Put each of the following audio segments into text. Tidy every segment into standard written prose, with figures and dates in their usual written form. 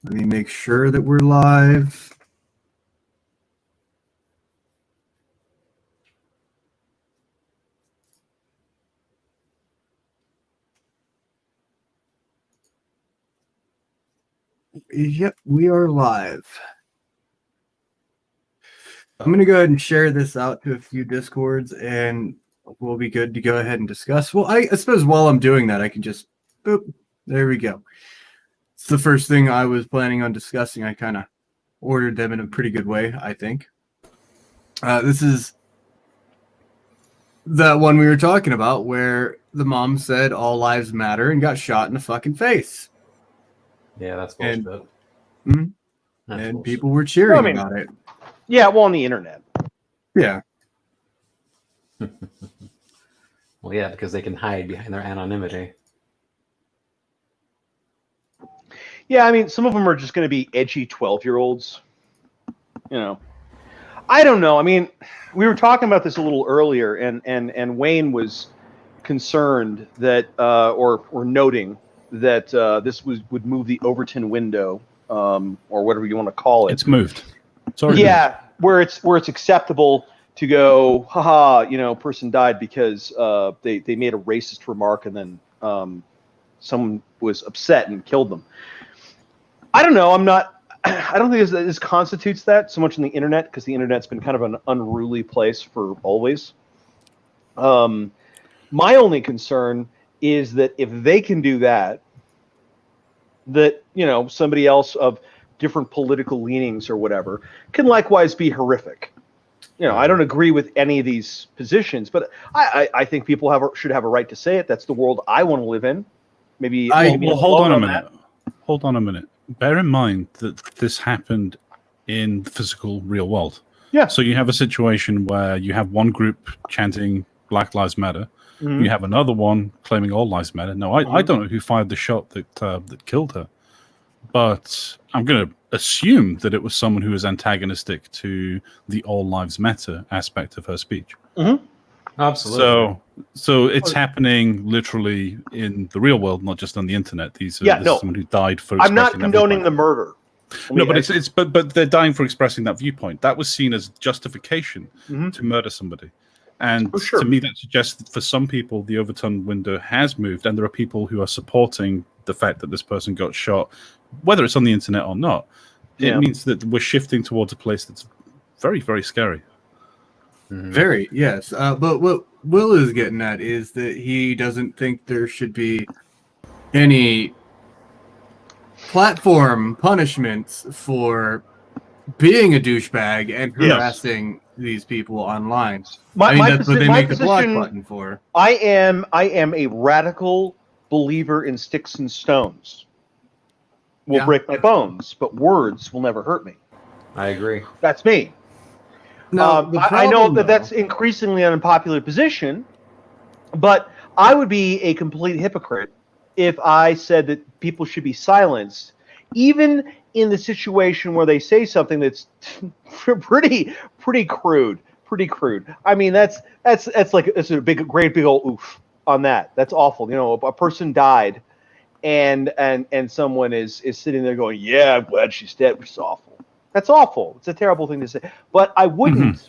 Let me make sure that we're live. Yep, we are live. I'm going to go ahead and share this out to a few Discords, and we'll be good to go ahead and discuss. Well, I suppose while I'm doing that, I can just, boop, there we go. It's the first thing I was planning on discussing. I kind of ordered them in a pretty good way, I think. This is that one we were talking about where the mom said all lives matter and got shot in the fucking face. Yeah, that's bullshit. And people were cheering about it. Yeah, well, on the internet. Yeah. Well, yeah, because they can hide behind their anonymity. Yeah, I mean, some of them are just going to be edgy 12-year-olds. You know, I don't know. I mean, we were talking about this a little earlier, and Wayne was concerned that, or noting that this would move the Overton window, or whatever you want to call it. It's moved. Sorry. Yeah, where it's acceptable to go, haha, you know, person died because they made a racist remark and then someone was upset and killed them. I don't know. I don't think this constitutes that so much on the internet, because the internet's been kind of an unruly place for always. My only concern is that if they can do that, you know, somebody else of different political leanings or whatever can likewise be horrific. You know, I don't agree with any of these positions, but I think people should have a right to say it. That's the world I want to live in. Maybe. Well, hold on a minute. Hold on a minute. Bear in mind that this happened in the physical real world. Yeah. So you have a situation where you have one group chanting Black Lives Matter. Mm-hmm. You have another one claiming all lives matter. No, I don't know who fired the shot that killed her, but I'm going to assume that it was someone who was antagonistic to the all lives matter aspect of her speech. Mm-hmm. Absolutely. So it's happening literally in the real world, not just on the internet. This is someone who died for. I'm not condoning the murder. No, but but they're dying for expressing that viewpoint. That was seen as justification to murder somebody. And to me, that suggests that for some people, the Overton window has moved, and there are people who are supporting the fact that this person got shot, whether it's on the internet or not. It means that we're shifting towards a place that's very, very scary. Very, yes. But what Will is getting at is that he doesn't think there should be any platform punishments for being a douchebag and harassing these people online. That's what they make the block button for. I am a radical believer in sticks and stones. Will break my bones, but words will never hurt me. I agree. That's me. No, I know that's increasingly an unpopular position, but I would be a complete hypocrite if I said that people should be silenced, even in the situation where they say something that's pretty crude. I mean, that's a great big old oof on that. That's awful. You know, a person died, and someone is sitting there going, "Yeah, I'm glad she's dead," which is awful. That's awful. It's a terrible thing to say. But I wouldn't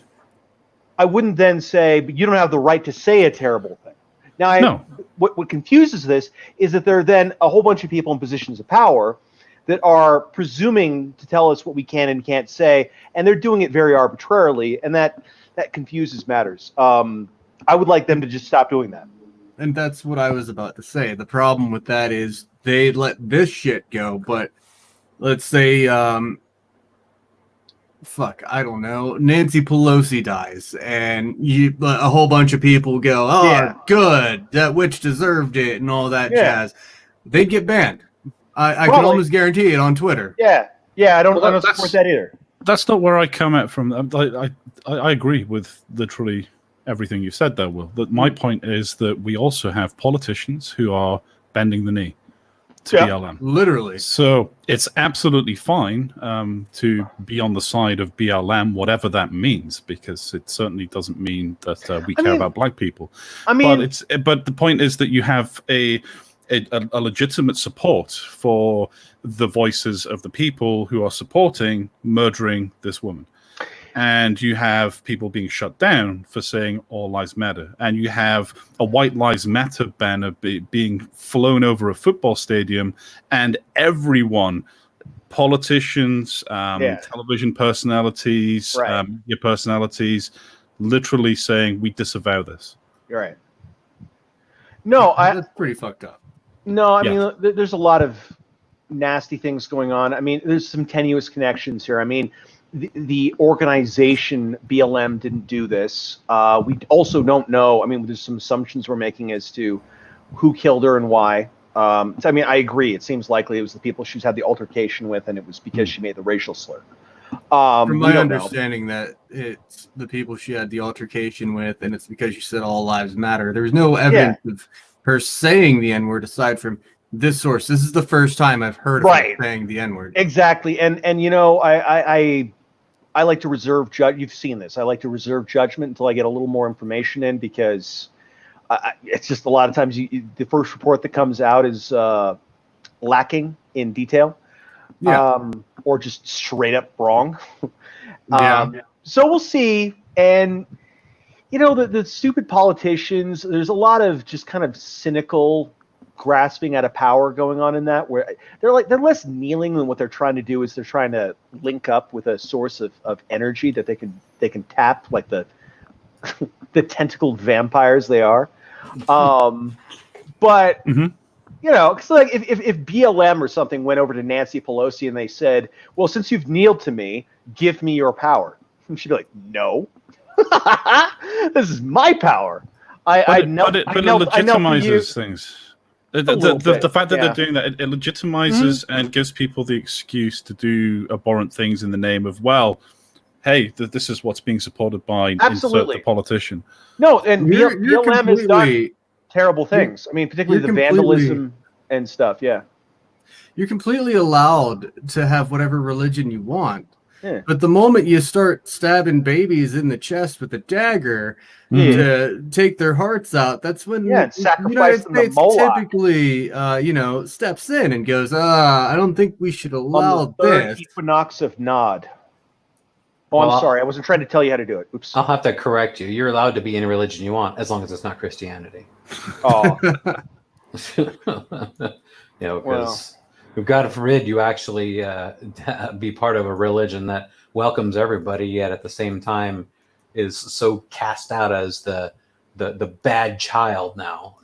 then say, but you don't have the right to say a terrible thing. Now, what confuses this is that there are then a whole bunch of people in positions of power that are presuming to tell us what we can and can't say, and they're doing it very arbitrarily, and that confuses matters. I would like them to just stop doing that. And that's what I was about to say. The problem with that is they let this shit go, but let's say... I don't know, Nancy Pelosi dies, and a whole bunch of people go, good, that witch deserved it, and all that jazz. They'd get banned. I can almost guarantee it on Twitter. Yeah, I don't support that either. That's not where I come at from. I agree with literally everything you said there, Will. But my point is that we also have politicians who are bending the knee to BLM. Literally. So it's absolutely fine to be on the side of BLM, whatever that means, because it certainly doesn't mean that we care about black people. But the point is that you have a legitimate support for the voices of the people who are supporting murdering this woman. And you have people being shut down for saying all lives matter. And you have a white lives matter banner being flown over a football stadium, and everyone, politicians, television personalities, media personalities, literally saying we disavow this. You're right. No, that's pretty fucked up. No, I mean, there's a lot of nasty things going on. I mean, there's some tenuous connections here. I mean, the organization BLM didn't do this. We also don't know. I mean, there's some assumptions we're making as to who killed her and why. So, I mean, I agree. It seems likely it was the people she's had the altercation with, and it was because she made the racial slur. From my understanding, that it's the people she had the altercation with, and it's because she said all lives matter. There's no evidence of her saying the N-word aside from this source. This is the first time I've heard of her saying the N-word. Exactly. And I like to reserve you've seen this. I like to reserve judgment until I get a little more information in, because it's just a lot of times the first report that comes out is lacking in detail, or just straight up wrong. So we'll see. And the stupid politicians, there's a lot of just kind of cynical grasping at a power going on in that, where they're less kneeling than what they're trying to do is they're trying to link up with a source of energy that they can tap, like the the tentacled vampires they are. But because like if BLM or something went over to Nancy Pelosi and they said, well, since you've kneeled to me, give me your power, and she'd be like, no. This is my power. It legitimizes things. The fact that they're doing that, it legitimizes and gives people the excuse to do abhorrent things in the name of, well, hey, this is what's being supported by insert the politician. No, and BLM has done terrible things. I mean, particularly the vandalism and stuff. Yeah, you're completely allowed to have whatever religion you want. But the moment you start stabbing babies in the chest with a dagger to take their hearts out, that's when the United States typically, steps in and goes, I don't think we should allow on the third this. equinox of Nod. Oh, I'm sorry. I wasn't trying to tell you how to do it. Oops. I'll have to correct you. You're allowed to be any religion you want, as long as it's not Christianity. Oh. Because God forbid you actually be part of a religion that welcomes everybody, yet at the same time is so cast out as the bad child now.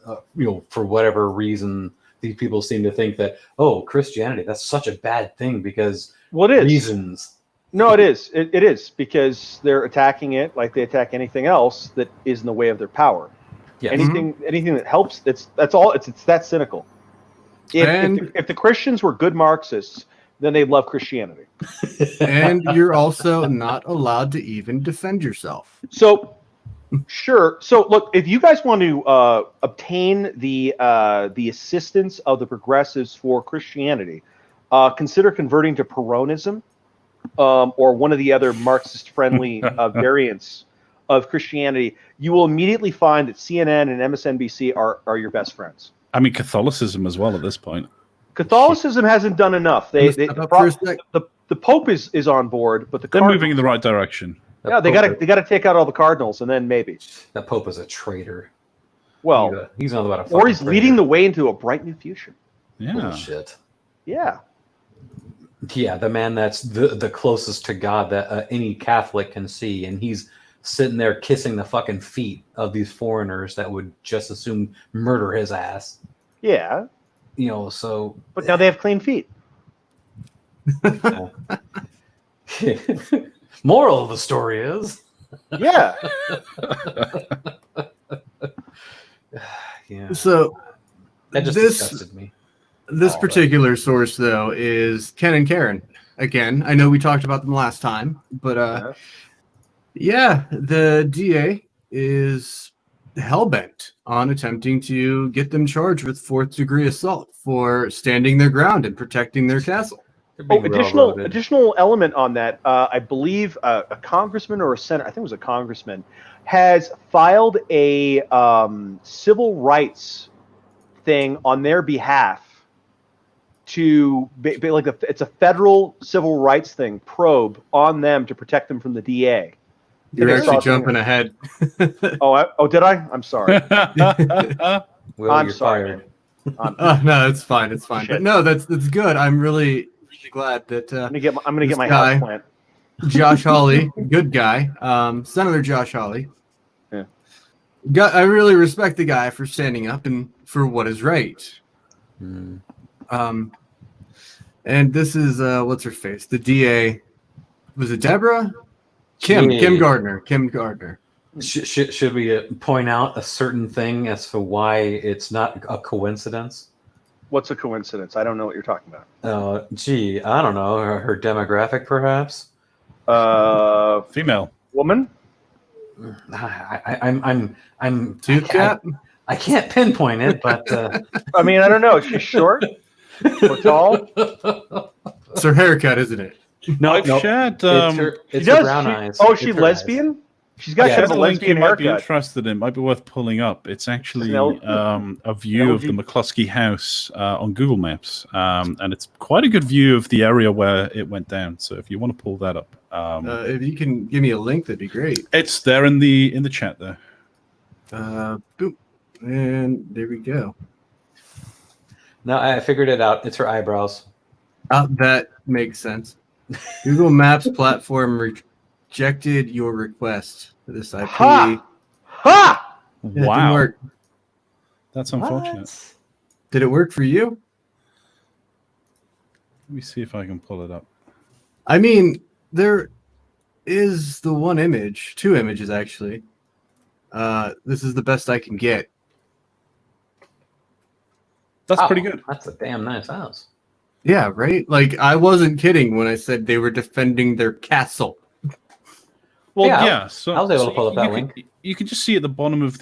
For whatever reason, these people seem to think that, Christianity, that's such a bad thing because reasons. No, it is. It is, because they're attacking it like they attack anything else that is in the way of their power. Yes. Anything that helps. That's all. It's that cynical. If the Christians were good Marxists, then they'd love Christianity. And you're also not allowed to even defend yourself. So, sure. So, look, if you guys want to obtain the assistance of the progressives for Christianity, consider converting to Peronism, or one of the other Marxist-friendly variants of Christianity. You will immediately find that CNN and MSNBC are your best friends. I mean, Catholicism as well at this point. Catholicism hasn't done enough. The Pope is on board, but they're moving in the right direction. They got to take out all the cardinals, and then maybe that Pope is a traitor. Well, he's not about or he's leading the way into a bright new future. Yeah. Bullshit. Yeah. Yeah, the man that's the closest to God that any Catholic can see, and he's sitting there kissing the fucking feet of these foreigners that would just as soon murder his ass. Yeah. So... But now they have clean feet. Moral of the story is... Yeah. Yeah. So... That just disgusted me. This particular source, though, is Ken and Karen. Again, I know we talked about them last time, but the DA is hellbent on attempting to get them charged with 4th-degree assault for standing their ground and protecting their castle. Additional element on that, I believe a congressman or a senator, I think it was a congressman, has filed a civil rights thing on their behalf to be like it's a federal civil rights thing, probe on them to protect them from the DA. You're actually jumping ahead. Did I? I'm sorry. Will, I'm you're sorry. fired. No, it's fine. It's fine. Shit. But no, that's good. I'm really glad that I'm gonna get my guy, house plant. Josh Hawley, good guy, Senator Josh Hawley. Yeah. I really respect the guy for standing up and for what is right. And this is what's her face? The DA, was it Deborah? Kim Gardner. Should we point out a certain thing as to why it's not a coincidence? What's a coincidence? I don't know what you're talking about. Gee, I don't know. Her demographic, perhaps. Female. Woman. I'm tooth gap. I can't pinpoint it, but I mean, I don't know. She's short or tall. It's her haircut, isn't it? No, I've shared. It's her brown eyes. Oh, she's lesbian. She's got kind of a lesbian you might be haircut. interested in. Might be worth pulling up. It's actually a view of the McCluskey house on Google Maps, and it's quite a good view of the area where it went down. So if you want to pull that up, if you can give me a link, that'd be great. It's there in the chat there. Boom, and there we go. No, I figured it out. It's her eyebrows. That makes sense. Google Maps platform rejected your request for this IP. Ha! Yeah, it didn't Wow, work. that's unfortunate. What? Did it work for you? Let me see if I can pull it up. I mean, there is the one image, two images actually. This is the best I can get. That's pretty good. That's a damn nice house. Yeah, right? Like, I wasn't kidding when I said they were defending their castle. Well, Yeah, so I was able to pull up that link. You can just see at the bottom of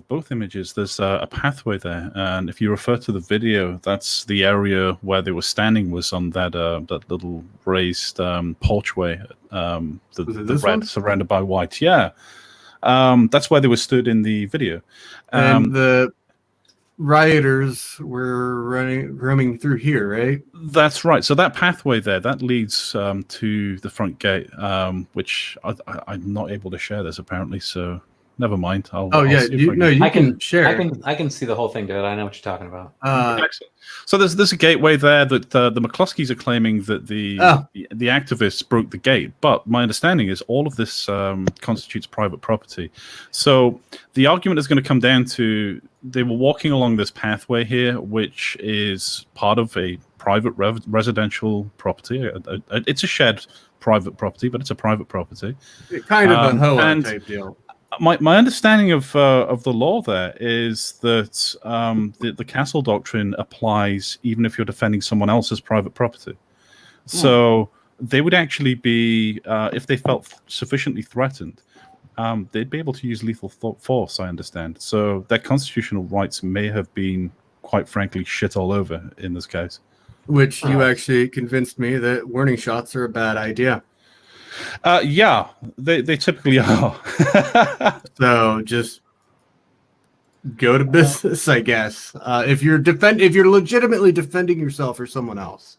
both images. There's a pathway there, and if you refer to the video, that's the area where they were standing was on that little raised porchway. The red one? surrounded by white. Yeah, that's where they were stood in the video. And the rioters were roaming through here, right? That's right. So that pathway there, that leads to the front gate, which I'm not able to share this apparently. So never mind. I'll you can share. I can see the whole thing, dude. I know what you're talking about. Excellent. So there's a gateway there that the McCluskeys are claiming that the activists broke the gate, but my understanding is all of this constitutes private property. So the argument is going to come down to they were walking along this pathway here, which is part of a private residential property. It's a shared private property, but it's a private property. Kind of a HOA type deal. My understanding of the law there is that the castle doctrine applies even if you're defending someone else's private property. So they would actually be, if they felt sufficiently threatened, they'd be able to use lethal force, I understand. So their constitutional rights may have been, quite frankly, shit all over in this case. Which you actually convinced me that warning shots are a bad idea. Yeah, they typically are. So just go to business, I guess. If you're legitimately defending yourself or someone else.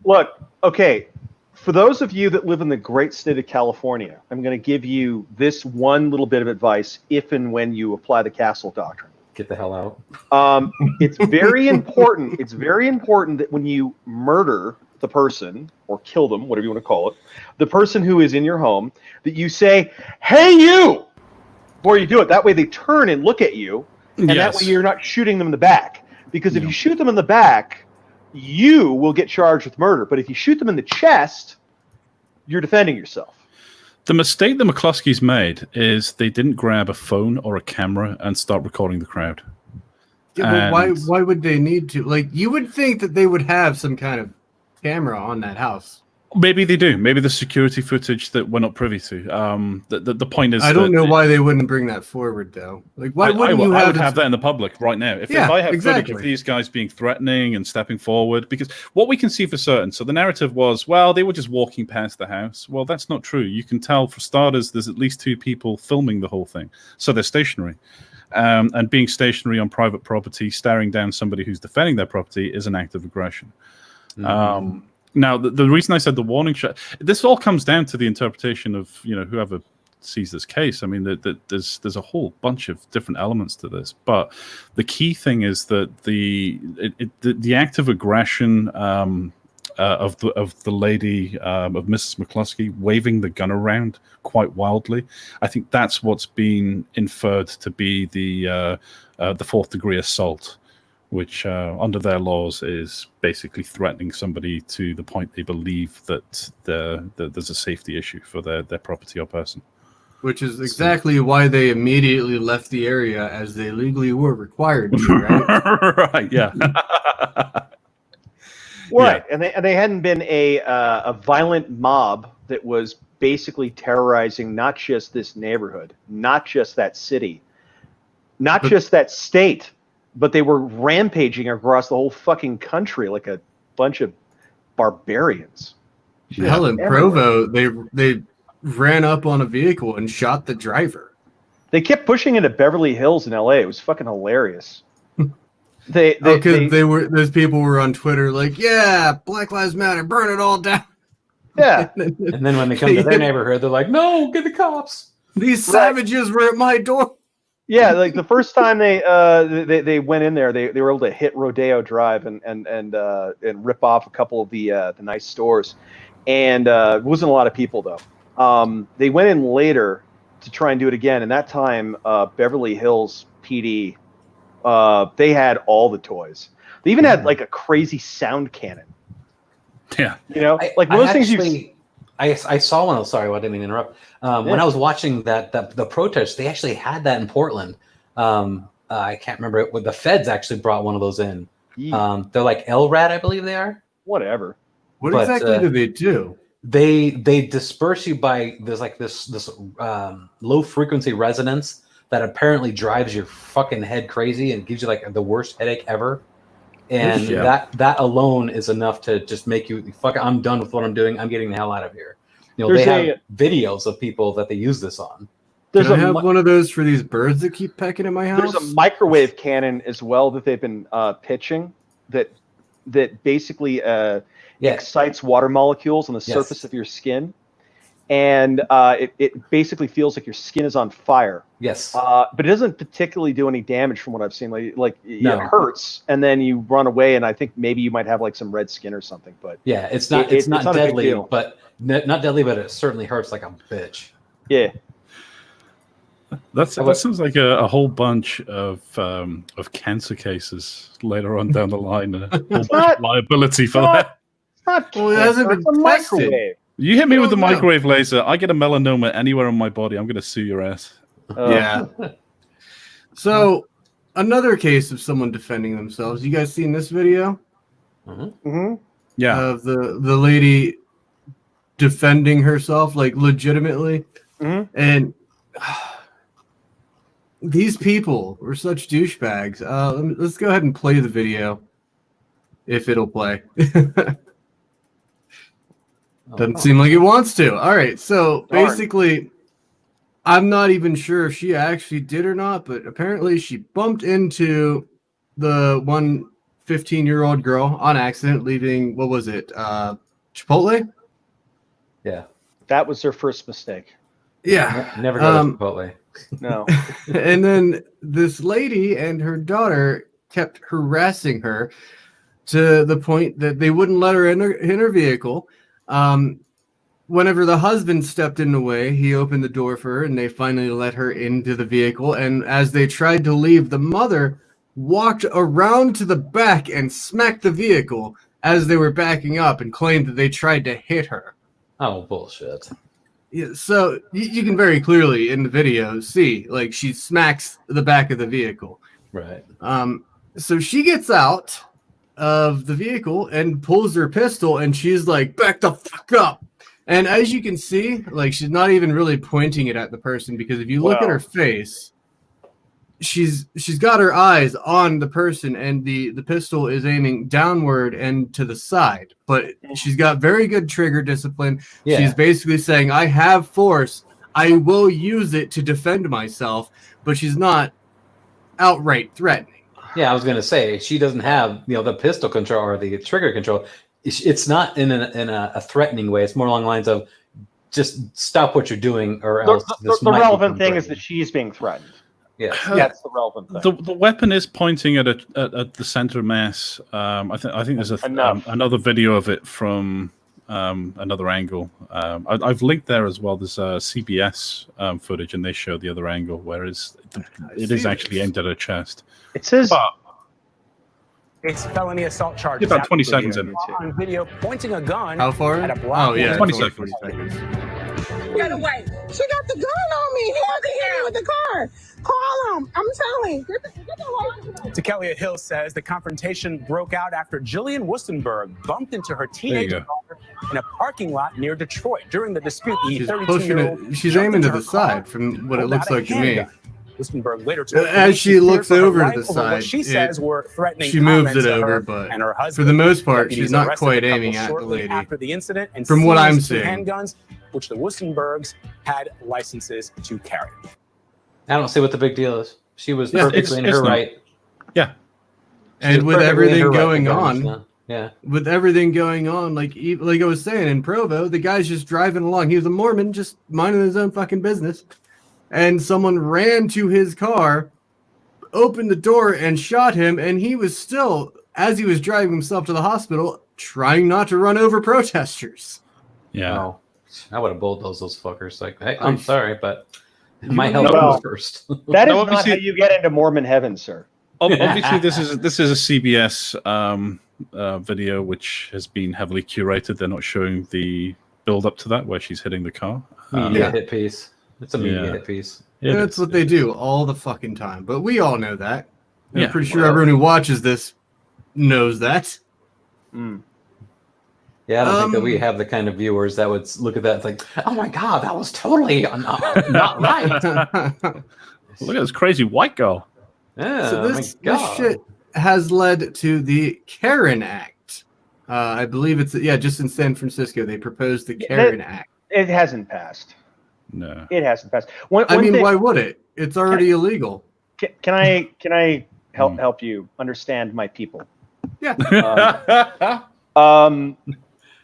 Look, okay. For those of you that live in the great state of California, I'm going to give you this one little bit of advice if and when you apply the castle doctrine. Get the hell out. It's very important. It's very important that when you murder the person or kill them, whatever you want to call it, the person who is in your home, that you say, "Hey, you," before you do it. That way they turn and look at you, and that way you're not shooting them in the back. Because if you shoot them in the back, you will get charged with murder. But if you shoot them in the chest, you're defending yourself. The mistake the McCluskeys made is they didn't grab a phone or a camera and start recording the crowd. Yeah, but why would they need to? Like, you would think that they would have some kind of camera on that house. Maybe they do. Maybe the security footage that we're not privy to. The point is, I don't know why they wouldn't bring that forward, though. Like, why wouldn't you I would have that in the public right now. If I have footage of exactly. these guys being threatening and stepping forward, because what we can see for certain, so the narrative was, well, they were just walking past the house. Well, that's not true. You can tell, for starters, there's at least two people filming the whole thing, so they're stationary. And being stationary on private property, staring down somebody who's defending their property is an act of aggression. Now, the reason I said the warning shot, this all comes down to the interpretation of whoever sees this case. I mean, there's a whole bunch of different elements to this, but the key thing is that the act of aggression of the lady of Mrs. McCluskey waving the gun around quite wildly, I think that's what's been inferred to be the fourth degree assault, which under their laws is basically threatening somebody to the point they believe that there's a safety issue for their property or person. Which is exactly why they immediately left the area, as they legally were required to, right? Right, yeah. Right, yeah. And they hadn't been a violent mob that was basically terrorizing not just this neighborhood, not just that city, not just that state, but they were rampaging across the whole fucking country like a bunch of barbarians. Hell, in Provo, they ran up on a vehicle and shot the driver. They kept pushing into Beverly Hills in LA. It was fucking hilarious. Those people were on Twitter like, yeah, Black Lives Matter, burn it all down. Yeah. And then when they come to their neighborhood, they're like, no, get the cops. These savages were at my door. Yeah, like the first time they went in there, they were able to hit Rodeo Drive and rip off a couple of the nice stores, and it wasn't a lot of people though. They went in later to try and do it again, and that time Beverly Hills PD, they had all the toys. They even had like a crazy sound cannon. Yeah, like those things I saw one. Sorry, I didn't mean to interrupt. When I was watching the protest, they actually had that in Portland. I can't remember it. The feds actually brought one of those in. They're like LRAD, I believe they are. Whatever. What exactly do they do? They disperse you by this low frequency resonance that apparently drives your fucking head crazy and gives you like the worst headache ever. And that alone is enough to just make you fuck it, I'm done with what I'm doing. I'm getting the hell out of here. They have videos of people that they use this on. Can I have one of those for these birds that keep pecking at my house? There's a microwave cannon as well that they've been pitching that basically excites water molecules on the surface of your skin. And it basically feels like your skin is on fire. Yes. But it doesn't particularly do any damage from what I've seen. It hurts, and then you run away, and I think maybe you might have like some red skin or something. But yeah, it's not deadly, but not deadly, but it certainly hurts like a bitch. Yeah. That sounds like a whole bunch of cancer cases later on down the line, and a whole bunch of liability for that. It's not cancer. It hasn't been tested. Microwave. You hit me with the microwave laser, I get a melanoma anywhere on my body, I'm going to sue your ass. Yeah. So, another case of someone defending themselves. You guys seen this video? Mm-hmm. Yeah. Of the lady defending herself, like legitimately. Mm-hmm. And these people were such douchebags. Let's go ahead and play the video, if it'll play. Doesn't seem like it wants to. All right, so basically, I'm not even sure if she actually did or not, but apparently she bumped into the 15-year-old girl on accident, leaving, what was it, Chipotle? Yeah. That was her first mistake. Yeah. Never go to Chipotle. No. And then this lady and her daughter kept harassing her to the point that they wouldn't let her in her vehicle. Whenever the husband stepped in the way, he opened the door for her and they finally let her into the vehicle. And as they tried to leave, the mother walked around to the back and smacked the vehicle as they were backing up and claimed that they tried to hit her. Oh, bullshit. Yeah, so you can very clearly in the video see, like, she smacks the back of the vehicle. Right. So she gets out of the vehicle and pulls her pistol, and she's like, back the fuck up. And as you can see, like, she's not even really pointing it at the person, because if you look at her face, she's got her eyes on the person, and the pistol is aiming downward and to the side. But she's got very good trigger discipline. Yeah. She's basically saying, I have force. I will use it to defend myself. But she's not outright threatening. Yeah, I was gonna say she doesn't have the pistol control or the trigger control. It's not in a threatening way. It's more along the lines of just stop what you're doing, or else the relevant thing is that she's being threatened. Yes, that's the relevant thing. The weapon is pointing at the center mass. I think there's another video of it from another angle. I've linked there as well. There's CBS footage, and they show the other angle, whereas it is actually aimed at her chest. It says it's felony assault charges. About 20 seconds in. On video pointing a gun. How far? At a block. Oh yeah, 20 seconds. Get away. She got the gun on me. Held the hand with the car. Call him. I'm telling. Get the DeKelliot Hill says the confrontation broke out after Jillian Wustenberg bumped into her teenage daughter in a parking lot near Detroit. During the dispute, the 32-year-old she's aiming to the side from what it looks like to me. Wustenberg later as she looks over to the side, she says were threatening. She moves it over, but and her husband, for the most part, she's not quite aiming at the lady. After the incident, and from what I'm seeing, handguns, which the Wustenbergs had licenses to carry. I don't see what the big deal is. She was perfectly in her right. Yeah, and with everything going on, with everything going on, like I was saying in Provo, the guy's just driving along. He was a Mormon, just minding his own fucking business. And someone ran to his car, opened the door, and shot him. And he was still, as he was driving himself to the hospital, trying not to run over protesters. Yeah. Oh, I would have bulldozed those fuckers. Like, hey, I'm sorry, but my health was first. That is not how you get into Mormon heaven, sir. Obviously, this is a CBS video, which has been heavily curated. They're not showing the build up to that, where she's hitting the car. Hit piece. It's a media hit piece. That's what they do all the fucking time. But we all know that. I'm pretty sure everyone who watches this knows that. Yeah, I don't think that we have the kind of viewers that would look at that and think, oh my God, that was totally not right. Look at this crazy white girl. Yeah, so this shit has led to the CAREN Act. I believe it's, just in San Francisco, they proposed the CAREN Act. It hasn't passed. No, it hasn't passed. Why would it? It's already illegal. Can I help you understand my people? Yeah.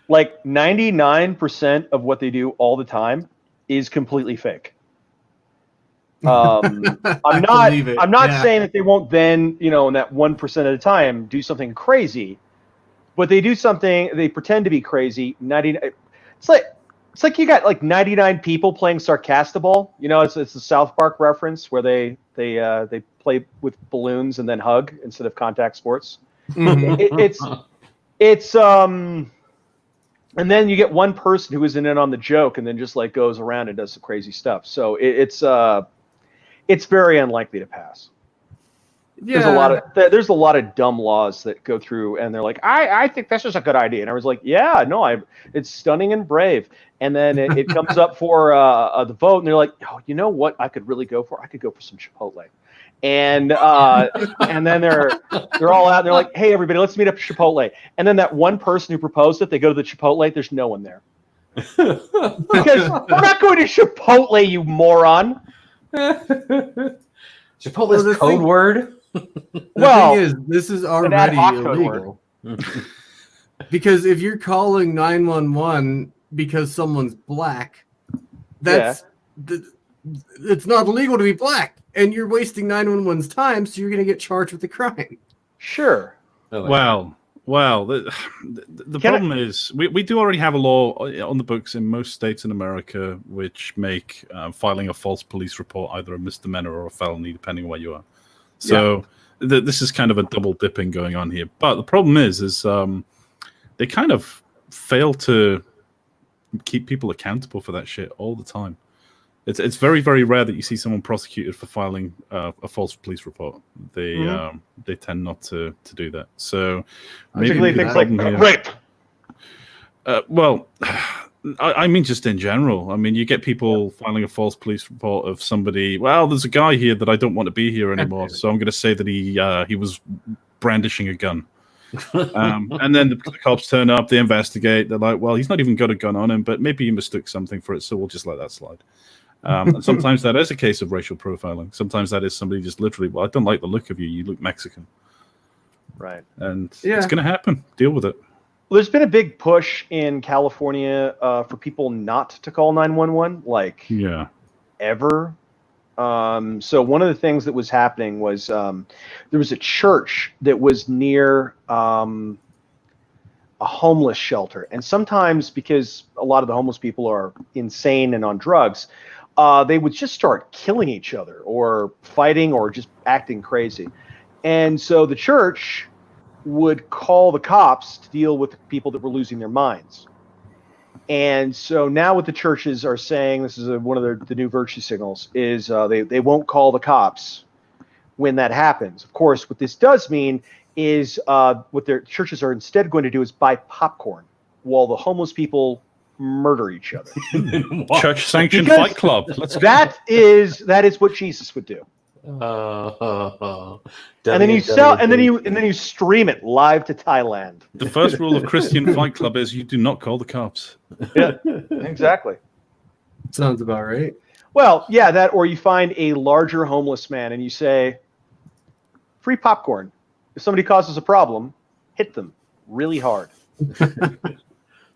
Like 99% of what they do all the time is completely fake. I'm not saying that they won't then, in that 1% of the time do something crazy, but they do something. They pretend to be crazy. It's like you got like 99 people playing Sarcastaball. It's a South Park reference where they play with balloons and then hug instead of contact sports. It's and then you get one person who isn't in on the joke and then just like goes around and does some crazy stuff. So it's very unlikely to pass. Yeah. There's a lot of dumb laws that go through, and they're like, I think that's just a good idea, and I was like, yeah, no, it's stunning and brave, and then it comes up for the vote, and they're like, oh, you know what, I could really go for? I could go for some Chipotle, and then they're all out, and they're like, hey, everybody, let's meet up at Chipotle, and then that one person who proposed it, they go to the Chipotle, there's no one there, because we're not going to Chipotle, you moron. Chipotle's code word. The thing is, this is already illegal. Because if you're calling 911 because someone's black, it's not illegal to be black, and you're wasting 911's time, so you're going to get charged with the crime. Sure. Well, the problem is we do already have a law on the books in most states in America which make filing a false police report either a misdemeanor or a felony, depending on where you are. So this is kind of a double dipping going on here. But the problem is they kind of fail to keep people accountable for that shit all the time. It's very, very rare that you see someone prosecuted for filing a false police report. They tend not to do that. So maybe things like rape. Well, I mean, just in general. I mean, you get people filing a false police report of somebody. Well, there's a guy here that I don't want to be here anymore, so I'm going to say that he was brandishing a gun. And then the cops turn up, they investigate. They're like, well, he's not even got a gun on him, but maybe he mistook something for it, so we'll just let that slide. And sometimes that is a case of racial profiling. Sometimes that is somebody just literally, well, I don't like the look of you. You look Mexican. Right. And it's going to happen. Deal with it. Well, there's been a big push in California for people not to call 911, ever. So one of the things that was happening was there was a church that was near a homeless shelter. And sometimes, because a lot of the homeless people are insane and on drugs, they would just start killing each other or fighting or just acting crazy. And so the church would call the cops to deal with the people that were losing their minds. And so now what the churches are saying, this is one of the new virtue signals, is they won't call the cops when that happens. Of course, what this does mean is what their churches are instead going to do is buy popcorn while the homeless people murder each other. Church sanctioned Fight Club. That is what Jesus would do. And then you stream it live to Thailand. The first rule of Christian Fight Club is you do not call the cops. Yeah, exactly. Sounds about right. Well, yeah, that, or you find a larger homeless man and you say, free popcorn. If somebody causes a problem, hit them really hard.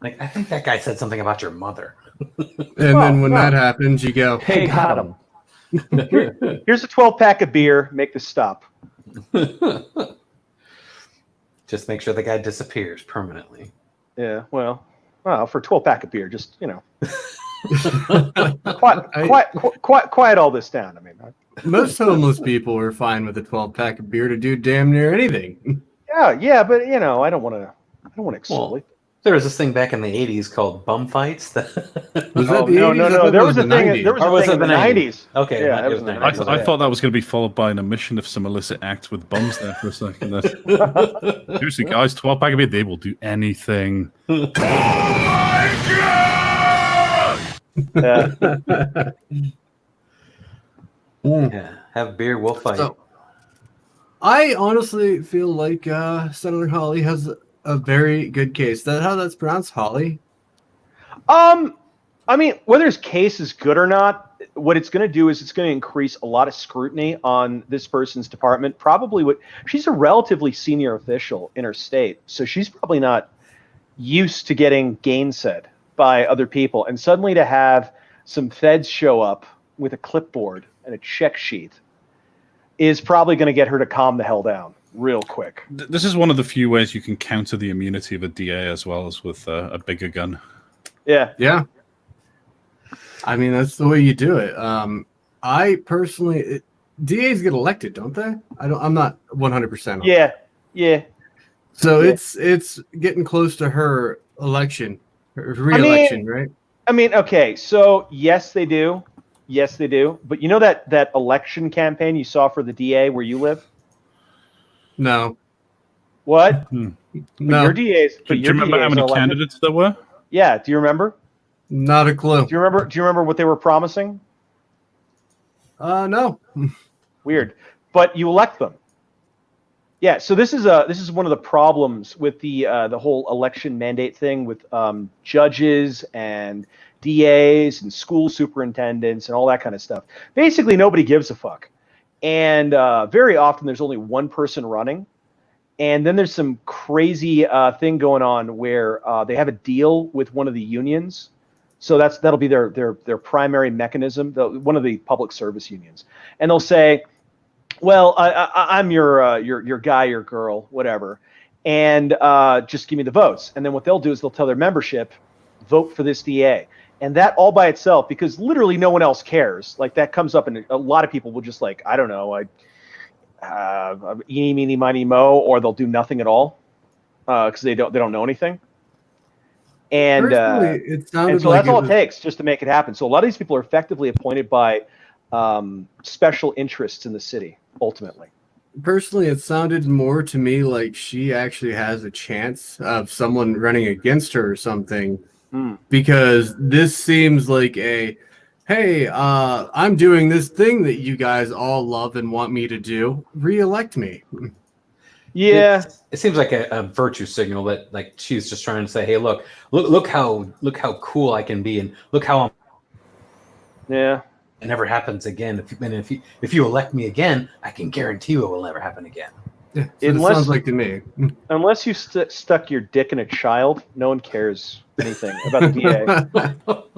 Like, I think that guy said something about your mother. And then when that happens, you go, Hey, got him. Here's a 12-pack of beer. Make this stop. Just make sure the guy disappears permanently. Yeah, well, for a 12-pack of beer, just, quiet all this down. I mean, most homeless people are fine with a 12-pack of beer to do damn near anything. Yeah, but I don't want to exploit. Well, there was this thing back in the 80s called bum fights. Was that the 80s? No. There was a thing. There was a thing in the 90s. Okay, yeah, it was 90s. I thought that was going to be followed by an emission of some illicit acts with bums there for a second. Seriously, guys, 12-pack of beer, they will do anything. Oh my God! Yeah, have beer, we'll fight. So, I honestly feel like Senator Hawley has a very good case. Is that how that's pronounced, Hawley? I mean, whether his case is good or not, what it's going to do is it's going to increase a lot of scrutiny on this person's department. She's a relatively senior official in her state, so she's probably not used to getting gainsaid by other people. And suddenly to have some feds show up with a clipboard and a check sheet is probably going to get her to calm the hell down real quick. This is one of the few ways you can counter the immunity of a DA as well as with a bigger gun. Yeah. I mean, that's the way you do it. I personally, DAs get elected, don't they? I'm not 100%. Yeah. So it's getting close to her election, her re-election, right? I mean, okay. So yes, they do. But you know that election campaign you saw for the DA where you live? No. What? No. Your DAs. Do you remember how many candidates there were? Yeah. Do you remember? Not a clue. Do you remember what they were promising? No. Weird. But you elect them. Yeah. So this is one of the problems with the whole election mandate thing with judges and DAs and school superintendents and all that kind of stuff. Basically, nobody gives a fuck. And very often there's only one person running. And then there's some crazy thing going on where they have a deal with one of the unions. So that'll be their primary mechanism, one of the public service unions. And they'll say, well, I'm your guy, your girl, whatever. And just give me the votes. And then what they'll do is they'll tell their membership, vote for this DA. And that all by itself, because literally no one else cares. Like that comes up, and a lot of people will just like, I don't know, eeny, meeny, miny, mo, or they'll do nothing at all because they don't know anything. And so that's all it takes just to make it happen. So a lot of these people are effectively appointed by special interests in the city, ultimately. Personally, it sounded more to me like she actually has a chance of someone running against her or something. Because this seems like hey, I'm doing this thing that you guys all love and want me to do. Re-elect me. Yeah, it seems like a virtue signal that like she's just trying to say, hey, look how cool I can be, and look how I'm. Yeah, it never happens again. If you elect me again, I can guarantee you it will never happen again. Yeah, so it sounds like to me. Unless you stuck your dick in a child, no one cares anything about the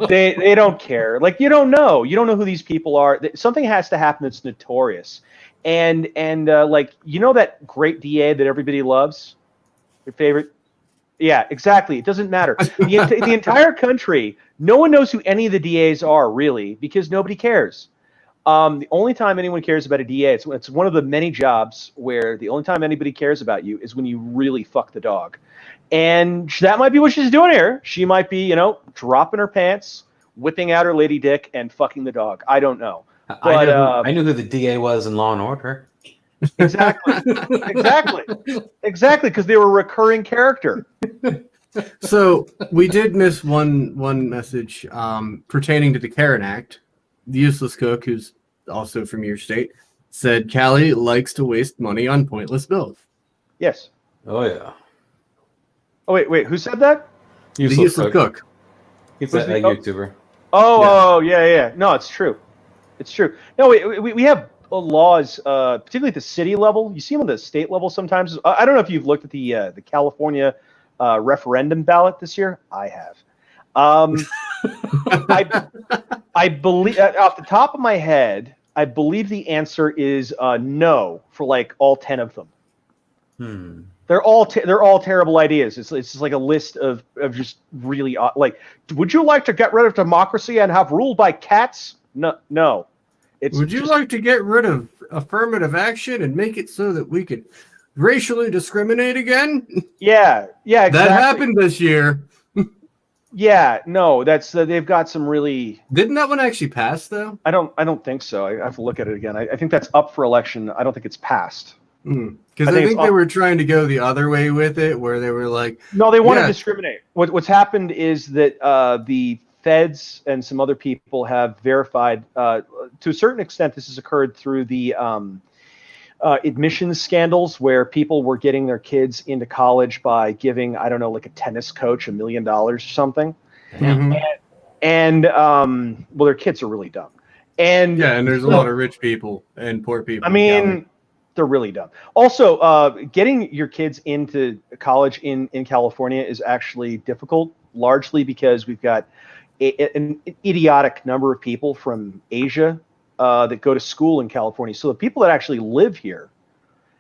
DA. They don't care. Like, you don't know who these people are. Something has to happen that's notorious, and like, that great DA that everybody loves, your favorite. Yeah, exactly. It doesn't matter. The entire country, no one knows who any of the DAs are really, because nobody cares. The only time anyone cares about a DA, it's one of the many jobs where the only time anybody cares about you is when you really fuck the dog. And that might be what she's doing here. She might be, dropping her pants, whipping out her lady dick, and fucking the dog. I don't know. But I knew who the DA was in Law and Order. Exactly. Exactly, because they were a recurring character. So we did miss one message pertaining to the CAREN Act. The useless cook, who's also from your state, said Callie likes to waste money on pointless bills. Yes. Oh yeah. Oh wait, who said that? The useless cook. He's a YouTuber. Oh yeah. No, it's true. It's true. No, we have laws, particularly at the city level. You see them at the state level sometimes. I don't know if you've looked at the California referendum ballot this year. I have. I believe, off the top of my head, I believe the answer is no for like all 10 of them. They're all terrible ideas. It's just like a list of just really like, would you like to get rid of democracy and have ruled by cats? No. Would you like to get rid of affirmative action and make it so that we could racially discriminate again? Yeah, exactly. That happened this year. Yeah, no, that's they've got some really. Didn't that one actually pass though? I don't think so. I have to look at it again. I think that's up for election. I don't think it's passed. Because I think they were trying to go the other way with it, where they were like, no, they want to discriminate. What's happened is that the feds and some other people have verified, to a certain extent, this has occurred through the admissions scandals, where people were getting their kids into college by giving, I don't know, like a tennis coach $1 million or something. And well, their kids are really dumb. And there's a lot of rich people and poor people. I mean, they're really dumb. Also, getting your kids into college in California is actually difficult, largely because we've got an idiotic number of people from Asia that go to school in California. So the people that actually live here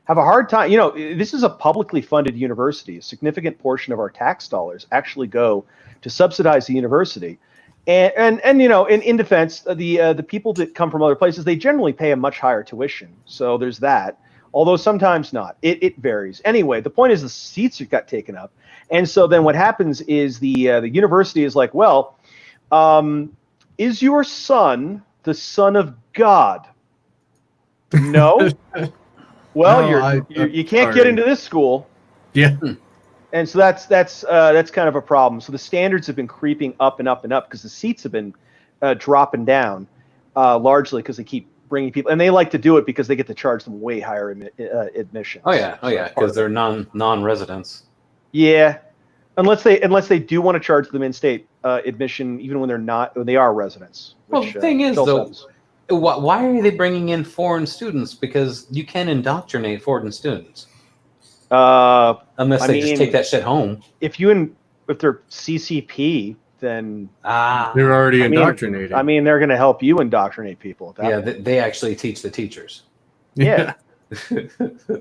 have a hard time. This is a publicly funded university. A significant portion of our tax dollars actually go to subsidize the university. And in defense, the people that come from other places, they generally pay a much higher tuition. So there's that. Although sometimes not. It varies. Anyway, the point is the seats got taken up. And so then what happens is the university is like, well, is your son the son of God? No. Well, No, you can't get into this school. Yeah. And so that's kind of a problem. So the standards have been creeping up and up and up because the seats have been dropping down, largely because they keep bringing people, and they like to do it because they get to charge them way higher admission. Oh yeah, because they're non-residents. Yeah, unless they do want to charge them in-state admission, even when they are residents. Well, the thing is, though, why are they bringing in foreign students? Because you can indoctrinate foreign students. Unless they just take that shit home. If they're CCP, then they're already indoctrinated. They're going to help you indoctrinate people. They actually teach the teachers. Yeah.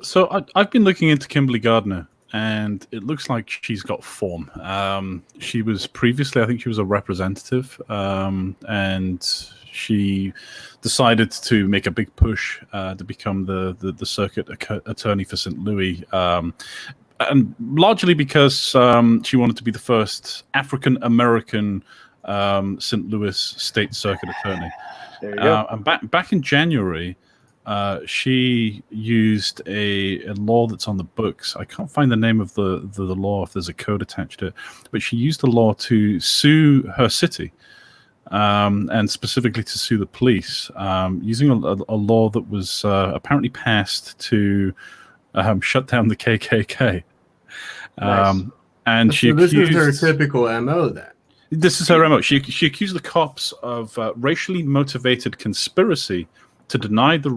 So I've been looking into Kimberly Gardner, and it looks like she's got form. She was previously, I think she was a representative, and she decided to make a big push to become the circuit attorney for St. Louis, and largely because she wanted to be the first African American St. Louis state circuit attorney. There you go. And back in January, she used a law that's on the books. I can't find the name of the law, if there's a code attached to it, but she used a law to sue her city. And specifically to sue the police, using a law that was apparently passed to shut down the KKK. Nice. And so this is her typical MO then. This is her MO. She accused the cops of racially motivated conspiracy to deny the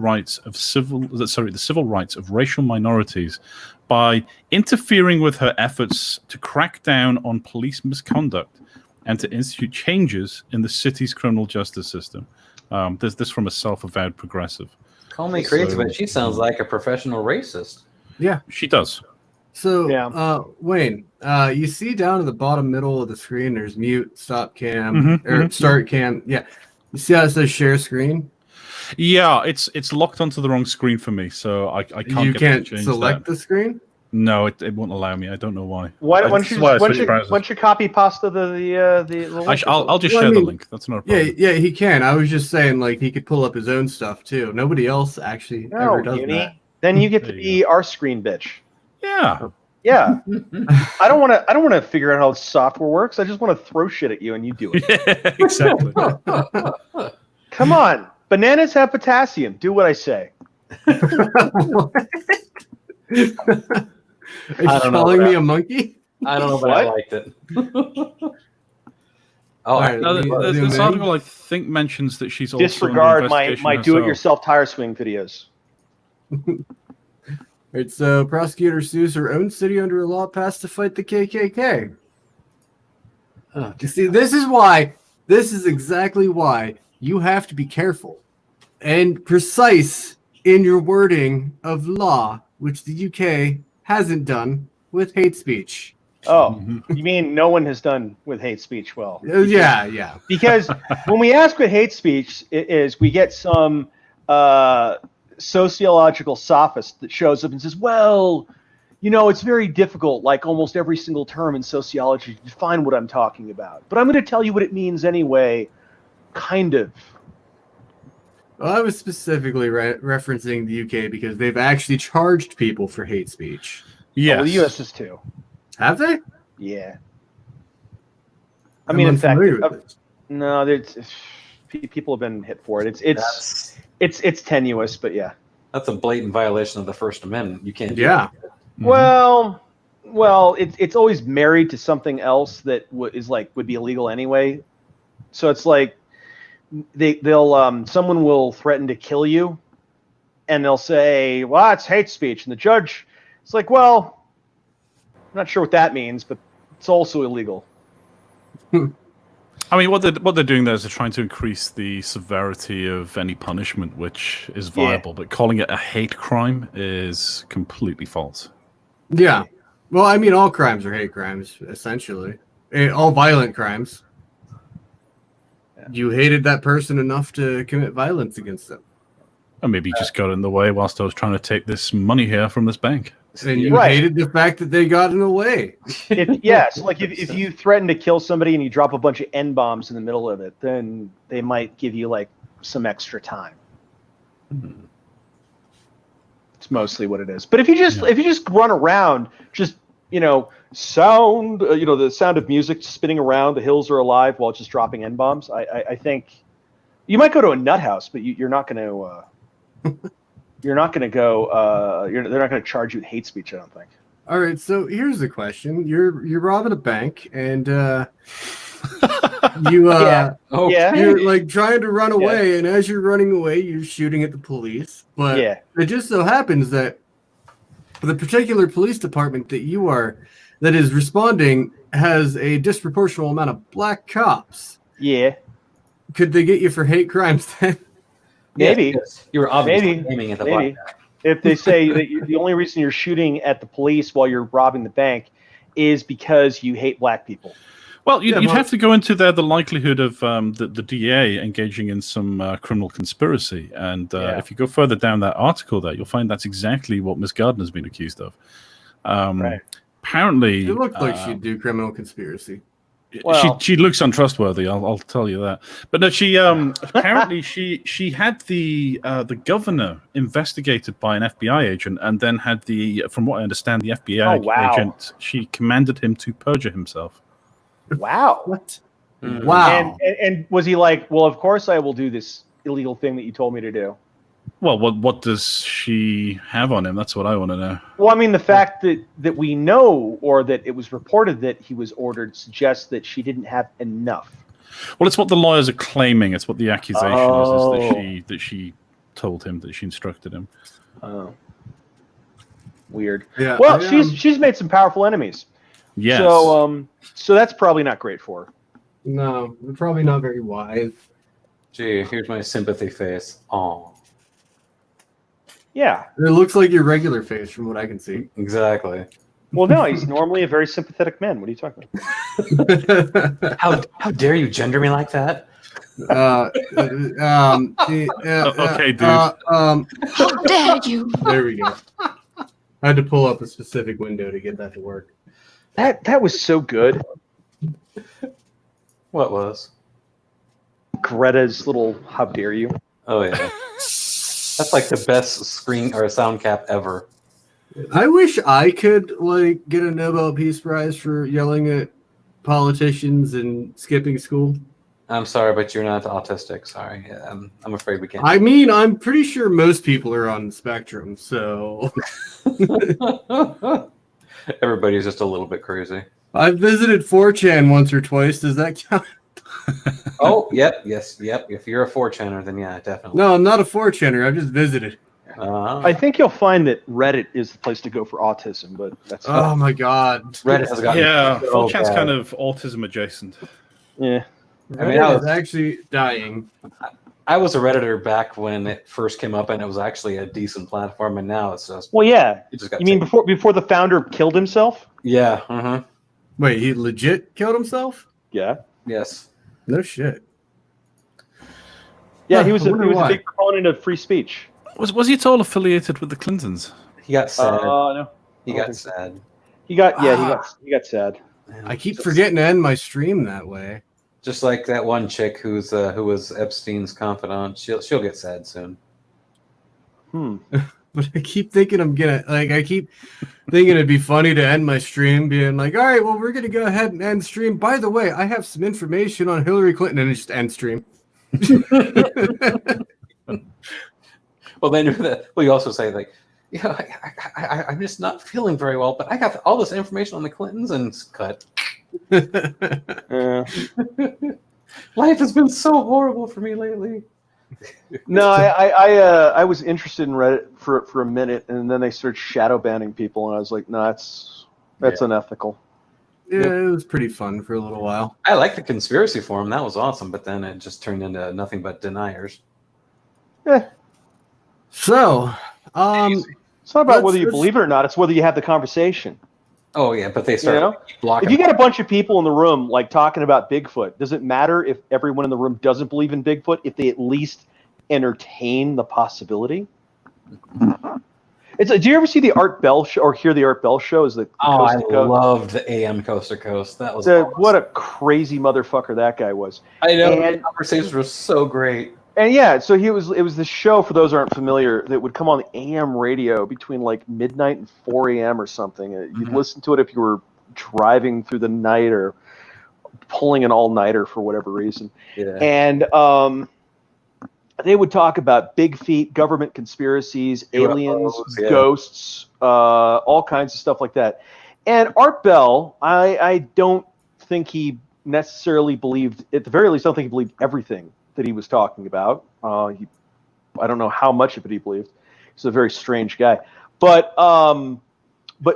civil rights of racial minorities by interfering with her efforts to crack down on police misconduct and to institute changes in the city's criminal justice system. There's this from a self-avowed progressive. Call me crazy, but she sounds like a professional racist. Yeah, she does. So, Wayne, you see down in the bottom middle of the screen, there's mute, stop cam, or start cam. Yeah, you see how it says share screen? Yeah, it's locked onto the wrong screen for me, so I can't. You can't select the screen. No, it won't allow me. I don't know why. Once you copy pasta I'll just share the link. That's not a problem. Yeah, he can. I was just saying, like, he could pull up his own stuff too. Nobody else actually ever does that. Then you get to be our screen bitch. Yeah. Yeah. I don't want to figure out how the software works. I just want to throw shit at you and you do it. Yeah, exactly. Come on. Bananas have potassium. Do what I say. Are you calling me a monkey? I don't know, but I liked it. This article, I think, mentions that she's also disregard my do-it-yourself tire swing videos. Right, so prosecutor sues her own city under a law passed to fight the KKK. You see, this is exactly why you have to be careful and precise in your wording of law, which the UK hasn't done with hate speech. Oh, you mean no one has done with hate speech well? Yeah. Because when we ask what hate speech is, we get some sociological sophist that shows up and says, well, it's very difficult, like almost every single term in sociology, to define what I'm talking about. But I'm going to tell you what it means anyway, kind of. Well, I was specifically referencing the UK because they've actually charged people for hate speech. Yeah, the US is too. Have they? Yeah. I mean, in fact, no, people have been hit for it. It's tenuous, but yeah. That's a blatant violation of the First Amendment. You can't do that. Well, it's always married to something else that would be illegal anyway. So it's like they'll someone will threaten to kill you, and they'll say, well, it's hate speech, and the judge is like, well, I'm not sure what that means, but it's also illegal. I mean, what they're doing there is they're trying to increase the severity of any punishment, which is viable, but calling it a hate crime is completely false. Yeah. Well, I mean, all crimes are hate crimes, essentially. All violent crimes. Yeah. You hated that person enough to commit violence against them. Or maybe you just got in the way whilst I was trying to take this money here from this bank. And you hated the fact that they got in the way. If you threaten to kill somebody and you drop a bunch of N-bombs in the middle of it, then they might give you like some extra time. It's mostly what it is. But if you just run around, just sound the sound of music spinning around, the hills are alive while just dropping N-bombs. I think you might go to a nut house, but you're not going to. You're not going to go. They're not going to charge you hate speech, I don't think. All right, so here's the question: You're robbing a bank, and you're like trying to run away, and as you're running away, you're shooting at the police. But it just so happens that the particular police department that is responding has a disproportional amount of black cops. Yeah. Could they get you for hate crimes then? Maybe. Yes. You were obviously aiming at the black guy. If they say that the only reason you're shooting at the police while you're robbing the bank is because you hate black people. Well, you'd have to go into the likelihood of the DA engaging in some criminal conspiracy. And if you go further down that article there, you'll find that's exactly what Miss Gardner's been accused of. Apparently... It looked like she'd do criminal conspiracy. Well, she looks untrustworthy. I'll tell you that. But no, she apparently she had the governor investigated by an FBI agent, and then had from what I understand, the FBI agent, she commanded him to perjure himself. Wow! What? Wow! And was he like, well, of course I will do this illegal thing that you told me to do? Well, what does she have on him? That's what I want to know. Well, I mean, the fact that we know, or that it was reported that he was ordered, suggests that she didn't have enough. Well, it's what the lawyers are claiming. It's what the accusation Oh. is that she told him, that she instructed him. Oh, weird. Yeah. Well, she's made some powerful enemies. Yes. So that's probably not great for her. No, probably not very wise. Gee, here's my sympathy face. Oh, Yeah. It looks like your regular face from what I can see. exactly. Well, no, he's normally a very sympathetic man. What are you talking about? How dare you gender me like that? Okay, dude. How dare you? There we go. I had to pull up a specific window to get that to work. That was so good. What was? Greta's little "How dare you?" Oh yeah, that's like the best screen or sound cap ever. I wish I could get a Nobel Peace Prize for yelling at politicians and skipping school. I'm sorry, but you're not autistic. Sorry, I'm afraid we can't. I mean, I'm pretty sure most people are on the spectrum, so Everybody's just a little bit crazy. I've visited 4chan once or twice. Does that count? Oh, yep. If you're a 4chaner, then yeah, definitely. No, I'm not a 4chaner. I've just visited. I think you'll find that Reddit is the place to go for autism, but that's Oh my god. Reddit has gotten so 4chan's bad. kind of autism adjacent. yeah. I mean, Reddit is actually dying. I was a Redditor back when it first came up, and it was actually a decent platform, and now it's just. Well, yeah. It just got You mean before the founder killed himself? Yeah. Uh-huh. Wait, he legit killed himself? Yeah. Yes. No shit. Yeah, Huh, he was I a wonder why. big proponent of free speech. Was he at all affiliated with the Clintons? He got sad. No. He I don't got think so. sad. He got sad. I keep forgetting to end my stream that way. Just like that one chick who was Epstein's confidant. She'll get sad soon. But I keep thinking I keep thinking it'd be funny to end my stream being like, all right, well, we're gonna go ahead and end stream. By the way, I have some information on Hillary Clinton, and just end stream. Well, then you also say like, yeah, I'm just not feeling very well, but I got all this information on the Clintons and cut. Life has been so horrible for me lately. No, I was interested in Reddit for a minute, and then they started shadow banning people, and I was like, no, that's unethical. Yeah, it was pretty fun for a little while. I like the conspiracy forum. That was awesome, but then it just turned into nothing but deniers. So, it's not about whether you believe it or not. It's whether you have the conversation. Oh yeah, but they start blocking. If you get a bunch of people in the room talking about Bigfoot, does it matter if everyone in the room doesn't believe in Bigfoot if they at least entertain the possibility? Do you ever see the Art Bell show or hear the Art Bell show? Is the I loved the AM Coast to Coast. That was awesome. What a crazy motherfucker that guy was. I know. And the conversations were so great. And yeah, so it was this show, for those who aren't familiar, that would come on the AM radio between midnight and 4 a.m. or something. You'd listen to it if you were driving through the night or pulling an all-nighter for whatever reason. Yeah. And they would talk about big feet, government conspiracies, aliens, ghosts, all kinds of stuff like that. And Art Bell, I don't think he necessarily believed, at the very least, I don't think he believed everything that he was talking about. I don't know how much of it he believed. He's a very strange guy. But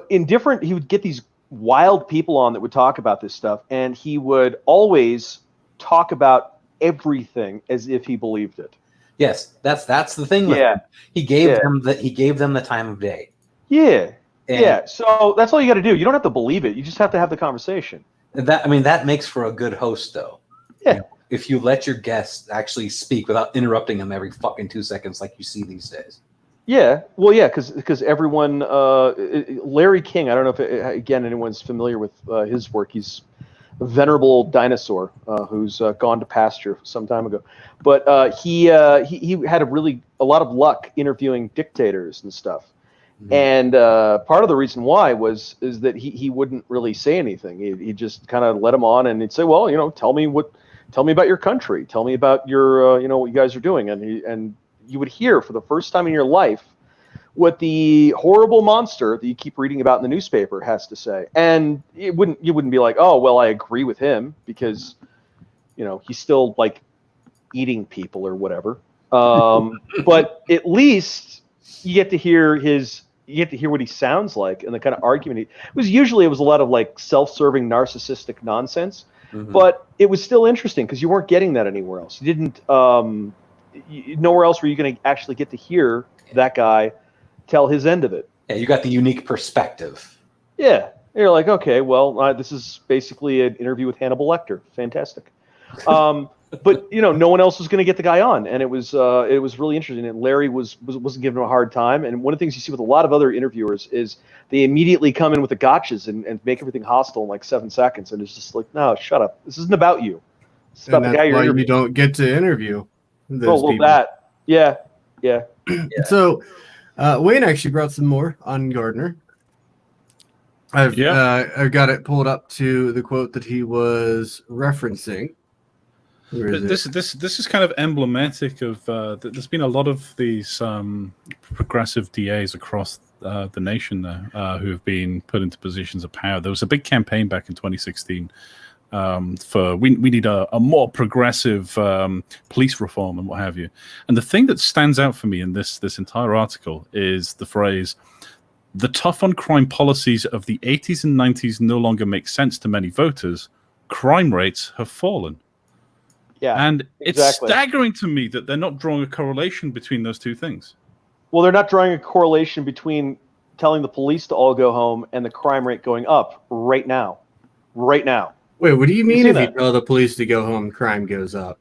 he would get these wild people on that would talk about this stuff, and he would always talk about everything as if he believed it. Yes, that's the thing with him. He gave them the time of day. Yeah. So that's all you got to do. You don't have to believe it. You just have to have the conversation. That makes for a good host, though. Yeah. If you let your guests actually speak without interrupting them every fucking 2 seconds, like you see these days. Yeah, well, yeah, because everyone, Larry King. I don't know if again anyone's familiar with his work. He's a venerable old dinosaur who's gone to pasture some time ago, but he had a lot of luck interviewing dictators and stuff. Mm-hmm. And part of the reason why is that he wouldn't really say anything. He just kind of let him on, and he'd say, well, tell me about your country. Tell me about your, what you guys are doing. And you would hear for the first time in your life what the horrible monster that you keep reading about in the newspaper has to say. And you wouldn't be like, oh, well, I agree with him because, he's still like eating people or whatever. But at least you get to hear what he sounds like and the kind of argument it was a lot of like self-serving narcissistic nonsense, but it was still interesting because you weren't getting that anywhere else. You didn't, nowhere else were you going to actually get to hear that guy tell his end of it. Yeah, you got the unique perspective. Yeah, you're like, okay, well, this is basically an interview with Hannibal Lecter. Fantastic. But no one else was going to get the guy on, and it was really interesting. And Larry wasn't giving him a hard time. And one of the things you see with a lot of other interviewers is they immediately come in with the gotchas and make everything hostile in like 7 seconds. And it's just like, no, shut up. This isn't about you. It's about the guy you're interviewing. You don't get to interview those people. That. Yeah. So Wayne actually brought some more on Gardner. I've got it pulled up to the quote that he was referencing. This is kind of emblematic of there's been a lot of these progressive DAs across the nation who have been put into positions of power. There was a big campaign back in 2016 for we need a more progressive police reform and what have you. And the thing that stands out for me in this entire article is the phrase, "The tough on crime policies of the 80s and 90s no longer make sense to many voters. Crime rates have fallen." Yeah, and it's staggering to me that they're not drawing a correlation between those two things. Well, they're not drawing a correlation between telling the police to all go home and the crime rate going up right now. Right now. Wait, what do you mean if you tell the police to go home, crime goes up?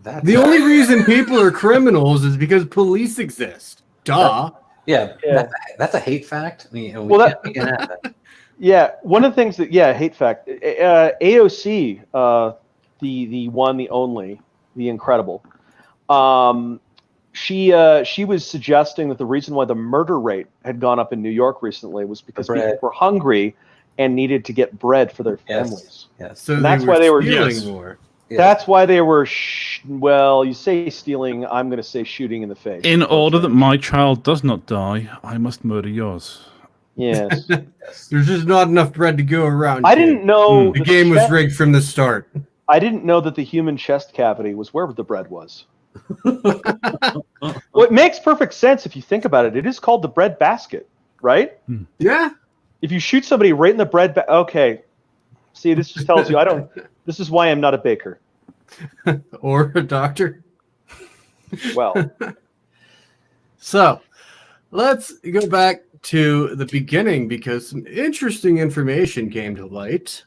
The only reason people are criminals is because police exist. Duh. That's a hate fact. We can't have that. Yeah, one of the things hate fact. AOC, the one, the only, the incredible. She was suggesting that the reason why the murder rate had gone up in New York recently was because people were hungry and needed to get bread for their families. Yes. So that's why they were stealing more. That's why they were. You say stealing. I'm going to say shooting in the face. In order that my child does not die, I must murder yours. Yes. There's just not enough bread to go around. I didn't know the game was rigged from the start. I didn't know that the human chest cavity was where the bread was. Well, it makes perfect sense if you think about it. It is called the bread basket, right? Yeah. If you shoot somebody right in the bread okay. See, this just tells you this is why I'm not a baker. Or a doctor. Well. So, let's go back to the beginning because some interesting information came to light.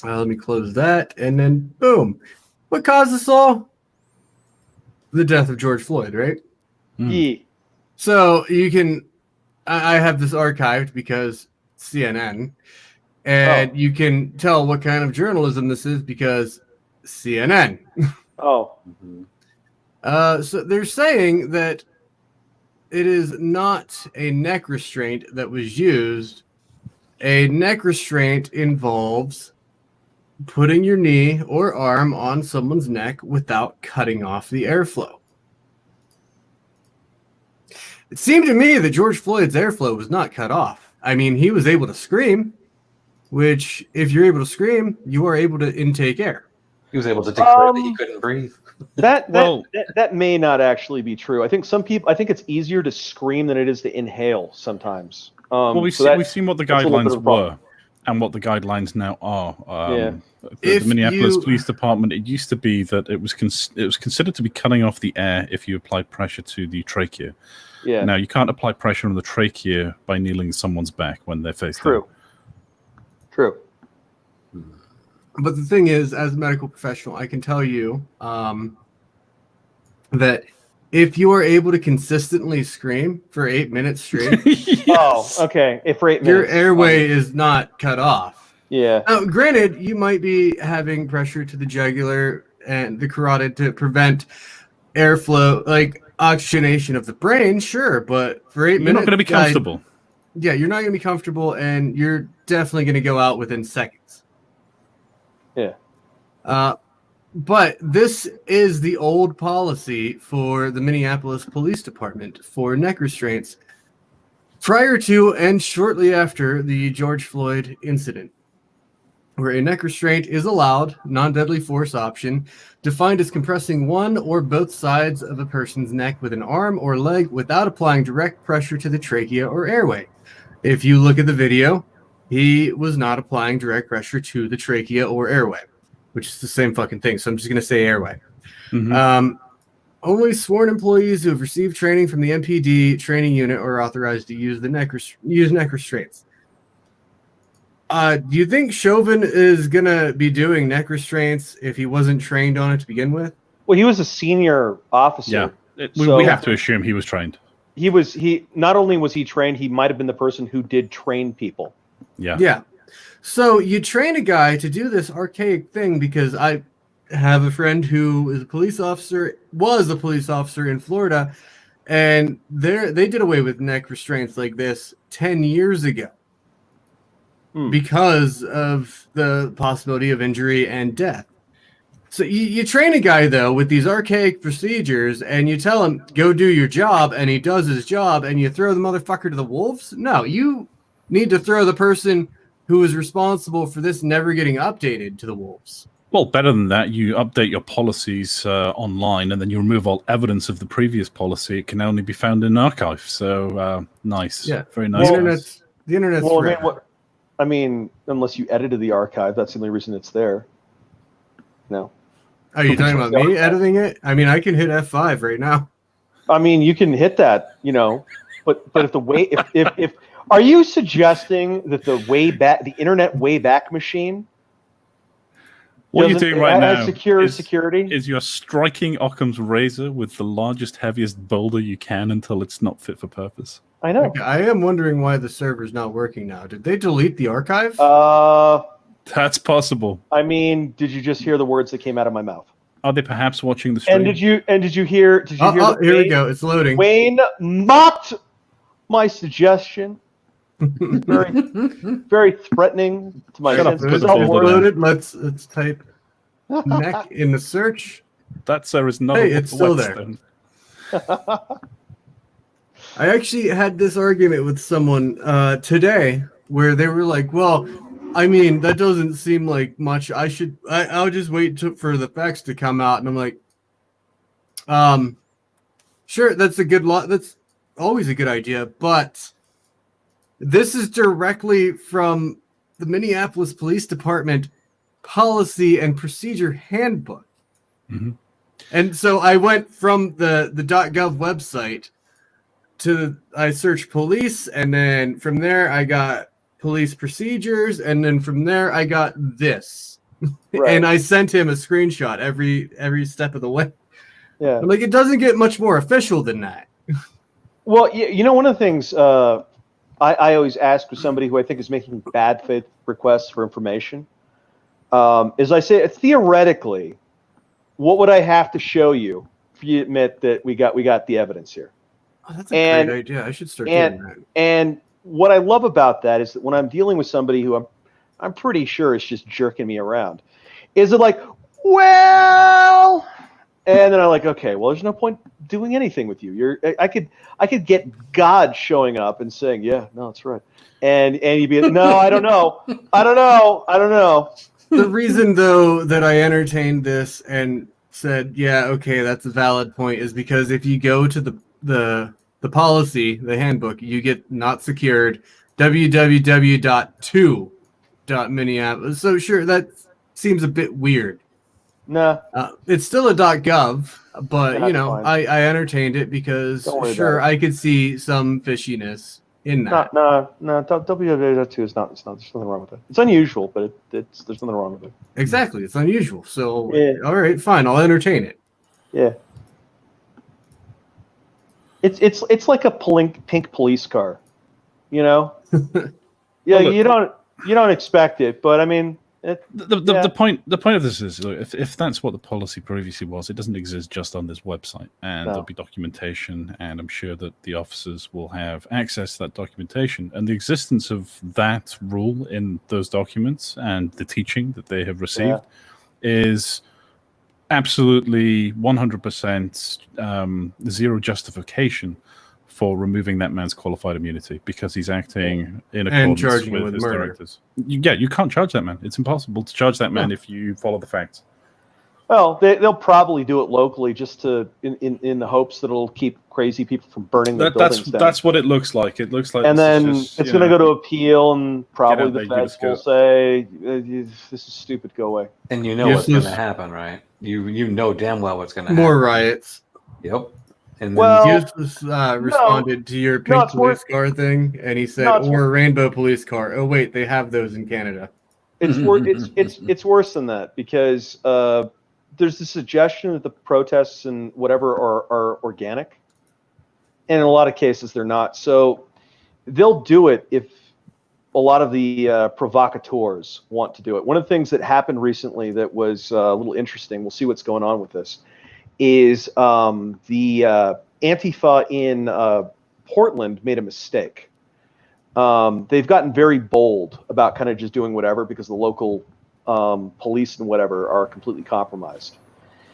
Let me close that, and then boom. What caused this all? The death of George Floyd, right? Yeah. So you can, I have this archived because CNN, and you can tell what kind of journalism this is because CNN. So they're saying that it is not a neck restraint that was used. A neck restraint involves putting your knee or arm on someone's neck without cutting off the airflow. It seemed to me that George Floyd's airflow was not cut off. I mean, he was able to scream, which, if you're able to scream, you are able to intake air. He was able to declare that he couldn't breathe. That may not actually be true. I think it's easier to scream than it is to inhale sometimes. We've seen what the guidelines were and what the guidelines now are. The Minneapolis Police Department, it used to be that it was considered to be cutting off the air if you applied pressure to the trachea. Yeah. Now, you can't apply pressure on the trachea by kneeling someone's back when they're face down. True. But the thing is, as a medical professional, I can tell you that if you are able to consistently scream for 8 minutes straight, okay. If for 8 minutes, your airway is not cut off. Yeah. Now, granted, you might be having pressure to the jugular and the carotid to prevent airflow, like oxygenation of the brain, sure, but for 8 minutes, you're not going to be comfortable. Yeah, you're not going to be comfortable, and you're definitely going to go out within seconds. Yeah. But this is the old policy for the Minneapolis Police Department for neck restraints prior to and shortly after the George Floyd incident, where a neck restraint is allowed, non-deadly force option, defined as compressing one or both sides of a person's neck with an arm or leg without applying direct pressure to the trachea or airway. If you look at the video, he was not applying direct pressure to the trachea or airway, which is the same fucking thing. So I'm just going to say airway. Mm-hmm. Only sworn employees who have received training from the MPD training unit are authorized to use the neck restraints. Do you think Chauvin is going to be doing neck restraints if he wasn't trained on it to begin with? Well, he was a senior officer. Yeah, we have to assume he was trained. He not only was he trained, he might have been the person who did train people. Yeah. So you train a guy to do this archaic thing, because I have a friend who is was a police officer in Florida, and they did away with neck restraints like this 10 years ago because of the possibility of injury and death. So you train a guy, though, with these archaic procedures, and you tell him, go do your job, and he does his job, and you throw the motherfucker to the wolves? No, you need to throw the person who is responsible for this never getting updated to the wolves. Well, better than that, you update your policies online, and then you remove all evidence of the previous policy. It can only be found in archive. So nice. Yeah. Very nice. The internet's well, I mean, unless you edited the archive, that's the only reason it's there. No. Are you talking about me editing it? I mean, I can hit F5 right now. I mean, you can hit that, but if are you suggesting that the internet Wayback Machine? What you're doing right now security is you're striking Occam's razor with the largest, heaviest boulder you can until it's not fit for purpose. I know. Okay, I am wondering why the server's not working now. Did they delete the archive? That's possible. I mean, did you just hear the words that came out of my mouth? Are they perhaps watching the stream? And did you hear? Here we go. It's loading. Wayne mocked my suggestion. Very, very threatening to my sense of self-worth. Let's type neck in the search. That, sir, is not. Hey, it's still there. I actually had this argument with someone today where they were like, "Well, I mean, that doesn't seem like much. I'll just wait for the facts to come out." And I'm like, sure, that's a good that's always a good idea, but this is directly from the Minneapolis Police Department policy and procedure handbook. Mm-hmm. And so I went from the .gov website I searched police, and then from there I got police procedures, and then from there I got this. Right. And I sent him a screenshot every step of the way. Yeah. Like, it doesn't get much more official than that. Well, one of the things I always ask with somebody who I think is making bad faith requests for information is, I say, theoretically, what would I have to show you if you admit that we got the evidence here? Oh, that's a great idea. I should start doing that. And what I love about that is that when I'm dealing with somebody who I'm pretty sure is just jerking me around, is it like, well, and then I'm like, okay, well, there's no point doing anything with you. I could get God showing up and saying, yeah, no, that's right, and you'd be like, no, I don't know. The reason, though, that I entertained this and said, yeah, okay, that's a valid point, is because if you go to the policy, the handbook, you get not secured, www.2.minneapolis. So sure, that seems a bit weird. Nah. It's still a .gov, but fine. I entertained it because sure, I could see some fishiness in that. No, www.2 is not. There's nothing wrong with it. It's unusual, but there's nothing wrong with it. Exactly, it's unusual. So all right, fine, I'll entertain it. Yeah. It's like a pink police car, Yeah, you don't expect it, but I mean, the point of this is, look, if that's what the policy previously was, it doesn't exist just on this website, and there'll be documentation, and I'm sure that the officers will have access to that documentation, and the existence of that rule in those documents and the teaching that they have received is absolutely 100% zero justification for removing that man's qualified immunity because he's acting in accordance charging him with his murder. directives. Yeah, you can't charge that man. It's impossible to charge that man if you follow the facts. Well, they'll probably do it locally just to in the hopes that it'll keep crazy people from burning their buildings down. That's what it looks like. It looks like, and then it's going to go to appeal, and probably the feds will say, "This is stupid. Go away." And you know what's going to happen, right? You know damn well what's going to happen. More riots. Yep. And then Eustace responded to your pink police car thing, and he said, "Or a rainbow police car." Oh wait, they have those in Canada. It's worse than that because there's the suggestion that the protests and whatever are organic, and in a lot of cases they're not. So they'll do it if a lot of the provocateurs want to do it. One of the things that happened recently that was a little interesting, we'll see what's going on with this, is the Antifa in Portland made a mistake. They've gotten very bold about kind of just doing whatever because the local police and whatever are completely compromised.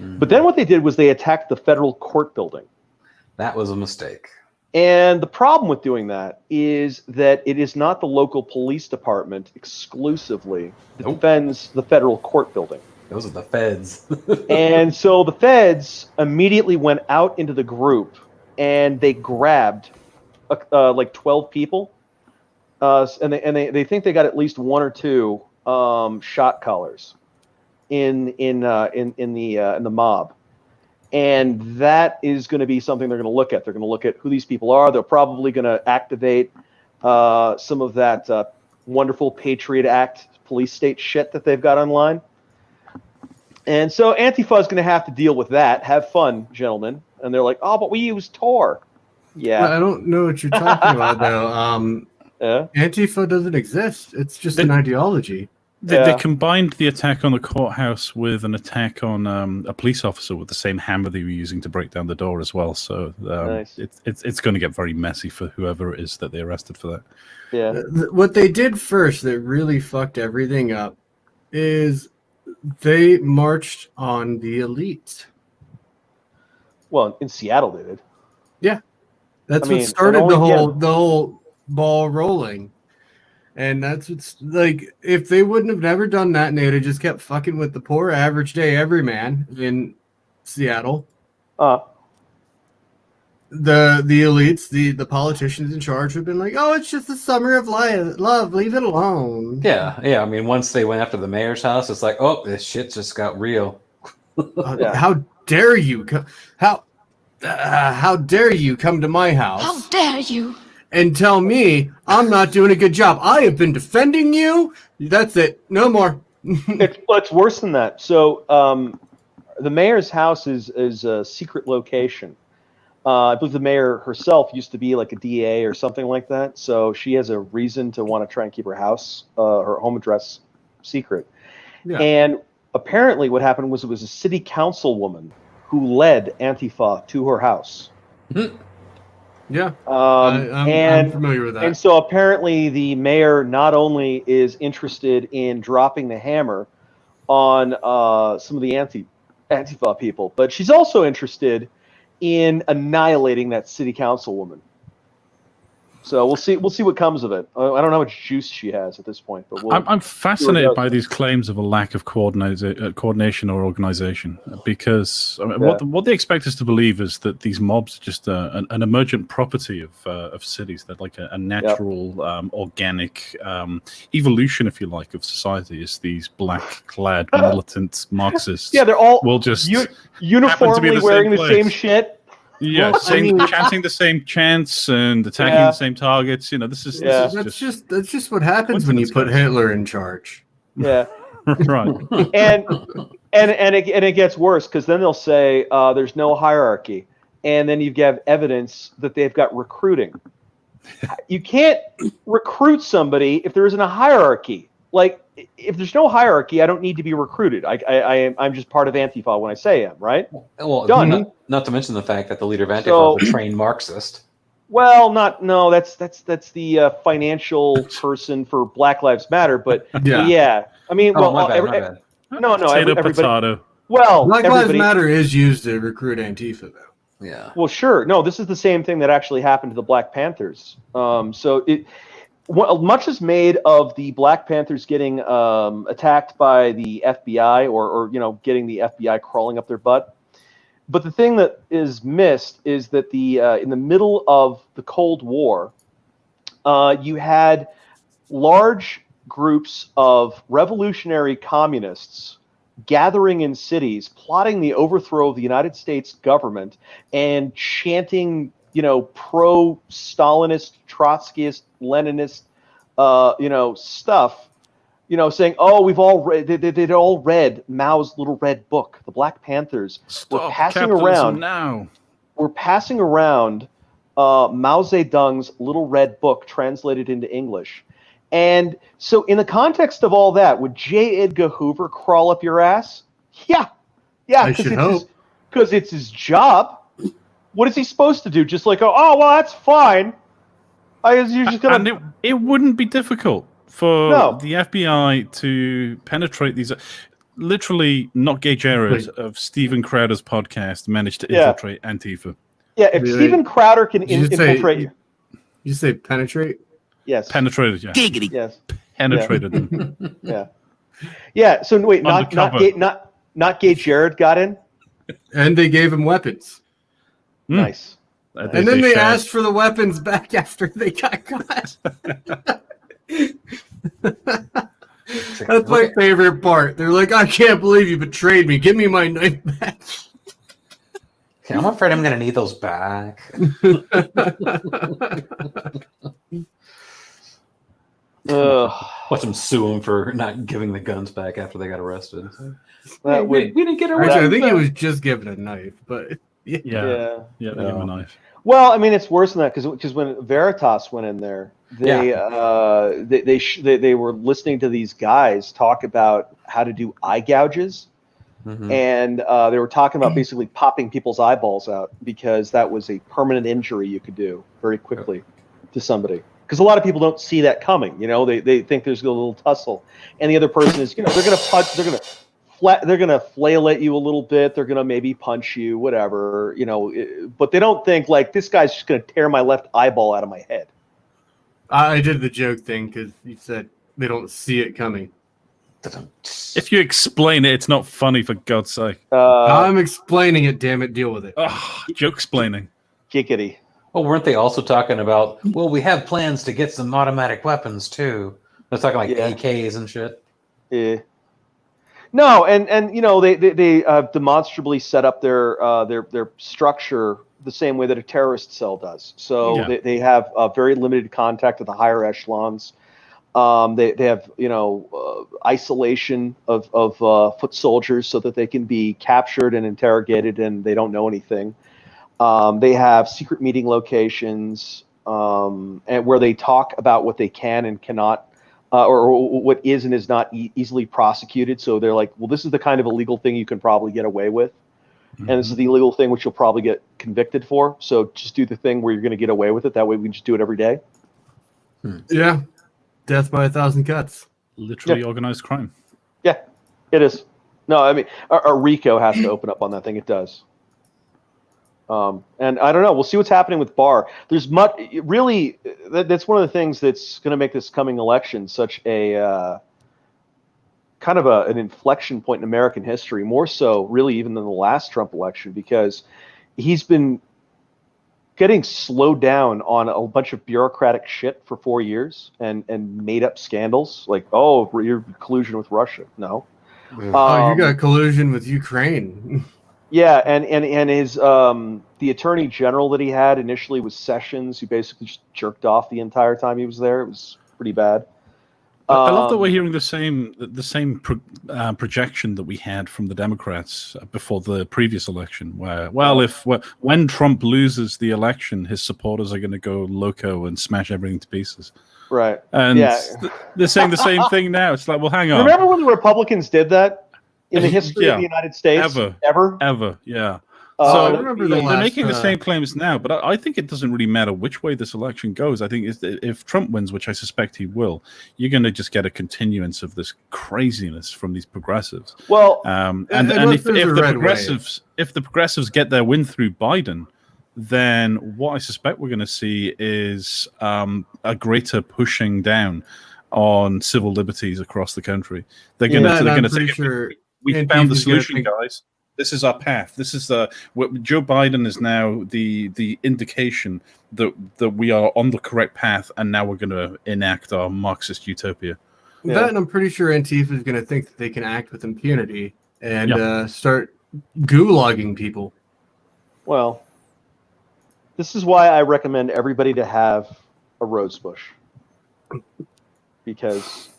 Mm-hmm. But then what they did was they attacked the federal court building. That was a mistake. And the problem with doing that is that it is not the local police department exclusively that defends the federal court building. Those are the feds. And so the feds immediately went out into the group and they grabbed like 12 people. And they think they got at least one or two shot callers in the mob. And that is going to be something they're going to look at. They're going to look at who these people are. They're probably going to activate some of that wonderful Patriot Act police state shit that they've got online. And so Antifa is going to have to deal with that. Have fun, gentlemen. And they're like, oh, but we use Tor. Yeah. Well, I don't know what you're talking about, though. Antifa doesn't exist. It's just an ideology. They combined the attack on the courthouse with an attack on a police officer with the same hammer they were using to break down the door as well. So nice. it's going to get very messy for whoever it is that they arrested for that. Yeah. What they did first that really fucked everything up is they marched on the elite. Well, in Seattle they did. Yeah. That's what started the whole ball rolling. And that's what's like, if they wouldn't have never done that and they'd have just kept fucking with the poor average day everyman in Seattle, the elites, the politicians in charge would have been like, oh, it's just the summer of love, leave it alone. Yeah. I mean, once they went after the mayor's house, it's like, oh, this shit just got real. How dare you? How dare you come to my house? How dare you? And tell me I'm not doing a good job. I have been defending you. That's it. No more. It's worse than that. So the mayor's house is a secret location. I believe the mayor herself used to be like a DA or something like that. So she has a reason to want to try and keep her house, her home address secret. Yeah. And apparently what happened was it was a city councilwoman who led Antifa to her house. Mm-hmm. Yeah, I'm familiar with that. And so apparently the mayor not only is interested in dropping the hammer on some of the Antifa people, but she's also interested in annihilating that city councilwoman. So we'll see what comes of it. I don't know how much juice she has at this point, but I'm fascinated by these claims of a lack of coordination or organization, because what they expect us to believe is that these mobs are just an emergent property of cities. That like a natural, organic evolution, if you like, of society. Is these black-clad militant Marxists? Yeah, they're all will just uniformly wearing the same shit. Yeah, chanting the same chants and attacking the same targets. You know, this is that's just what happens when you put Hitler in charge. Yeah, right. And it gets worse because then they'll say there's no hierarchy, and then you have evidence that they've got recruiting. You can't recruit somebody if there isn't a hierarchy. Like, if there's no hierarchy, I don't need to be recruited. I'm just part of Antifa when I say I'm, right? Well, done. Not to mention the fact that the leader of Antifa is a trained Marxist. Well, that's the financial person for Black Lives Matter, but yeah. I mean, my bad. No, everybody. Potato. Well, Black Lives Matter is used to recruit Antifa, though. Yeah. Well, sure. No, this is the same thing that actually happened to the Black Panthers. Much is made of the Black Panthers getting attacked by the FBI or getting the FBI crawling up their butt. But the thing that is missed is that in the middle of the Cold War, you had large groups of revolutionary communists gathering in cities, plotting the overthrow of the United States government and chanting, pro-Stalinist, Trotskyist, Leninist, stuff, saying, "Oh, we've all read." They'd all read Mao's little red book, The Black Panthers. Stop capitalism now. We're passing around Mao Zedong's little red book translated into English. And so in the context of all that, would J. Edgar Hoover crawl up your ass? Yeah. I should hope. Because it's his job. What is he supposed to do? Just like, oh, well, that's fine. You're just gonna... And it wouldn't be difficult for the FBI to penetrate these... Literally, Not Gay Jared of Steven Crowder's podcast managed to infiltrate Antifa. Yeah, if Steven Crowder can infiltrate you. You say penetrate? Yes. Penetrated, yeah. Giggity. Yes. Penetrated them. Yeah. Yeah, so wait, not Gay Jared got in? And they gave him weapons. Nice. And then they asked for the weapons back after they got caught. That's my favorite part. They're like, I can't believe you betrayed me. Give me my knife back. I'm afraid I'm going to need those back. Watch them sue him for not giving the guns back after they got arrested. We didn't get arrested. Actually, I think he was just given a knife, but they gave him a knife. Well, I mean, it's worse than that because when Veritas went in there, they were listening to these guys talk about how to do eye gouges, and they were talking about basically popping people's eyeballs out because that was a permanent injury you could do very quickly to somebody. Because a lot of people don't see that coming. They think there's a little tussle, and the other person is, they're going to punch, they're going to flail at you a little bit. They're going to maybe punch you, whatever, but they don't think like this guy's just going to tear my left eyeball out of my head. I did the joke thing because you said they don't see it coming. If you explain it, it's not funny, for God's sake. I'm explaining it, damn it, deal with it. Joke explaining. Giggity. Well, weren't they also talking about, we have plans to get some automatic weapons too? They're talking like AKs and shit. Yeah. No, and they demonstrably set up their structure the same way that a terrorist cell does. So they have very limited contact with the higher echelons. They have isolation of foot soldiers so that they can be captured and interrogated and they don't know anything. They have secret meeting locations and where they talk about what they can and cannot. Or what is and is not easily prosecuted. So they're like, well, this is the kind of illegal thing you can probably get away with. And this is the illegal thing which you'll probably get convicted for. So just do the thing where you're going to get away with it. That way we can just do it every day. Yeah. Death by 1,000 cuts. Literally organized crime. Yeah, it is. No, I mean, our RICO has to open up on that thing. It does. And I don't know. We'll see what's happening with Barr. There's much. Really, that's one of the things that's going to make this coming election such a kind of an inflection point in American history. More so, really, even than the last Trump election, because he's been getting slowed down on a bunch of bureaucratic shit for 4 years and made up scandals like, oh, your collusion with Russia. No. You got collusion with Ukraine. Yeah, and his the attorney general that he had initially was Sessions, who basically just jerked off the entire time he was there. It was pretty bad. I love that we're hearing the same projection that we had from the Democrats before the previous election, where, when Trump loses the election, his supporters are going to go loco and smash everything to pieces. Right. And they're saying the same thing now. It's like, well, hang on. Remember when the Republicans did that in the history of the United States? Ever, yeah. I remember they're making the same claims now, but I think it doesn't really matter which way this election goes. I think if Trump wins, which I suspect he will, you're going to just get a continuance of this craziness from these progressives. Well, and if the progressives get their win through Biden, then what I suspect we're going to see is a greater pushing down on civil liberties across the country. They're going to say, we found the solution, guys. This is our path. This is what Joe Biden is now the indication that we are on the correct path, and now we're going to enact our Marxist utopia. Yeah. That, and I'm pretty sure Antifa is going to think that they can act with impunity and start gulagging people. Well, this is why I recommend everybody to have a rose bush, because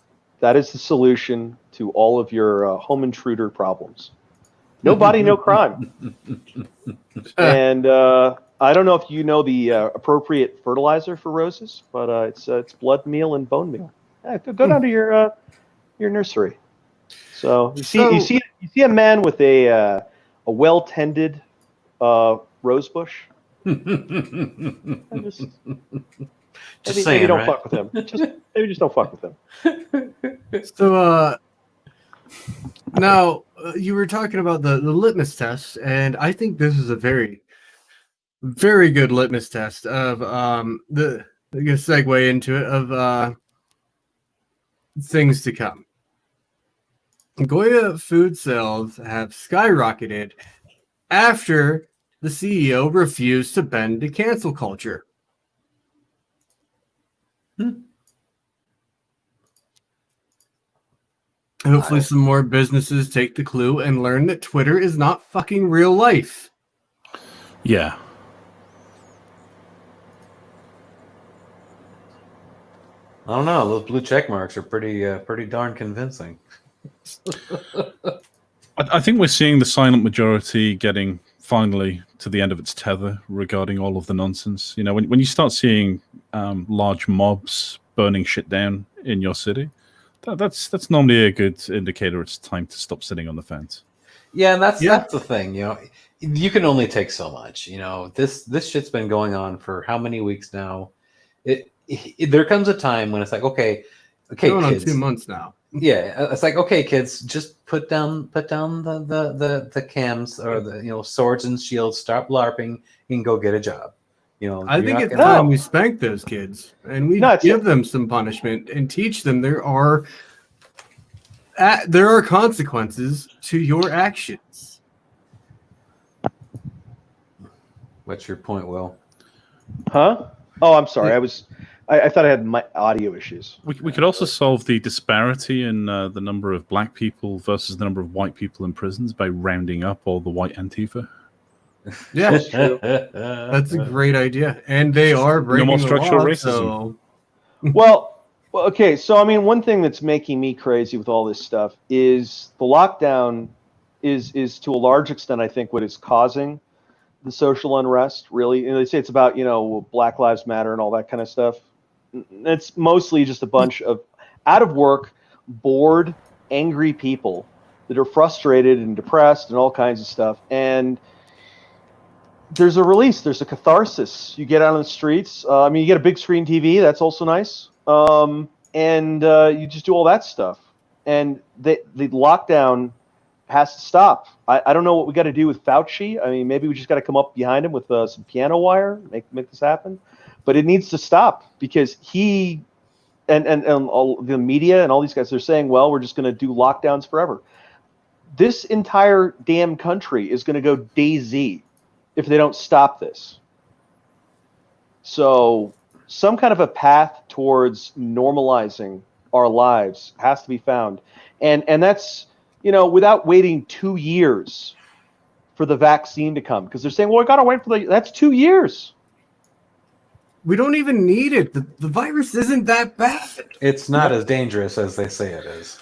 that is the solution to all of your home intruder problems. No body, no crime. And I don't know if you know the appropriate fertilizer for roses, but it's blood meal and bone meal. Yeah, go down to your nursery. So you see a man with a well tended rose bush. Just saying, maybe don't fuck with him. Maybe just don't fuck with him. So now you were talking about the litmus test, and I think this is a very, very good litmus test of I guess segue into it of things to come. Goya food sales have skyrocketed after the CEO refused to bend to cancel culture. Hopefully some more businesses take the clue and learn that Twitter is not fucking real life. Yeah. I don't know. Those blue check marks are pretty darn convincing. I think we're seeing the silent majority getting finally to the end of its tether regarding all of the nonsense. You know, when you start seeing large mobs burning shit down in your city, that's normally a good indicator it's time to stop sitting on the fence. Yeah, and that's the thing. You know, you can only take so much. You know, this shit's been going on for how many weeks now? There comes a time when it's like, okay, going kids, on 2 months now. Yeah, it's like, okay, kids, just put down the cams or the swords and shields. Stop LARPing and go get a job. You know, I think it's time we spank those kids and we give them some punishment and teach them there are consequences to your actions. What's your point, Will? Huh? Oh, I'm sorry. I thought I had my audio issues. We could also solve the disparity in the number of black people versus the number of white people in prisons by rounding up all the white Antifa. Yeah, that's true. That's a great idea, and they are breaking no more structural the law, racism. So... well, okay. So I mean, one thing that's making me crazy with all this stuff is the lockdown is to a large extent, I think, what is causing the social unrest. Really, they say it's about Black Lives Matter and all that kind of stuff. It's mostly just a bunch of out of work, bored, angry people that are frustrated and depressed and all kinds of stuff. And there's a release. There's a catharsis. You get out on the streets. You get a big screen TV. That's also nice. And you just do all that stuff. And the lockdown has to stop. I don't know what we got to do with Fauci. I mean, maybe we just got to come up behind him with some piano wire, make this happen. But it needs to stop because he and all the media and all these guys, they're saying, well, we're just going to do lockdowns forever. This entire damn country is going to go DayZ if they don't stop this. So some kind of a path towards normalizing our lives has to be found. And that's, without waiting 2 years for the vaccine to come. Because they're saying, well, we got to wait that's 2 years. We don't even need it. The virus isn't that bad. It's not as dangerous as they say it is.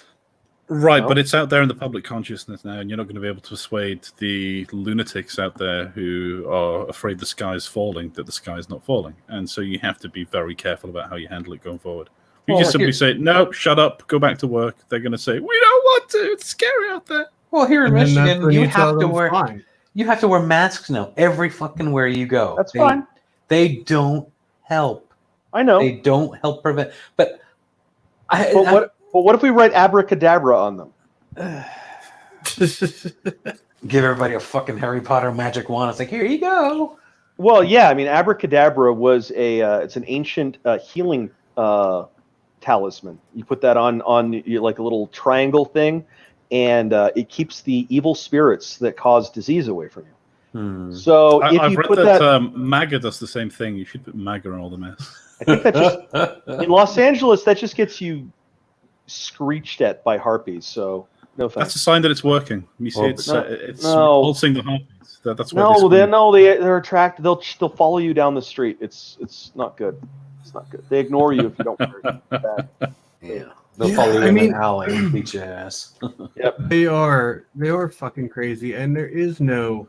Right, but it's out there in the public consciousness now, and you're not going to be able to persuade the lunatics out there who are afraid the sky is falling that the sky is not falling. And so you have to be very careful about how you handle it going forward. You just simply say, no, shut up, go back to work. They're going to say, we don't want to. It's scary out there. Well, here in Michigan, you have to wear... You have to wear masks now every fucking where you go. That's fine. They don't help. I know. They don't help prevent. But what if we write abracadabra on them? Give everybody a fucking Harry Potter magic wand. It's like, here you go. Well, yeah. I mean, abracadabra was it's an ancient healing talisman. You put that on like a little triangle thing, and it keeps the evil spirits that cause disease away from you. So I've read that MAGA does the same thing. You should put MAGA on all the mess. I think that just in Los Angeles, that just gets you screeched at by harpies. So no thanks. That's a sign that it's working. You see, it's pulsing the harpies. That's what they're attracted. They'll follow you down the street. It's not good. It's not good. They ignore you if you don't wear it. Bad. Yeah. They'll follow you in an alley and beat your ass. Yep. They are fucking crazy, and there's no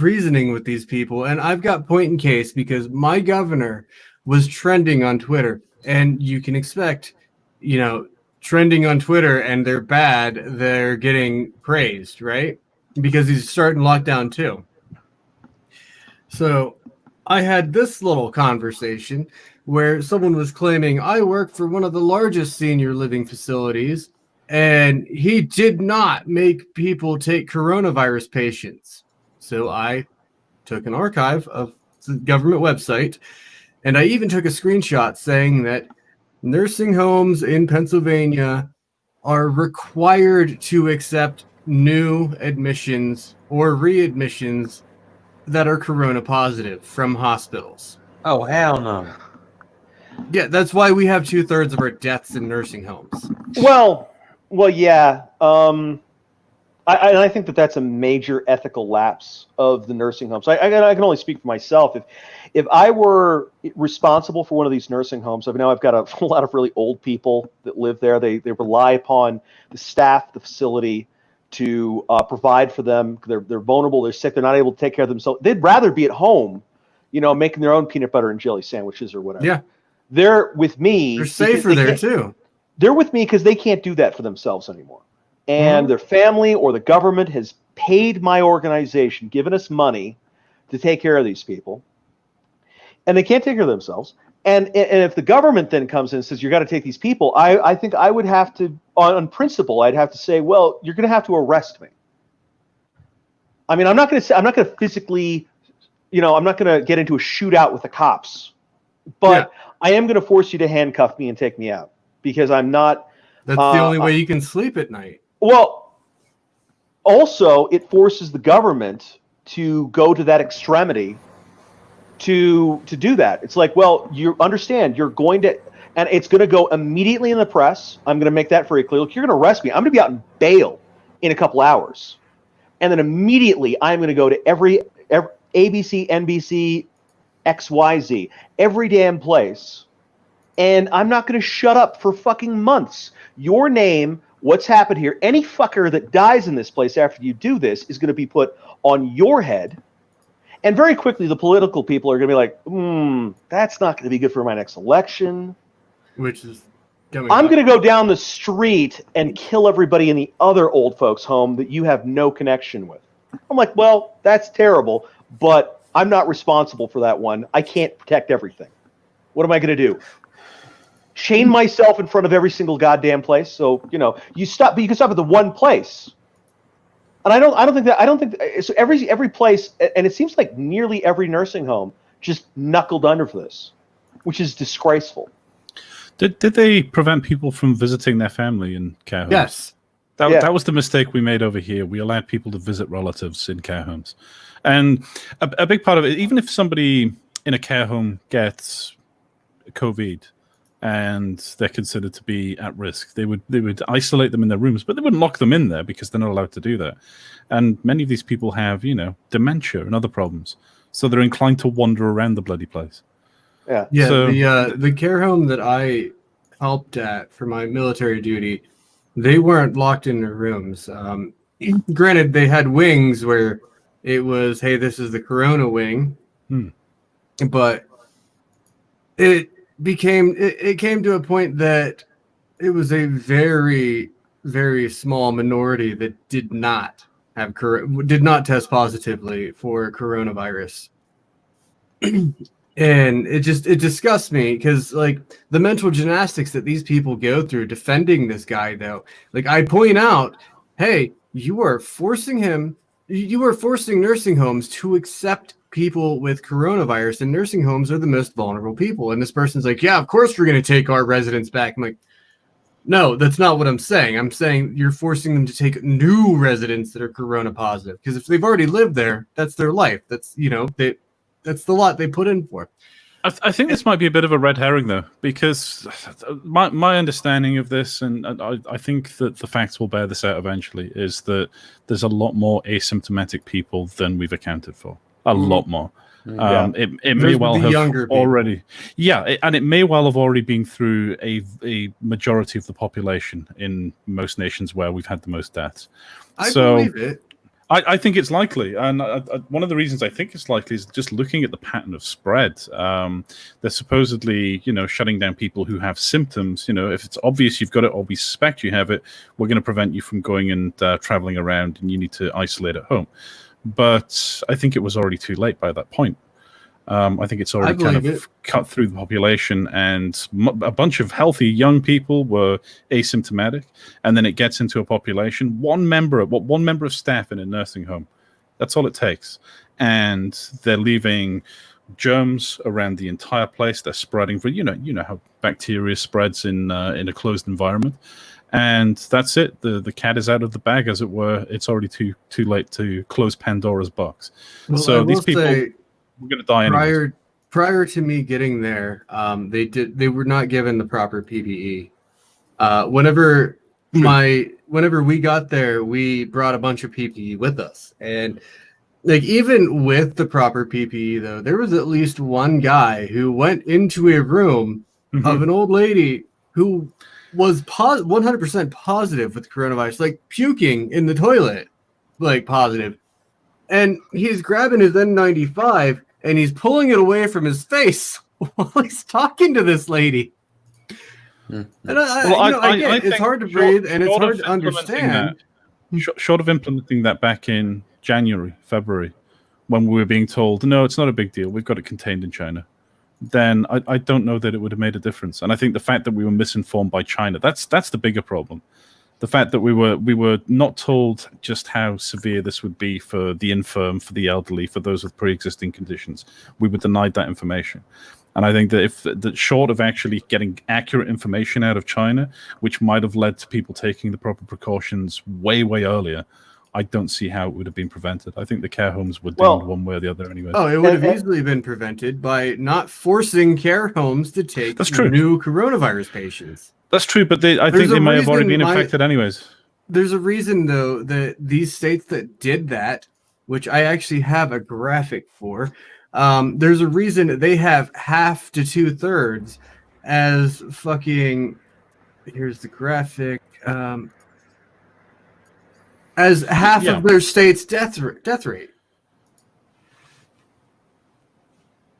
reasoning with these people. And I've got point in case because my governor was trending on Twitter, and you can expect, trending on Twitter and they're bad, they're getting praised, right? Because he's starting lockdown too. So I had this little conversation where someone was claiming I work for one of the largest senior living facilities, and he did not make people take coronavirus patients. So I took an archive of the government website, and I even took a screenshot saying that nursing homes in Pennsylvania are required to accept new admissions or readmissions that are corona positive from hospitals. Oh, hell no. Yeah, that's why we have 2/3 of our deaths in nursing homes. Well, yeah. I think that's a major ethical lapse of the nursing homes. I can only speak for myself. If I were responsible for one of these nursing homes, I've got a lot of really old people that live there. They rely upon the staff, the facility, to provide for them. They're vulnerable. They're sick. They're not able to take care of themselves. They'd rather be at home, making their own peanut butter and jelly sandwiches or whatever. Yeah. They're with me. They're safer there too. They're with me because they can't do that for themselves anymore. And their family or the government has paid my organization, given us money to take care of these people. And they can't take care of themselves. And if the government then comes in and says, you got to take these people, I think I would have to, on principle, I'd have to say, well, you're going to have to arrest me. I mean, I'm not going to physically, I'm not going to get into a shootout with the cops. But I am going to force you to handcuff me and take me out because I'm not. That's the only way you can sleep at night. Well, also, it forces the government to go to that extremity to do that. It's like, well, you understand, you're going to, and it's going to go immediately in the press. I'm going to make that very clear. Look, you're going to arrest me. I'm going to be out in bail in a couple hours. And then immediately I'm going to go to every ABC, NBC, XYZ, every damn place. And I'm not going to shut up for fucking months. Your name, what's happened here, any fucker that dies in this place after you do this is going to be put on your head. And very quickly, the political people are going to be like, that's not going to be good for my next election. Which is I'm going to go down the street and kill everybody in the other old folks' home that you have no connection with. I'm like, well, that's terrible, but I'm not responsible for that one. I can't protect everything. What am I going to do? Chain myself in front of every single goddamn place. So, you stop, but you can stop at the one place. And I don't think so every place, and it seems like nearly every nursing home just knuckled under for this, which is disgraceful. Did they prevent people from visiting their family in care homes? Yes. That was the mistake we made over here. We allowed people to visit relatives in care homes. And a big part of it, even if somebody in a care home gets COVID and they're considered to be at risk, they would isolate them in their rooms, but they wouldn't lock them in there because they're not allowed to do that. And many of these people have, dementia and other problems. So they're inclined to wander around the bloody place. Yeah. Yeah. So, the care home that I helped at for my military duty, they weren't locked in their rooms. Granted, they had wings where it was, hey, this is the Corona wing. But it came to a point that it was a very very small minority that did not test positively for coronavirus. And it disgusts me because like the mental gymnastics that these people go through defending this guy, though, like I point out, hey, you are forcing nursing homes to accept people with coronavirus, and nursing homes are the most vulnerable people. And this person's like, yeah, of course we're going to take our residents back. I'm like, no, that's not what I'm saying. I'm saying you're forcing them to take new residents that are corona positive, because if they've already lived there, that's their life. That's that's the lot they put in for. I think this might be a bit of a red herring, though, because my understanding of this, and I think that the facts will bear this out eventually, is that there's a lot more asymptomatic people than we've accounted for. A lot more. It may well have already, and it may well have already been through a majority of the population in most nations where we've had the most deaths. I believe it. I think it's likely, and one of the reasons I think it's likely is just looking at the pattern of spread. They're supposedly, shutting down people who have symptoms. If it's obvious you've got it or we suspect you have it, we're going to prevent you from going and traveling around, and you need to isolate at home. But I think it was already too late by that point. I think it's already kind of cut through the population, and a bunch of healthy young people were asymptomatic, and then it gets into a population. One member of staff in a nursing home, that's all it takes, and they're leaving germs around the entire place. They're spreading for you know how bacteria spreads in a closed environment, and that's it. The cat is out of the bag, as it were. It's already too late to close Pandora's box. Well, so these people. We're going to die anyway. Prior to me getting there, they were not given the proper PPE. Whenever we got there, we brought a bunch of PPE with us, and like even with the proper PPE, though, there was at least one guy who went into a room of an old lady who was 100% positive with coronavirus, like puking in the toilet, like positive. And he's grabbing his N95 and he's pulling it away from his face while he's talking to this lady. And I get it's hard to breathe and it's hard to understand. Short of implementing that back in January, February, when we were being told, no, it's not a big deal, we've got it contained in China, then I don't know that it would have made a difference. And I think the fact that we were misinformed by China, that's the bigger problem. The fact that we were not told just how severe this would be for the infirm, for the elderly, for those with pre-existing conditions. We were denied that information. And I think that short of actually getting accurate information out of China, which might have led to people taking the proper precautions way, way earlier, I don't see how it would have been prevented. I think the care homes were doomed one way or the other anyway. Oh, it would have easily been prevented by not forcing care homes to take new coronavirus patients. That's true, but I think they may have already been infected anyways. There's a reason, though, that these states that did that, which I actually have a graphic for, there's a reason that they have half to 2/3 as fucking, here's the graphic, as half of their state's death rate.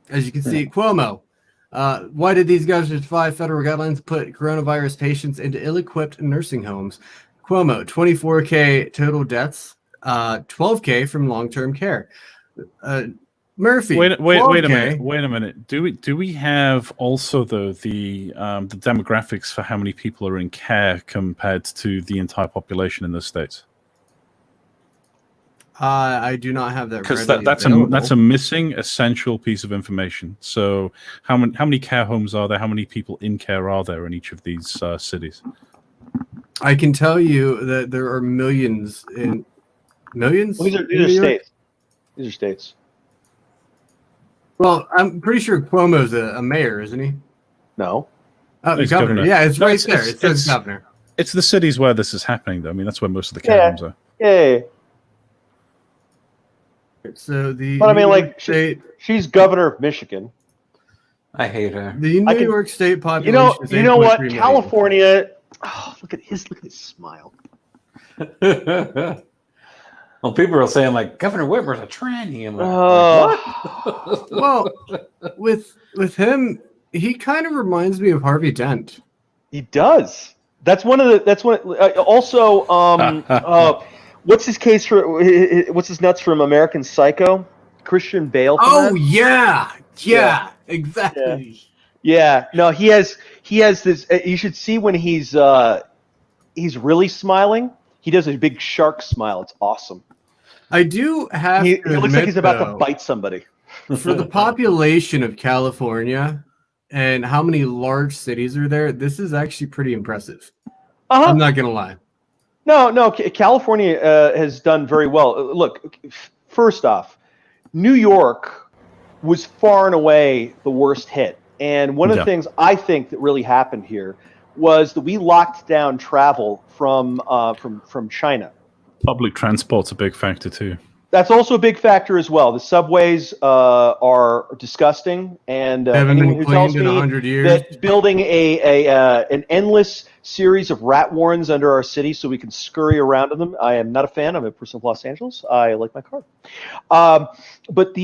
As you can see, Cuomo. Why did these guys defy federal guidelines, put coronavirus patients into ill-equipped nursing homes? Cuomo, 24K total deaths, 12K from long-term care. Murphy, wait a minute. Do we have also though the demographics for how many people are in care compared to the entire population in those states? I do not have that because that's a missing essential piece of information. So how many care homes are there? How many people in care are there in each of these cities? I can tell you that there are millions. These are states. These are states. Well, I'm pretty sure Cuomo's a mayor, isn't he? No. Oh, the governor. Yeah, it's right there. It says governor. It's the cities where this is happening, though. I mean, that's where most of the care homes are. Yeah. So she's governor of Michigan. I hate her. The New York State population. You know what? California. Oh, look at his smile. Well, people are saying like Governor Whitmer's a tranny. I'm like, what? Well, with him, he kind of reminds me of Harvey Dent. He does. That's one of the. That's one. Also, what's his case for? What's his nuts from American Psycho? Christian Bale. Oh yeah, exactly. Yeah. No, he has this. You should see when he's really smiling. He does a big shark smile. It's awesome. I do have. He to looks like he's about though, to bite somebody. For the population of California and how many large cities are there, this is actually pretty impressive. I'm not gonna lie. No. California has done very well. Look, first off, New York was far and away the worst hit. And one of the things I think that really happened here was that we locked down travel from China. Public transport's a big factor too. That's also a big factor as well. The subways are disgusting, and anyone who tells me that building an endless series of rat warrens under our city so we can scurry around in them, I am not a fan. I'm a person of Los Angeles. I like my car. But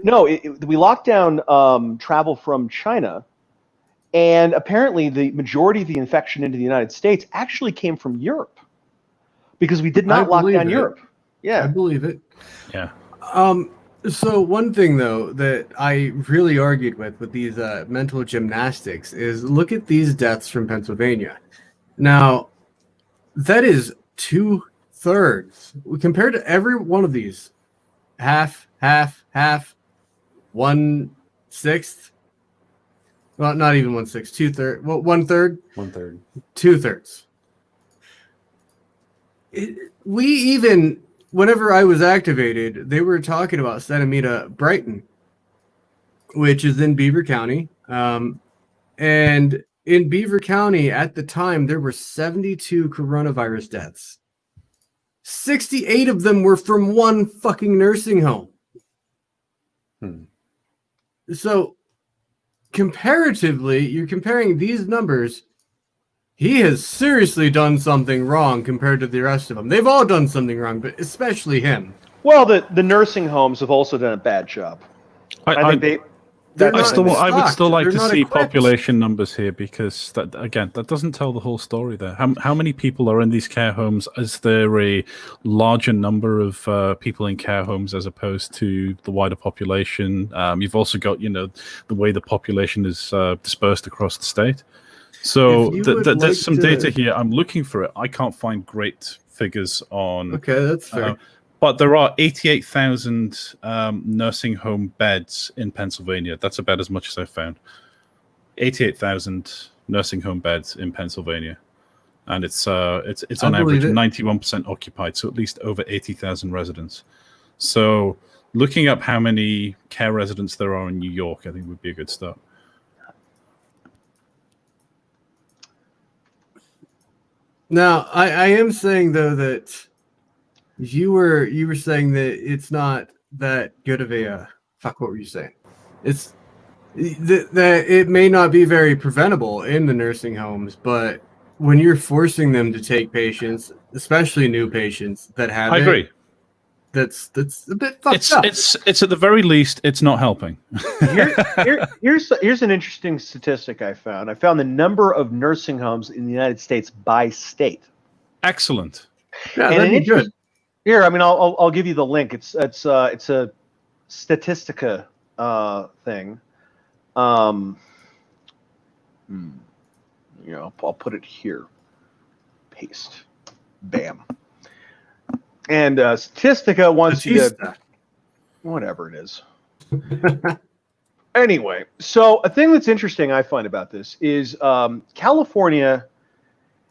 no, we locked down travel from China, and apparently the majority of the infection into the United States actually came from Europe because we did not lock down Europe. Yeah, I believe it. Yeah. So one thing though that I really argued with these mental gymnastics is look at these deaths from Pennsylvania. Now, that is 2/3 compared to every one of these. Half, 1/6. Well, not even 1/6. 2/3. Well, 1/3. 1/3. 2/3. We even. Whenever I was activated, they were talking about Santa Brighton, which is in Beaver County. And in Beaver County at the time, there were 72 coronavirus deaths. 68 of them were from one fucking nursing home. So comparatively, you're comparing these numbers. He has seriously done something wrong compared to the rest of them. They've all done something wrong, but especially him. Well, the nursing homes have also done a bad job. I would still like to see population numbers here because that doesn't tell the whole story there. How many people are in these care homes? Is there a larger number of people in care homes as opposed to the wider population? You've also got the way the population is dispersed across the state. So there's some data here. I'm looking for it. I can't find great figures on. Okay, that's fair. But there are 88,000 nursing home beds in Pennsylvania. That's about as much as I found. 88,000 nursing home beds in Pennsylvania, and it's on average 91% occupied. So at least over 80,000 residents. So looking up how many care residents there are in New York, I think would be a good start. Now, I am saying though that you were saying that it's not that good of a fuck. What were you saying? It's that it may not be very preventable in the nursing homes, but when you're forcing them to take patients, especially new patients that have, I agree. That's a bit fucked up. It's at the very least, it's not helping. Here's an interesting statistic I found. I found the number of nursing homes in the United States by state. Excellent. Yeah, that'd be good. Here, I mean, I'll give you the link. It's a Statistica thing. I'll put it here. Paste. Bam. And Statistica wants you to, whatever it is. Anyway, so a thing that's interesting I find about this is California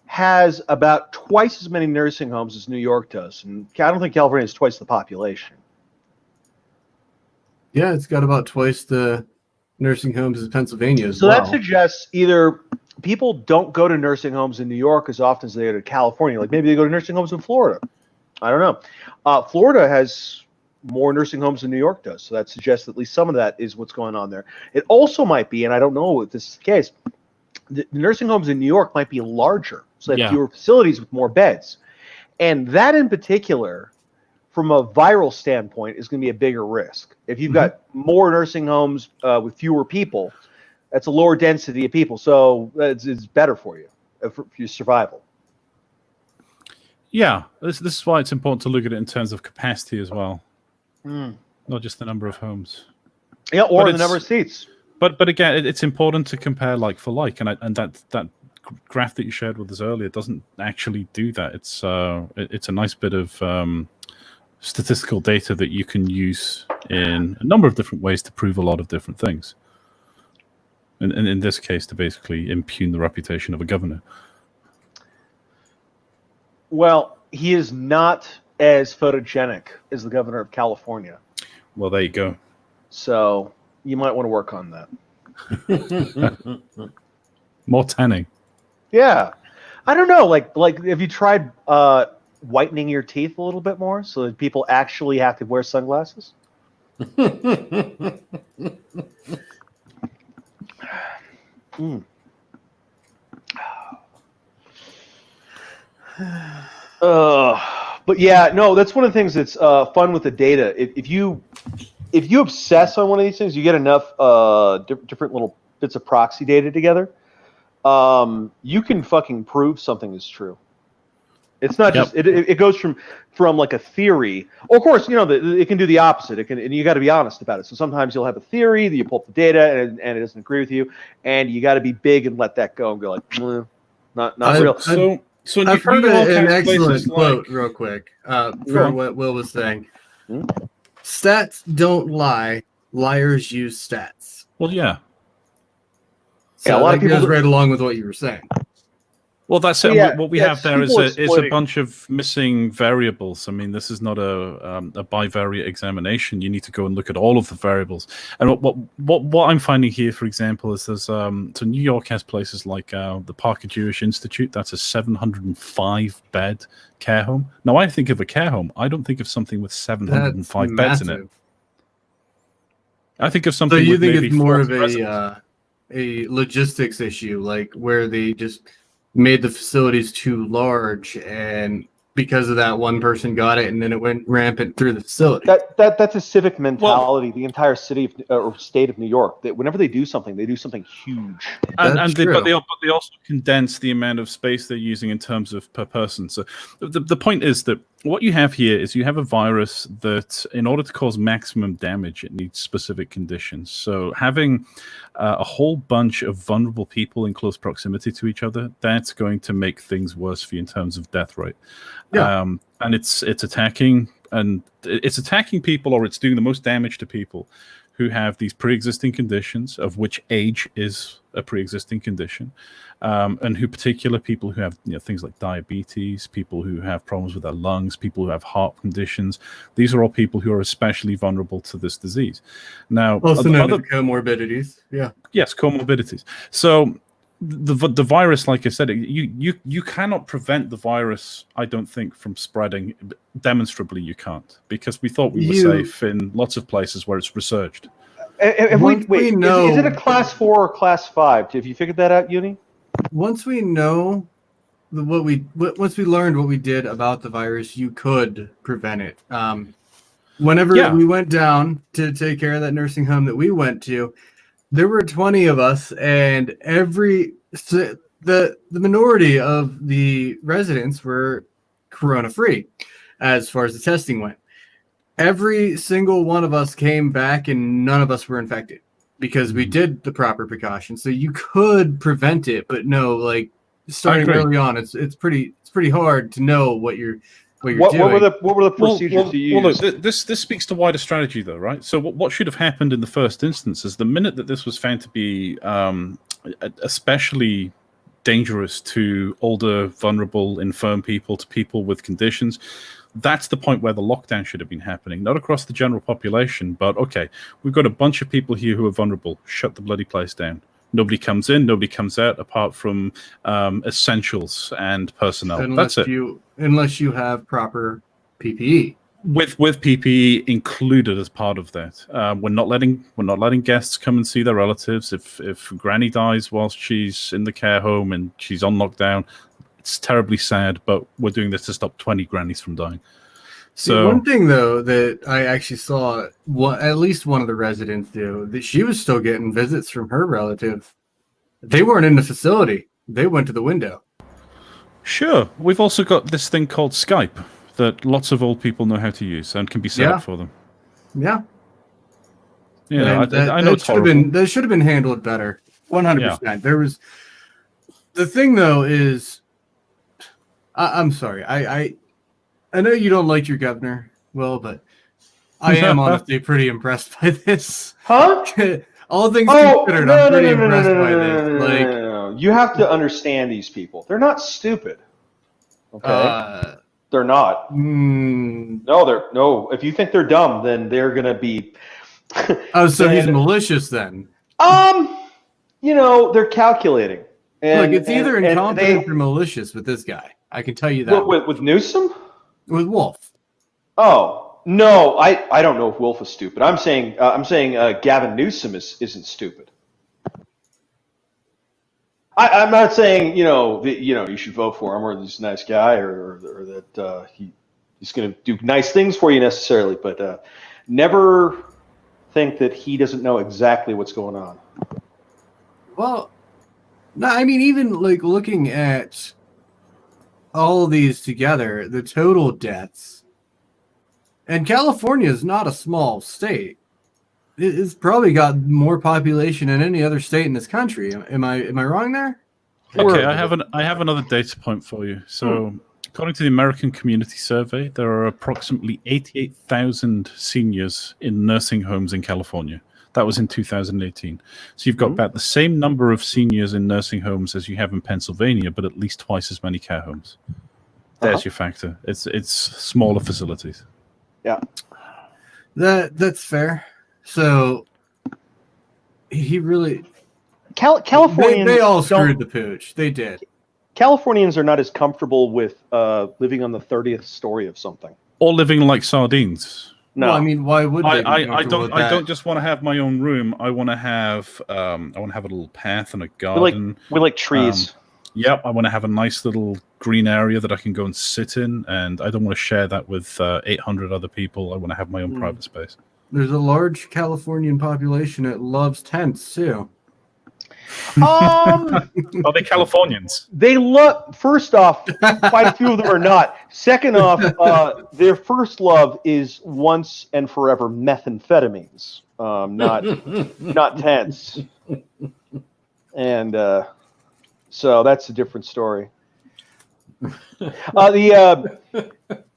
has about twice as many nursing homes as New York does, and I don't think California has twice the population. Yeah, it's got about twice the nursing homes as Pennsylvania as well. So that suggests either people don't go to nursing homes in New York as often as they go to California. Like maybe they go to nursing homes in Florida. I don't know. Florida has more nursing homes than New York does, so that suggests at least some of that is what's going on there. It also might be, and I don't know if this is the case, the nursing homes in New York might be larger, so they have fewer facilities with more beds. And that in particular, from a viral standpoint, is going to be a bigger risk. If you've got more nursing homes with fewer people, that's a lower density of people, so it's better for you. for your survival. Yeah, this is why it's important to look at it in terms of capacity as well, not just the number of homes. Yeah, or the number of seats. But again, it's important to compare like for like, and that graph that you shared with us earlier doesn't actually do that. It's a nice bit of statistical data that you can use in a number of different ways to prove a lot of different things. And in this case, to basically impugn the reputation of a governor. Well, he is not as photogenic as the governor of California. Well, there you go. So you might want to work on that. More tanning. Yeah. I don't know. Like, have you tried whitening your teeth a little bit more so that people actually have to wear sunglasses? But yeah, no, that's one of the things that's fun with the data. If you obsess on one of these things, you get enough different little bits of proxy data together. You can fucking prove something is true. It's not just it goes from like a theory. Or of course, it can do the opposite. And you got to be honest about it. So sometimes you'll have a theory that you pull up the data and it doesn't agree with you, and you got to be big and let that go and go like, not real. So I've heard an excellent quote, like, real quick, for what Will was saying. Stats don't lie; liars use stats. Well, yeah. So a lot of people goes right along with what you were saying. Well, that's it. Yeah, what we have there is a bunch of missing variables. I mean, this is not a bivariate examination. You need to go and look at all of the variables. And what I'm finding here, for example, is there's so New York has places like the Parker Jewish Institute. That's a 705 bed care home. Now, I think of a care home. I don't think of something with 705 beds in it. I think of something. So you with think maybe it's more of residents. a logistics issue, like where they just made the facilities too large, and because of that, one person got it, and then it went rampant through the facility. That's a civic mentality. The entire city or state of New York, that whenever they do something huge. But they also condense the amount of space they're using in terms of per person. So the point is that what you have here is you have a virus that, in order to cause maximum damage, it needs specific conditions. So having a whole bunch of vulnerable people in close proximity to each other, that's going to make things worse for you in terms of death rate. Yeah. And it's attacking people, or it's doing the most damage to people who have these pre-existing conditions, of which age is a pre-existing condition, and who particular people who have things like diabetes, people who have problems with their lungs, people who have heart conditions. These are all people who are especially vulnerable to this disease. Now, also known as comorbidities. Yeah. Yes, comorbidities. So the virus, like I said, you cannot prevent the virus, I don't think, from spreading. Demonstrably, you can't, because we thought we were safe in lots of places where it's resurged. Wait, is it a class 4 or class 5? Have you figured that out, Uni? Once we know once we learned what we did about the virus, you could prevent it. Whenever we went down to take care of that nursing home that we went to, there were 20 of us, and the minority of the residents were corona-free as far as the testing went. Every single one of us came back, and none of us were infected because we did the proper precautions. So you could prevent it, but no, like starting early on, it's pretty hard to know what you're doing. What were the procedures you used? Well, this speaks to wider strategy, though, right? So what should have happened in the first instance is the minute that this was found to be especially dangerous to older, vulnerable, infirm people, to people with conditions, that's the point where the lockdown should have been happening. Not across the general population, but okay, we've got a bunch of people here who are vulnerable. Shut the bloody place down. Nobody comes in, nobody comes out, apart from essentials and personnel. That's it. Unless you have proper PPE. With PPE included as part of that. We're not letting guests come and see their relatives. If Granny dies whilst she's in the care home and she's on lockdown, it's terribly sad, but we're doing this to stop 20 grannies from dying. So one thing, though, that I actually saw at least one of the residents do, that she was still getting visits from her relative. They weren't in the facility. They went to the window. Sure. We've also got this thing called Skype that lots of old people know how to use and can be set up for them. Yeah. You know, I know that it's horrible. that should have been handled better. 100%. There was the thing though is I'm sorry. I know you don't like your governor, Will, but I am honestly pretty impressed by this. Huh? All things considered, I'm pretty impressed by this. No. You have to understand these people. They're not stupid. Okay? They're not. No. If you think they're dumb, then they're gonna be. So he's malicious then. You know, they're calculating. Look, it's either incompetent or malicious with this guy. I can tell you that. With Newsom? With Wolf. Oh no, I don't know if Wolf is stupid. I'm saying Gavin Newsom isn't stupid. I'm not saying you should vote for him or he's a nice guy or that he's going to do nice things for you necessarily, but never think that he doesn't know exactly what's going on. Well, no, I mean, even like looking at all of these together, the total deaths, and California is not a small state. It's probably got more population than any other state in this country. Am I wrong there? Okay, I have another data point for you. So, according to the American Community Survey, there are approximately 88,000 seniors in nursing homes in California. That was in 2018. So you've got about the same number of seniors in nursing homes as you have in Pennsylvania, but at least twice as many care homes. There's your factor. It's smaller facilities. Yeah, that's fair. So he really Californians they all screwed the pooch. They did. Californians are not as comfortable with living on the 30th story of something or living like sardines. No, well, I mean, why would they? I don't just want to have my own room. I want to have a little path and a garden. We like trees. Yep, I want to have a nice little green area that I can go and sit in, and I don't want to share that with 800 other people. I want to have my own private space. There's a large Californian population that loves tents too. Are they Californians? They love. First off, quite a few of them are not. Second off, their first love is once and forever methamphetamines, not tents. And so that's a different story.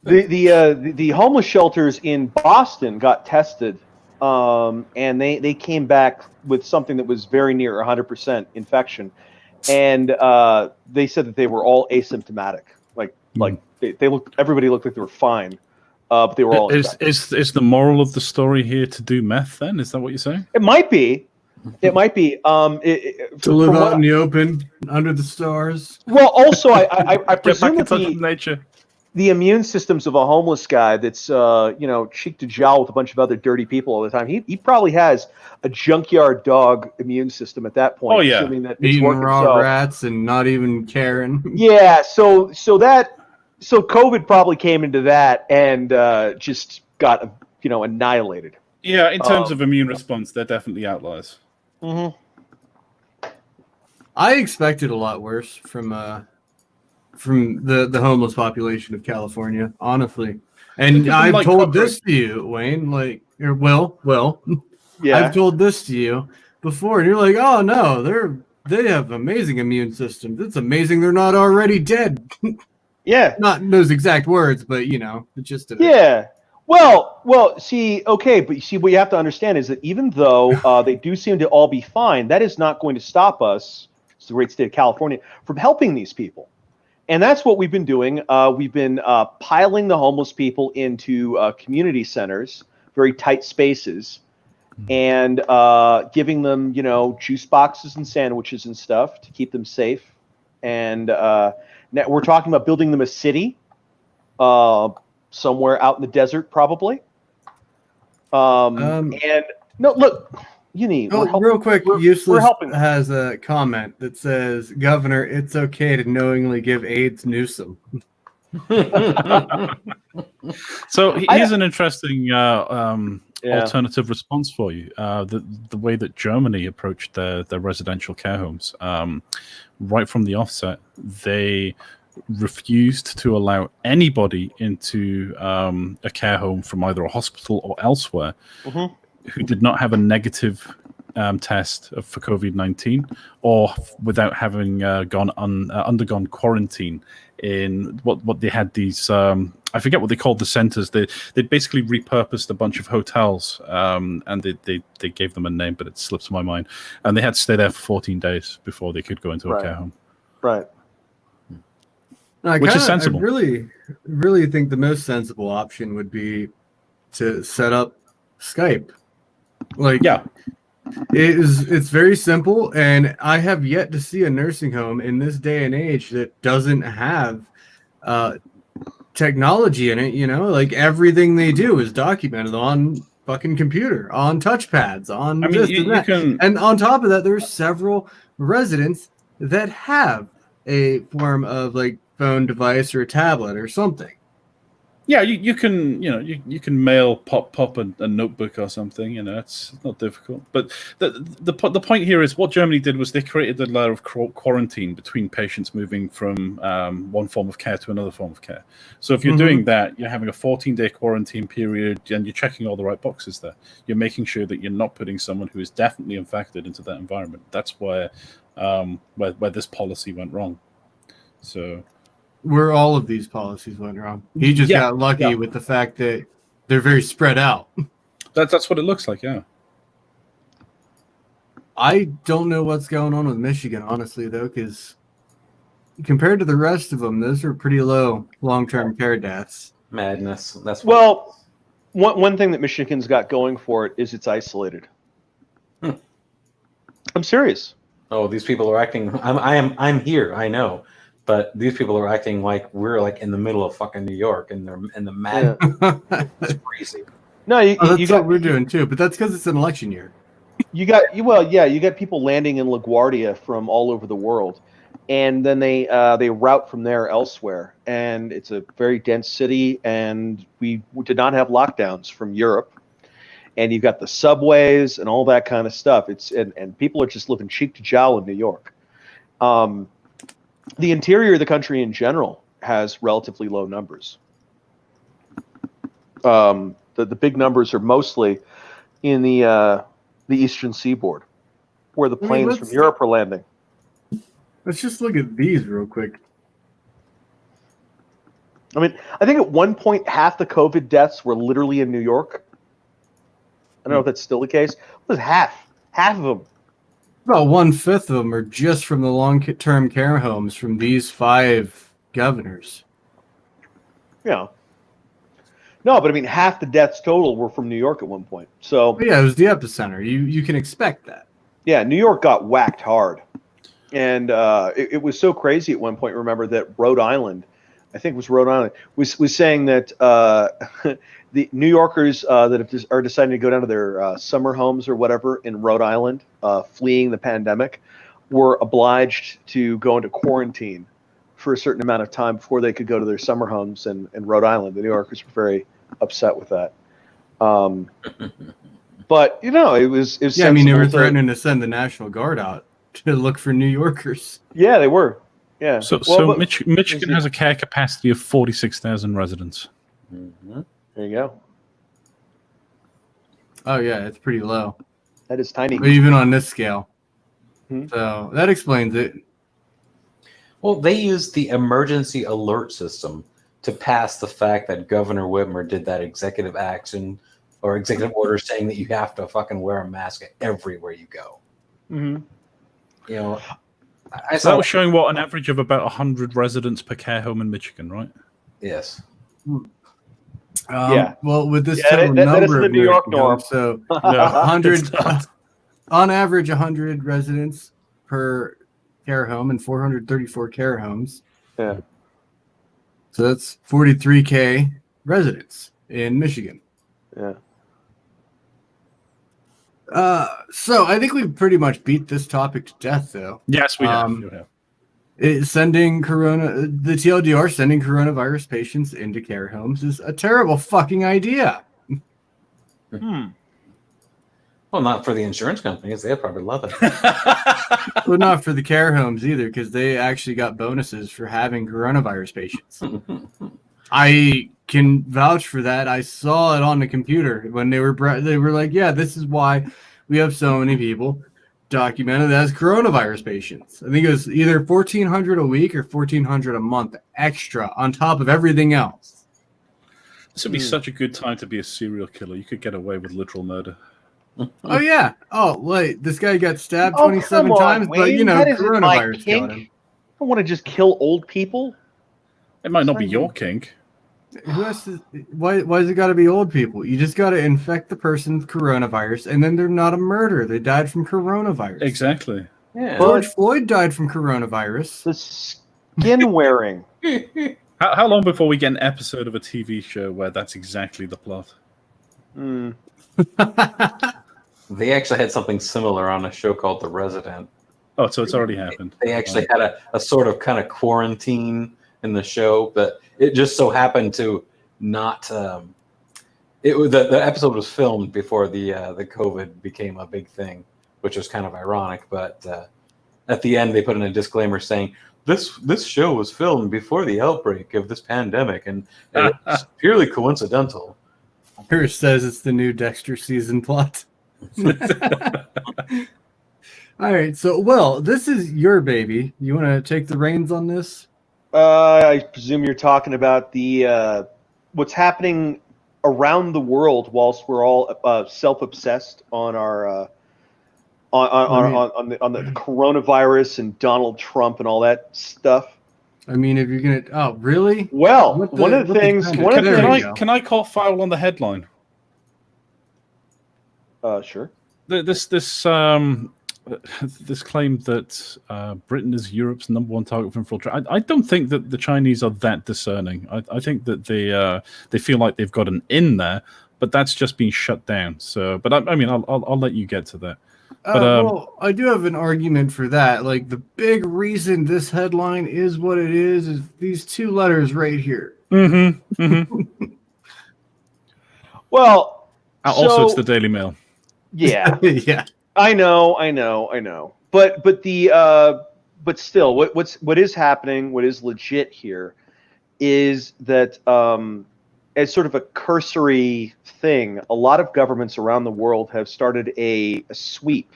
The homeless shelters in Boston got tested, and they came back with something that was very near 100% infection, and they said that they were all asymptomatic. Everybody looked like they were fine, but they were all infected. Is the moral of the story here to do meth? Then is that what you're saying? It might be. It might be. To live out in the open, under the stars. Well, also, I presume that nature. The immune systems of a homeless guy that's cheek to jowl with a bunch of other dirty people all the time. He probably has a junkyard dog immune system at that point. Oh yeah, assuming that it's eating working. raw rats and not even caring. Yeah, so COVID probably came into that and just got annihilated. Yeah, in terms of immune response, they're definitely outliers. Mm-hmm. I expected a lot worse from the homeless population of California, honestly. And I've told this to you, Wayne, Will. Yeah. I've told this to you before, and you're like, "Oh no, they have amazing immune systems. It's amazing they're not already dead." Yeah, not those exact words, but the gist of it. Yeah. Well, see, okay, but you see, what you have to understand is that even though they do seem to all be fine, that is not going to stop us, it's the great state of California, from helping these people. And that's what we've been doing. We've been piling the homeless people into community centers, very tight spaces, and giving them, juice boxes and sandwiches and stuff to keep them safe. And now we're talking about building them a city. Somewhere out in the desert, probably. And no, look, real quick, Useless has a comment that says, "Governor, it's okay to knowingly give AIDS Newsom." So here's an interesting alternative response for you. The way that Germany approached their residential care homes, right from the offset, they refused to allow anybody into a care home from either a hospital or elsewhere who did not have a negative test for COVID-19 or without having undergone quarantine in what they had these I forget what they called the centers. They basically repurposed a bunch of hotels and they gave them a name, but it slips my mind. And they had to stay there for 14 days before they could go into a care home. Right. Which is sensible. I really think the most sensible option would be to set up Skype. It's very simple, and I have yet to see a nursing home in this day and age that doesn't have technology in it. You know, like everything they do is documented on fucking computer, on touchpads, on this and that. And on top of that, there's several residents that have a form of like phone device or a tablet or something. Yeah, you can you can mail pop a notebook or something. You know, it's not difficult. But the point here is what Germany did was they created a layer of quarantine between patients moving from one form of care to another form of care. So if you're doing that, you're having a 14-day quarantine period, and you're checking all the right boxes there. You're making sure that you're not putting someone who is definitely infected into that environment. That's where this policy went wrong. So. Where all of these policies went wrong. He just got lucky with the fact that they're very spread out. That's what it looks like, yeah. I don't know what's going on with Michigan, honestly, though, because compared to the rest of them, those are pretty low long-term care deaths. Madness. That's one thing that Michigan's got going for it is it's isolated. I'm serious. Oh, these people are acting. I'm here. I know. But these people are acting like we're like in the middle of fucking New York, and they're in the mad. It's crazy. No, that's what we're doing too. But that's because it's an election year. You got people landing in LaGuardia from all over the world, and then they route from there elsewhere. And it's a very dense city, and we did not have lockdowns from Europe. And you've got the subways and all that kind of stuff. And people are just living cheek to jowl in New York. The interior of the country in general has relatively low numbers. The big numbers are mostly in the eastern seaboard, where the planes from Europe are landing. Let's just look at these real quick. I mean, I think at one point half the COVID deaths were literally in New York. I don't know if that's still the case. It was half of them. About 1/5 of them are just from the long-term care homes from these 5 governors. Yeah. No, but I mean, half the deaths total were from New York at one point. So yeah, it was the epicenter. You can expect that. Yeah, New York got whacked hard, and it was so crazy at one point. Remember that Rhode Island, I think it was Rhode Island, was saying that the New Yorkers that are deciding to go down to their summer homes or whatever in Rhode Island, fleeing the pandemic, were obliged to go into quarantine for a certain amount of time before they could go to their summer homes in Rhode Island. The New Yorkers were very upset with that. But it was yeah. I mean, they were threatening to send the National Guard out to look for New Yorkers. Yeah, they were. Yeah. So Michigan has a care capacity of 46,000 residents. Mm-hmm. There you go. Oh yeah, it's pretty low. That is tiny. Even on this scale. Mm-hmm. So that explains it. Well, they used the emergency alert system to pass the fact that Governor Whitmer did that executive action or executive order saying that you have to fucking wear a mask everywhere you go. Mm-hmm. You know, so that was showing what an average of about 100 residents per care home in Michigan, right? Yes. Yeah. Well, with this that number is the of New York norm. So 100 on average 100 residents per care home and 434 care homes. Yeah. So that's 43K residents in Michigan. Yeah. So I think we pretty much beat this topic to death, though. Yes, we have. Sending the TLDR sending coronavirus patients into care homes is a terrible fucking idea. Well, Well, not for the insurance companies. They'd probably love it. Well, not for the care homes either, because they actually got bonuses for having coronavirus patients. I can vouch for that. I saw it on the computer when they were like, yeah, this is why we have so many people documented as coronavirus patients. I think it was either 1,400 a week or 1,400 a month extra on top of everything else. This would be such a good time to be a serial killer. You could get away with literal murder. Oh yeah. Oh wait, this guy got stabbed 27 times, Wayne. but you know, That isn't my coronavirus kink. got him. I don't want to just kill old people. It might not be your kink. Who has to, why is it got to be old people? You just got to infect the person with coronavirus, and then they're not a murderer. They died from coronavirus. Exactly. Yeah. George Floyd died from coronavirus. The skin wearing. How long before we get an episode of a TV show where that's exactly the plot? They actually had something similar on a show called The Resident. Oh, so it's already happened. They actually had a sort of kind of quarantine in the show, but it just so happened to not. The episode was filmed before the COVID became a big thing, which was kind of ironic. But at the end, they put in a disclaimer saying this show was filmed before the outbreak of this pandemic, and it's purely coincidental. Here says it's the new Dexter season plot. All right, so Will, this is your baby. You want to take the reins on this? I presume you're talking about the what's happening around the world whilst we're all self-obsessed on our on the coronavirus and Donald Trump and all that stuff. I mean, if you're gonna, oh really? Well, one of the things. Can I call foul on the headline? Sure. This claim that Britain is Europe's #1 target for infiltration. I don't think that the Chinese are that discerning. I think that they feel like they've got an in there, but that's just been shut down. So, but I mean, I'll let you get to that. But, well, I do have an argument for that. Like, the big reason this headline is what it is these two letters right here. Well, also, it's the Daily Mail. Yeah. Yeah. I know. But still, what is happening, what is legit here, is that as sort of a cursory thing, a lot of governments around the world have started a sweep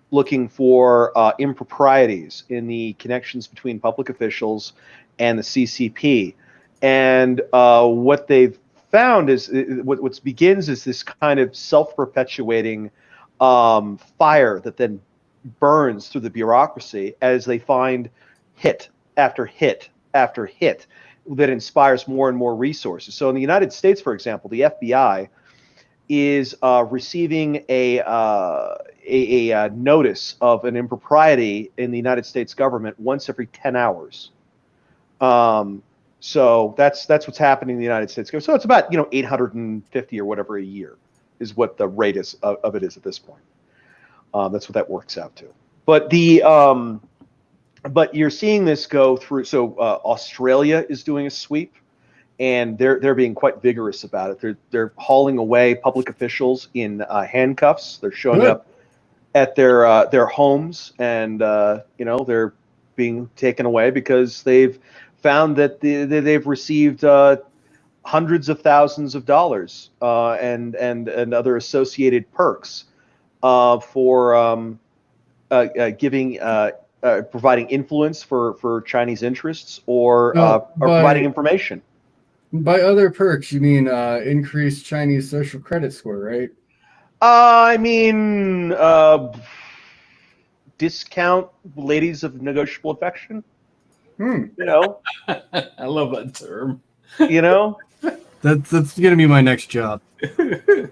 looking for improprieties in the connections between public officials and the CCP. And what they've found is what begins is this kind of self-perpetuating fire that then burns through the bureaucracy as they find hit after hit after hit that inspires more and more resources. So in the United States, for example, the FBI is receiving a notice of an impropriety in the United States government once every 10 hours. So that's what's happening in the United States. So it's about 850 or whatever a year is what the rate is of it is at this point. That's what that works out to. But but you're seeing this go through. So Australia is doing a sweep, and they're being quite vigorous about it. They're hauling away public officials in handcuffs. They're showing up at their homes, and they're being taken away because they've found that they've received hundreds of thousands of dollars and other associated perks for providing influence for Chinese interests or providing information. By other perks, you mean increased Chinese social credit score, right? I mean, discount ladies of negotiable affection. I love that term. That's gonna be my next job.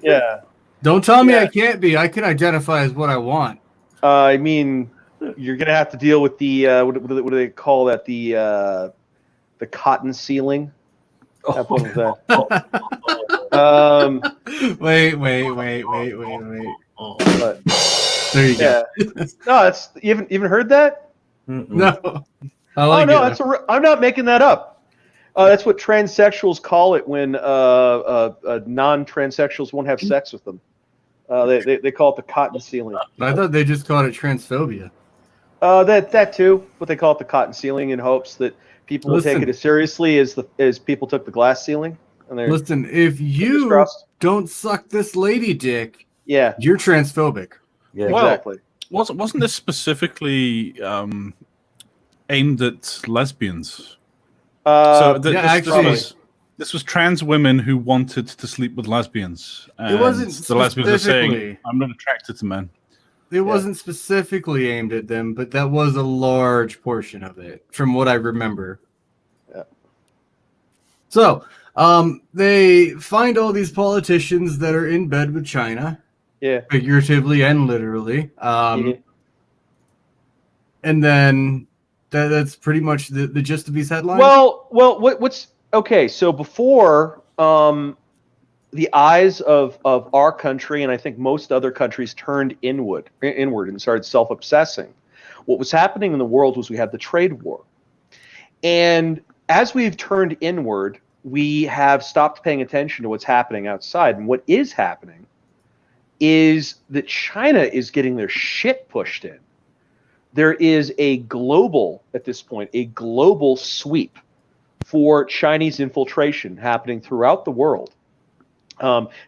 Yeah. Don't tell me I can't be. I can identify as what I want. I mean, you're gonna have to deal with the what do they call that? The cotton ceiling. Have fun with that. Wait. But, there you go. No, that's you haven't heard that? No. I like it. I'm not making that up. That's what transsexuals call it when non-transsexuals won't have sex with them. They call it the cotton ceiling. I thought they just called it transphobia. That too, but they call it the cotton ceiling in hopes that people will take it as seriously as people took the glass ceiling. And listen, if you don't suck this lady dick, you're transphobic. Yeah, well, exactly. Wasn't this specifically aimed at lesbians? This was trans women who wanted to sleep with lesbians. And it wasn't the lesbians are saying, "I'm not attracted to men." It wasn't specifically aimed at them, but that was a large portion of it, from what I remember. Yeah. So, they find all these politicians that are in bed with China. Yeah. Figuratively and literally. And then that's pretty much the gist of these headlines. Well, what's okay? So before the eyes of our country, and I think most other countries, turned inward and started self-obsessing. What was happening in the world was we had the trade war. And as we've turned inward, we have stopped paying attention to what's happening outside. And what is happening is that China is getting their shit pushed in. There is at this point, a global sweep for Chinese infiltration happening throughout the world.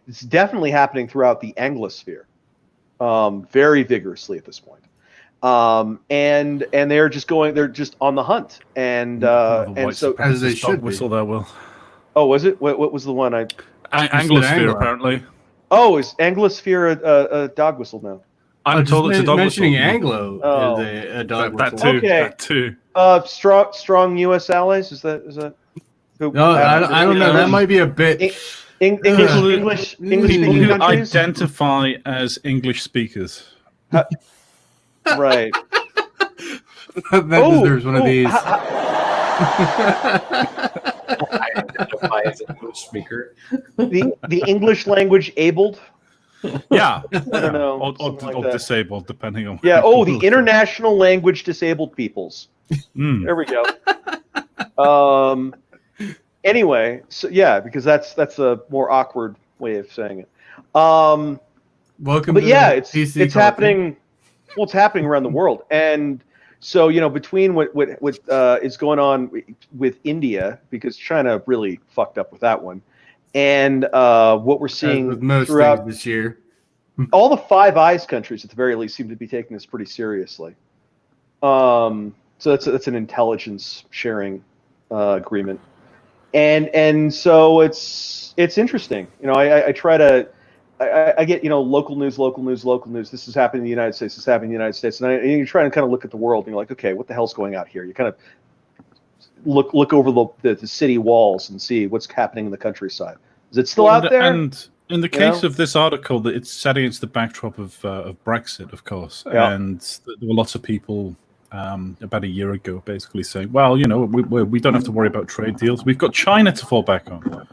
It's definitely happening throughout the Anglosphere, very vigorously at this point. And they're just on the hunt. And so as they should whistle there, Will. Oh, was it? What was the one Anglosphere, apparently. Oh, is Anglosphere a dog whistle now? I'm told it's a dog mentioning whistle. Anglo is a dog whistle. That too. Strong U.S. allies. Is that? No, I don't know. That might be a bit. English people who countries? Identify as English speakers. Right. That deserves one of these. I identify as an English speaker. The English language abled. Yeah. I don't know. Or disabled, depending on. Yeah. The international language disabled peoples. There we go. Anyway, so because that's a more awkward way of saying it. Welcome. But it's happening. Well, it's happening around the world, and so between what is going on with India, because China really fucked up with that one, and what we're seeing with most throughout this year, all the Five Eyes countries at the very least seem to be taking this pretty seriously. So that's an intelligence sharing agreement. And so it's interesting. I try to I get local news. This is happening in the United States. This is happening in the United States, and you're trying to kind of look at the world, and you're like, okay, what the hell's going out here? You kind of look over the city walls and see what's happening in the countryside. Is it still out there? And in the case of this article, it's set against the backdrop of Brexit, of course, and there were lots of people. About a year ago, basically saying, well, we don't have to worry about trade deals. We've got China to fall back on.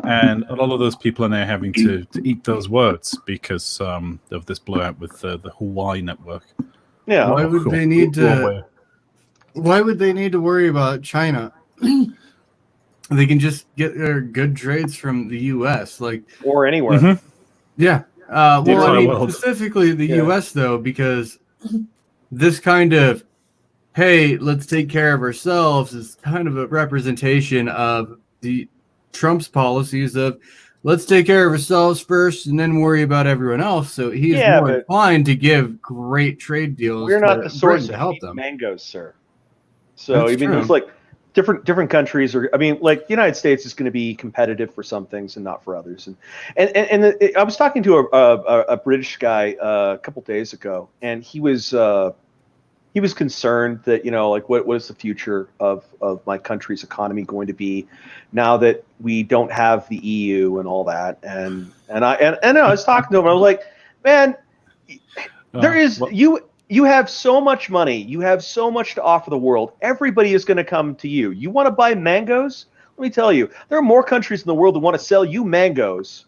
And a lot of those people are now having to eat those words because of this blowout with the Hawaii network. Yeah. Why would they need to worry about China? They can just get their good trades from the U.S. or anywhere. Mm-hmm. Yeah. Specifically the U.S. though, because this kind of hey, let's take care of ourselves is kind of a representation of the Trump's policies of let's take care of ourselves first and then worry about everyone else. So he's more inclined to give great trade deals. We're not the source to of help them. Mangoes, sir. So it's like different countries are. The United States is going to be competitive for some things and not for others. And I was talking to a British guy a couple days ago, and he was concerned that what is the future of my country's economy going to be now that we don't have the EU and all that. And I was talking to him. I was like, man, you have so much money. You have so much to offer the world. Everybody is going to come to you. You want to buy mangoes? Let me tell you, there are more countries in the world that want to sell you mangoes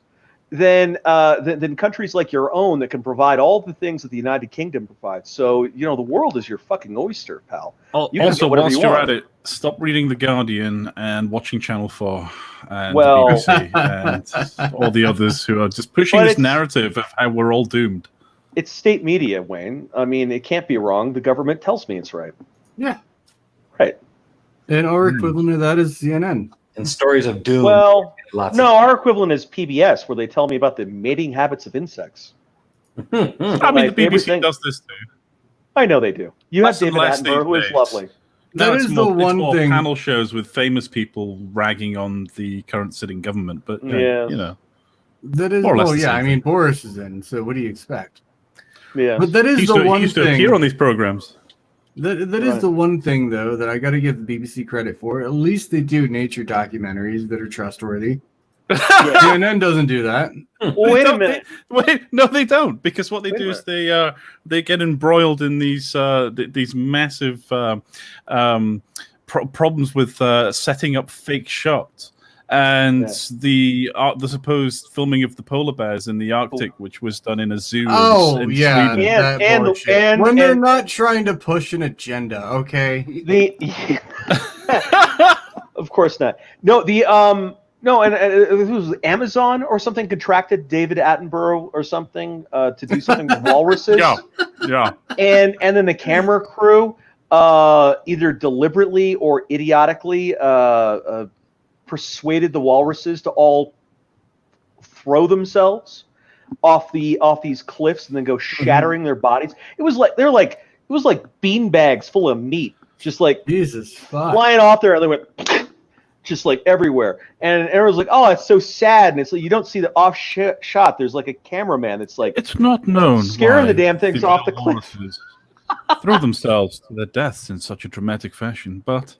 than countries like your own that can provide all the things that the United Kingdom provides. So, the world is your fucking oyster, pal. You can Also, get whatever whilst you you're want. at it, stop reading The Guardian and watching Channel 4 and Well- the BBC and all the others who are just pushing But this it's- narrative of how we're all doomed. It's state media, Wayne. I mean, it can't be wrong. The government tells me it's right. Yeah. Right. And our equivalent of that is CNN. And stories of doom. Well, Lots no, our equivalent is PBS, where they tell me about the mating habits of insects. I mean, My the favorite BBC thing- does this too. I know they do. You Less have and David less Attenborough, who these is days. lovely. That No, it's is more, the one it's more thing. panel shows with famous people ragging on the current sitting government, but Yeah. That is, more or less well, the yeah. same I mean, thing. Boris is in, so what do you expect? Yeah. But that is he the one used to thing. appear on these programs. That is Right. the one thing, though, that I got to give the BBC credit for. At least they do nature documentaries that are trustworthy. CNN doesn't do that. Well, wait a don't- minute. No, they don't, because what they Wait a do is they get embroiled in these massive problems with setting up fake shots. And the supposed filming of the polar bears in the Arctic, which was done in a zoo in yeah, Sweden. And bullshit. When they're not trying to push an agenda, okay? Of course not. No, and it was Amazon or something contracted David Attenborough or something to do something with walruses. Yeah. And then the camera crew either deliberately or idiotically persuaded the walruses to all throw themselves off these cliffs and then go shattering their bodies. It was like bean bags full of meat, just like Jesus fuck. flying off there, and they went just like everywhere. And everyone's like, "Oh, it's so sad." And it's like you don't see the off shot. There's like a cameraman that's like, it's not known scaring why the damn things off the cliff. walruses throw themselves to their deaths in such a dramatic fashion, but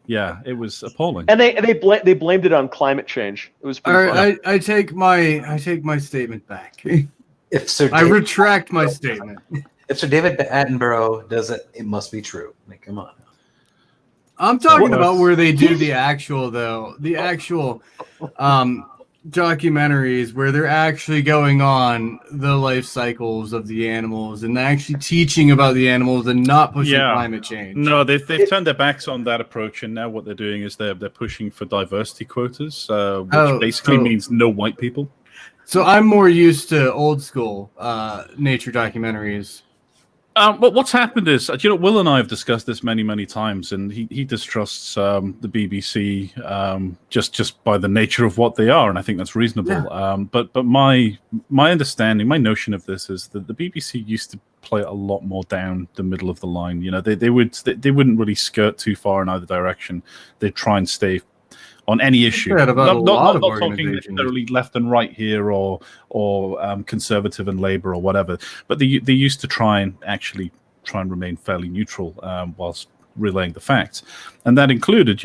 yeah, it was appalling. And they blamed it on climate change. It was All pretty funny. right, I take my statement back. If Sir I David, retract my statement. if Sir David Attenborough does it, it must be true. Like, come on. I'm talking Well, about where they do the actual documentaries where they're actually going on the life cycles of the animals and actually teaching about the animals and not pushing climate change. No, they've turned their backs on that approach, and now what they're doing is they're pushing for diversity quotas, which basically means no white people. So I'm more used to old school nature documentaries. But what's happened is, Will and I have discussed this many, many times, and he distrusts the BBC just by the nature of what they are, and I think that's reasonable. Yeah. But my understanding, my notion of this is that the BBC used to play a lot more down the middle of the line. They wouldn't really skirt too far in either direction. They'd try and stay on any issue. About a lot of not talking organizations. necessarily left and right here, or conservative and Labour or whatever. But they used to try and remain fairly neutral whilst relaying the facts, and that included,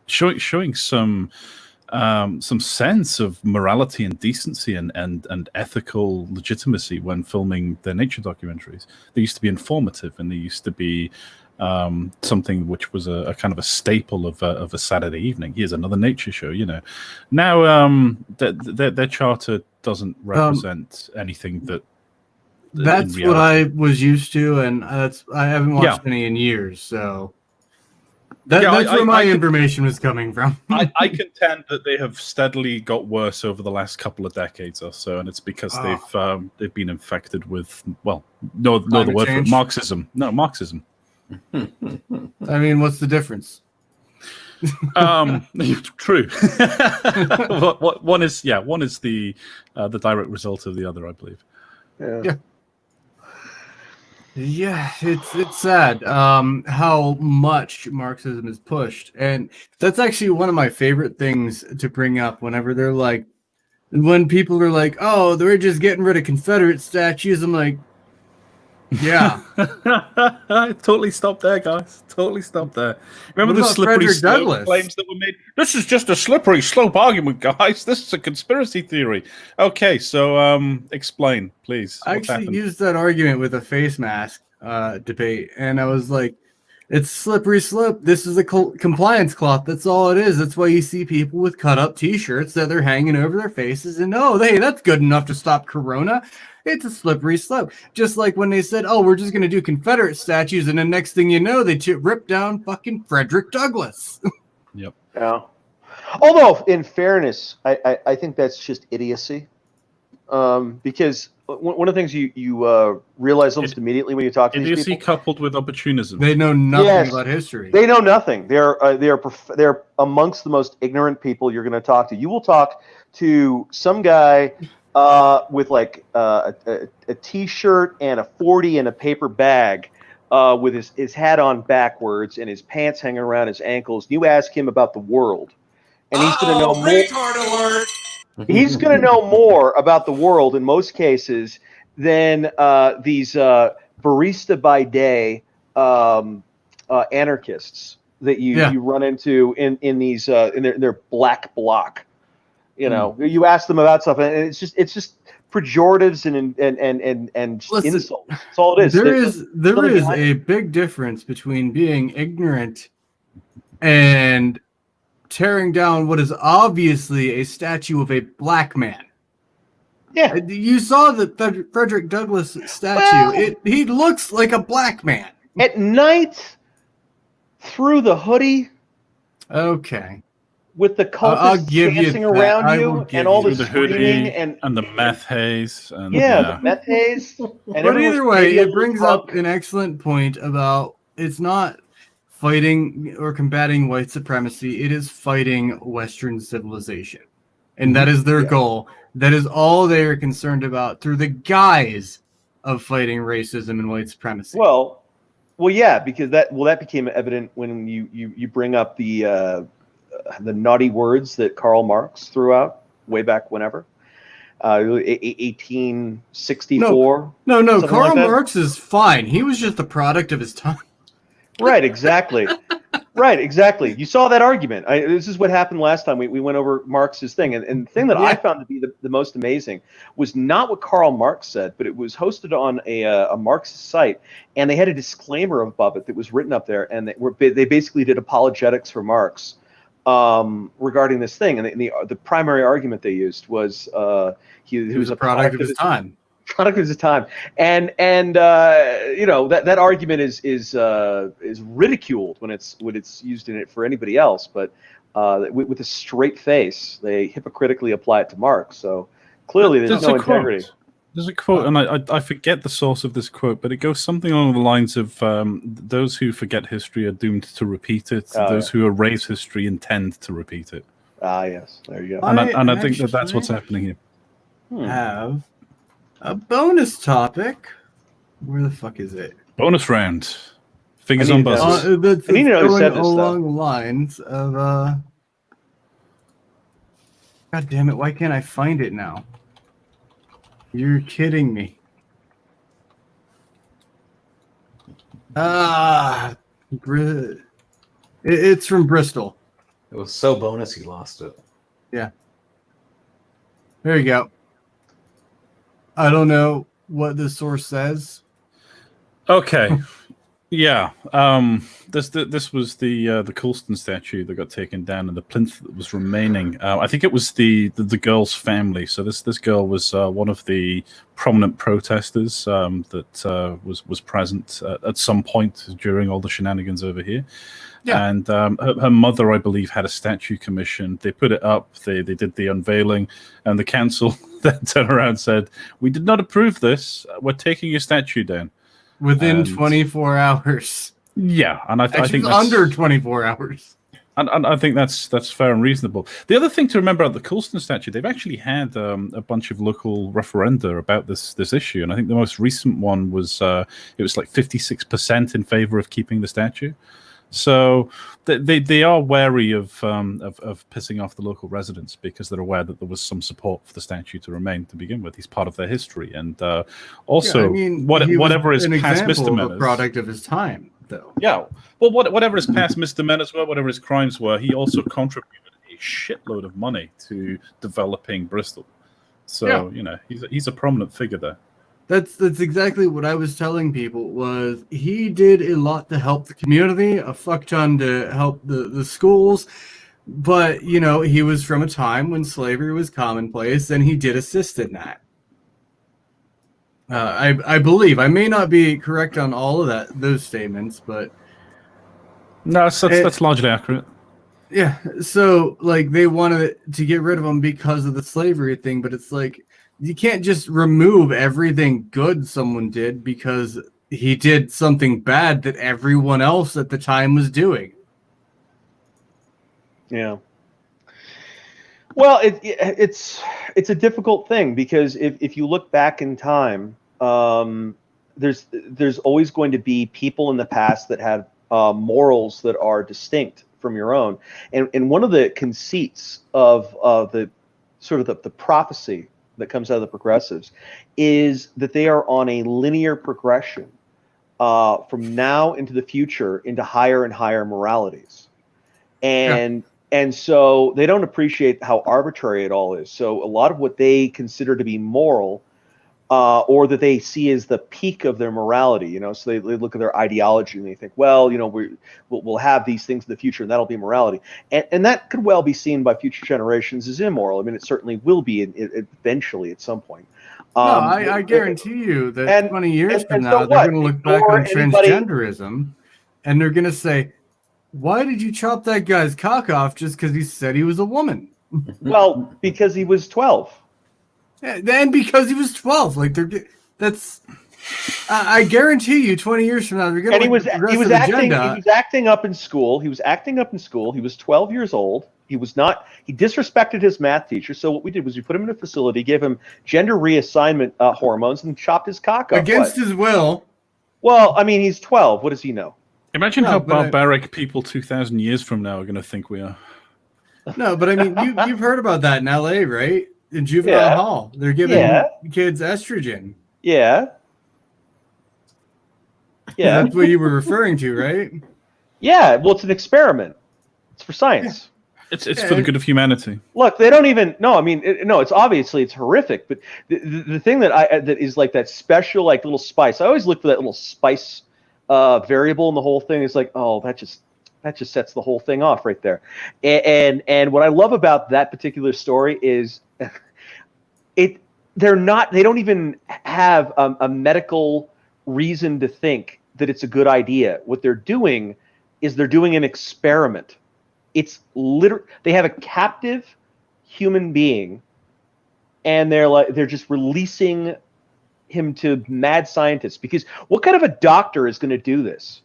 showing some sense of morality and decency and ethical legitimacy when filming their nature documentaries. They used to be informative, and they used to be something which was a kind of a staple of a Saturday evening. Here's another nature show, Now their charter doesn't represent anything that. That's what I was used to, and I haven't watched any in years, so that's where my information was coming from. I contend that they have steadily got worse over the last couple of decades or so, and it's because they've been infected with the word for it, Marxism. No, Marxism. I mean, what's the difference? True. One is the direct result of the other, I believe. Yeah, it's sad how much Marxism is pushed, and that's actually one of my favorite things to bring up whenever when people are like, "Oh, they're just getting rid of Confederate statues." I'm like, yeah. Totally stopped there, guys. Totally stopped there. Remember the slippery slope claims that were made? This is just a slippery slope argument, guys. This is a conspiracy theory. Okay, so explain, please. I actually used that argument with a face mask debate, and I was like, It's slippery slope. This is a compliance cloth. That's all it is. That's why you see people with cut up T-shirts that they're hanging over their faces, and hey, that's good enough to stop Corona. It's a slippery slope. Just like when they said, "Oh, we're just going to do Confederate statues," and the next thing you know, they rip down fucking Frederick Douglass. Yep. Yeah. Although, in fairness, I think that's just idiocy, because one of the things you realize almost immediately when you talk to these people, idiocy coupled with opportunism. They know nothing about history. They know nothing. They're amongst the most ignorant people you're going to talk to. You will talk to some guy with like a T-shirt and a 40 and a paper bag, with his hat on backwards and his pants hanging around his ankles. You ask him about the world, and he's going to know more. He's going to know more about the world in most cases than these barista by day anarchists that you run into in these in their black bloc. You ask them about stuff, and it's just pejoratives and Listen, insults. That's all it is. There is a big difference between being ignorant and tearing down what is obviously a statue of a black man. Yeah, you saw the Frederick Douglass statue. Well, he looks like a black man at night through the hoodie. Okay. With the cultists dancing around you and all the screaming and the meth haze. And, the meth haze. And but either way, it brings up an excellent point about it's not fighting or combating white supremacy. It is fighting Western civilization. And that is their goal. That is all they are concerned about through the guise of fighting racism and white supremacy. Well, yeah, because that became evident when you bring up the naughty words that Karl Marx threw out way back whenever, 1864. No. Karl Marx is fine. He was just the product of his time. Right, exactly. Right, exactly. You saw that argument. This is what happened last time. We went over Marx's thing. And the thing that I found to be the most amazing was not what Karl Marx said, but it was hosted on a Marxist site. And they had a disclaimer above it that was written up there. And they basically did apologetics for Marx regarding this thing. And the primary argument they used was he was a product of his time. Product of his time, and that argument is ridiculed when it's used in it for anybody else, but with a straight face, they hypocritically apply it to Marx. So clearly, there's no integrity. There's a quote, and I forget the source of this quote, but it goes something along the lines of those who forget history are doomed to repeat it. Those who erase history intend to repeat it. Ah, yes, there you go. And I think that's what's happening here. Have a bonus topic. Where the fuck is it? Bonus round. Fingers on buzzers. That's going along the lines of God damn it! Why can't I find it now? You're kidding me. It's from Bristol. It was so bonus he lost it. Yeah. There you go. I don't know what the source says. Okay. Yeah. This was the Colston statue that got taken down, and the plinth that was remaining. I think it was the girl's family. So this girl was one of the prominent protesters that was present at some point during all the shenanigans over here. Yeah. And her mother, I believe, had a statue commissioned. They put it up. They did the unveiling, and the council then turned around and said, "We did not approve this. We're taking your statue down." Within 24 hours. Yeah, and I think that's under 24 hours. And I think that's fair and reasonable. The other thing to remember about the Colston statue, they've actually had a bunch of local referenda about this issue, and I think the most recent one was it was like 56% in favor of keeping the statue. So they are wary of pissing off the local residents because they're aware that there was some support for the statue to remain to begin with. He's part of their history, and also whatever is past misdemeanors, a product of his time, though. Yeah, well, whatever his past misdemeanors were, whatever his crimes were, he also contributed a shitload of money to developing Bristol. So he's a prominent figure there. That's exactly what I was telling people. Was he did a lot to help the community, a fuck ton to help the schools, but he was from a time when slavery was commonplace, and he did assist in that. I believe. I may not be correct on all of those statements, but no, that's largely accurate. Yeah, so like they wanted to get rid of him because of the slavery thing, but it's like you can't just remove everything good someone did because he did something bad that everyone else at the time was doing. Yeah. Well, it's a difficult thing because if you look back in time, there's always going to be people in the past that have morals that are distinct from your own, and one of the conceits of the sort of the prophecy that comes out of the progressives is that they are on a linear progression from now into the future into higher and higher moralities, and so they don't appreciate how arbitrary it all is. So a lot of what they consider to be moral, or that they see as the peak of their morality, so they look at their ideology and they think, well, we'll have these things in the future and that'll be morality. And that could well be seen by future generations as immoral. I mean, it certainly will be eventually at some point. No, I guarantee you that 20 years from now, they're going to look back on transgenderism and they're going to say, why did you chop that guy's cock off just because he said he was a woman? Well, because he was 12. And because he was 12, like that's, I guarantee you, 20 years from now, they're going to. And he was acting up in school. He was acting up in school. He was 12 years old. He disrespected his math teacher. So what we did was we put him in a facility, gave him gender reassignment hormones, and chopped his cock off against his will. Well, I mean, he's 12. What does he know? Imagine how barbaric people 2,000 years from now are going to think we are. No, but I mean, you've heard about that in LA, right? In juvenile hall, they're giving kids estrogen. Yeah. That's what you were referring to, right? Yeah. Well, it's an experiment. It's for science. Yeah. It's for the good of humanity. Look, they don't even. No, I mean, it's obviously it's horrific. But the thing that is like that special like little spice. I always look for that little spice variable in the whole thing. It's like, oh, that just sets the whole thing off right there. And what I love about that particular story is they don't even have a medical reason to think that it's a good idea. What they're doing is they're doing an experiment. It's they have a captive human being and they're just releasing him to mad scientists, because what kind of a doctor is going to do this?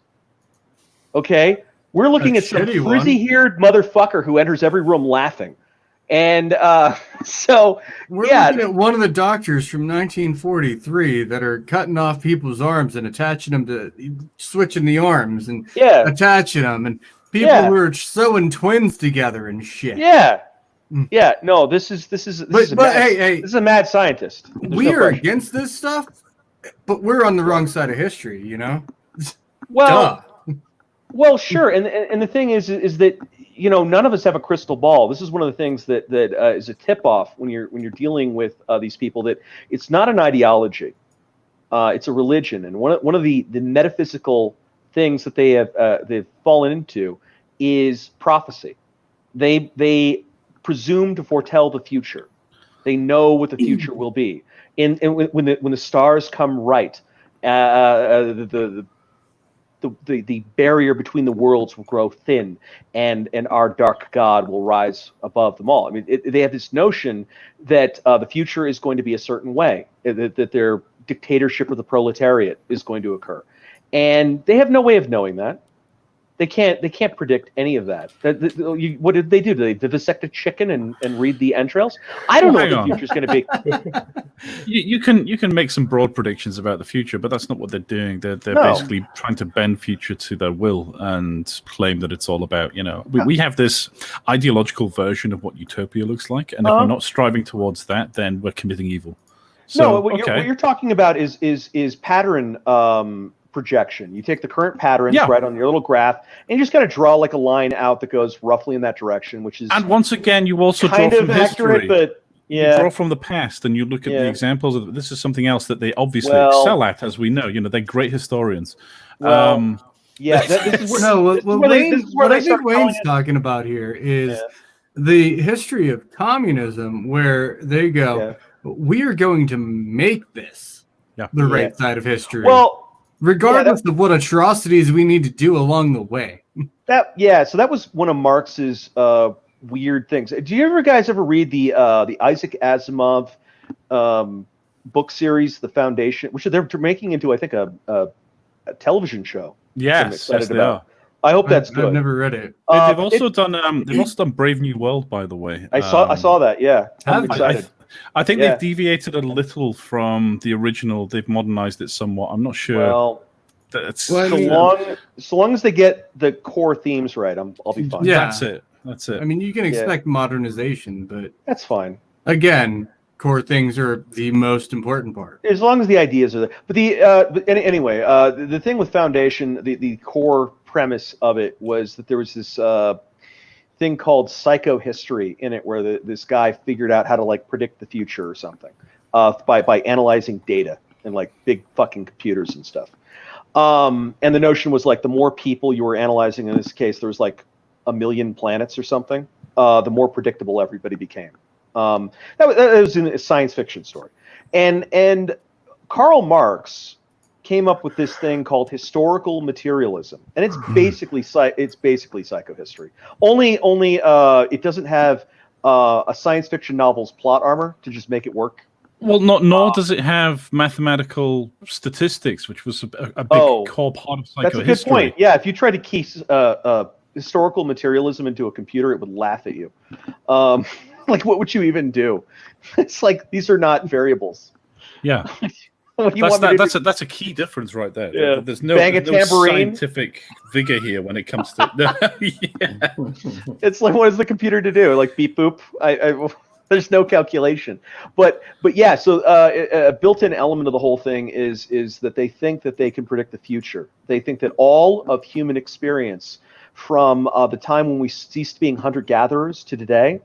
Okay, we're looking at some frizzy-haired motherfucker who enters every room laughing. And so we're looking at one of the doctors from 1943 that are cutting off people's arms and attaching them to switching the arms and attaching them, and people who are sewing twins together and shit. No, this is a mad scientist. We are against this stuff, but we're on the wrong side of history, you know. Well, sure, and the thing is that none of us have a crystal ball. This is one of the things that is a tip-off when you're dealing with these people, that it's not an ideology, it's a religion, and one of the metaphysical things that they've fallen into is prophecy. They presume to foretell the future. They know what the future will be. And when the stars come right, the barrier between the worlds will grow thin, and our dark God will rise above them all. I mean, they have this notion that the future is going to be a certain way, that their dictatorship of the proletariat is going to occur, and they have no way of knowing that. They can't predict any of that. What did they do? Did they vivisect a chicken and read the entrails? I don't know what the future's going to be. You can make some broad predictions about the future, but that's not what they're doing. They're basically trying to bend future to their will and claim that it's all about, we have this ideological version of what utopia looks like, and if we're not striving towards that, then we're committing evil. So, what you're talking about is pattern projection. You take the current patterns right on your little graph, and you just kind of draw like a line out that goes roughly in that direction, which is, and once again, you also kind draw of from accurate, history. You draw from the past and you look at the examples of this is something else that they obviously excel at, as we know. They're great historians. Well, this is where, what I think Wayne's talking about here is the history of communism, where they go, we are going to make this the right side of history. Well, regardless of what atrocities we need to do along the way. So that was one of Marx's weird things. Do you guys ever read the Isaac Asimov book series, The Foundation, which they're making into, I think, a television show? Yes, I'm excited about. I hope that's good. I've never read it. They've also done Brave New World, by the way. I saw that. Yeah, I'm excited. I think they've deviated a little from the original. They've modernized it somewhat. I'm not sure. Well, so long as they get the core themes right, I'll be fine. Yeah, that's it. I mean, you can expect modernization, but that's fine. Again, core things are the most important part. As long as the ideas are there. But anyway, the thing with Foundation, the core premise of it was that there was this thing called psychohistory in it, where this guy figured out how to predict the future or something by analyzing data and big fucking computers and stuff. And the notion was the more people you were analyzing, in this case there was 1 million planets or something, the more predictable everybody became. That was a science fiction story, and Karl Marx came up with this thing called historical materialism, and it's basically psychohistory. Only it doesn't have a science fiction novel's plot armor to just make it work. Well, nor does it have mathematical statistics, which was a big core part of psychohistory. That's a good point. Yeah, if you try to key historical materialism into a computer, it would laugh at you. What would you even do? It's these are not variables. Yeah. That's a key difference right there. Yeah. There's no scientific vigor here when it comes to. It's what is the computer to do? Beep boop. There's no calculation. But yeah. So a built-in element of the whole thing is that they think that they can predict the future. They think that all of human experience, from the time when we ceased being hunter-gatherers to today,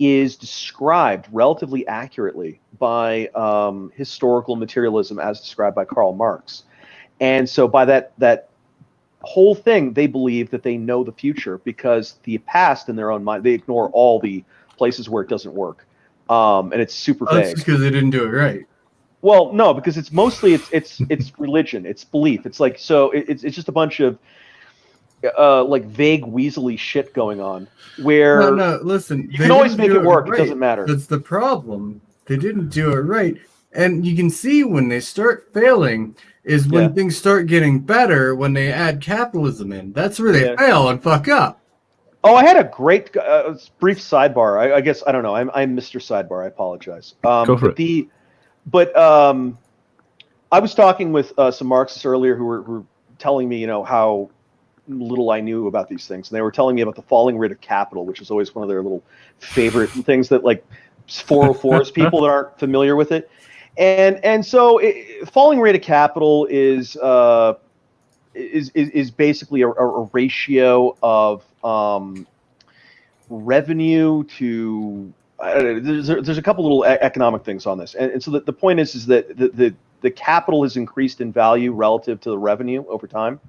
is described relatively accurately by historical materialism as described by Karl Marx. And so by that whole thing, they believe that they know the future, because the past in their own mind, they ignore all the places where it doesn't work. And it's super vague. That's just because they didn't do it right. Well, no, because it's mostly it's religion, it's belief. It's it's just a bunch of vague weaselly shit going on, where no, listen, you can always make it work. Right. It doesn't matter. That's the problem. They didn't do it right, and you can see when they start failing is when things start getting better, when they add capitalism in. That's where they fail and fuck up. Oh, I had a great brief sidebar. I guess I don't know. I'm Mr. Sidebar. I apologize. Go for it. I was talking with some Marxists earlier who were telling me, how little I knew about these things, and they were telling me about the falling rate of capital, which is always one of their little favorite things that 404s people that aren't familiar with it, and so falling rate of capital is basically a ratio of revenue to there's a couple little economic things on this, and so the point is that the capital has increased in value relative to the revenue over time.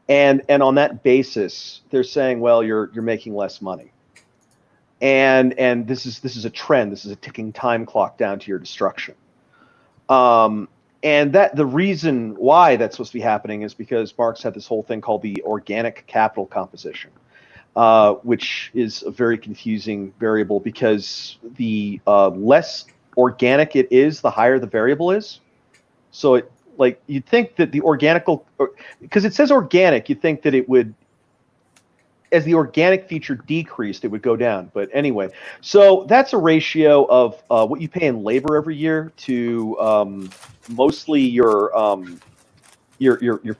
And on that basis, they're saying, well, you're making less money, and this is a trend. This is a ticking time clock down to your destruction. And that the reason why that's supposed to be happening is because Marx had this whole thing called the organic capital composition, which is a very confusing variable, because the less organic it is, the higher the variable is. So you'd think that the because it says organic, you'd think that it would, as the organic feature decreased, it would go down. But anyway, so that's a ratio of what you pay in labor every year to mostly your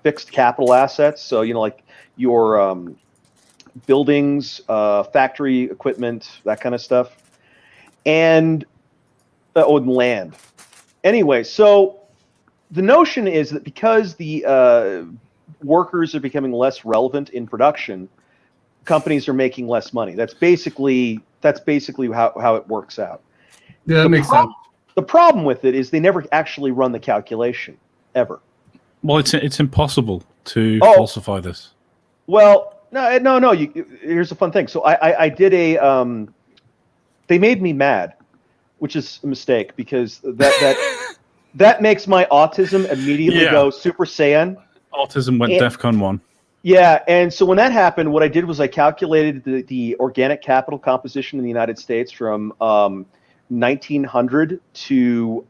fixed capital assets. So your buildings, factory equipment, that kind of stuff, and land. Anyway, so the notion is that because the workers are becoming less relevant in production, companies are making less money. That's basically how it works out. Yeah, that makes sense. The problem with it is they never actually run the calculation, ever. Well, it's impossible to falsify this. Well, no. Here's a fun thing. So I did a. They made me mad, which is a mistake because that makes my autism immediately go Super Saiyan. Autism went DEFCON 1. Yeah, and so when that happened, what I did was I calculated the organic capital composition in the United States from 1900 to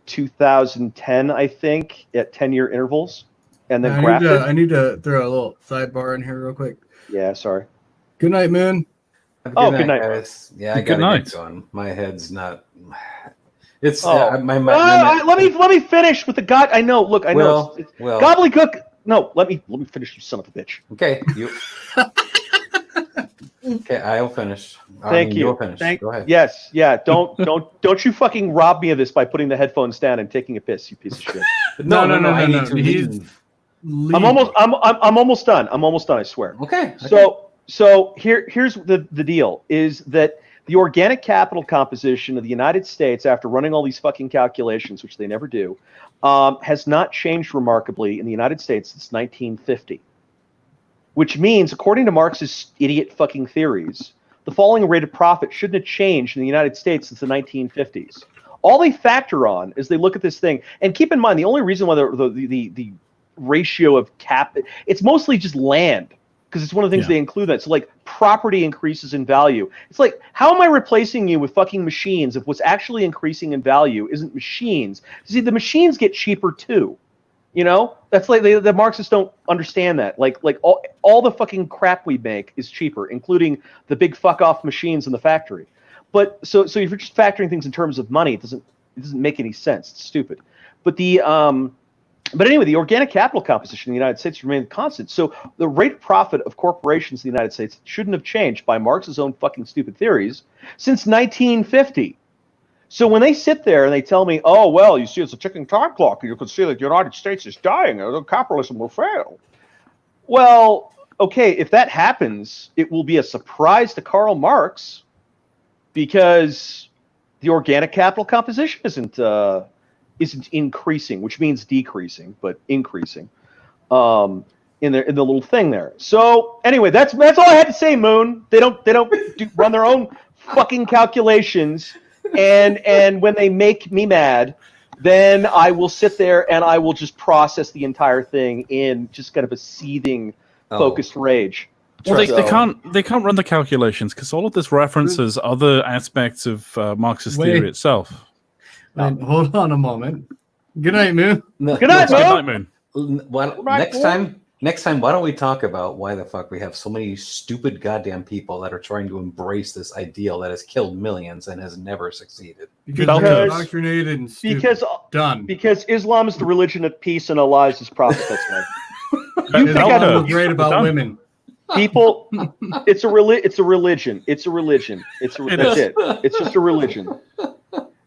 2010, I think, at 10-year intervals, and then I need to throw a little sidebar in here real quick. Yeah, sorry. Good night, Moon. Good night, guys. Yeah, I gotta get going. My head's not. It's let me finish with the god. I know. Look, I know. Well, gobbledygook. No, let me finish, you son of a bitch. Okay, you. Okay, I'll finish. Thank you. You'll finish. Go ahead. Yes, yeah. Don't you fucking rob me of this by putting the headphones down and taking a piss, you piece of shit. No. I need to leave. I'm almost done. I swear. Okay. So here's the deal: is that the organic capital composition of the United States, after running all these fucking calculations, which they never do, has not changed remarkably in the United States since 1950. Which means, according to Marx's idiot fucking theories, the falling rate of profit shouldn't have changed in the United States since the 1950s. All they factor on is they look at this thing, and keep in mind, the only reason why the ratio of it's mostly just land, because it's one of the things they include that. So like property increases in value. It's like, how am I replacing you with fucking machines if what's actually increasing in value isn't machines? See, the machines get cheaper too. You know, that's like the Marxists don't understand that. Like all the fucking crap we make is cheaper, including the big fuck off machines in the factory. But so if you're just factoring things in terms of money, it doesn't make any sense. It's stupid. But anyway, the organic capital composition in the United States remained constant. So the rate of profit of corporations in the United States shouldn't have changed by Marx's own fucking stupid theories since 1950. So when they sit there and they tell me, oh, well, you see, it's a ticking time clock, and you can see that the United States is dying, and capitalism will fail. Well, okay, if that happens, it will be a surprise to Karl Marx, because the organic capital composition isn't increasing, which means decreasing, but increasing in the little thing there. So anyway, that's all I had to say, Moon. They don't run their own fucking calculations. And when they make me mad, then I will sit there and I will just process the entire thing in just kind of a seething, focused rage. Well, they can't run the calculations because all of this references other aspects of Marxist theory itself. Hold on a moment. Good night, Moon. Good night, Moon. Next time, why don't we talk about why the fuck we have so many stupid goddamn people that are trying to embrace this ideal that has killed millions and has never succeeded? Because they're indoctrinated and stupid. Because Islam is the religion of peace and Allah is his prophet. That's why. You think I know great about women. People, it's a religion. That's it. It's just a religion.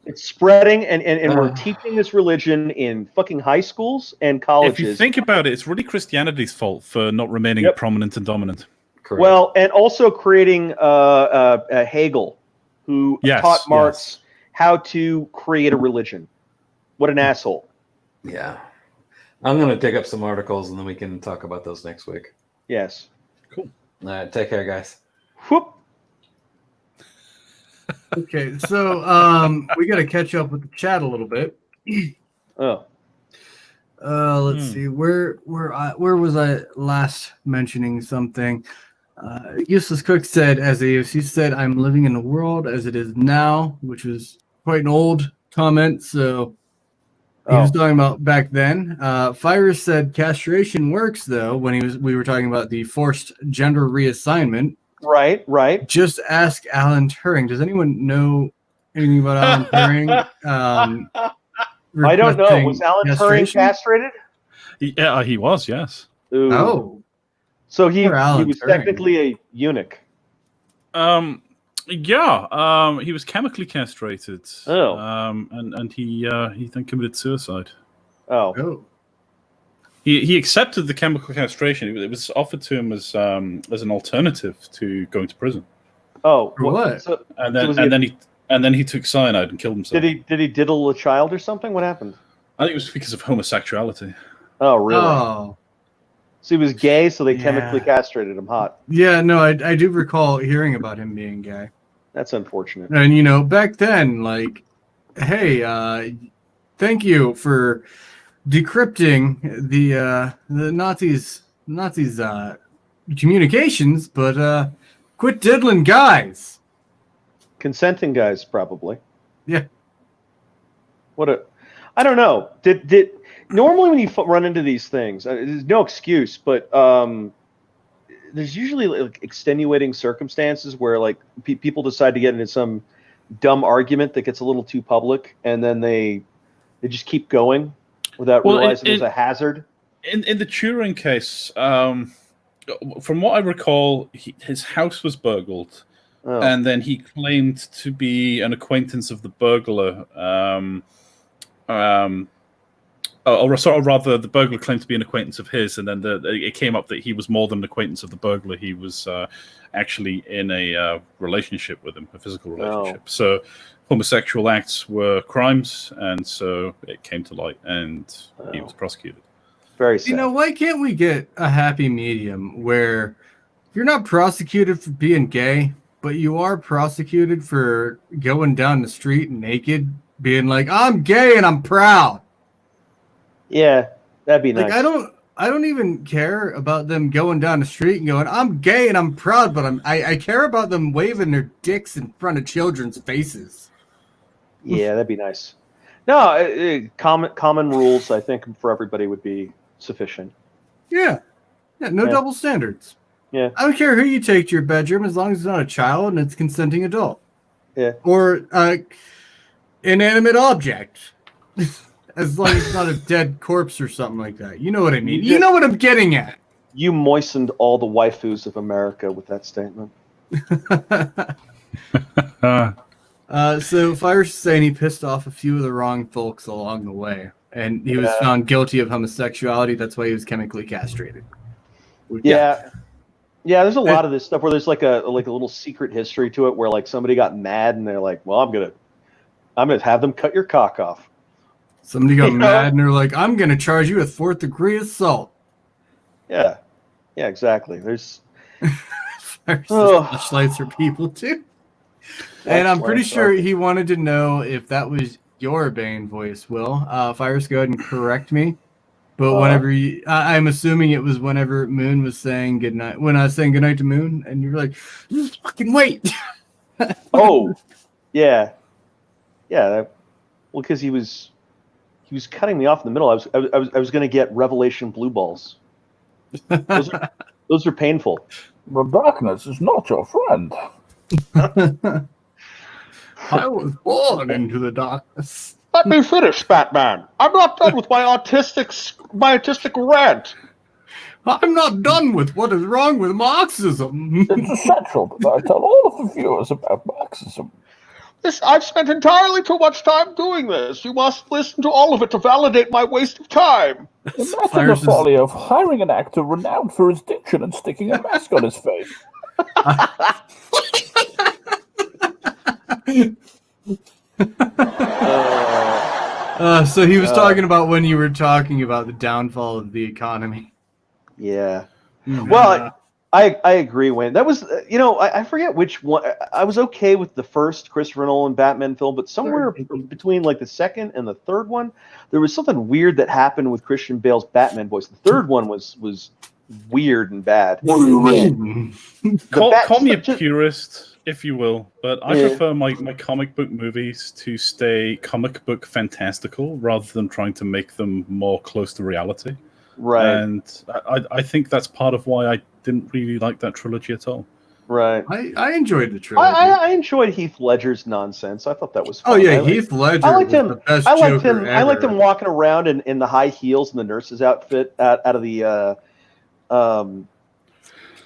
It's spreading, and we're teaching this religion in fucking high schools and colleges. If you think about it, it's really Christianity's fault for not remaining prominent and dominant. Correct. Well, and also creating Hegel, who taught Marx how to create a religion. What an asshole. Yeah. I'm going to dig up some articles, and then we can talk about those next week. Yes. Cool. All right, take care, guys. Whoop. Okay, so we got to catch up with the chat a little bit. Let's see. Where was I last mentioning something? Useless Cook said, as AOC said, I'm living in the world as it is now, which was quite an old comment. So he was talking about back then. Fire said castration works though when we were talking about the forced gender reassignment. Right. Just ask Alan Turing. Does anyone know anything about Alan Turing? I don't know. Was Alan Turing castrated? Yeah, he was. Yes. Ooh. Oh, so he was technically a eunuch. Yeah. He was chemically castrated. Oh. And he then committed suicide. Oh. He accepted the chemical castration. It was offered to him as an alternative to going to prison. Oh, For what? So, and then he took cyanide and killed himself. Did he diddle a child or something? What happened? I think it was because of homosexuality. Oh, really? Oh. So he was gay, so they chemically castrated him hot. Yeah, no, I do recall hearing about him being gay. That's unfortunate. And back then, like, hey, thank you for decrypting the Nazis communications, but quit diddling guys. Consenting guys, probably. Yeah. I don't know. Did normally when you run into these things, there's no excuse, but there's usually like extenuating circumstances where like people decide to get into some dumb argument that gets a little too public, and then they just keep going without realizing there's a hazard. In the Turing case, from what I recall, his house was burgled, and then he claimed to be an acquaintance of the burglar. Or rather, the burglar claimed to be an acquaintance of his, and then it came up that he was more than an acquaintance of the burglar. He was actually in a relationship with him, a physical relationship. So homosexual acts were crimes, and so it came to light, and he was prosecuted. Very sad. Why can't we get a happy medium where you're not prosecuted for being gay, but you are prosecuted for going down the street naked, being like, I'm gay and I'm proud. Yeah, that'd be nice. Like, I don't even care about them going down the street and going, I'm gay and I'm proud, but I care about them waving their dicks in front of children's faces. Yeah, that'd be nice. No, common rules, I think, for everybody would be sufficient. Yeah, no double standards. Yeah, I don't care who you take to your bedroom as long as it's not a child and it's a consenting adult. Yeah, or inanimate object. As long as it's not a dead corpse or something like that. You know what I mean. You know what I'm getting at. You moistened all the waifus of America with that statement. So Fire's saying he pissed off a few of the wrong folks along the way. And he was found guilty of homosexuality. That's why he was chemically castrated. Yeah, there's a lot of this stuff where there's like a little secret history to it where like somebody got mad and they're like, well, I'm gonna have them cut your cock off. Somebody got mad and they're like, I'm going to charge you with 4th degree assault. Yeah, exactly. There's flashlights for people too. And I'm pretty sure he wanted to know if that was your Bane voice, Will. Fires, go ahead and correct me. But whenever I'm assuming it was whenever Moon was saying goodnight, when I was saying goodnight to Moon, and you were like, just fucking wait. Yeah. Well, because he was cutting me off in the middle. I was going to get Revelation blue balls. Those are painful. The darkness is not your friend. I was born into the darkness. Let me finish, Batman. I'm not done with my artistic rant. I'm not done with what is wrong with Marxism. It's essential that I tell all of the viewers about Marxism. I've spent entirely too much time doing this. You must listen to all of it to validate my waste of time. Imagine the folly of hiring an actor renowned for his diction and sticking a mask on his face. So he was talking about when you were talking about the downfall of the economy. Yeah. Well, I agree, Wayne. That was, I forget which one. I was okay with the first Christopher Nolan Batman film, but somewhere between like the second and the third one, there was something weird that happened with Christian Bale's Batman voice. The third one was weird and bad. Call me a purist, if you will, but I prefer my comic book movies to stay comic book fantastical rather than trying to make them more close to reality. Right. And I think that's part of why I didn't really like that trilogy at all. Right. I enjoyed the trilogy. I enjoyed Heath Ledger's nonsense. I thought that was fun. Oh yeah, Heath Ledger. I liked him. The best Joker ever. I liked him walking around in the high heels and the nurse's outfit out of the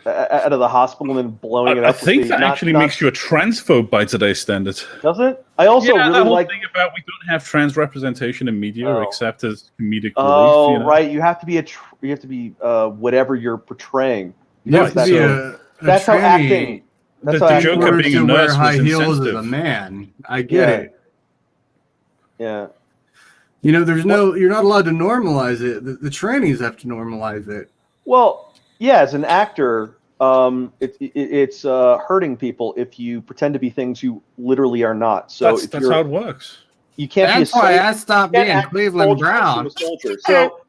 hospital and then blowing it up. I think that actually makes you a transphobe by today's standards. Does it? I also really that whole like thing about we don't have trans representation in media except as comedic relief. Oh, right. You have to be whatever you're portraying. You have to be that's how acting. That's the how Joker being a to wear nurse high was heels as a insensitive. man. I get it. Yeah. You know, you're not allowed to normalize it. The trannies have to normalize it. Well, yeah, as an actor, it's hurting people if you pretend to be things you literally are not. So That's how it works. You can't be a That's why soldier. I stopped being Cleveland Brown. So,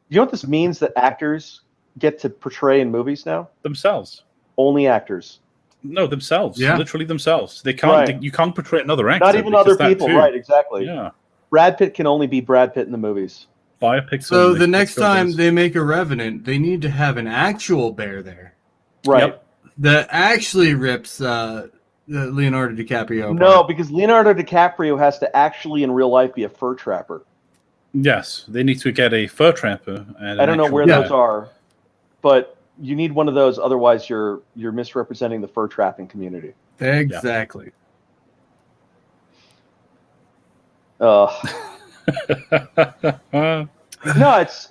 you know what this means that actors get to portray in movies now? Themselves. Only actors. No, themselves. Yeah. Literally themselves. They can't. Right. You can't portray another actor. Not even other people. Right? Exactly. Yeah. Brad Pitt can only be Brad Pitt in the movies. Biopics. So only. the next Let's go time with they make a Revenant, they need to have an actual bear there. Right. Yep. That actually rips Leonardo DiCaprio apart. No, because Leonardo DiCaprio has to actually in real life be a fur trapper. Yes, they need to get a fur trapper. And I don't know where bear. those are, but you need one of those. Otherwise, you're misrepresenting the fur trapping community. Exactly. No,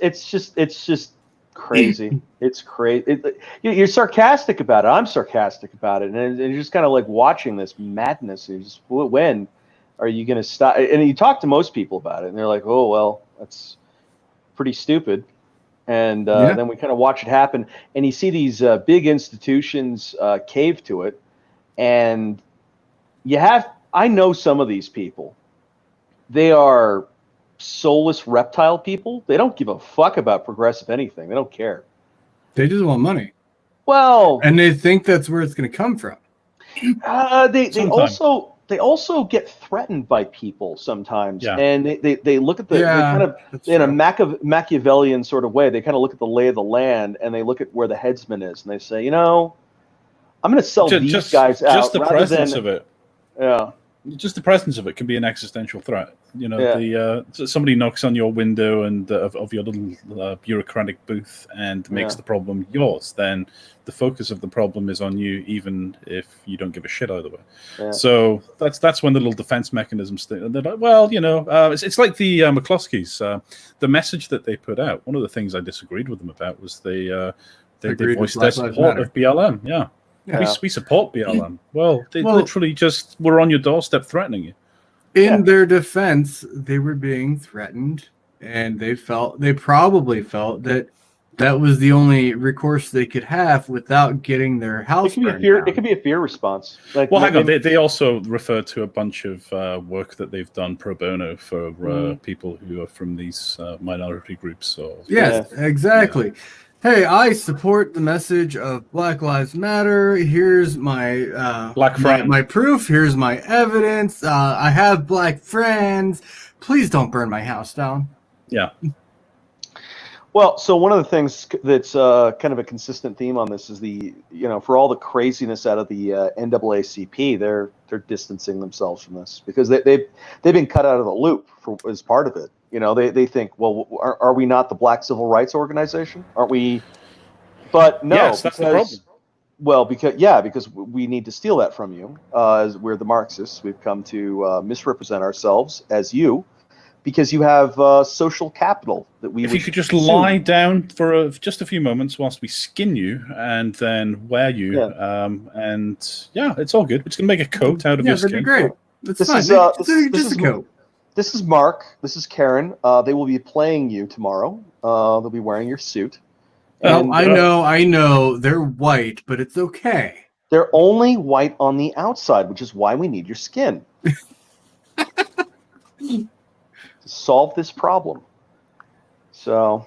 it's just crazy. It's crazy. You're sarcastic about it. I'm sarcastic about it, and you're just kind of like watching this madness. And you just, when are you going to stop? And you talk to most people about it, and they're like, "Oh, well, that's pretty stupid." And then we kind of watch it happen, and you see these big institutions cave to it, and I know some of these people. They are soulless reptile people. They don't give a fuck about progressive anything. They don't care. They just want money. Well, and they think that's where it's going to come from. They also get threatened by people sometimes, Yeah. and they look at they kind of in a Machiavellian sort of way. They kind of look at the lay of the land, and they look at where the headsman is, and they say, I'm going to sell these guys out. Just the presence of it. Yeah. Just the presence of it can be an existential threat. Somebody knocks on your window and of your little bureaucratic booth and makes the problem yours. Then the focus of the problem is on you, even if you don't give a shit either way. Yeah. So that's when the little defense mechanisms. They're like, it's like the McCloskeys. The message that they put out. One of the things I disagreed with them about was they voiced their support of BLM. Yeah. We support BLM. Well, they literally just were on your doorstep threatening you. In their defense, they were being threatened, and they probably felt that was the only recourse they could have without getting their house burned down. It could be a fear response. Hang on. They also refer to a bunch of work that they've done pro bono for people who are from these minority groups. Yes, exactly. Yeah. Hey, I support the message of Black Lives Matter. Here's my my proof. Here's my evidence. I have black friends. Please don't burn my house down. Yeah. Well, so one of the things that's kind of a consistent theme on this is for all the craziness out of the NAACP, they're distancing themselves from this because they've been cut out of the loop as part of it. They think, well, are we not the Black Civil Rights Organization? Aren't we? But no, yes, that's the problem. Well, because we need to steal that from you. As we're the Marxists, we've come to misrepresent ourselves as you, because you have social capital that we. If you could just lie down for just a few moments whilst we skin you and then wear you, it's all good. We're just gonna make a coat out of your skin. That'd be great. This is just a coat. This is Mark. This is Karen. They will be playing you tomorrow. They'll be wearing your suit. And, I know. They're white, but it's okay. They're only white on the outside, which is why we need your skin. To solve this problem. So,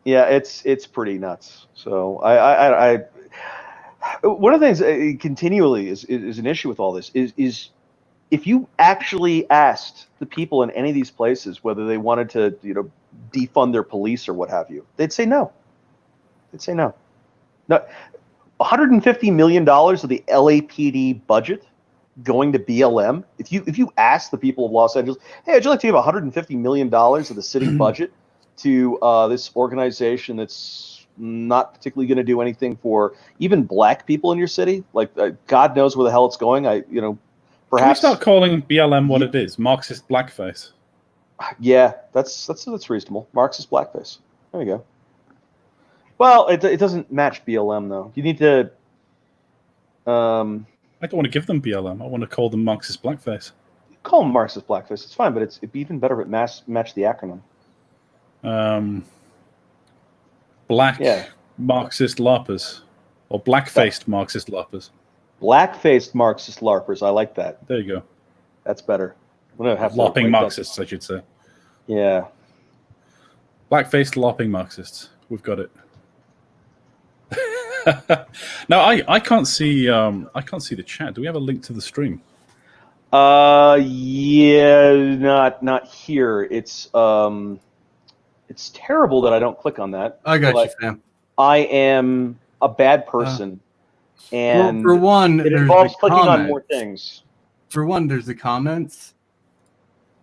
yeah, it's pretty nuts. So I one of the things continually is an issue with all this is if you actually asked the people in any of these places whether they wanted to, defund their police or what have you, they'd say no. They'd say no. No, $150 million of the LAPD budget going to BLM. If you ask the people of Los Angeles, hey, would you like to give $150 million of the city budget to this organization that's not particularly going to do anything for even black people in your city? Like, God knows where the hell it's going. Perhaps can we start calling BLM what it is? Marxist blackface. Yeah, that's reasonable. Marxist blackface. There we go. Well, it doesn't match BLM though. You need to. I don't want to give them BLM. I want to call them Marxist blackface. Call them Marxist blackface. It's fine, but it'd be even better if it matched the acronym. Black Marxist LARPers. Or black-faced Marxist LARPers. Black-faced Marxist LARPers. I like that. There you go. That's better. I'm gonna have LARPing Marxists, I should say. Yeah. Black-faced LARPing Marxists. We've got it. No, I can't see the chat. Do we have a link to the stream? Yeah, not here. It's terrible that I don't click on that. I got you, fam. I am a bad person, and for one, it involves clicking on more things. For one, there's the comments,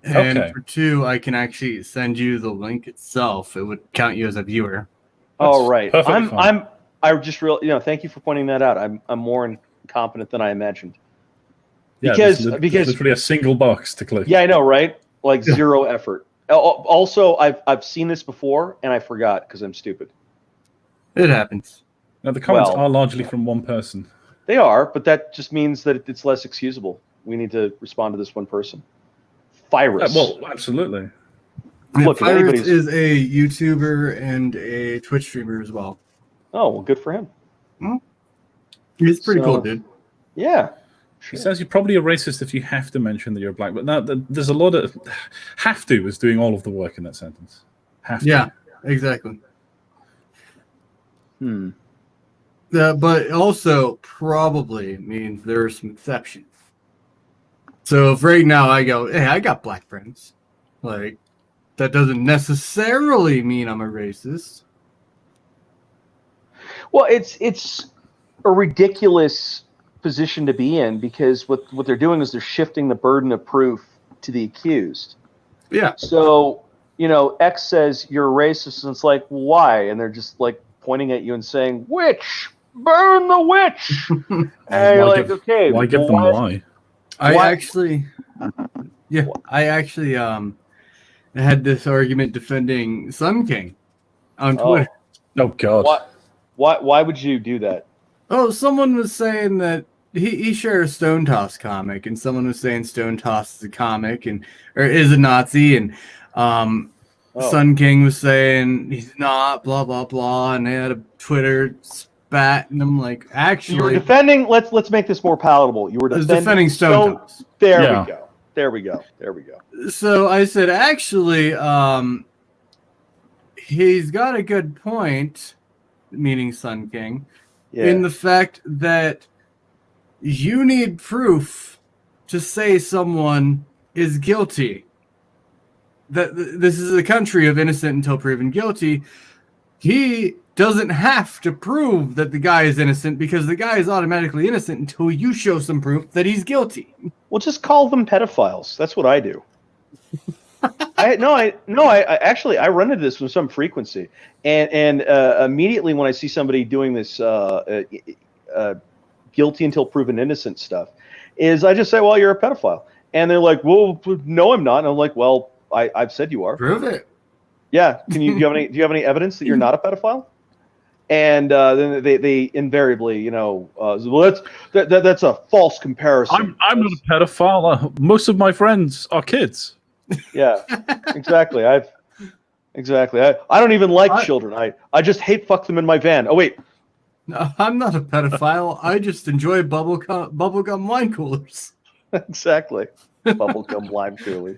and for two, I can actually send you the link itself. It would count you as a viewer. Oh, right. I just thank you for pointing that out. I'm more incompetent than I imagined. Yeah, because there's literally a single box to click. Yeah, I know, right? Like zero effort. Also, I've seen this before and I forgot because I'm stupid. It happens. Now the comments are largely from one person. They are, but that just means that it's less excusable. We need to respond to this one person. Virus. Well, absolutely. Look, Virus is a YouTuber and a Twitch streamer as well. Oh, well, good for him. He's pretty cool, dude. Yeah. He says you're probably a racist if you have to mention that you're black, but now there's a lot of have to is doing all of the work in that sentence. Have to. Yeah, exactly. But also probably means there are some exceptions. So if right now I go, hey, I got black friends, like that doesn't necessarily mean I'm a racist. Well, it's a ridiculous position to be in because what they're doing is they're shifting the burden of proof to the accused. Yeah. So, X says you're a racist, and it's like, why? And they're just like pointing at you and saying, witch, burn the witch. And you're like, okay. Why give them why? I actually had this argument defending Sun King on Twitter. Oh God. Why would you do that? Oh, someone was saying that he shared a Stone Toss comic, and someone was saying Stone Toss is a comic or is a Nazi, and Sun King was saying he's not, blah blah blah, and they had a Twitter spat, and I'm like, actually, you were defending. Let's make this more palatable. You were defending Stone Toss. There we go. So I said, actually, he's got a good point, meaning Sun King, in the fact that you need proof to say someone is guilty. That this is a country of innocent until proven guilty. He doesn't have to prove that the guy is innocent because the guy is automatically innocent until you show some proof that he's guilty. Well, just call them pedophiles. That's what I do. I actually run into this with some frequency, and immediately when I see somebody doing this guilty until proven innocent stuff, is I just say, well, you're a pedophile, and they're like, well, no, I'm not, and I'm like, well, I've said you are. Prove it. Yeah. Do you have any evidence that you're not a pedophile? And then they invariably, well, that's a false comparison. I'm not a pedophile. Most of my friends are kids. Yeah, exactly. I don't even like children. I just hate fuck them in my van. Oh wait, no, I'm not a pedophile. I just enjoy bubblegum wine coolers. Exactly, bubblegum wine coolers.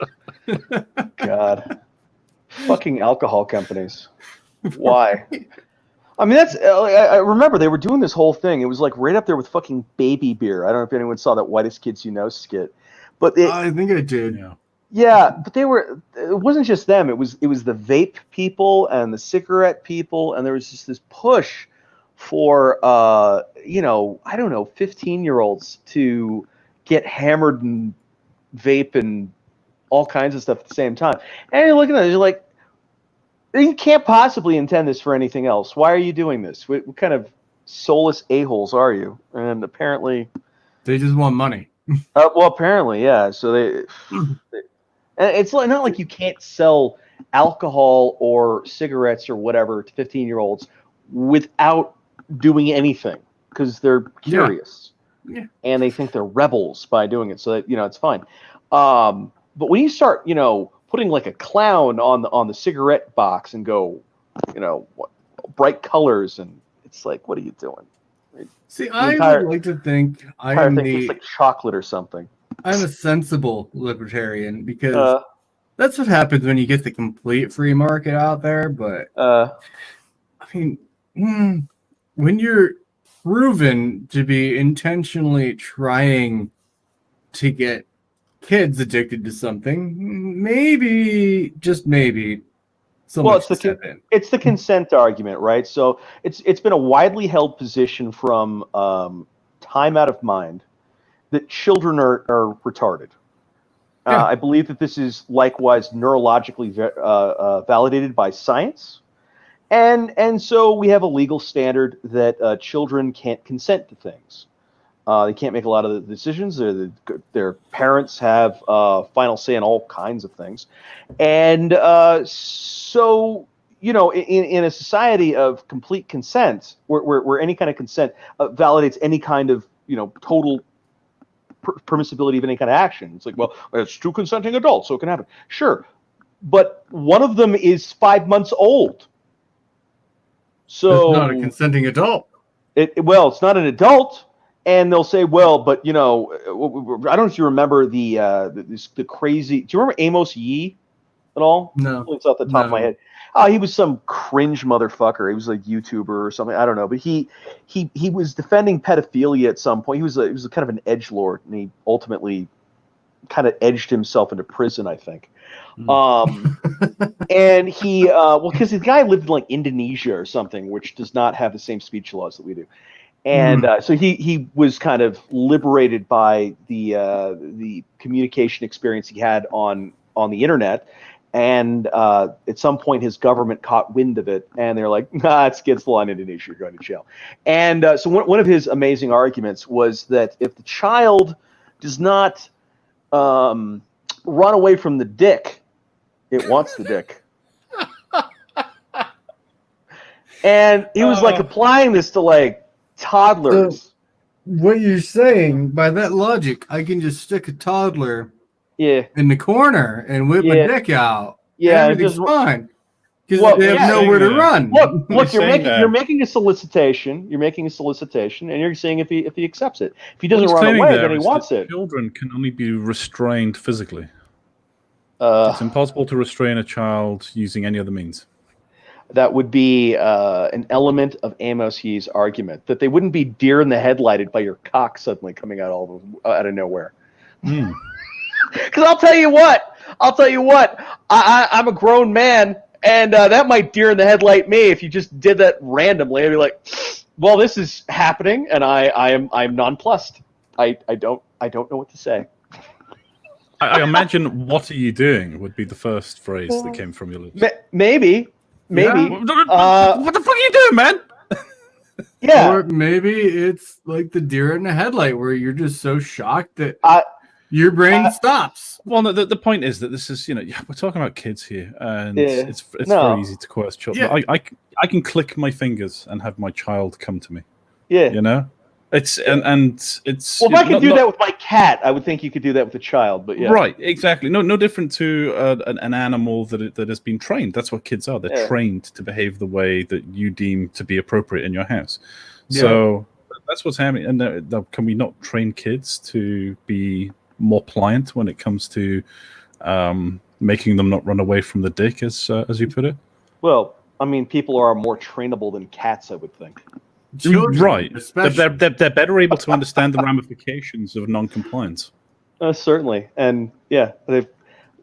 God, fucking alcohol companies. Why? I mean, I remember they were doing this whole thing. It was like right up there with fucking baby beer. I don't know if anyone saw that Whitest Kids You Know skit, but I think I did. Yeah, but it wasn't just them. It was the vape people and the cigarette people, and there was just this push for I don't know, 15-year-olds to get hammered and vape and all kinds of stuff at the same time. And you're looking at it, you're like, you can't possibly intend this for anything else. Why are you doing this? What kind of soulless a-holes are you? And apparently they just want money. Well, apparently, yeah. So and it's not like you can't sell alcohol or cigarettes or whatever to 15-year-olds without doing anything because they're curious. and they think they're rebels by doing it. So that it's fine. But when you start putting like a clown on the cigarette box and go bright colors, and it's like, what are you doing? See, I would like to think I am tastes like chocolate or something. I'm a sensible libertarian because that's what happens when you get the complete free market out there. But I mean, when you're proven to be intentionally trying to get kids addicted to something, maybe, just maybe, it's the consent argument, right? So it's been a widely held position from time out of mind that children are retarded. I believe that this is likewise neurologically validated by science, and so we have a legal standard that children can't consent to things. They can't make a lot of the decisions. Their parents have final say on all kinds of things. And so, in a society of complete consent, where any kind of consent validates any kind of, total permissibility of any kind of action. It's like, well, it's two consenting adults, so it can happen. Sure. But one of them is 5 months old. So it's not a consenting adult. It's not an adult. And they'll say, well, but I don't know if you remember the crazy. Do you remember Amos Yee at all? No, it's off the top of my head. He was some cringe motherfucker. He was like YouTuber or something. I don't know, but he was defending pedophilia at some point. He was kind of an edgelord, and he ultimately kind of edged himself into prison, I think. And he because the guy lived in like Indonesia or something, which does not have the same speech laws that we do. And so he was kind of liberated by the communication experience he had on the internet, and at some point his government caught wind of it, and they're like, "Nah, it's against the law in Indonesia. You're going to jail." And so one of his amazing arguments was that if the child does not run away from the dick, it wants the dick. And he was like applying this to like toddlers. So what you're saying, by that logic, I can just stick a toddler in the corner and whip my dick out. Yeah, everything's fine. Because they have nowhere to run. Look, you're making a solicitation. You're making a solicitation, and you're saying if he accepts it. If he doesn't run away, then he wants it. Children can only be restrained physically. It's impossible to restrain a child using any other means. That would be an element of Amos Yee's argument, that they wouldn't be deer in the headlighted by your cock suddenly coming out out of nowhere. Because I'll tell you what, I'm a grown man, and that might deer in the headlight me if you just did that randomly. I'd be like, well, this is happening, and I'm nonplussed. I don't know what to say. I imagine "What are you doing?" would be the first phrase that came from your lips. Maybe. Yeah. What the fuck are you doing, man? Yeah. Or maybe it's like the deer in the headlight, where you're just so shocked that your brain stops. Well, no, the point is that this is, we're talking about kids here, and it's very easy to coerce children. Yeah. I can click my fingers and have my child come to me. Yeah. It's and it's. Well, if I could do that with my cat, I would think you could do that with a child. But yeah, right, exactly. No different to an animal that has been trained. That's what kids are. They're trained to behave the way that you deem to be appropriate in your house. Yeah. So that's what's happening. And can we not train kids to be more pliant when it comes to making them not run away from the dick, as you put it? Well, I mean, people are more trainable than cats, I would think. Children, right. They're better able to understand the ramifications of non-compliance. Certainly. And yeah, they've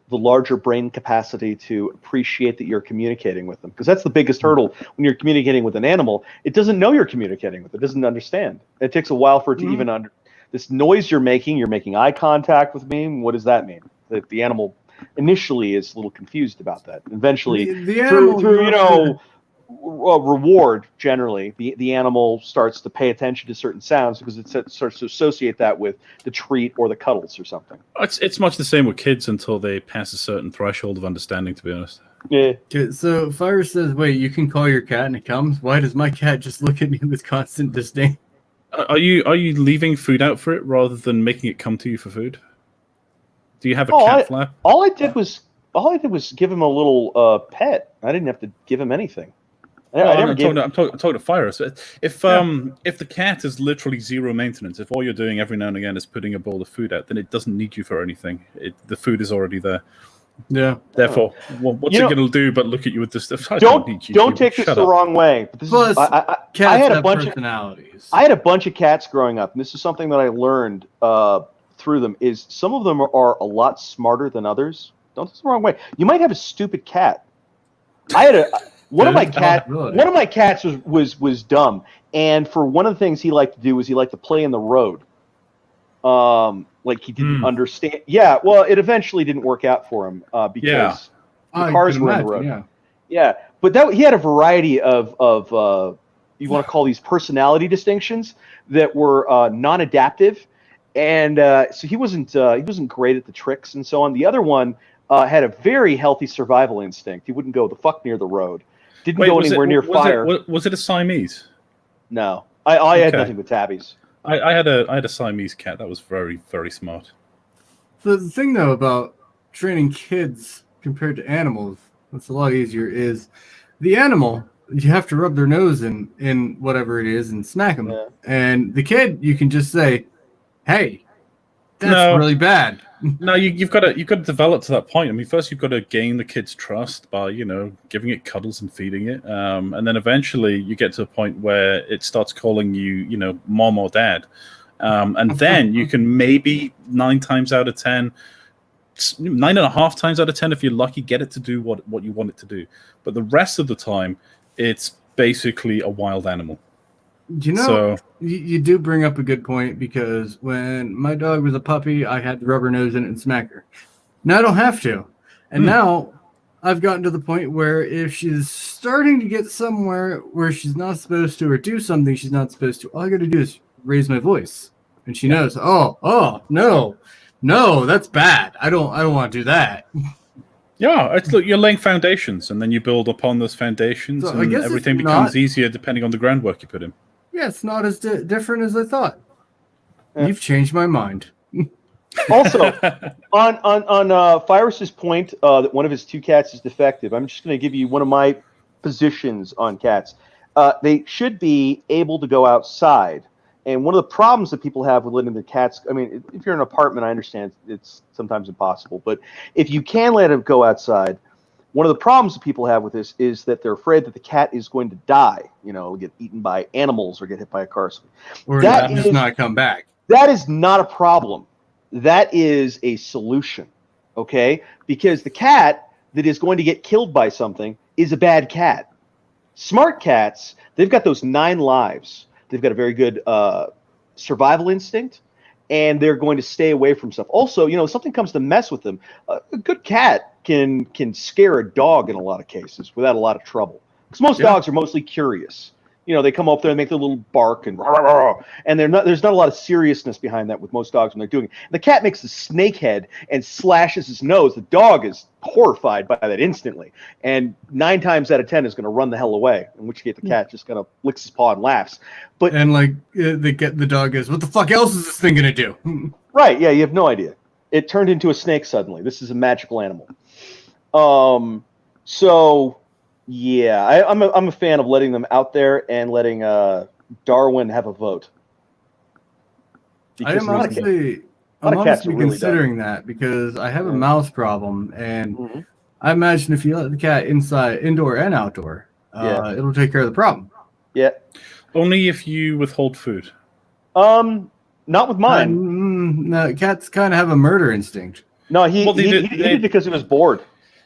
the larger brain capacity to appreciate that you're communicating with them. Because that's the biggest hurdle when you're communicating with an animal. It doesn't know you're communicating with it. It doesn't understand. It takes a while for it to even this noise you're making eye contact with me. What does that mean? That the animal initially is a little confused about that. Eventually, the animal through reward, generally, the animal starts to pay attention to certain sounds because it starts to associate that with the treat or the cuddles or something. It's much the same with kids until they pass a certain threshold of understanding, to be honest. Yeah. So Fire says, wait, you can call your cat and it comes? Why does my cat just look at me with constant disdain? Are you leaving food out for it rather than making it come to you for food? Do you have a cat flap? All I did was give him a little pet. I didn't have to give him anything. I'm talking to Fire. So if the cat is literally zero maintenance, if all you're doing every now and again is putting a bowl of food out, then it doesn't need you for anything. The food is already there. Yeah. Therefore, what's it going to do but look at you with this stuff? Don't take this the wrong way. But this Plus, I had a bunch personalities. I had a bunch of cats growing up, and this is something that I learned through them. Is some of them are a lot smarter than others. Don't take this the wrong way. You might have a stupid cat. I had one of my cats was dumb, and for one of the things he liked to do was he liked to play in the road. Like he didn't understand. Yeah, well, it eventually didn't work out for him because the cars were in the road. Yeah, but he had a variety of you want to call these personality distinctions that were non-adaptive, and so he wasn't great at the tricks and so on. The other one had a very healthy survival instinct. He wouldn't go the fuck near the road. Didn't go anywhere near fire. Was it a Siamese? No, I had nothing but tabbies. I had a Siamese cat that was very, very smart. The thing though about training kids compared to animals, that's a lot easier, is the animal you have to rub their nose in whatever it is and smack them. Yeah. And the kid you can just say, "Hey, that's really bad." No, you've got to develop to that point. I mean, first you've got to gain the kid's trust by giving it cuddles and feeding it, and then eventually you get to a point where it starts calling you mom or dad, and then you can maybe 9 times out of 10, 9.5 times out of 10 if you're lucky, get it to do what you want it to do. But the rest of the time, it's basically a wild animal. You do bring up a good point, because when my dog was a puppy, I had to rub her nose in it and smack her. Now I don't have to. And now I've gotten to the point where if she's starting to get somewhere where she's not supposed to or do something she's not supposed to, all I got to do is raise my voice. And she knows, no, that's bad. I don't want to do that. Yeah, look, you're laying foundations, and then you build upon those foundations, and everything becomes easier depending on the groundwork you put in. Yeah, it's not as different as I thought. Yeah. You've changed my mind. Also, on Cyrus's point that one of his 2 cats is defective, I'm just going to give you one of my positions on cats. They should be able to go outside. And one of the problems that people have with letting their cats, I mean, if you're in an apartment, I understand it's sometimes impossible. But if you can let them go outside, one of the problems that people have with this is that they're afraid that the cat is going to die, get eaten by animals or get hit by a car. Or just not come back. That is not a problem. That is a solution, okay? Because the cat that is going to get killed by something is a bad cat. Smart cats, they've got those 9 lives. They've got a very good survival instinct, and they're going to stay away from stuff. Also, if something comes to mess with them, a good cat can scare a dog in a lot of cases without a lot of trouble. Because most dogs are mostly curious. They come up there and make their little bark and there's not a lot of seriousness behind that with most dogs when they're doing it. The cat makes a snake head and slashes his nose. The dog is horrified by that instantly, and 9 times out of 10 is going to run the hell away. In which case, the cat just kind of licks his paw and laughs. The dog goes, "What the fuck else is this thing going to do?" Right? Yeah, you have no idea. It turned into a snake suddenly. This is a magical animal. So. Yeah, I'm a fan of letting them out there and letting Darwin have a vote. I'm honestly considering that, because I have a mouse problem, and I imagine if you let the cat inside, indoor and outdoor, it'll take care of the problem. Yeah. Only if you withhold food. Not with mine. No, cats kind of have a murder instinct. No, he did because he was bored.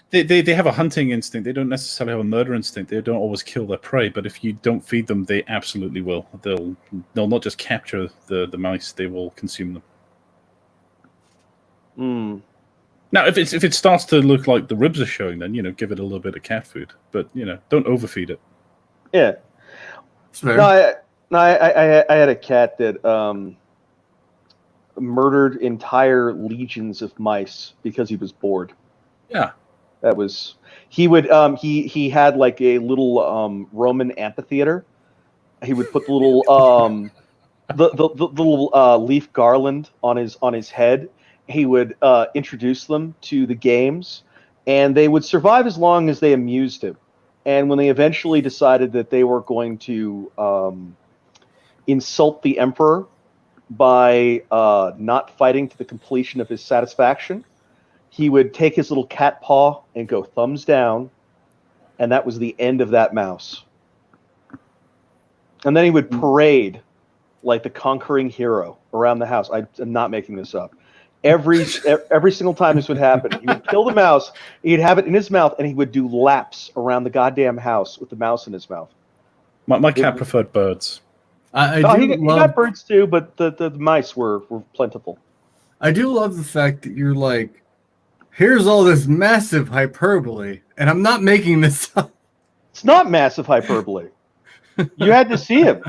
They have a hunting instinct. They don't necessarily have a murder instinct. They don't always kill their prey, but if you don't feed them, they absolutely will. They'll not just capture the mice; they will consume them. Now, if it starts to look like the ribs are showing, then give it a little bit of cat food, but don't overfeed it. Yeah. No, I had a cat that murdered entire legions of mice because he was bored. Yeah. That was he had like a little Roman amphitheater. He would put the little the little leaf garland on his head. He would introduce them to the games, and they would survive as long as they amused him. And when they eventually decided that they were going to insult the emperor by not fighting to the completion of his satisfaction, he would take his little cat paw and go thumbs down, and that was the end of that mouse. And then he would parade like the conquering hero around the house. I'm not making this up. Every single time this would happen, he would kill the mouse, he'd have it in his mouth, and he would do laps around the goddamn house with the mouse in his mouth. My cat preferred birds. He got birds too, but the mice were plentiful. I do love the fact that you're like, here's all this massive hyperbole, and I'm not making this up. It's not massive hyperbole. You had to see him.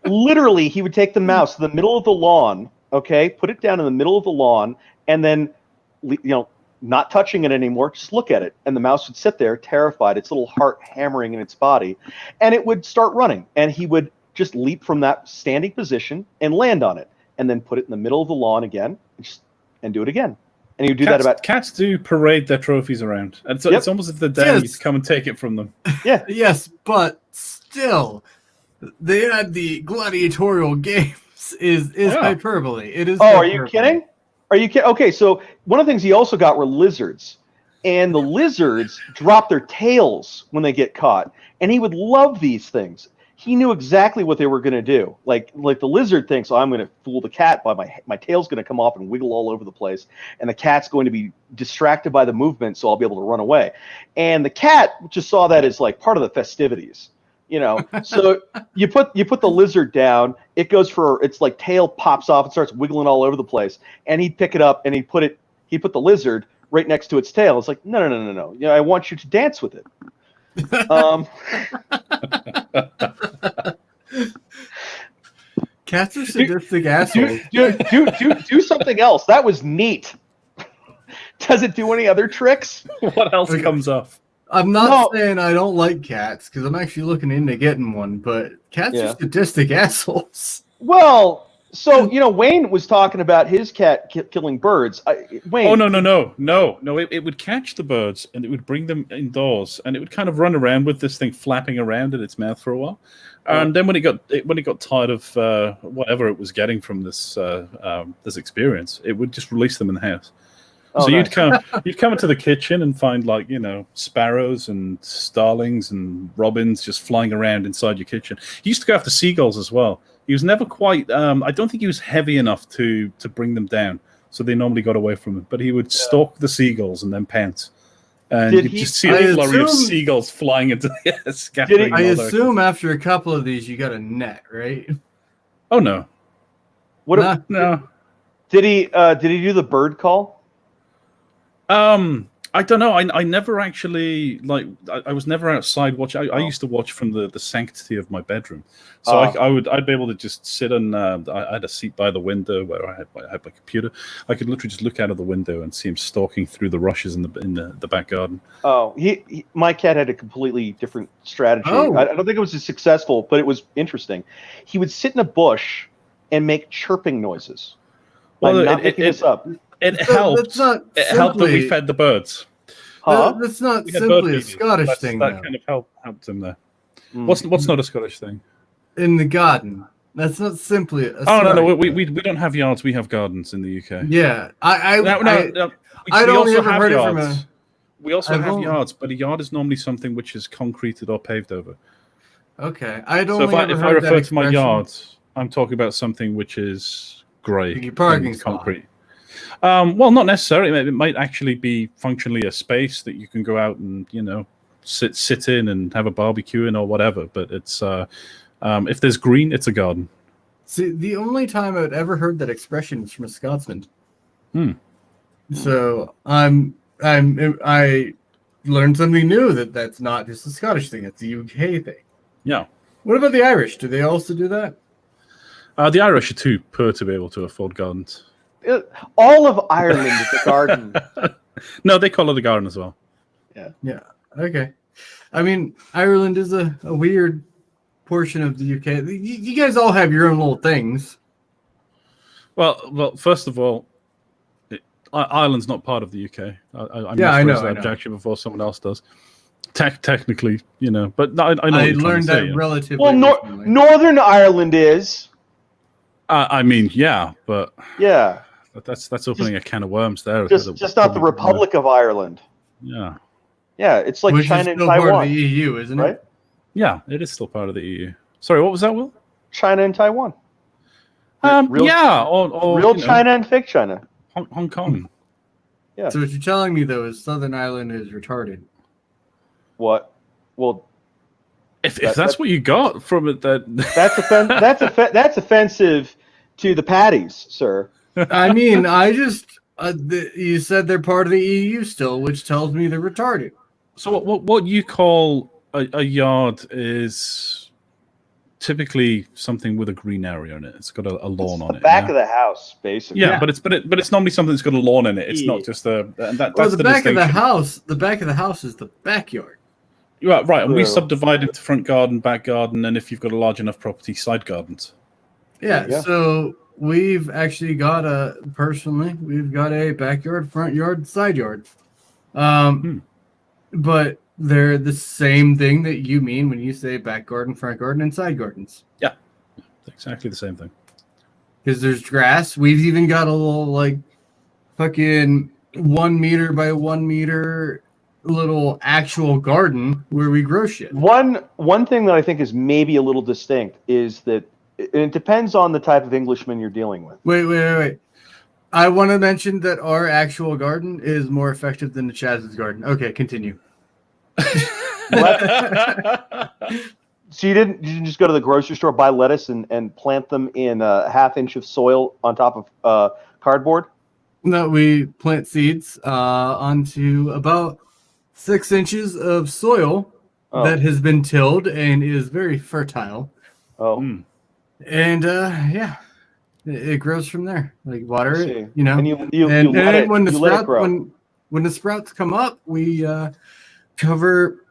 Literally, he would take the mouse to the middle of the lawn, put it down in the middle of the lawn, and then, not touching it anymore, just look at it. And the mouse would sit there, terrified, its little heart hammering in its body, and it would start running. And he would just leap from that standing position and land on it, and then put it in the middle of the lawn again, and do it again. And he would do that about... Cats do parade their trophies around. And so it's almost as if the dad needs to come and take it from them. Yeah. Yes, but still, they had the gladiatorial games is hyperbole. It is. Oh, are you kidding? Are you kidding? Okay, so one of the things he also got were lizards. And the lizards drop their tails when they get caught. And he would love these things. He knew exactly what they were going to do. Like the lizard thinks, I'm going to fool the cat by my tail's going to come off and wiggle all over the place, and the cat's going to be distracted by the movement, so I'll be able to run away. And the cat just saw that as like part of the festivities, So you put the lizard down, it goes for its like tail pops off and starts wiggling all over the place, and he'd pick it up and he put the lizard right next to its tail. It's like no. I want you to dance with it. Cats are sadistic assholes. Do something else. That was neat. Does it do any other tricks? What else comes off? I'm not saying I don't like cats, because I'm actually looking into getting one, but cats are sadistic assholes. Well, so Wayne was talking about his cat killing birds. Wayne. Oh no! It would catch the birds and it would bring them indoors, and it would kind of run around with this thing flapping around in its mouth for a while, and then when it got tired of whatever it was getting from this experience, it would just release them in the house. So nice. you'd come into the kitchen and find sparrows and starlings and robins just flying around inside your kitchen. He used to go after seagulls as well. He was never quite. I don't think he was heavy enough to bring them down, so they normally got away from him. But he would stalk the seagulls and then pounce, and you just see a flurry of seagulls flying into the air, scattering. I assume after a couple of these, you got a net, right? Oh no! No. Did he do the bird call? I don't know. I never actually I was never outside watching. I used to watch from the sanctity of my bedroom, so I'd be able to just sit on. I had a seat by the window where I had my computer. I could literally just look out of the window and see him stalking through the rushes in the back garden. Oh, my cat had a completely different strategy. Oh. I don't think it was as successful, but it was interesting. He would sit in a bush and make chirping noises. Well, I'm not making this up. It helped. It helped that we fed the birds. That's not simply a Scottish thing. That kind of helped him there. What's not a Scottish thing? In the garden. That's not simply a no. We don't have yards. We have gardens in the UK. Yeah, I'd only ever heard it from We also have yards, but a yard is normally something which is concreted or paved over. Okay, if I refer to my yard, I'm talking about something which is grey. Your parking concrete. Well, not necessarily. It might actually be functionally a space that you can go out and sit in and have a barbecue in or whatever. But it's if there's green, it's a garden. See, the only time I've ever heard that expression was from a Scotsman. So I learned something new that's not just a Scottish thing; it's a UK thing. Yeah. What about the Irish? Do they also do that? The Irish are too poor to be able to afford gardens. All of Ireland is a garden. No, they call it a garden as well. Yeah. Yeah. Okay. I mean, Ireland is a weird portion of the UK. You guys all have your own little things. Well, first of all, Ireland's not part of the UK. I must raise that objection before someone else does. Technically, but I know. I learned that relatively. Well, Northern Ireland is. I mean, yeah, but yeah, that's opening a can of worms there. Just not the Republic of Ireland. Yeah. Yeah, it's like Which China is still and Taiwan. Part of the EU, isn't it? Right? Yeah, it is still part of the EU. Sorry, what was that, Will? China and Taiwan. Real China and fake China. Hong Kong. Yeah. So what you're telling me though is Southern Ireland is retarded. What? Well, if that's what you got from it, that's offensive to the patties, sir. I mean, I just you said they're part of the EU still, which tells me they're retarded. So what you call a yard is typically something with a green area in it. It's got a lawn on it. The back of the house, basically. Yeah, but it's normally something that's got a lawn in it. It's not just that's the back of the house. The back of the house is the backyard. Right, and we subdivide into front garden, back garden, and if you've got a large enough property, side gardens. Yeah. So we've actually got we've got a backyard, front yard, side yard. But they're the same thing that you mean when you say back garden, front garden, and side gardens. Yeah, exactly the same thing. Because there's grass. We've even got a little fucking 1 meter by 1 meter little actual garden where we grow shit. One thing that I think is maybe a little distinct is that it depends on the type of Englishman you're dealing with. Wait. I want to mention that our actual garden is more effective than the Chaz's garden. Okay, continue. So you didn't just go to the grocery store, buy lettuce, and plant them in a ½ inch of soil on top of cardboard? No, we plant seeds onto about 6 inches of soil that has been tilled and is very fertile. And it grows from there. Like water it, And when the sprouts come up, we cover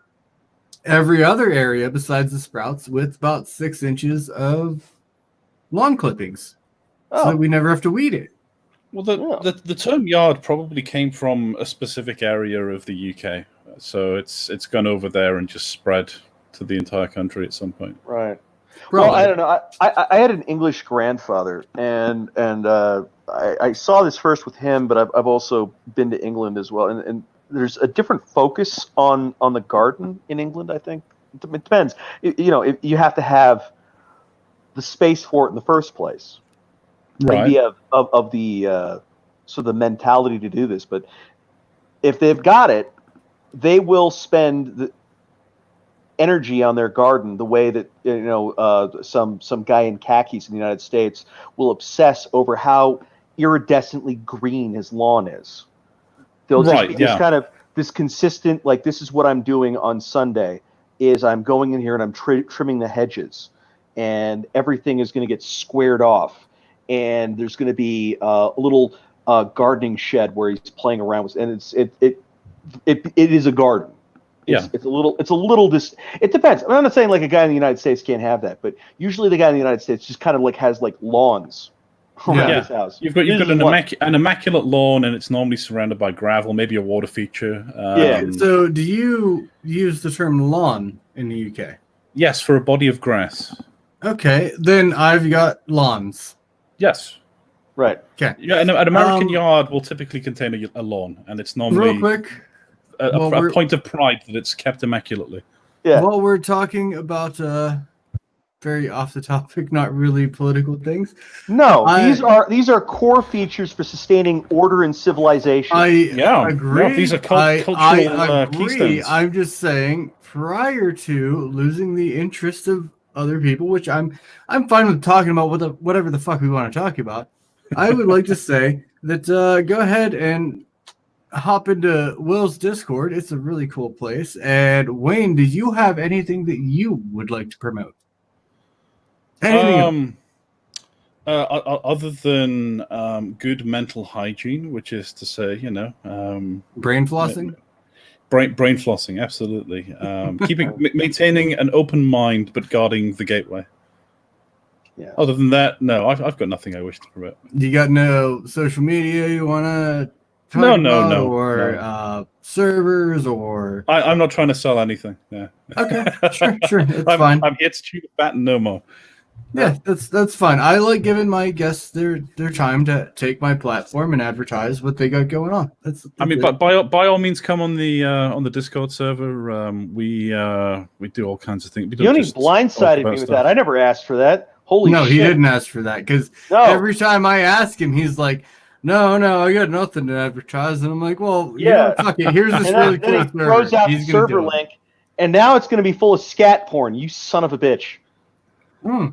every other area besides the sprouts with about 6 inches of lawn clippings, so that we never have to weed it. Well, the term yard probably came from a specific area of the UK, so it's gone over there and just spread to the entire country at some point. Right. Well, I don't know. I had an English grandfather, and I saw this first with him, but I've also been to England as well, and there's a different focus on the garden in England. I think it depends. You have to have the space for it in the first place. Right. Idea of the sort of the mentality to do this, but if they've got it, they will spend the energy on their garden the way that some guy in khakis in the United States will obsess over how iridescently green his lawn is. They'll just be this kind of this consistent, like, this is what I'm doing on Sunday, is I'm going in here and I'm trimming the hedges, and everything is going to get squared off, and there's going to be a little gardening shed where he's playing around with, and it is a garden. It's a little. It depends. I'm not saying like a guy in the United States can't have that, but usually the guy in the United States just kind of like has like lawns around his house. You've got an immaculate lawn, and it's normally surrounded by gravel, maybe a water feature. So, do you use the term lawn in the UK? Yes, for a body of grass. Okay, then I've got lawns. Yes. Right. Okay. Yeah, an American yard will typically contain a lawn, and it's normally real quick. A point of pride that it's kept immaculately. Yeah. While we're talking about very off the topic, not really political things. No, these are core features for sustaining order and civilization. I agree. No, these are cultural keystones. I'm just saying, prior to losing the interest of other people, which I'm fine with talking about whatever the fuck we want to talk about, I would like to say that go ahead and hop into Will's Discord. It's a really cool place. And Wayne, do you have anything that you would like to promote? Other than good mental hygiene, which is to say, brain flossing. Brain flossing, absolutely. Maintaining an open mind, but guarding the gateway. Yeah. Other than that, no, I've got nothing I wish to promote. You got no social media you want to talk about, or servers, or I'm not trying to sell anything. Yeah. Okay, sure, that's fine. I'm here to chew the fat and no more. Yeah, that's fine. I like giving my guests their time to take my platform and advertise what they got going on. That's but by all means, come on the Discord server. We do all kinds of things. You only blindsided me with that. I never asked for that. Holy shit! No, he didn't ask for that because every time I ask him, he's like, "No, I got nothing to advertise," and I'm like, "Well, yeah, fuck it. Here's this really cool server." He throws out the server link, and now it's going to be full of scat porn. You son of a bitch. Hmm.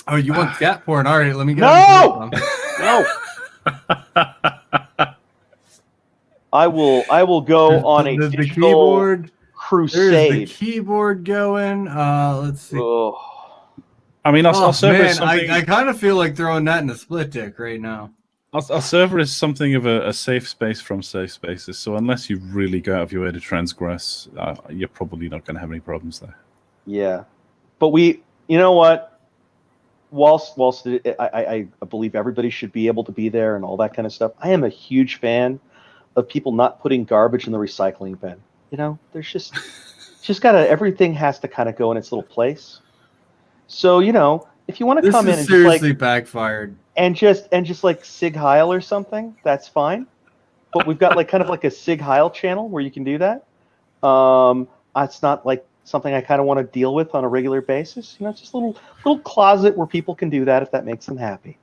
Oh, you want scat porn? All right, let me get. No. I will go on a digital keyboard crusade. There's the keyboard going. Let's see. Oh. I mean, our server is something... I kind of feel like throwing that in a split dick right now. Our server is something of a safe space from safe spaces. So unless you really go out of your way to transgress, you're probably not going to have any problems there. Yeah, but you know what? Whilst I believe everybody should be able to be there and all that kind of stuff, I am a huge fan of people not putting garbage in the recycling bin. You know, there's just everything has to kind of go in its little place. So, you know, if you want to come in and seriously backfired and just like Sig Heil or something, that's fine. But we've got kind of like a Sig Heil channel where you can do that. It's not like something I kind of want to deal with on a regular basis. You know, it's just a little closet where people can do that if that makes them happy.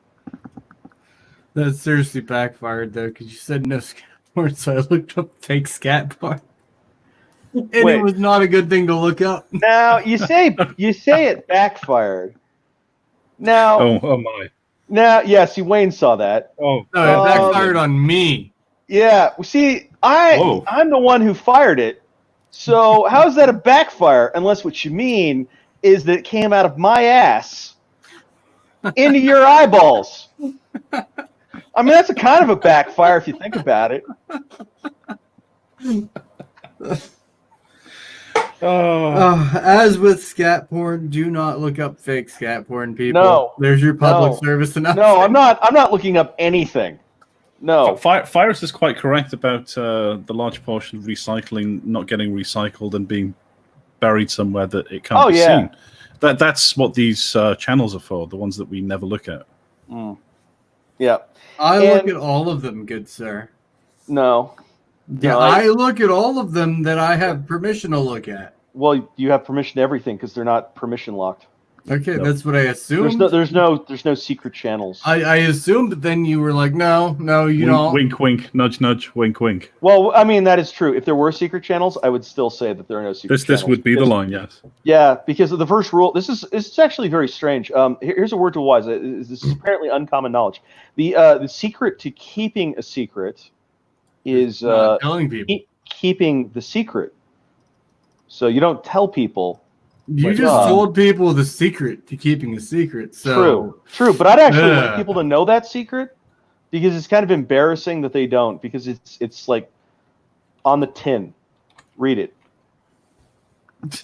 That seriously backfired though, because you said no scat porn, so I looked up fake scat porn. And it was not a good thing to look up. Now you say it backfired. Now, oh my. Now, yeah, see, Wayne saw that. Oh, no, it backfired on me. Yeah, see, I'm the one who fired it. So how is that a backfire? Unless what you mean is that it came out of my ass into your eyeballs. I mean, that's a kind of a backfire if you think about it. As with scat porn, do not look up fake scat porn, people. No, there's your public service announcement. No, I'm not looking up anything. No, Virus is quite correct about the large portion of recycling not getting recycled and being buried somewhere that it can't be seen. That's what these channels are for, the ones that we never look at. Mm. Yeah, I look at all of them, good sir. No. Yeah, I look at all of them that I have permission to look at. Well, you have permission to everything because they're not permission locked. Okay, that's what I assumed. There's no secret channels. I assumed, but then you were like, no, you don't. Wink, wink, nudge, nudge, wink, wink. Well, I mean, that is true. If there were secret channels, I would still say that there are no secret channels. This would be the line, yes. Yeah, because of the first rule. It's actually very strange. Here's a word to wise. This is apparently uncommon knowledge. The secret to keeping a secret is telling people. Keeping the secret. So you don't tell people. You just told people the secret to keeping a secret. So True. But I'd actually like people to know that secret because it's kind of embarrassing that they don't, because it's like on the tin. Read it. It's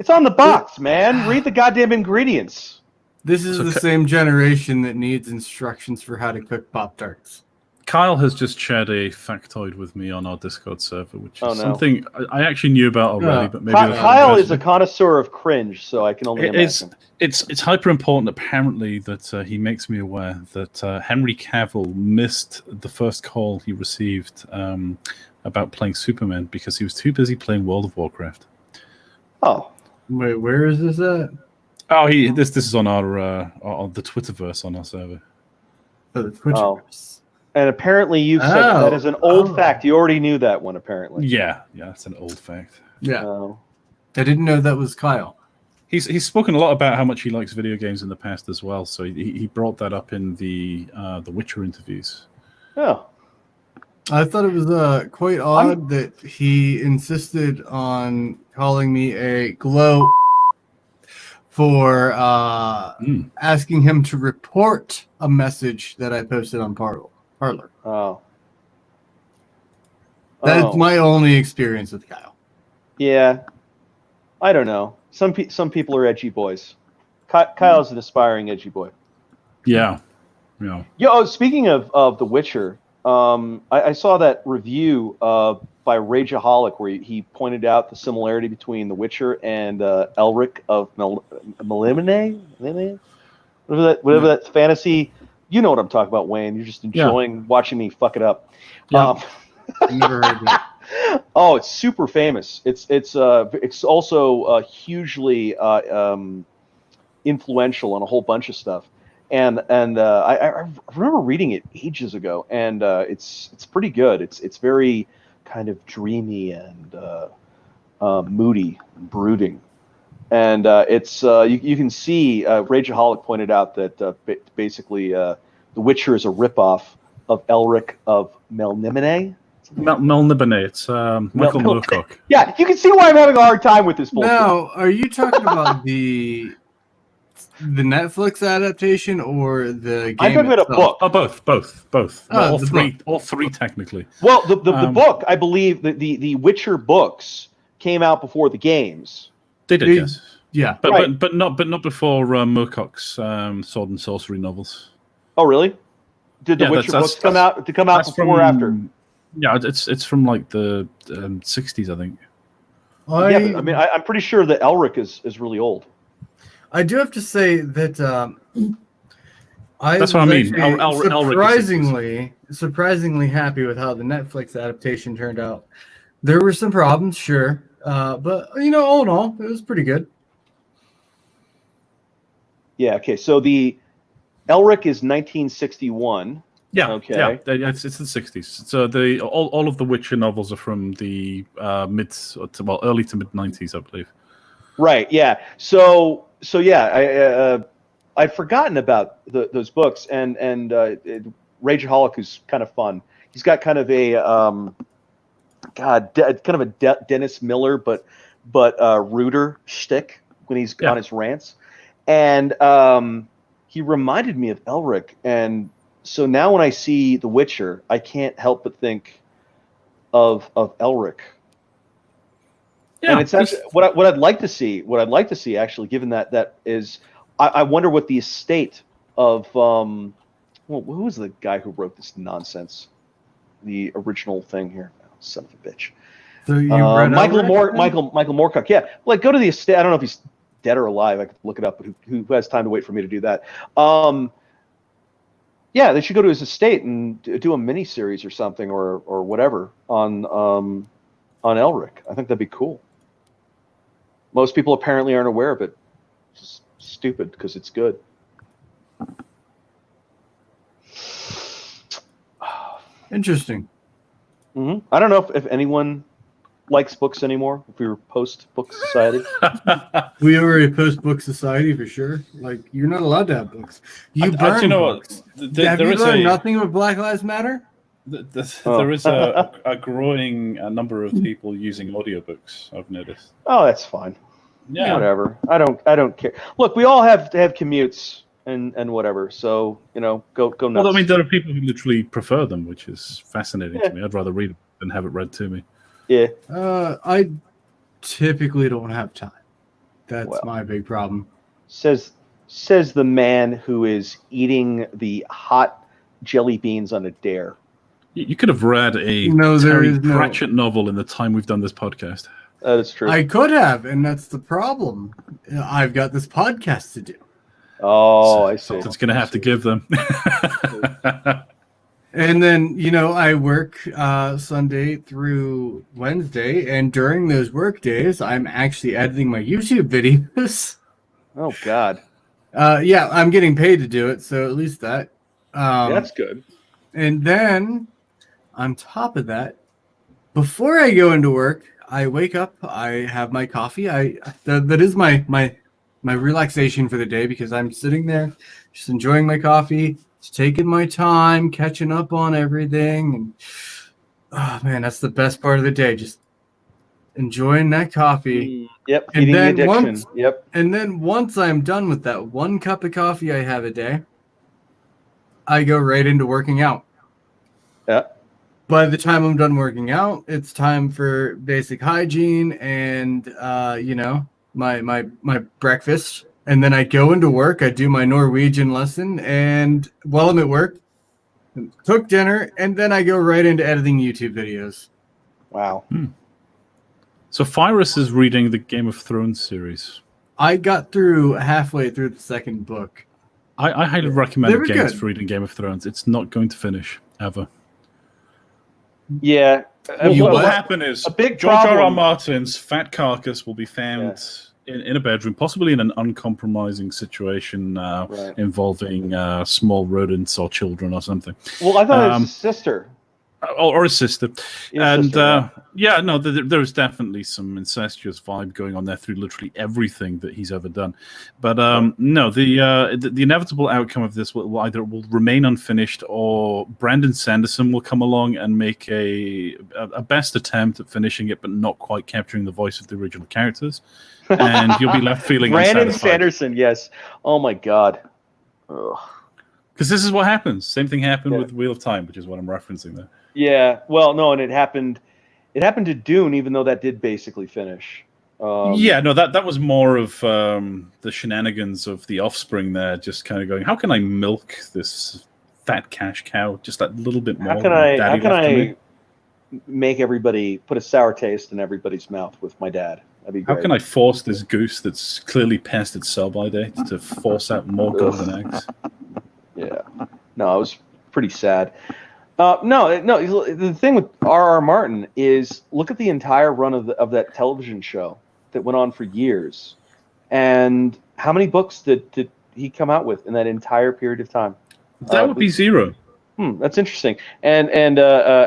on the box, man. Read the goddamn ingredients. This is the same generation that needs instructions for how to cook Pop-Tarts. Kyle has just shared a factoid with me on our Discord server, which is something I actually knew about already, but maybe Kyle is a connoisseur of cringe, so I can only imagine. It's hyper important, apparently, that he makes me aware that Henry Cavill missed the first call he received about playing Superman because he was too busy playing World of Warcraft. Oh, wait, where is this at? Oh, this is on on the Twitterverse on our server. Oh, the Twitterverse. And apparently you've said that as an old fact. You already knew that one, apparently. Yeah, it's an old fact. Yeah. I didn't know that was Kyle. He's spoken a lot about how much he likes video games in the past as well, so he brought that up in the Witcher interviews. Oh. I thought it was quite odd that he insisted on calling me a glow for asking him to report a message that I posted on Parler. Oh. That's my only experience with Kyle. Yeah, I don't know. Some people are edgy boys. Kyle's an aspiring edgy boy. Yeah. Speaking of The Witcher, I saw that review by Rageaholic where he pointed out the similarity between The Witcher and Elric of Melnimene? Whatever that fantasy. You know what I'm talking about, Wayne. You're just enjoying watching me fuck it up. Yeah. Never heard of it. Oh, it's super famous. It's also hugely influential on a whole bunch of stuff. And I remember reading it ages ago, and it's pretty good. It's very kind of dreamy and moody, and brooding, and it's you can see Rageaholic pointed out that basically The Witcher is a ripoff of Elric of Melnimene. Melnibone. It's Michael Moorcock. Yeah, you can see why I'm having a hard time with this bullshit. Now, are you talking about the Netflix adaptation or the game? I'm talking about a book. Oh, both. Oh, all three technically. Well, the book, I believe, the Witcher books came out before the games. They did, yes. Yeah, but not before Moorcock's Sword and Sorcery novels. Oh, really? Did the Witcher books come out before or after? Yeah, it's from like the 60s, I think. Yeah, but, I mean, I'm pretty sure that Elric is really old. I do have to say that that's what I mean. Surprisingly happy with how the Netflix adaptation turned out. There were some problems, sure, but all in all, it was pretty good. Yeah. Okay. So the Elric is 1961. Yeah. Okay. Yeah. It's the 60s. So all of the Witcher novels are from the early to mid 90s, I believe. Right. Yeah. So yeah, I'd forgotten about those books, and Rageaholic is kind of fun. He's got kind of a Dennis Miller, but ruder shtick when he's on his rants, and he reminded me of Elric, and so now when I see The Witcher, I can't help but think of Elric. Yeah, and it's actually what I'd like to see. What I'd like to see, actually, given that is, I wonder what the estate of who was the guy who wrote this nonsense, the original thing here. Oh, son of a bitch. So you read Michael Moorcock. Yeah, like go to the estate. I don't know if he's dead or alive. I could look it up, but who has time to wait for me to do that? Yeah, they should go to his estate and do a mini series or something or whatever on Elric. I think that'd be cool. Most people apparently aren't aware of it. It's just stupid because it's good. Interesting. Mm-hmm. I don't know if anyone likes books anymore. If we were post-book society. We were a post-book society for sure. Like, you're not allowed to have books. You burn books. Have you learned nothing about Black Lives Matter? There is a growing number of people using audiobooks, I've noticed. Oh, that's fine. Yeah, whatever. I don't care. Look, we all have to have commutes and whatever. So go nuts. Well, I mean, there are people who literally prefer them, which is fascinating to me. I'd rather read it than have it read to me. Yeah. I typically don't have time. That's my big problem. Says the man who is eating the hot jelly beans on a dare. You could have read a Terry Pratchett novel in the time we've done this podcast. That is true. I could have, and that's the problem. I've got this podcast to do. Oh, I see. Something's going to have to give them. And then, I work Sunday through Wednesday, and during those work days, I'm actually editing my YouTube videos. Oh, God. Yeah, I'm getting paid to do it, so at least that. That's good. And then, on top of that, before I go into work, I wake up, I have my coffee. That is my relaxation for the day, because I'm sitting there just enjoying my coffee, just taking my time, catching up on everything. And oh man, that's the best part of the day, just enjoying that coffee. Yep, and then the addiction. And then once I'm done with that one cup of coffee I have a day, I go right into working out. Yeah. by the time I'm done working out, it's time for basic hygiene and my breakfast. And then I go into work. I do my Norwegian lesson, and while I'm at work, cook dinner, and then I go right into editing YouTube videos. Wow. So Fyrus is reading the Game of Thrones series. I got through halfway through the second book. I highly recommend were against good. reading Game of Thrones. It's not going to finish ever. Yeah. What will what? happen is A big George R.R. problem. Martin's fat carcass will be found in a bedroom, possibly in an uncompromising situation involving small rodents or children or something. Well, I thought it was his sister. Or his sister. His sister, there's definitely some incestuous vibe going on there through literally everything that he's ever done. But no, the inevitable outcome of this will either remain unfinished, or Brandon Sanderson will come along and make a best attempt at finishing it, but not quite capturing the voice of the original characters, and you'll be left feeling Brandon unsatisfied. Sanderson, yes. Oh my God. Because this is what happens. Same thing happened with Wheel of Time, which is what I'm referencing there. Yeah, well, no, and it happened to Dune, even though that did basically finish. That was more of the shenanigans of the offspring there, just kind of going, how can I milk this fat cash cow just that little bit more? How can I make everybody put a sour taste in everybody's mouth with my dad? That'd be great. How can I force this goose that's clearly past its sell-by date to force out more golden eggs? Yeah, no, it was pretty sad. No. The thing with R.R. Martin is, look at the entire run of that television show that went on for years, and how many books did he come out with in that entire period of time? That would be 0. That's interesting. And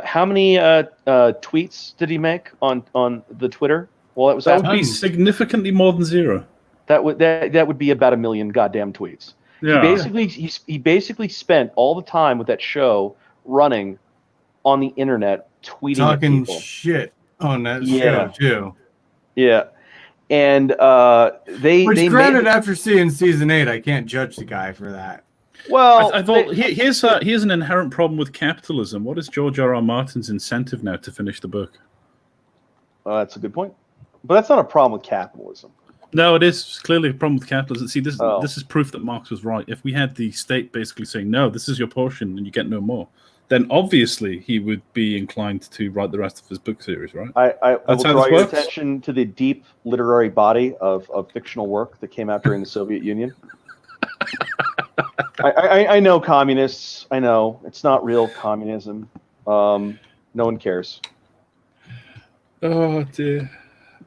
how many tweets did he make on the Twitter? Well, that would be significantly more than 0. That would be about 1 million goddamn tweets. Yeah. He basically spent all the time with that show running on the internet, tweeting talking at people. Shit on that show too. Yeah, and granted, after seeing season 8, I can't judge the guy for that. Well, I thought here's an inherent problem with capitalism. What is George R.R. Martin's incentive now to finish the book? That's a good point, but that's not a problem with capitalism. No, it is clearly a problem with capitalism. See, this is proof that Marx was right. If we had the state basically saying, no, this is your portion and you get no more, then obviously he would be inclined to write the rest of his book series, right? I will draw your attention to the deep literary body of fictional work that came out during the Soviet Union. I know communists. I know it's not real communism. No one cares. Oh, dear.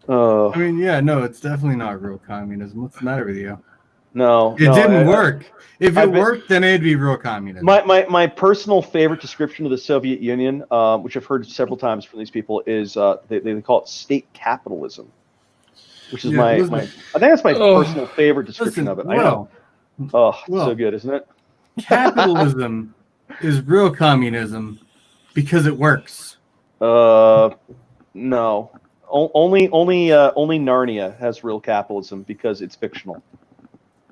I mean, it's definitely not real communism. What's the matter with you? No, it didn't work. If it worked, then it'd be real communism. My personal favorite description of the Soviet Union, which I've heard several times from these people, is they call it state capitalism, which is I think that's my personal favorite description of it. I know. So good, isn't it? Capitalism is real communism because it works. No. Only Narnia has real capitalism because it's fictional.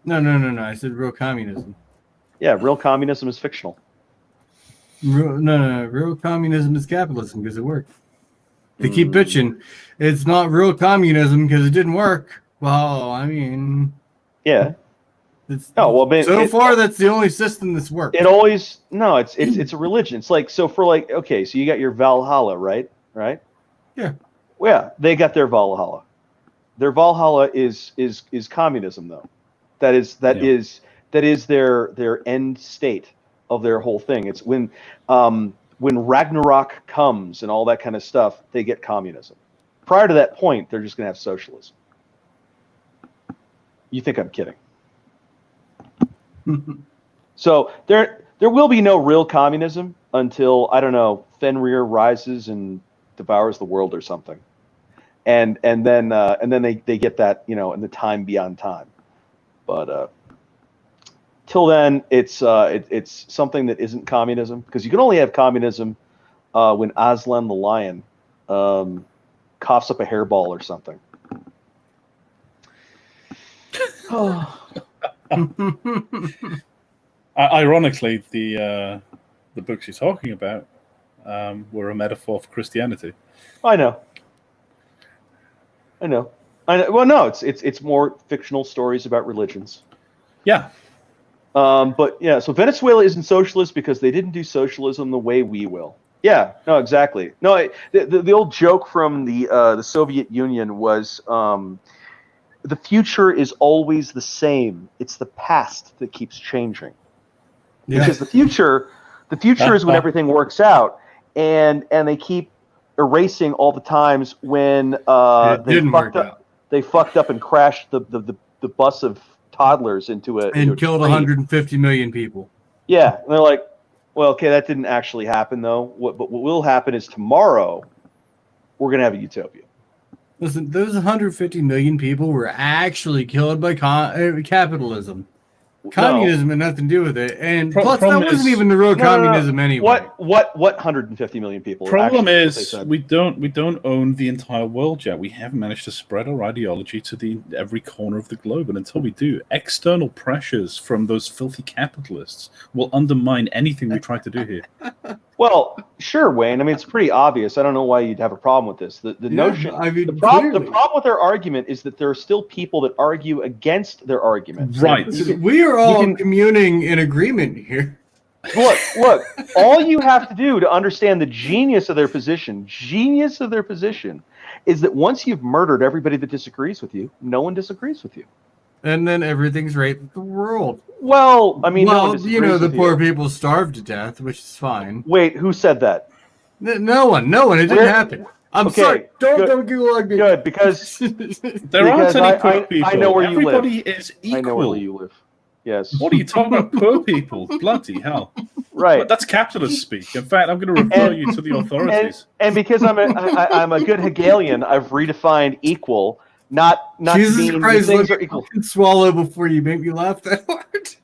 No. I said real communism. Yeah, real communism is fictional. Real communism is capitalism because it worked. They keep bitching. It's not real communism because it didn't work. Well, I mean, yeah. So far that's the only system that's worked. It always it's a religion. It's like so you got your Valhalla, right? Yeah. Yeah, they got their Valhalla. Their Valhalla is communism, though. That is their end state of their whole thing. It's when Ragnarok comes and all that kind of stuff, they get communism. Prior to that point, they're just going to have socialism. You think I'm kidding? So there will be no real communism until, I don't know, Fenrir rises and devours the world or something, and then they get that, in the time beyond time. But till then, it's something that isn't communism, because you can only have communism when Aslan the lion coughs up a hairball or something. Ironically, the books you're talking about were a metaphor for Christianity. I know. Well, no, it's more fictional stories about religions. Yeah. But yeah, so Venezuela isn't socialist because they didn't do socialism the way we will. Yeah, no, exactly. No, the old joke from the Soviet Union was the future is always the same. It's the past that keeps changing. Yeah. Because the future is when everything works out, and they keep erasing all the times when they fucked up and crashed the bus of toddlers into a killed 150 million people. Yeah, and they're like, well, okay, that didn't actually happen though. But what will happen is tomorrow we're gonna have a utopia. Listen, those 150 million people were actually killed by capitalism. Communism had nothing to do with it, and plus that wasn't even the real communism anyway. What 150 million people? Problem is, we don't own the entire world yet. We haven't managed to spread our ideology to every corner of the globe, and until we do, external pressures from those filthy capitalists will undermine anything we try to do here. Well, sure, Wayne. I mean, it's pretty obvious. I don't know why you'd have a problem with this. The problem with their argument is that there are still people that argue against their argument. Right. We are all communing in agreement here. Look. All you have to do to understand the genius of their position is that once you've murdered everybody that disagrees with you, no one disagrees with you. And then everything's right with the world. Well, I mean, the poor people starve to death, which is fine. Wait, who said that? No one. It didn't happen. I'm sorry. Don't gulag me. Good, because there aren't any poor people. I know where you live. Everybody is equal. I know where you live. Yes. What are you talking about, poor people? Bloody hell! Right. But that's capitalist speak. In fact, I'm going to refer you to the authorities. And because I'm a good Hegelian, I've redefined equal. Not Jesus mean Christ, things are equal. Swallow before you make me laugh that hard.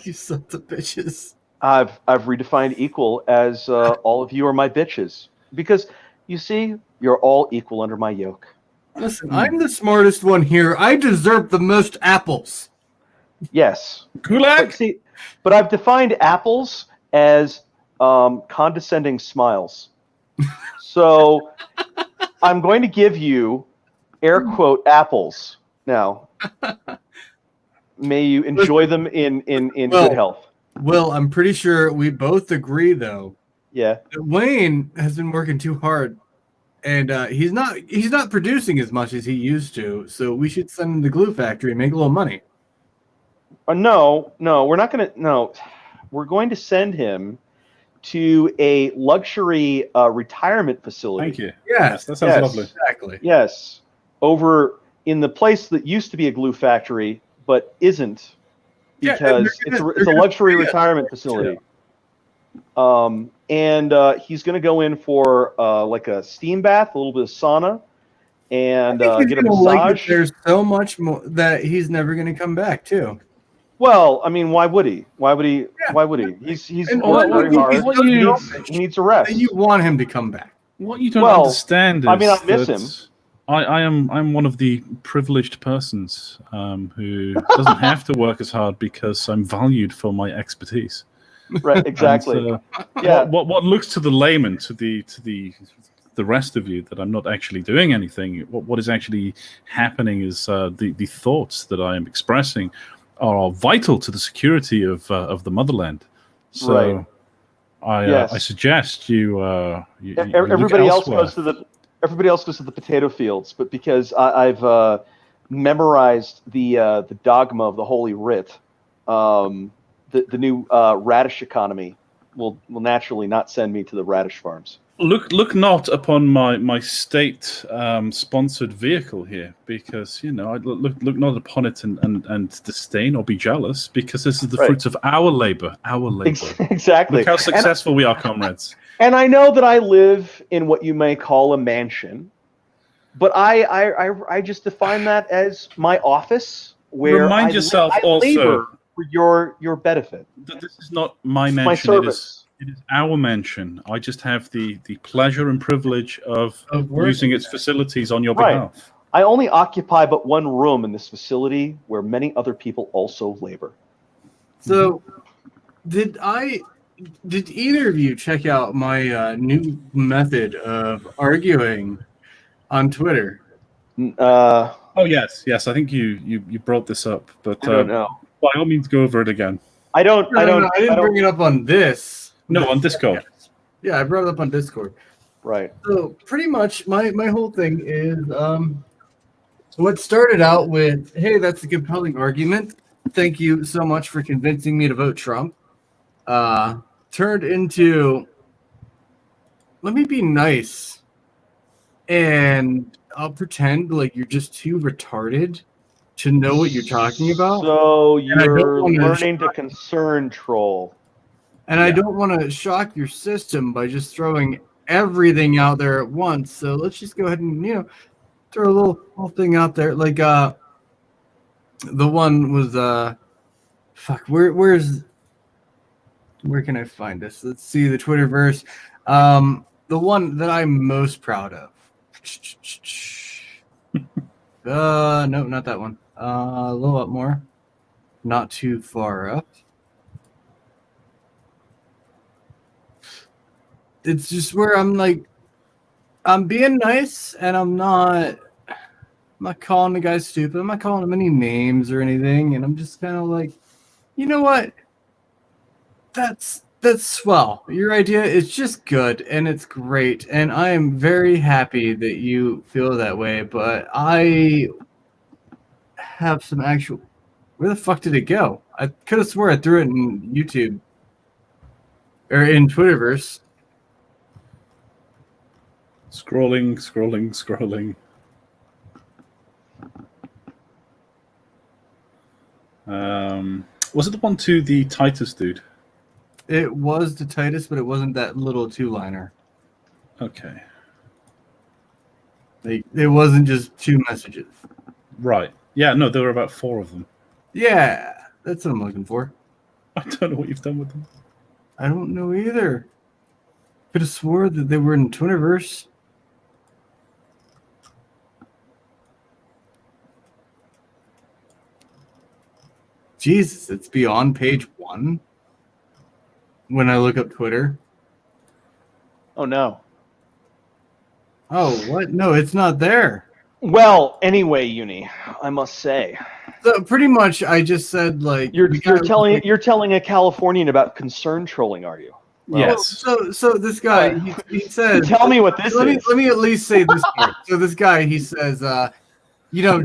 You sons of bitches. I've redefined equal as all of you are my bitches, because you see, you're all equal under my yoke. Listen, I'm the smartest one here. I deserve the most apples. Yes. Gulag. But I've defined apples as condescending smiles. So I'm going to give you air quote apples now. May you enjoy them in good health. Well, I'm pretty sure we both agree, though. Yeah. That Wayne has been working too hard, and he's not producing as much as he used to. So we should send him to the glue factory and make a little money. No, we're not going to. No, we're going to send him to a luxury retirement facility. Thank you. Yes, that sounds lovely. Exactly. Yes, over in the place that used to be a glue factory, but isn't, because it's a luxury retirement facility. And he's going to go in for like a steam bath, a little bit of sauna, and get a massage. There's so much more that he's never going to come back too. Well, I mean, why would he? Why would he? He's worked very hard. He needs a rest. And you want him to come back. What you don't understand is, I mean, I miss him. I'm one of the privileged persons who doesn't have to work as hard because I'm valued for my expertise. Right, exactly. And, what looks to the layman, to the rest of you, that I'm not actually doing anything. What is actually happening is the thoughts that I am expressing are vital to the security of the motherland. So I suggest you everybody else goes to the potato fields, but because I've memorized the dogma of the Holy Writ, the new radish economy will naturally not send me to the radish farms. Look not upon my state sponsored vehicle here, because I look not upon it and disdain or be jealous, because this is the fruits of our labor. Exactly. Look how successful we are, comrades. And I know that I live in what you may call a mansion, but I just define that as my office, where remind yourself I also labor for your benefit. This is not my mansion. My service. It is our mansion. I just have the pleasure and privilege of using its facilities on your behalf. I only occupy but one room in this facility where many other people also labor. So Did either of you check out my new method of arguing on Twitter? Oh yes. I think you brought this up, but I don't know. by all means, go over it again. I don't. No, I didn't bring it up on this. No, on Discord. Yeah, I brought it up on Discord. Right. So pretty much my whole thing is what started out with, hey, that's a compelling argument. Thank you so much for convincing me to vote Trump. Turned into, let me be nice, and I'll pretend like you're just too retarded to know what you're talking about. So you're learning to concern troll. And I don't want to shock your system by just throwing everything out there at once. So let's just go ahead and, throw a little thing out there. Like the one was where can I find this? Let's see the Twitterverse. The one that I'm most proud of. No, not that one. A little up more. Not too far up. It's just where I'm like, I'm being nice, and I'm not calling the guy stupid. I'm not calling him any names or anything, and I'm just kind of like, you know what? That's swell. Your idea is just good, and it's great, and I am very happy that you feel that way. But I have some actual. Where the fuck did it go? I could have swore I threw it in YouTube or in Twitterverse. Scrolling. Was it the one to the Titus dude? It was the Titus, but it wasn't that little two-liner. Okay. It wasn't just two messages. Right. Yeah, no, there were about 4 of them. Yeah, that's what I'm looking for. I don't know what you've done with them. I don't know either. Could have swore that they were in Twitterverse. Jesus, it's beyond page 1 when I look up Twitter. Oh, no. Oh, what? No, it's not there. Well, anyway, Uni, I must say. So pretty much, I just said, like... You're telling a Californian about concern trolling, are you? Well, yes. So this guy, he says... Tell me what this is. Let me at least say this part. So this guy, he says,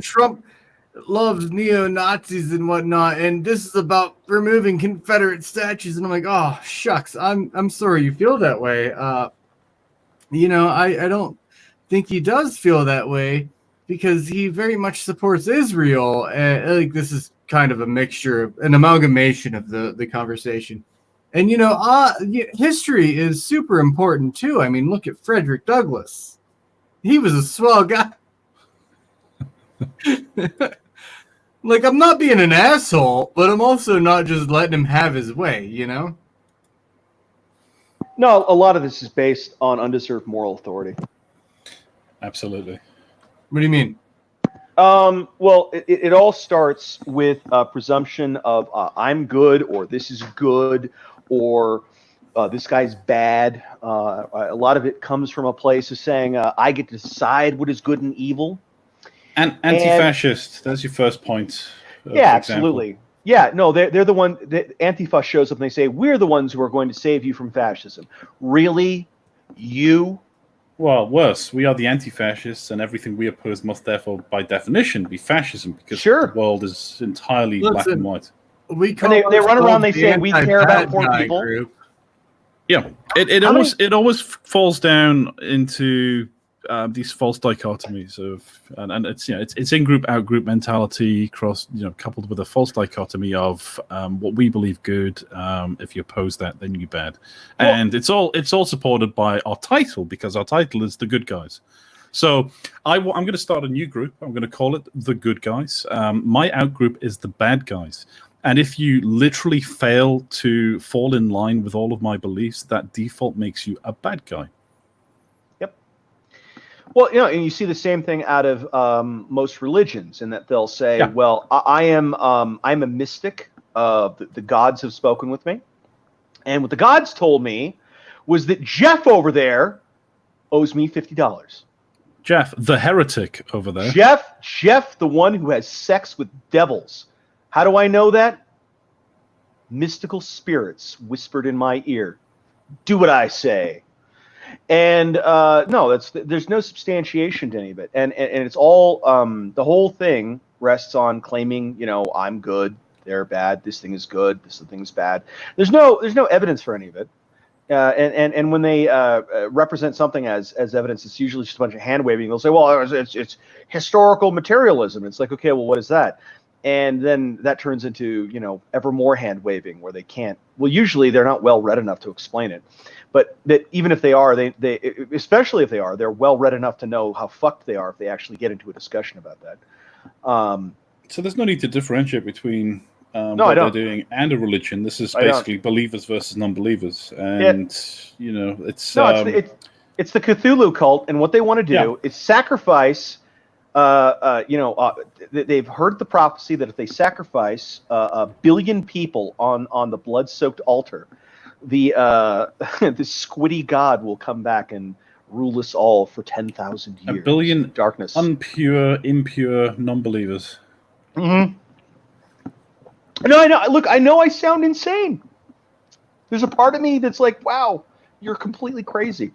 Trump loves neo-Nazis and whatnot, and this is about removing Confederate statues. And I'm like, oh, shucks. I'm sorry you feel that way. I don't think he does feel that way because he very much supports Israel. And like this is kind of a mixture, an amalgamation of the conversation. And, history is super important, too. I mean, look at Frederick Douglass. He was a swell guy. Like, I'm not being an asshole, but I'm also not just letting him have his way, No, a lot of this is based on undeserved moral authority. Absolutely. What do you mean? Well, it all starts with a presumption of I'm good, or this is good, or this guy's bad. A lot of it comes from a place of saying I get to decide what is good and evil. And anti-fascist. That's your first point. Yeah, absolutely. Yeah, no, they're the one. Antifa shows up and they say we're the ones who are going to save you from fascism. Really, you? Well, worse. We are the anti-fascists, and everything we oppose must therefore, by definition, be fascism because the world is entirely black and white. They run around. They say we care about poor people. Group. Yeah, it always falls down into these false dichotomies of, and it's in-group out-group mentality coupled with a false dichotomy of what we believe good. If you oppose that, then you're bad. And it's all supported by our title because our title is the good guys. So I'm going to start a new group. I'm going to call it the good guys. My out-group is the bad guys. And if you literally fail to fall in line with all of my beliefs, that default makes you a bad guy. Well, and you see the same thing out of most religions, in that they'll say, "Well, I'm a mystic. The gods have spoken with me, And what the gods told me was that Jeff over there owes me $50. Jeff, the heretic over there. Jeff, the one who has sex with devils. How do I know that? Mystical spirits whispered in my ear. Do what I say. And no, there's no substantiation to any of it. And it's all, the whole thing rests on claiming, I'm good, they're bad, this thing is good, this thing is bad. There's no evidence for any of it. And when they represent something as evidence, it's usually just a bunch of hand waving. They'll say, well, it's historical materialism. It's like, okay, well, what is that? And then that turns into, ever more hand waving where they can't. Well, usually they're not well read enough to explain it. But that even if they are, they especially if they are, they're well read enough to know how fucked they are if they actually get into a discussion about that. So there's no need to differentiate between what they're doing and a religion. This is basically believers versus non-believers, and it's it's the Cthulhu cult, and what they want to do is sacrifice. They've heard the prophecy that if they sacrifice a billion people on the blood-soaked altar, the squiddy god will come back and rule us all for 10,000 years. A billion darkness, impure non-believers. Mm-hmm. No, I know. Look, I know I sound insane. There's a part of me that's like, wow, you're completely crazy.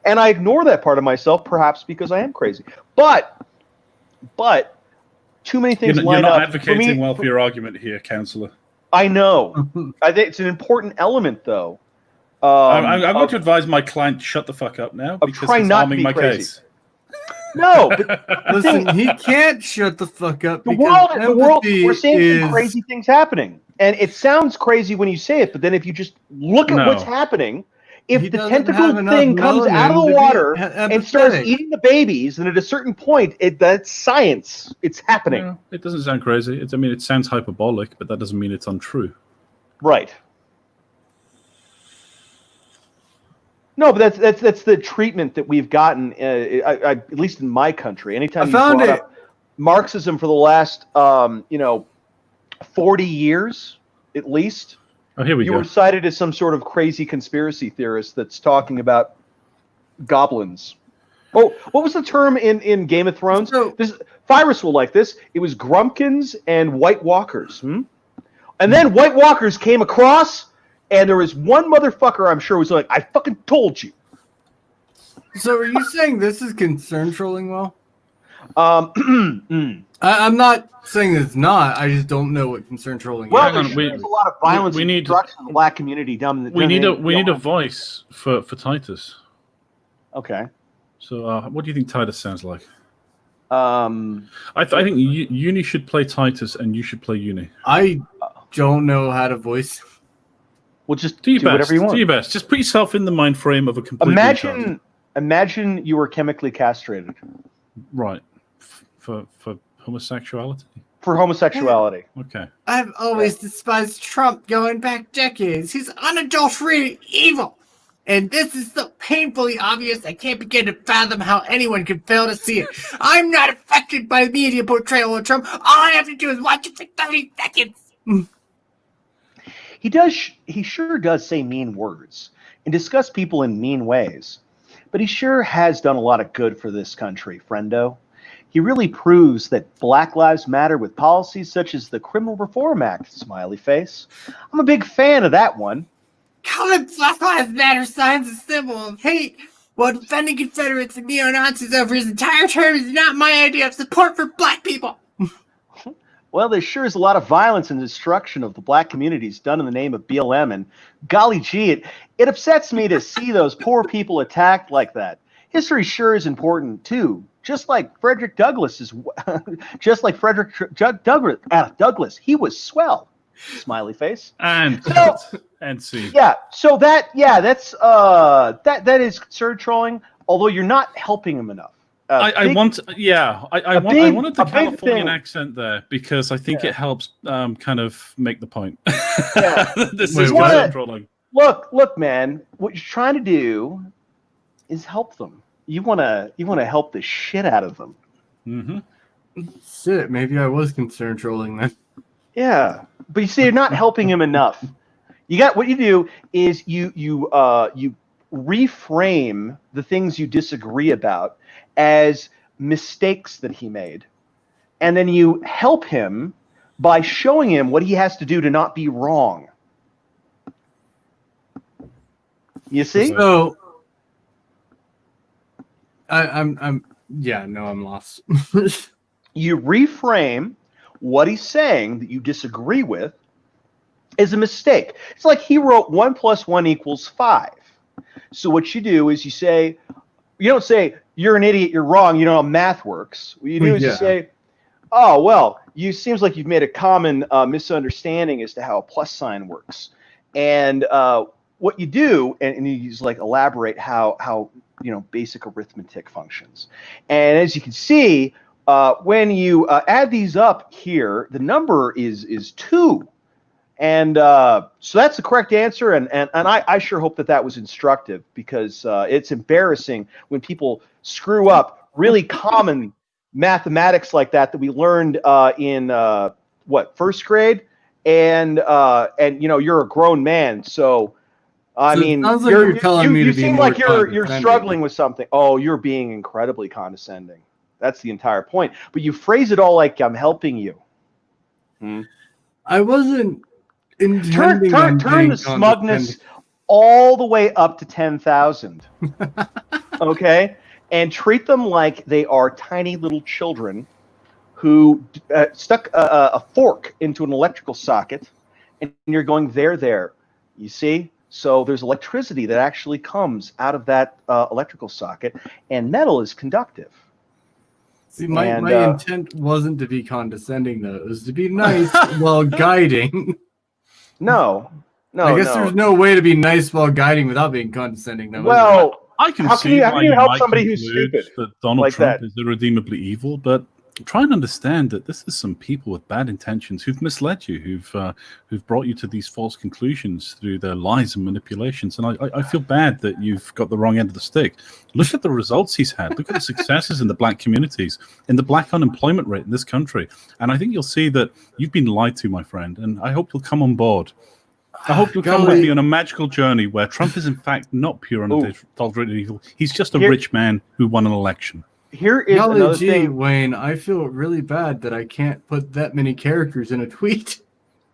And I ignore that part of myself, perhaps because I am crazy. But too many things line up. You're not advocating well for your argument here, Counselor. I know. I think it's an important element, though. I'm going to advise my client to shut the fuck up now because he's harming my case. No, but listen, he can't shut the fuck up. The world, we're seeing some crazy things happening, and it sounds crazy when you say it, but then if you just look at what's happening, if the tentacle thing comes out of the water and starts eating the babies, then at a certain point, that's science. It's happening. No, it doesn't sound crazy. It sounds hyperbolic, but that doesn't mean it's untrue. Right. No, but that's the treatment that we've gotten, at least in my country. Anytime you brought up Marxism for the last, 40 years, at least, you were cited as some sort of crazy conspiracy theorist that's talking about goblins. Oh, what was the term in Game of Thrones? Virus will like this. It was Grumpkins and White Walkers. And then White Walkers came across... And there was one motherfucker, I'm sure, was like, I fucking told you. So are you saying this is concern trolling, Will? I'm not saying it's not. I just don't know what concern trolling is. Well, there's a lot of violence and destruction in the black community. We need a voice for Titus. Okay. So what do you think Titus sounds like? I think Uni should play Titus and you should play Uni. I don't know how to voice. Well, just do whatever you want. Do your best. Just put yourself in the mind frame of a complete. Imagine you were chemically castrated. Right. For homosexuality. For homosexuality. Okay. I've always despised Trump going back decades. He's unadulterated evil. And this is so painfully obvious, I can't begin to fathom how anyone could fail to see it. I'm not affected by the media portrayal of Trump. All I have to do is watch it for 30 seconds. He sure does say mean words and discuss people in mean ways. But he sure has done a lot of good for this country, friendo. He really proves that Black Lives Matter with policies such as the Criminal Reform Act, smiley face. I'm a big fan of that one. Calling Black Lives Matter signs a symbol of hate while defending Confederates and neo-Nazis over his entire term is not my idea of support for black people. Well, there sure is a lot of violence and destruction of the black communities done in the name of BLM, and golly gee, it upsets me to see those poor people attacked like that. History sure is important too, just like Frederick Douglass is. Douglass, he was swell. Smiley face. And see. Yeah, so that's is concern trolling. Although you're not helping him enough. I wanted the Californian accent there because I think it helps kind of make the point. Yeah. This is controlling. Look, man. What you're trying to do is help them. You wanna help the shit out of them. Mm-hmm. Shit, maybe I was concerned trolling then. Yeah, but you see, you're not helping him enough. What you do is you reframe the things you disagree about as mistakes that he made, and then you help him by showing him what he has to do to not be wrong. You see? So I'm lost. You reframe what he's saying that you disagree with is a mistake. It's like he wrote 1 + 1 = 5. So what you do is you don't say, you're an idiot, you're wrong, you know how math works. What you do is you say, oh, well, seems like you've made a common misunderstanding as to how a plus sign works. And what you do, and you just like elaborate how basic arithmetic functions. And as you can see, when you add these up here, the number is 2. And so that's the correct answer, and I sure hope that was instructive, because it's embarrassing when people screw up really common mathematics like that we learned in first grade, and you're a grown man, so I mean, sounds like you're telling me to be seem more like you're struggling with something. Oh, you're being incredibly condescending. That's the entire point. But you phrase it all like I'm helping you. I wasn't. Turn the smugness all the way up to 10,000. Okay? And treat them like they are tiny little children who stuck a fork into an electrical socket, and you're going, there. You see? So there's electricity that actually comes out of that electrical socket, and metal is conductive. See, my intent wasn't to be condescending, though. It was to be nice while guiding. No. I guess there's no way to be nice while guiding without being condescending. Though, well, I can how see can you help somebody who's stupid? That Donald like Trump that? is irredeemably evil, but try and understand that this is some people with bad intentions who've misled you, who've brought you to these false conclusions through their lies and manipulations. And I feel bad that you've got the wrong end of the stick. Look at the results he's had. Look at the successes in the black communities, in the black unemployment rate in this country. And I think you'll see that you've been lied to, my friend. And I hope you'll come on board. I hope you'll come with me on a magical journey where Trump is in fact not pure and unadulterated evil. He's just a rich man who won an election. Here is another thing, Wayne. I feel really bad that I can't put that many characters in a tweet.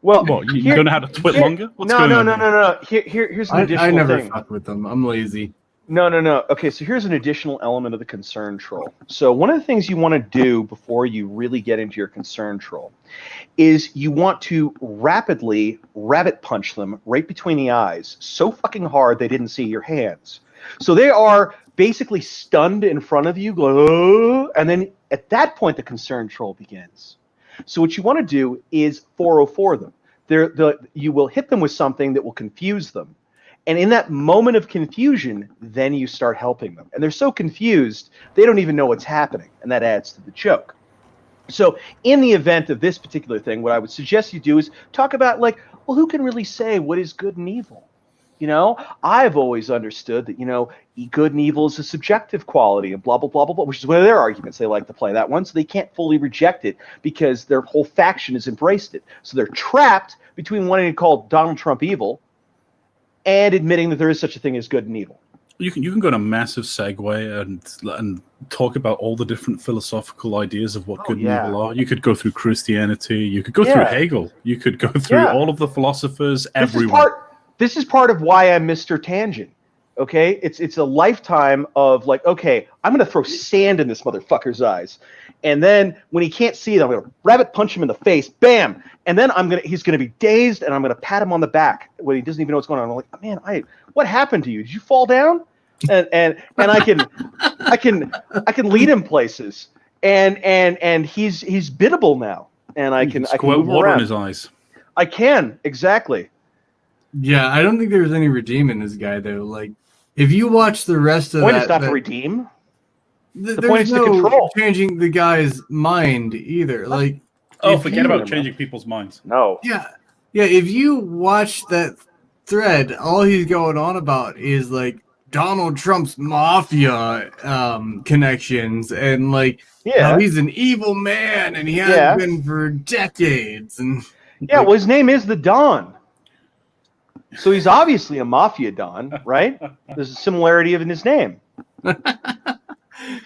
Well, you don't know how to twit longer? What's going on? No. Here's an additional thing. I never fuck with them. I'm lazy. No. Okay, so here's an additional element of the concern troll. So one of the things you want to do before you really get into your concern troll is you want to rapidly rabbit punch them right between the eyes so fucking hard they didn't see your hands. So they are basically stunned in front of you, go, and then at that point the concern troll begins. So what you want to do is 404 them. You will hit them with something that will confuse them. And in that moment of confusion, then you start helping them. And they're so confused, they don't even know what's happening. And that adds to the joke. So in the event of this particular thing, what I would suggest you do is talk about, like, well, who can really say what is good and evil? You know, I've always understood that, good and evil is a subjective quality and blah, blah, blah, blah, blah, which is one of their arguments. They like to play that one, so they can't fully reject it because their whole faction has embraced it. So they're trapped between wanting to call Donald Trump evil and admitting that there is such a thing as good and evil. You can go on a massive segue and talk about all the different philosophical ideas of what good and evil are. You could go through Christianity. You could go through Hegel. You could go through all of the philosophers, everyone. This is part of why I'm Mr. Tangent. Okay, it's a lifetime of like, okay, I'm gonna throw sand in this motherfucker's eyes, and then when he can't see it, I'm gonna rabbit punch him in the face, bam, and then he's gonna be dazed, and I'm gonna pat him on the back when he doesn't even know what's going on. I'm like, man, what happened to you? Did you fall down? And I can lead him places, and he's biddable now, and I can squirt move water around. in his eyes. I can, exactly. Yeah, I don't think there's any redeem in this guy, though. Like, if you watch the rest of the point is not to redeem. The point is to control. Changing the guy's mind either. Like, forget about changing people's minds. No. Yeah. If you watch that thread, all he's going on about is like Donald Trump's mafia connections and like how he's an evil man and he has been for decades. And well, his name is the Don. So he's obviously a mafia don, right? There's a similarity in his name.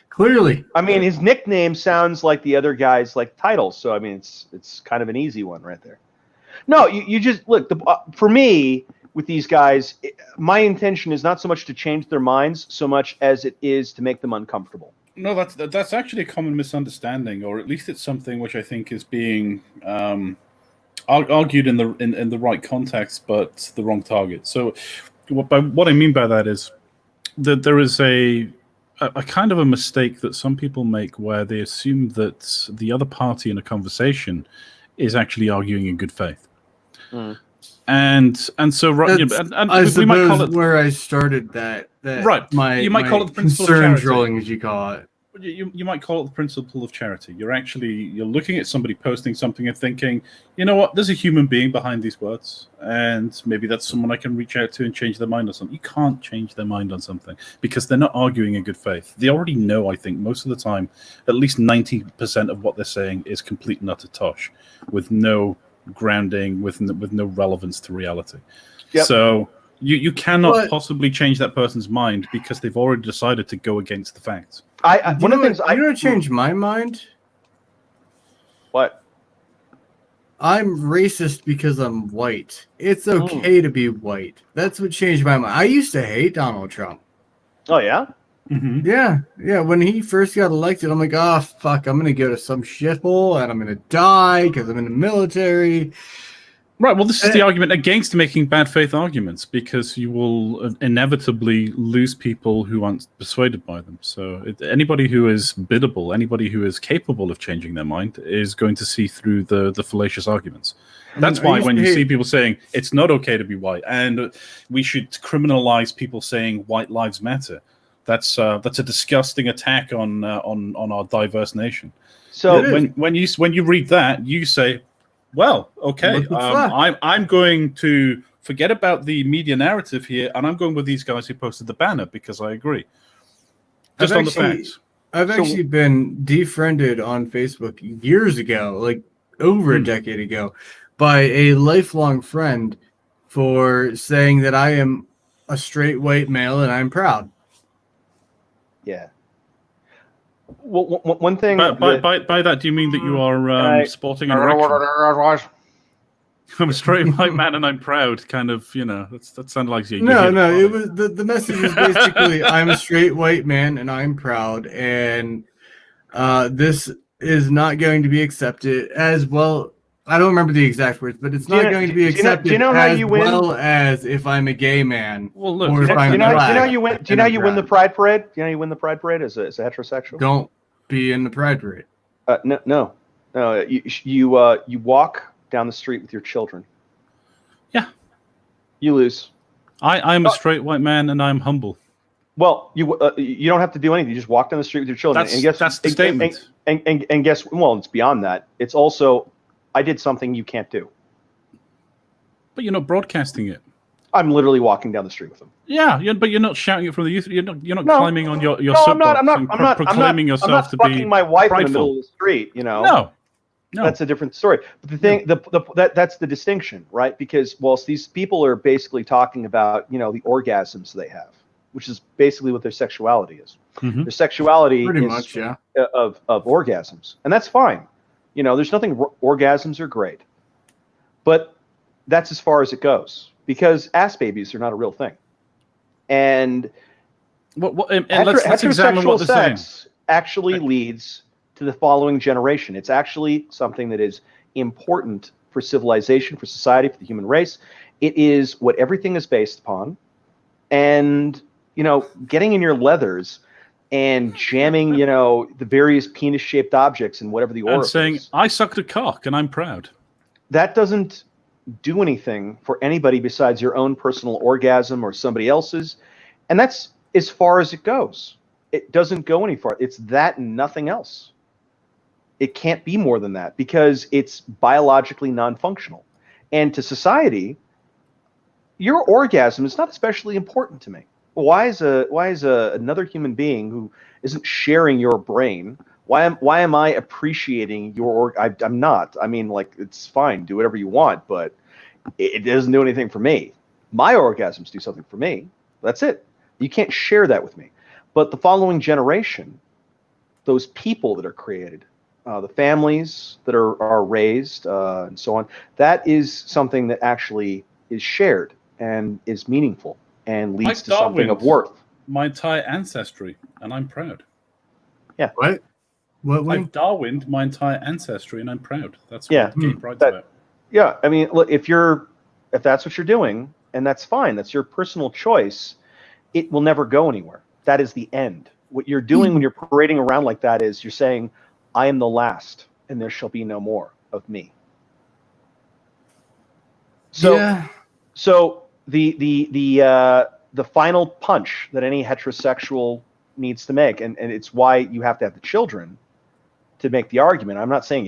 Clearly. I mean, his nickname sounds like the other guy's like titles, so I mean, it's kind of an easy one right there. No, you just look. For me, with these guys, my intention is not so much to change their minds, so much as it is to make them uncomfortable. No, that's actually a common misunderstanding, or at least it's something which I think is being argued in the right context, but the wrong target. So, what I mean by that is that there is a kind of a mistake that some people make where they assume that the other party in a conversation is actually arguing in good faith. And so right, I suppose where I started that right. You might call it the principle of concern charity. drawing, as you call it. You might call it the principle of charity. You're looking at somebody posting something and thinking, you know what, there's a human being behind these words, and maybe that's someone I can reach out to and change their mind on something. You can't change their mind on something because they're not arguing in good faith. They already know, I think, most of the time, at least 90% of what they're saying is complete and utter tosh, with no grounding, with no relevance to reality. Yep. So you cannot possibly change that person's mind because they've already decided to go against the facts. One of the things I want to change my mind. What? I'm racist because I'm white. It's okay to be white. That's what changed my mind. I used to hate Donald Trump. Oh yeah. Mm-hmm. Yeah. When he first got elected, I'm like, oh fuck, I'm gonna go to some shithole and I'm gonna die because I'm in the military. Right. Well, this is the argument against making bad faith arguments, because you will inevitably lose people who aren't persuaded by them. So anybody who is biddable, anybody who is capable of changing their mind, is going to see through the fallacious arguments. That's why when you see people saying it's not okay to be white and we should criminalize people saying white lives matter, that's a disgusting attack on our diverse nation. So when you read that, you say, well, okay, I'm going to forget about the media narrative here, and I'm going with these guys who posted the banner because I agree. Just on the facts. I've actually been defriended on Facebook years ago, like over a decade ago, by a lifelong friend for saying that I am a straight white male and I'm proud. Yeah. Well, one thing. By that, do you mean that you are sporting an erection? I'm a straight white man and I'm proud. Kind of, that sounded like you. No. It was the message was basically, I'm a straight white man and I'm proud, and this is not going to be accepted as well. I don't remember the exact words, but it's not going to be accepted as well as if I'm a gay man. Well, look, or if I'm black. Do you know how you win the Pride Parade? Do you know how you win the Pride Parade as a heterosexual? Don't be in the Pride Parade. No. You walk down the street with your children. Yeah. You lose. I'm a straight white man and I'm humble. Well, you don't have to do anything. You just walk down the street with your children. That's the statement. And guess, well, it's beyond that. It's also, I did something you can't do. But you're not broadcasting it. I'm literally walking down the street with them. Yeah, but you're not shouting it from the youth. You're not climbing on your soapbox and proclaiming yourself to be fucking my wife prideful. in the middle of the street. No. That's a different story. But the thing, that's the distinction, right? Because whilst these people are basically talking about, the orgasms they have, which is basically what their sexuality is. Mm-hmm. Their sexuality pretty is much, yeah, of orgasms, and that's fine. There's nothing. Orgasms are great, but that's as far as it goes, because ass babies are not a real thing. And let's examine what sex actually leads to the following generation. It's actually something that is important for civilization, for society, for the human race. It is what everything is based upon. And, getting in your leathers and jamming, the various penis-shaped objects in whatever the orifice. And saying, I sucked a cock and I'm proud. That doesn't do anything for anybody besides your own personal orgasm or somebody else's. And that's as far as it goes. It doesn't go any far. It's that and nothing else. It can't be more than that because it's biologically non-functional. And to society, your orgasm is not especially important to me. Why is another human being who isn't sharing your brain? Why am I appreciating your? I'm not. I mean, it's fine. Do whatever you want, but it doesn't do anything for me. My orgasms do something for me. That's it. You can't share that with me. But the following generation, those people that are created, the families that are raised, and so on, that is something that actually is shared and is meaningful and leads Like to something of worth. My entire ancestry, and I'm proud. Yeah. What? I've Darwined my entire ancestry, and I'm proud. That's what gay pride's about. Yeah, I mean, look, if that's what you're doing, and that's fine, that's your personal choice, it will never go anywhere. That is the end. What you're doing when you're parading around like that is you're saying, I am the last, and there shall be no more of me. So, yeah. So the final punch that any heterosexual needs to make, and it's why you have to have the children to make the argument. I'm not saying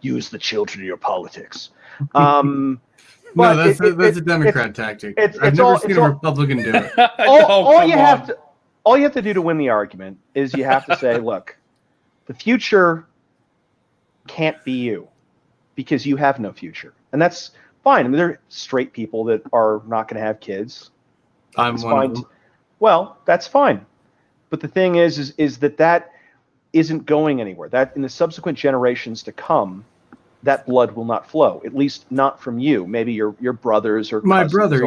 use the children in your politics. No, that's a Democrat tactic. I've never seen a Republican do it. All you have to do to win the argument is you have to say, look, the future can't be you because you have no future, and that's fine. I mean, there are straight people that are not going to have kids. I'm one of them. Well, that's fine. But the thing is that isn't going anywhere. That in the subsequent generations to come, that blood will not flow. At least not from you. Maybe your brothers or my brother.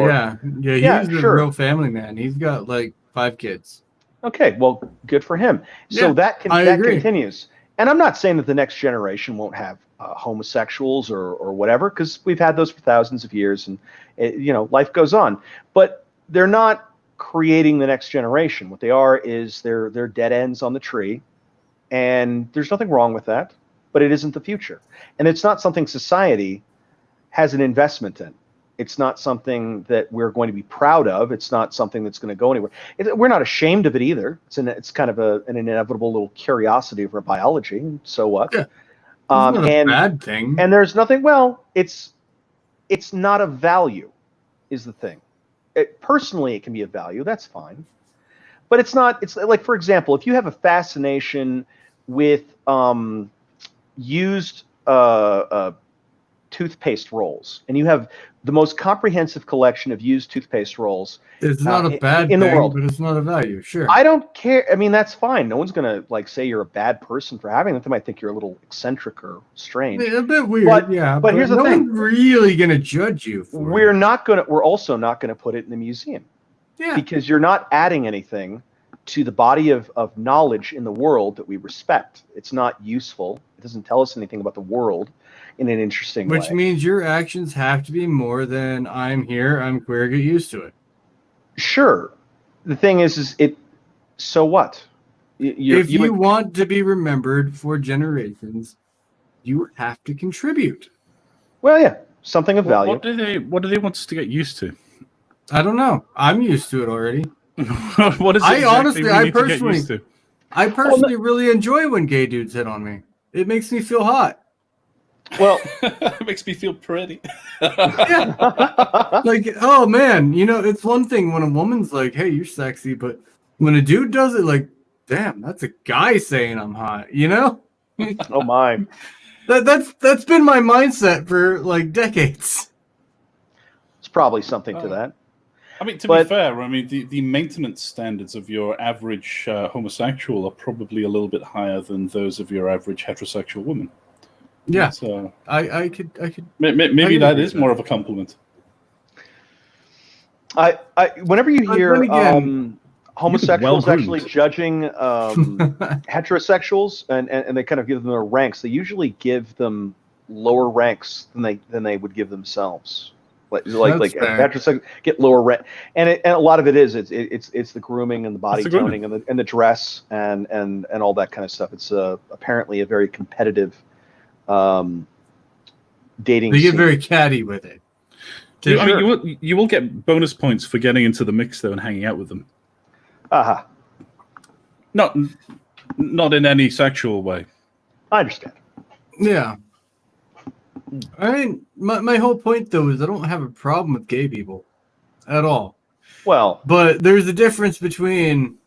He's a real family man. He's got like 5 kids. Okay, well, good for him. So that continues. And I'm not saying that the next generation won't have homosexuals or whatever, because we've had those for thousands of years, and life goes on. But they're not creating the next generation. What they are is they're dead ends on the tree, and there's nothing wrong with that. But it isn't the future, and it's not something society has an investment in. It's not something that we're going to be proud of. It's not something that's going to go anywhere. We're not ashamed of it either. It's kind of an inevitable little curiosity of our biology. So what? Yeah. It's not a bad thing. And there's nothing. Well, it's not a value, is the thing. Personally, it can be a value. That's fine, but it's not. It's like, for example, if you have a fascination with used toothpaste rolls, and you have the most comprehensive collection of used toothpaste rolls. It's not a bad in thing, the world, but it's not a value. Sure. I don't care. I mean, that's fine. No one's gonna say you're a bad person for having them. They might think you're a little eccentric or strange. A bit weird, but here's the thing: no one's really gonna judge you for We're also not gonna put it in the museum. Yeah. Because you're not adding anything to the body of knowledge in the world that we respect. It's not useful. It doesn't tell us anything about the world in an interesting way. Which means your actions have to be more than I'm here, I'm queer, get used to it. Sure. The thing is it. So what? If you want to be remembered for generations, you have to contribute. Well, yeah, something of value. What do they want us to get used to? I don't know. I'm used to it already. What is it I personally really enjoy when gay dudes hit on me. It makes me feel hot. Well, it makes me feel pretty. Yeah. Like, oh man, it's one thing when a woman's like, "Hey, you're sexy," but when a dude does it, like, damn, that's a guy saying I'm hot. Oh my. That's been my mindset for like decades. It's probably something to that. I mean, to be fair, I mean, the maintenance standards of your average homosexual are probably a little bit higher than those of your average heterosexual woman. Yeah, so I could. Maybe that is more of a compliment. Whenever you hear homosexuals actually judging heterosexuals and they kind of give them their ranks, they usually give them lower ranks than they would give themselves. Like heterosexuals get lower rank, and a lot of it is it's the grooming and the body toning and the dress and all that kind of stuff. It's apparently a very competitive dating. They get very catty with it. You will get bonus points for getting into the mix though and hanging out with them. Not in any sexual way. I understand. Yeah. I mean, my whole point though is I don't have a problem with gay people at all. Well, but there's a difference between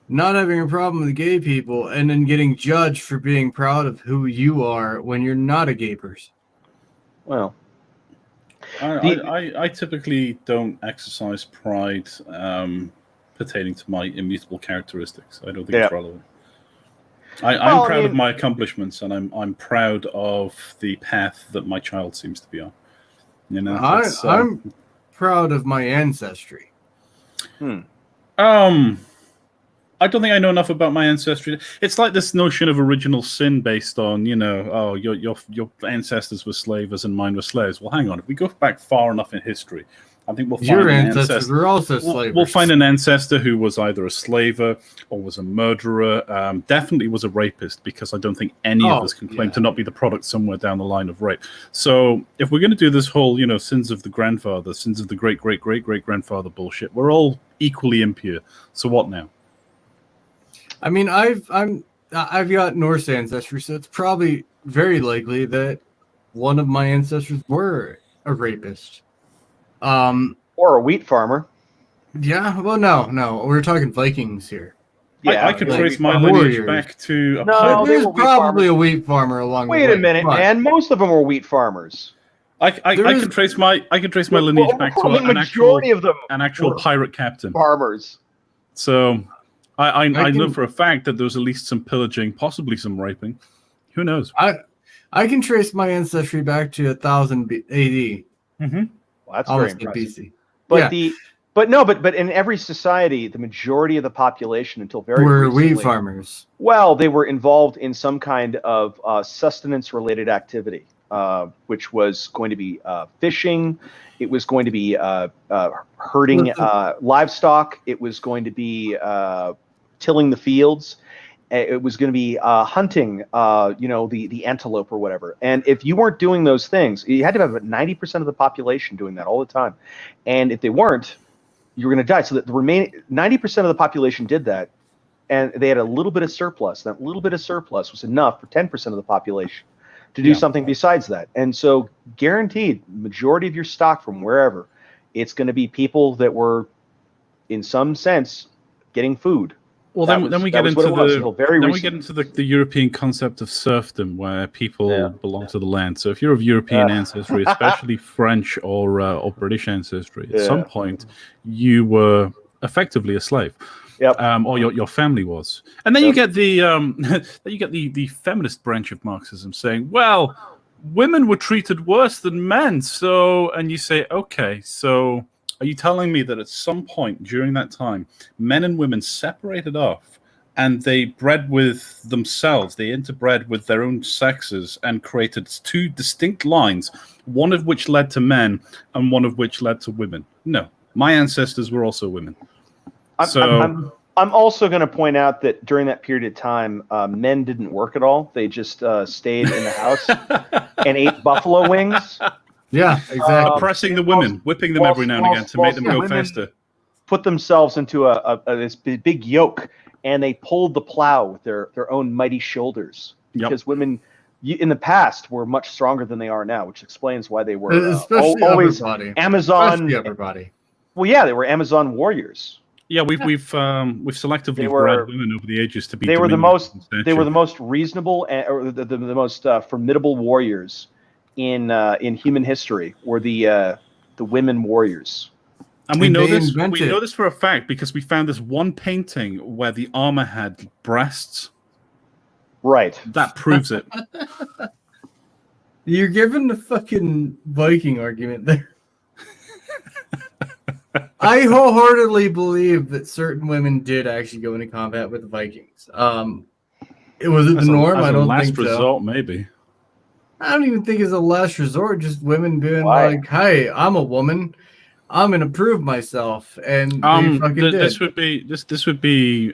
not having a problem with gay people and then getting judged for being proud of who you are when you're not a gay person. Well, I typically don't exercise pride pertaining to my immutable characteristics. I don't think it's relevant. I'm proud of my accomplishments, and I'm proud of the path that my child seems to be on. You know, I'm proud of my ancestry. I don't think I know enough about my ancestry. It's like this notion of original sin based on, your ancestors were slavers and mine were slaves. Well, hang on. If we go back far enough in history, I think we'll find your ancestors were also slavers. We'll find an ancestor who was either a slaver or was a murderer. Definitely was a rapist, because I don't think any of us can claim to not be the product somewhere down the line of rape. So if we're going to do this whole, sins of the grandfather, sins of the great great great great grandfather bullshit, we're all equally impure. So what now? I mean, I've got Norse ancestry, so it's probably very likely that one of my ancestors were a rapist. Or a wheat farmer. Yeah, well, no, we're talking Vikings here. Yeah, I could trace my lineage back to there's probably a wheat farmer along the way. Wait a minute, man. Most of them were wheat farmers. I can trace my lineage back to an actual pirate captain. Farmers. So I know for a fact that there was at least some pillaging, possibly some raping. Who knows? I can trace my ancestry back to 1000 AD. Mm-hmm. Well, that's almost very impressive. BC. But in every society, the majority of the population until very were recently, wheat farmers. Well, they were involved in some kind of sustenance-related activity, which was going to be fishing. It was going to be herding livestock. It was going to be tilling the fields. It was going to be hunting, the antelope or whatever. And if you weren't doing those things, you had to have about 90% of the population doing that all the time. And if they weren't, you were going to die. So that the remaining 90% of the population did that, and they had a little bit of surplus. That little bit of surplus was enough for 10% of the population to do something besides that. And so, guaranteed, majority of your stock from wherever, it's going to be people that were, in some sense, getting food. Well, then we get into the European concept of serfdom, where people belong to the land. So if you're of European ancestry, especially French or British ancestry, at some point you were effectively a slave. Yep. Or your family was. And then you get the feminist branch of Marxism saying, well, women were treated worse than men. So, and you say, okay, so are you telling me that at some point during that time, men and women separated off and they bred with themselves, they interbred with their own sexes and created two distinct lines, one of which led to men and one of which led to women? No, my ancestors were also women. I'm also going to point out that during that period of time, men didn't work at all. They just stayed in the house and ate buffalo wings. Yeah, exactly. Oppressing the women, whipping them every now and again to make them go faster. Put themselves into this big yoke, and they pulled the plow with their own mighty shoulders. Because women, in the past, were much stronger than they are now, which explains why they were always Amazon. Especially upper body. Well, yeah, they were Amazon warriors. Yeah, we've selectively bred women over the ages to be. They were the most reasonable or the most formidable warriors in human history. Were the women warriors. And we know this. We know this for a fact because we found this one painting where the armor had breasts. Right. That proves it. You're giving the fucking Viking argument there. I wholeheartedly believe that certain women did actually go into combat with the Vikings. It was the norm. I don't think so. Last resort, maybe. I don't even think it's a last resort. Just women being like, "Hey, I'm a woman. I'm gonna prove myself," and they fucking did. This would be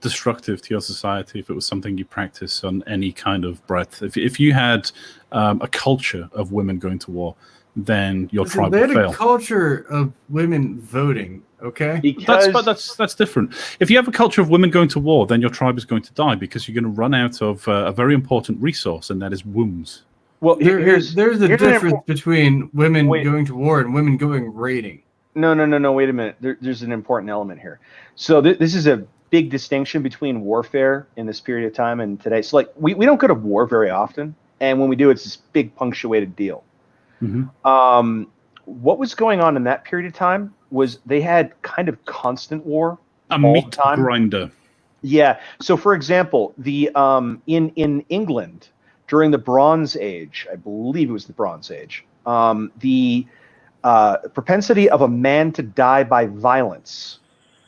destructive to your society if it was something you practice on any kind of breadth. If you had a culture of women going to war, then your tribe would fail. They had a culture of women voting, okay? That's different. If you have a culture of women going to war, then your tribe is going to die because you're going to run out of a very important resource, and that is wombs. Well, there's a difference between women going to war and women going raiding. No. Wait a minute. There's an important element here. So this is a big distinction between warfare in this period of time and today. So, like, we don't go to war very often, and when we do, it's this big punctuated deal. Mm-hmm. what was going on in that period of time was they had kind of constant war. A all meat the time. grinder. Yeah. So, for example, the in England during the Bronze Age, I believe it was the Bronze Age, the propensity of a man to die by violence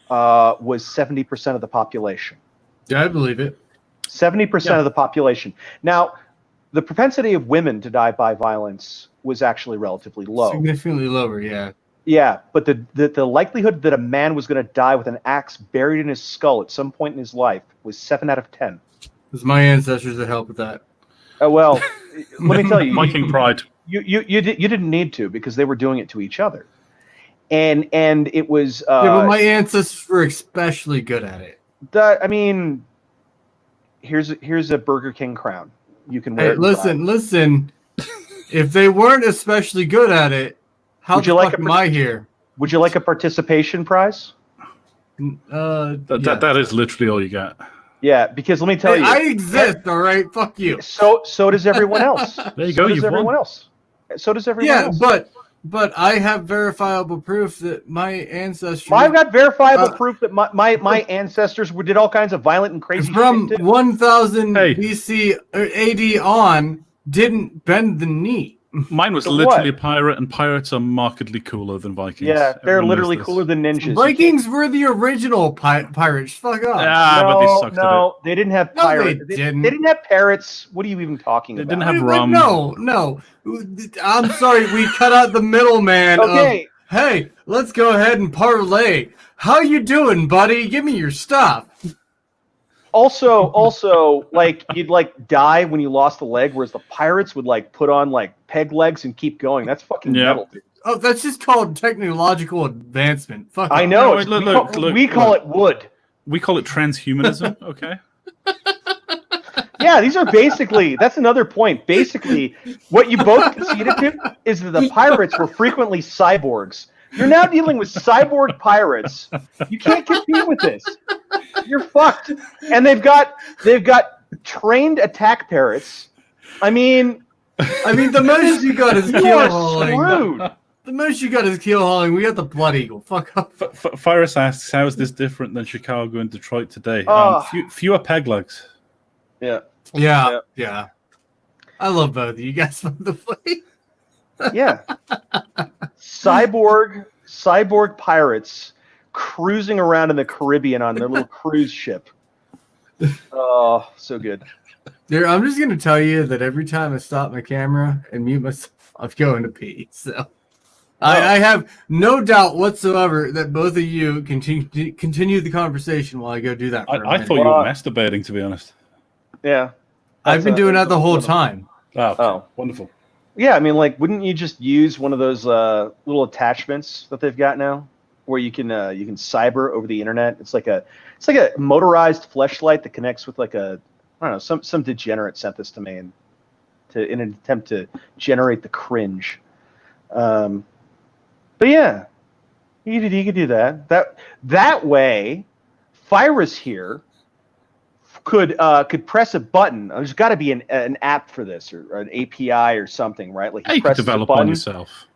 was 70% of the population. Yeah, I believe it. 70% of the population. Now, the propensity of women to die by violence was actually relatively low. Significantly lower, yeah. Yeah, but the likelihood that a man was going to die with an axe buried in his skull at some point in his life was 7 out of 10. It's my ancestors that helped with that. Well, let me tell you, Viking pride. You didn't need to, because they were doing it to each other, and it was. Yeah, but my ancestors were especially good at it. I mean, here's a Burger King crown. You can wear. Hey, listen. If they weren't especially good at it, how the fuck am I here? Would you like a participation prize? That is literally all you got. Yeah, because let me tell you, I exist. All right, fuck you. So does everyone else. There you go. Does everyone else. So does everyone else. Yeah, but I have verifiable proof that my ancestors. I've got verifiable proof that my ancestors did all kinds of violent and crazy from shit too. 1000 BC or AD on didn't bend the knee. Mine was literally a pirate, and pirates are markedly cooler than Vikings. Yeah, they're Everyone literally knows this. cooler than ninjas. Vikings were the original pirates. Fuck off. But they sucked at it. They didn't have No, pirates. they didn't. They didn't have parrots. What are you even talking about? They didn't have rum. No. I'm sorry, we cut out the middleman. Okay. Hey, let's go ahead and parlay. How you doing, buddy? Give me your stuff. Also, like you'd like die when you lost a leg, whereas the pirates would like put on like peg legs and keep going. That's fucking metal, dude. Oh, that's just called technological advancement. Fuck. I know. No, We call it wood. We call it transhumanism. Okay. Yeah, these are basically. That's another point. Basically, what you both conceded to is that the pirates were frequently cyborgs. You're now dealing with cyborg pirates. You can't compete with this. You're fucked. And they've got trained attack parrots. I mean, the most you got is keel hauling. Screwed. The most you got is keel hauling. We got the Blood Eagle. Fuck off. Fyrus asks, how is this different than Chicago and Detroit today? Fewer peg legs. Yeah. I love both of you guys, by the way. Yeah. Cyborg pirates cruising around in the Caribbean on their little cruise ship. Oh, so good. There, I'm just gonna tell you that every time I stop my camera and mute myself, I'm going to pee. So I have no doubt whatsoever that both of you continue the conversation while I go do that. I thought you were masturbating, to be honest. Yeah. I've been doing that the whole time. Oh, wonderful. Yeah, I mean, like, wouldn't you just use one of those little attachments that they've got now, where you can cyber over the internet? It's like a motorized fleshlight that connects with like I don't know, some degenerate sent this to me in an attempt to generate the cringe. But yeah, you could do that. That way, Fyrus here could press a button. There's got to be an app for this, or an API or something, right? Like you could develop on yourself.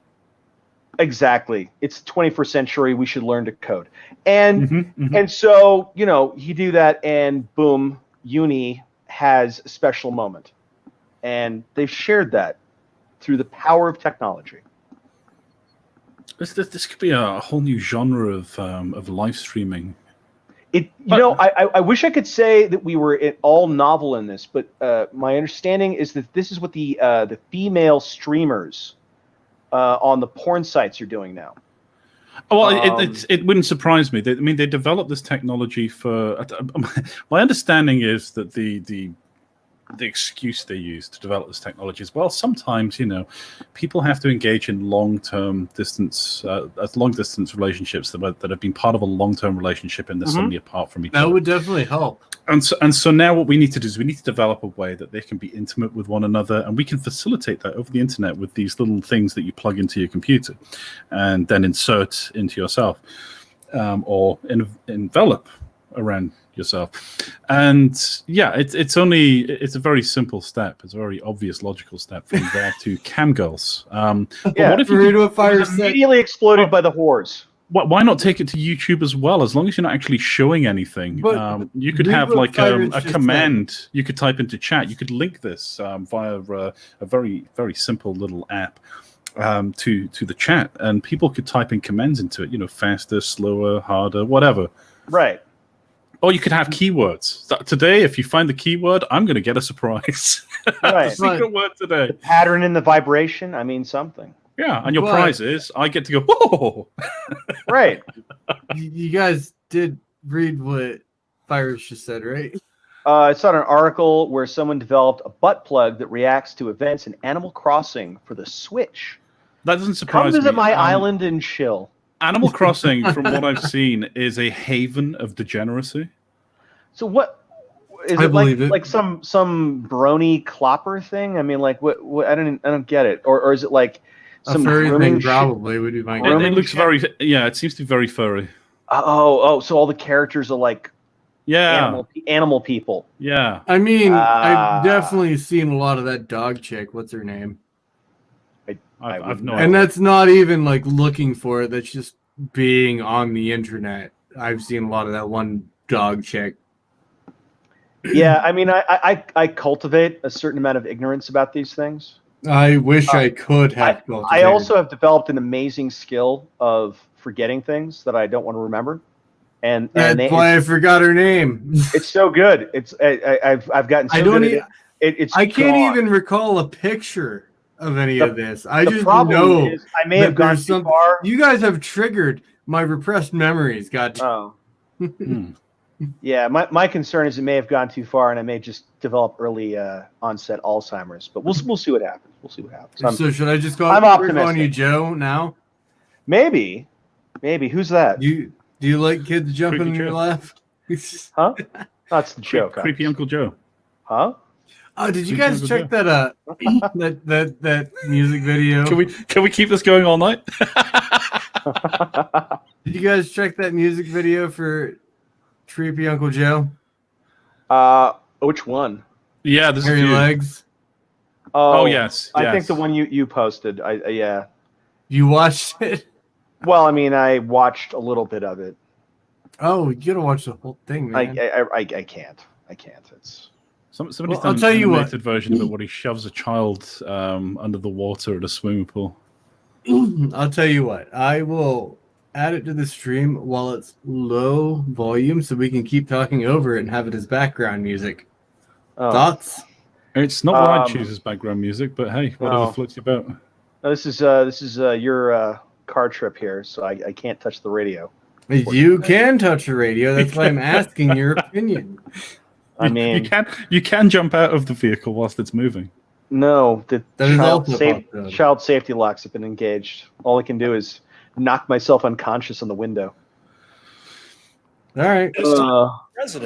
Exactly. It's 21st century. We should learn to code. And so, you do that, and boom, Uni has a special moment. And they've shared that through the power of technology. This could be a whole new genre of live streaming. I wish I could say that we were all novel in this, but my understanding is that this is what the female streamers on the porn sites are doing now. Well, it wouldn't surprise me. They developed this technology for. My understanding is that the excuse they use to develop this technology is, well, sometimes people have to engage in long-term distance relationships that have been part of a long-term relationship and they're suddenly apart from each other. That would definitely help. And so now what we need to do is we need to develop a way that they can be intimate with one another, and we can facilitate that over the internet with these little things that you plug into your computer and then insert into yourself or envelop around yourself. And yeah, it's a very simple step. It's a very obvious logical step from there to cam girls. But what if you immediately exploded by the whores? Why not take it to YouTube as well? As long as you're not actually showing anything, you could have like a command you could type into chat. You could link this via a very, very simple little app to the chat, and people could type in commands into it. Faster, slower, harder, whatever. Right. Or you could have keywords. Today, if you find the keyword, I'm going to get a surprise. Right. Secret word today. The pattern in the vibration. I mean something. Yeah, and your prize is I get to go, whoa! Right. You guys did read what Virus just said, right? I saw an article where someone developed a butt plug that reacts to events in Animal Crossing for the Switch. That doesn't surprise me. Come visit my island and chill. Animal Crossing, from what I've seen, is a haven of degeneracy. So what is it like some brony clopper thing? I mean, like what I don't get it. Or is it like some furry thing? Probably would be my guess. It looks very it seems to be very furry. Oh, so all the characters are like animal people. Yeah. I mean, I've definitely seen a lot of that dog chick. What's her name? I've no and that's not even like looking for it. That's just being on the internet. I've seen a lot of that one dog chick. Yeah, I mean, I cultivate a certain amount of ignorance about these things. I wish I could have. I also have developed an amazing skill of forgetting things that I don't want to remember. And that's why I forgot her name. It's so good. I've gotten so good. I can't even recall a picture of any of this. I just know I may have gone too far. You guys have triggered my repressed memories. Yeah, my concern is it may have gone too far, and I may just develop early onset Alzheimer's. But we'll see what happens. We'll see what happens. So should I just go? I'm optimistic. On you, Joe. Now, maybe. Who's that? Do you like kids jumping in your lap? Huh? That's the joke. Creepy Uncle Joe. Huh? Oh, did you guys check that that music video? Can we keep this going all night? Did you guys check that music video for Creepy Uncle Joe? Which one? Yeah, this Hairy is Legs. Oh yes. I think the one you posted. Yeah. You watched it? Well, I mean, I watched a little bit of it. Oh, you gotta watch the whole thing, man. I can't. It's. Somebody's done an animated version of it where he shoves a child under the water at a swimming pool. I'll tell you what. I will add it to the stream while it's low volume so we can keep talking over it and have it as background music. Thoughts? It's not what I choose as background music, but hey, whatever floats your boat. This is your car trip here, so I can't touch the radio. You can touch the radio. That's why I'm asking your opinion. I mean, you can jump out of the vehicle whilst it's moving. No, the child safety locks have been engaged. All I can do is knock myself unconscious on the window. All right.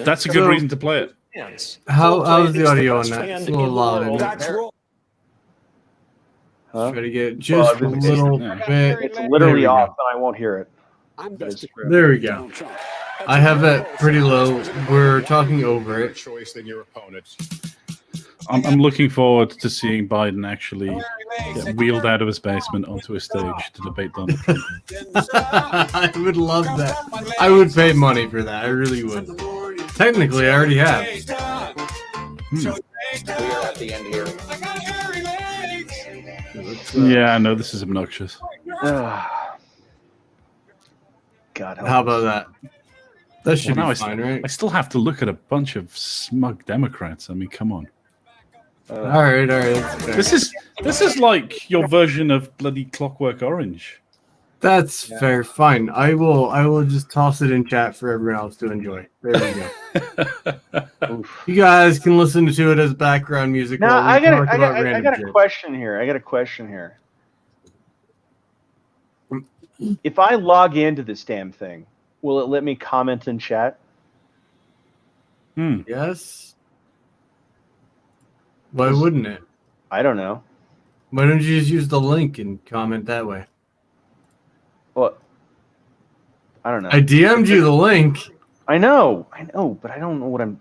That's a good reason to play it. How's the audio on that? It's a little loud. Try to get just a little bit. It's literally off, and I won't hear it. There we go. I have that pretty low. We're talking over it. I'm looking forward to seeing Biden actually get wheeled out of his basement onto a stage to debate Donald Trump. I would love that. I would pay money for that. I really would. Technically, I already have. We are at the end here. Yeah, no, this is obnoxious. God, how about that? That should be fine, right? I still have to look at a bunch of smug Democrats. I mean, come on. All right. This is like your version of bloody Clockwork Orange. That's fair. Fine. I will just toss it in chat for everyone else to enjoy. There we go. You guys can listen to it as background music. Now I got a question here. If I log into this damn thing, will it let me comment in chat? Yes. Why wouldn't it? I don't know. Why don't you just use the link and comment that way? Well, I don't know. I DM'd you the link. I know, but I don't know what I'm.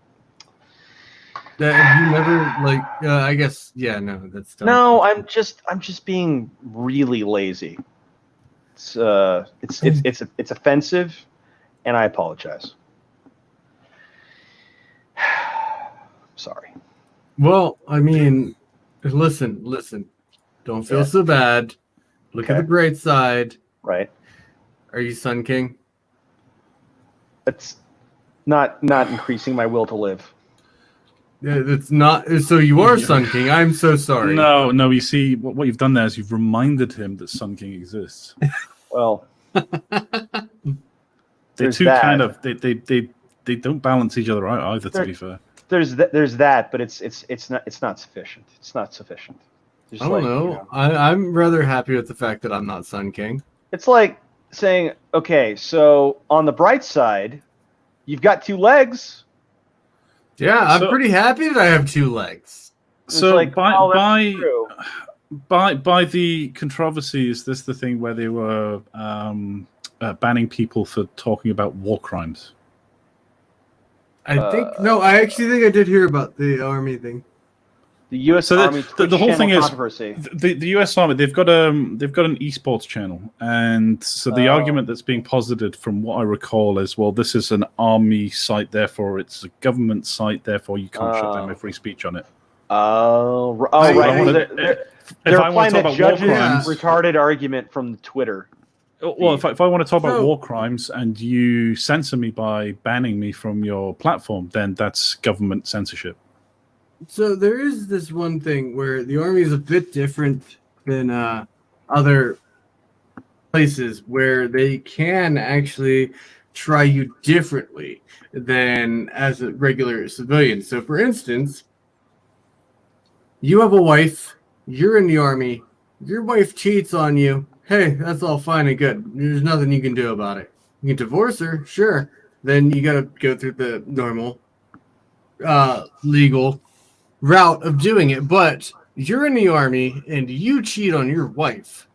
Have you never I guess no, that's dumb. No, I'm just being really lazy. It's offensive, and I apologize. Sorry. Well, I mean, listen. Don't feel so bad. Look at the bright side. Right. Are you Sun King? It's not increasing my will to live. It's not. So you are Sun King. I'm so sorry. No. You see, what you've done there is you've reminded him that Sun King exists. Well, they're two kind of they don't balance each other out either. To be fair, there's that, but it's not sufficient. It's not sufficient. I don't know. I'm rather happy with the fact that I'm not Sun King. It's like saying, okay, so on the bright side, you've got 2 legs. Yeah, I'm pretty happy that I have 2 legs. So by the controversy, is this the thing where they were banning people for talking about war crimes? I actually think I did hear about the army thing. The U.S. Army the whole thing is controversy. The U.S. Army, they've got an esports channel, and so the argument that's being posited, from what I recall, is, well, this is an army site, therefore it's a government site, therefore you can't shut down my free speech on it. Right. They're applying that judge's retarded argument from Twitter. Well, if I want to talk about war crimes and you censor me by banning me from your platform, then that's government censorship. So there is this one thing where the army is a bit different than other places where they can actually try you differently than as a regular civilian. So, for instance, you have a wife, you're in the army, your wife cheats on you. Hey, that's all fine and good. There's nothing you can do about it. You can divorce her, sure. Then you got to go through the normal legal route of doing it, but you're in the army and you cheat on your wife,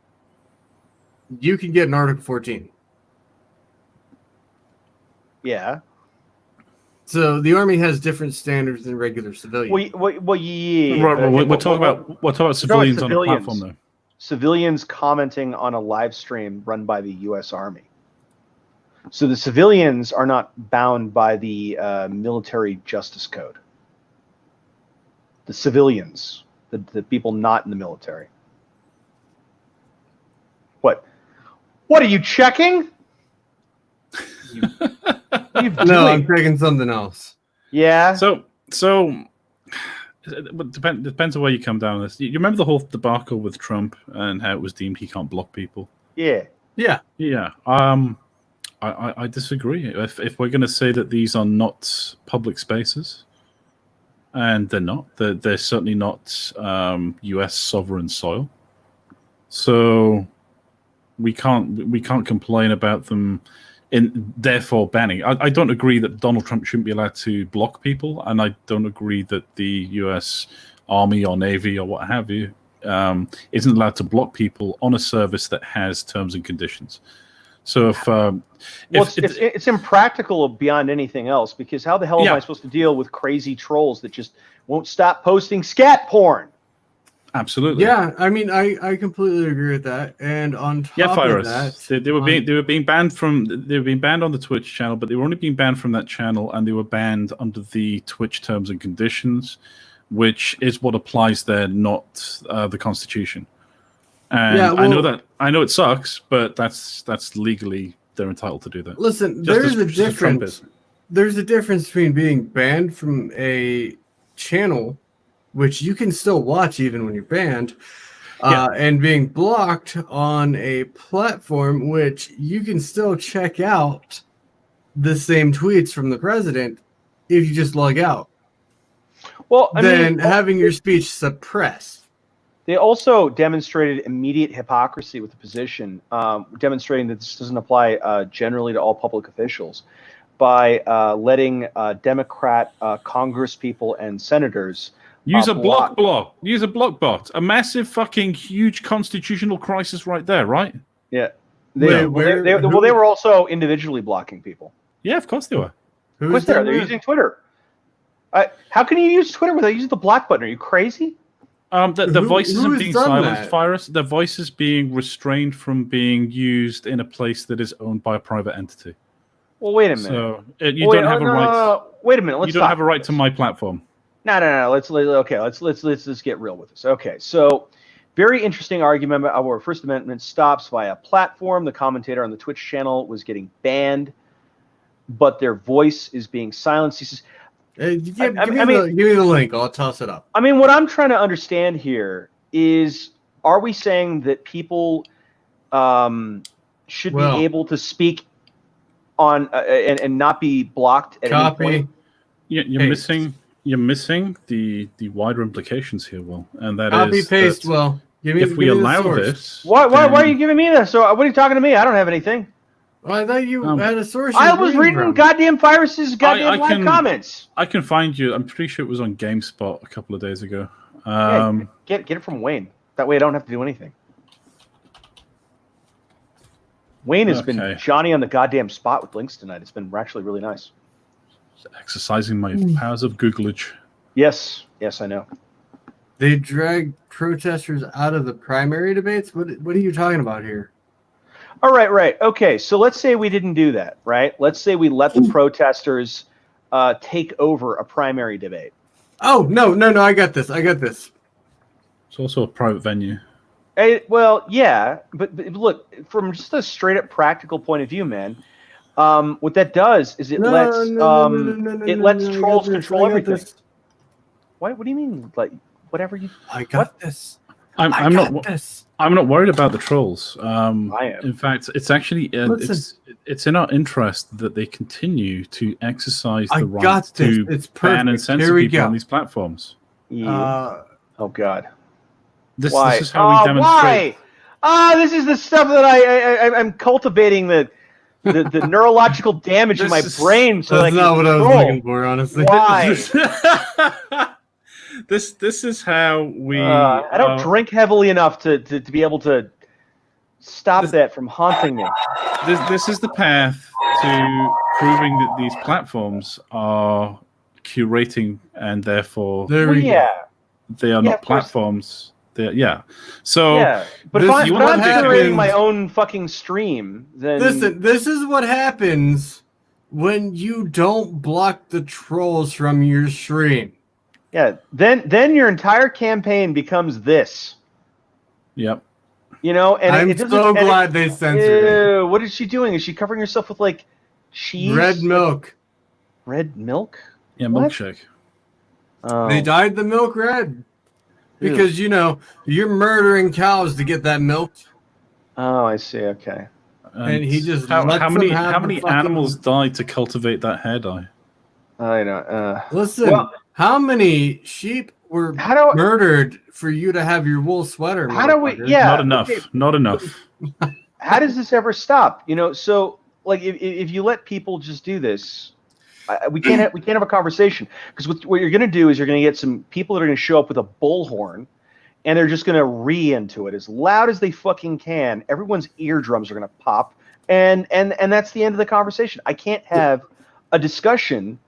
you can get an Article 14. Yeah. So the army has different standards than regular civilians. Well, yeah. Right, we're talking about civilians on the platform, though. Civilians commenting on a live stream run by the U.S. Army. So the civilians are not bound by the military justice code. The civilians, the people not in the military. What are you checking? No, I'm checking something else. Yeah. So it depends on where you come down on this. You remember the whole debacle with Trump and how it was deemed he can't block people? Yeah. I disagree. If we're going to say that these are not public spaces, and they're not, they're certainly not U.S. sovereign soil, so we can't complain about them in therefore banning. I don't agree that Donald Trump shouldn't be allowed to block people, and I don't agree that the U.S. Army or Navy or what have you isn't allowed to block people on a service that has terms and conditions. So it's impractical beyond anything else, because how the hell am I supposed to deal with crazy trolls that just won't stop posting scat porn? Absolutely. Yeah, I mean, I completely agree with that. And on top of that, they were being banned on the Twitch channel, but they were only being banned from that channel, and they were banned under the Twitch terms and conditions, which is what applies there, not the Constitution. And I know it sucks, but that's legally they're entitled to do that. Listen, there's a difference. There's a difference between being banned from a channel, which you can still watch even when you're banned, and being blocked on a platform which you can still check out the same tweets from the president if you just log out. Well, having your speech suppressed. They also demonstrated immediate hypocrisy with the position, demonstrating that this doesn't apply generally to all public officials, by letting Democrat Congress people and senators use a block bot, a massive fucking huge constitutional crisis right there, right? Yeah. They were also individually blocking people. Yeah, of course they were. Of course they're using Twitter. How can you use Twitter without using the block button? Are you crazy? The voice isn't being silenced, that? Virus. The voice is being restrained from being used in a place that is owned by a private entity. Well, wait a minute. So you don't have a right. Wait a minute. You don't have a right to my platform. No. Let's just get real with this. Okay, so very interesting argument about where First Amendment stops via platform. The commentator on the Twitch channel was getting banned, but their voice is being silenced. He says, give me the link. I'll toss it up. I mean, what I'm trying to understand here is, are we saying that people should be able to speak on and not be blocked at any point? Yeah, you're missing the wider implications here, Will, and that copy is paste. Well, if we allow this, why are you giving me this? So what are you talking to me? I don't have anything. Well, I thought you had a source. I was reading goddamn Virus's goddamn live comments. I can find you. I'm pretty sure it was on GameSpot a couple of days ago. Get it from Wayne. That way I don't have to do anything. Wayne has been Johnny on the goddamn spot with links tonight. It's been actually really nice. Exercising my powers of Googleage. Yes, I know. They dragged protesters out of the primary debates? What are you talking about here? All right. Okay, so let's say we didn't do that, right? Let's say we let the protesters take over a primary debate. Oh, no, I got this. It's also a private venue. Well, yeah, but look, from just a straight-up practical point of view, man, what that does is it lets trolls control everything. What do you mean, like, whatever you... I got this. I'm not worried about the trolls. I am. In fact, it's actually it's in our interest that they continue to exercise the right to ban and censor people on these platforms. Yeah. Oh God. This is how we demonstrate. Why? This is the stuff that I'm cultivating the neurological damage in my brain. So that's not what I was looking for, honestly. Why? This is how we. I don't drink heavily enough to be able to stop that from haunting me. This is the path to proving that these platforms are curating and therefore they are not platforms. So but if I'm curating my own fucking stream, then listen. This is what happens when you don't block the trolls from your stream. Yeah, then your entire campaign becomes this. Yep. You know, and I'm so glad they censored it. What is she doing? Is she covering herself with like cheese? Red milk. Red milk? Yeah, milkshake. They dyed the milk red because you're murdering cows to get that milk. Oh, I see. Okay. And he just how many animals died to cultivate that hair dye? I know. Listen. Well, how many sheep were murdered for you to have your wool sweater? How do we? Yeah, not enough. Not enough. How does this ever stop? So like, if you let people just do this, we can't have a conversation, because what you're going to do is you're going to get some people that are going to show up with a bullhorn, and they're just going to into it as loud as they fucking can. Everyone's eardrums are going to pop, and that's the end of the conversation. I can't have a discussion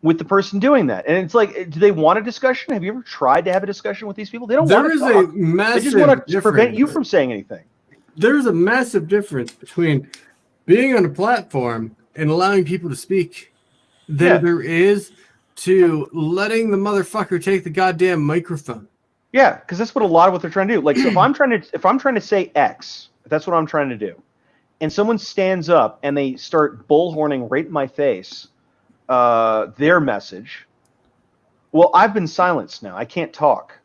with the person doing that. And it's like, do they want a discussion? Have you ever tried to have a discussion with these people? They don't want to talk. There is a massive They just want to prevent you from saying anything. There's a massive difference between being on a platform and allowing people to speak than there is to letting the motherfucker take the goddamn microphone. Yeah, because that's what a lot of what they're trying to do. Like, so if I'm trying to say X, that's what I'm trying to do, and someone stands up and they start bullhorning right in my face their message, well, I've been silenced now. I can't talk.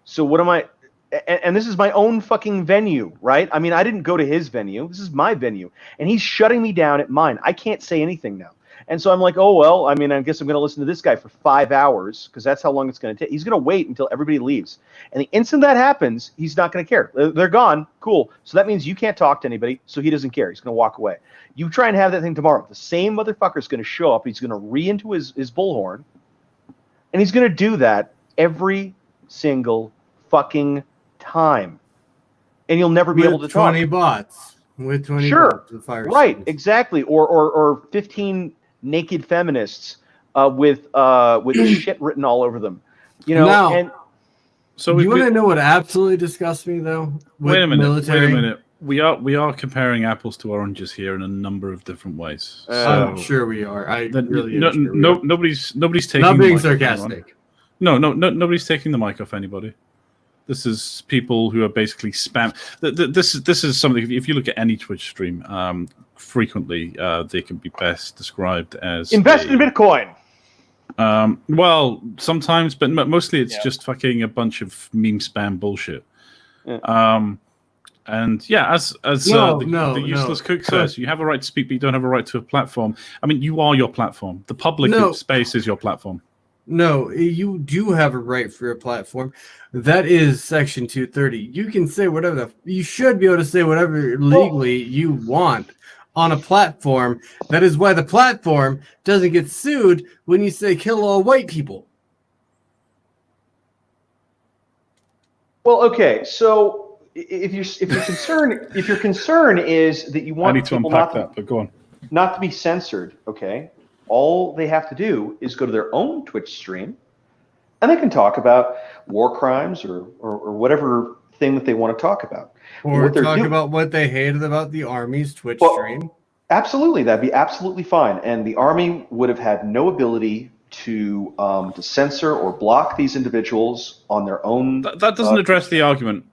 So what am I? And this is my own fucking venue, right? I mean, I didn't go to his venue. This is my venue, and he's shutting me down at mine. I can't say anything now. And so I'm like, oh, well, I mean, I guess I'm going to listen to this guy for 5 hours, because that's how long it's going to take. He's going to wait until everybody leaves. And the instant that happens, he's not going to care. They're gone. Cool. So that means you can't talk to anybody, so he doesn't care. He's going to walk away. You try and have that thing tomorrow. The same motherfucker's going to show up. He's going to re-into his bullhorn, and he's going to do that every single fucking time. And you'll never be able to talk. 20 bots. With 20 sure. bots. The fire right, series. Exactly. Or 15 naked feminists with shit written all over them. You know, now, and so you want to know what absolutely disgusts me though? Wait a minute. Military? Wait a minute. We are comparing apples to oranges here in a number of different ways. I'm sure we are. Nobody's taking not being the mic sarcastic. No, nobody's taking the mic off anybody. This is people who are basically spam. This is something. If you look at any Twitch stream, frequently they can be best described as invest in Bitcoin. Well, sometimes, but mostly it's just fucking a bunch of meme spam bullshit. Yeah. And yeah, as the useless cook says, you have a right to speak, but you don't have a right to a platform. I mean, you are your platform. The public space is your platform. No, you do have a right for a platform. That is Section 230. You can say whatever you should be able to say whatever legally you want on a platform. That is why the platform doesn't get sued when you say kill all white people. Well, okay, so if your concern is that you want I need to people unpack that, but go on. Not to be censored, okay? All they have to do is go to their own Twitch stream, and they can talk about war crimes or whatever thing that they want to talk about. Or talk about what they hated about the Army's Twitch stream. Absolutely, that'd be absolutely fine. And the Army would have had no ability to censor or block these individuals on their own. That doesn't address the argument.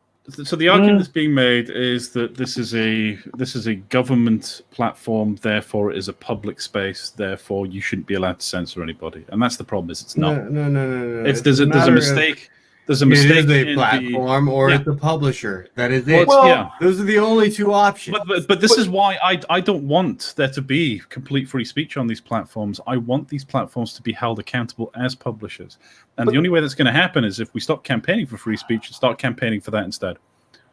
So the argument that's being made is that this is a government platform, therefore it is a public space, therefore you shouldn't be allowed to censor anybody. And that's the problem. Is it's not. No. There's a mistake. There's a mistake. It is a platform or it's a publisher. That is it. Well, those are the only two options. But this is why I don't want there to be complete free speech on these platforms. I want these platforms to be held accountable as publishers. And the only way that's going to happen is if we stop campaigning for free speech and start campaigning for that instead.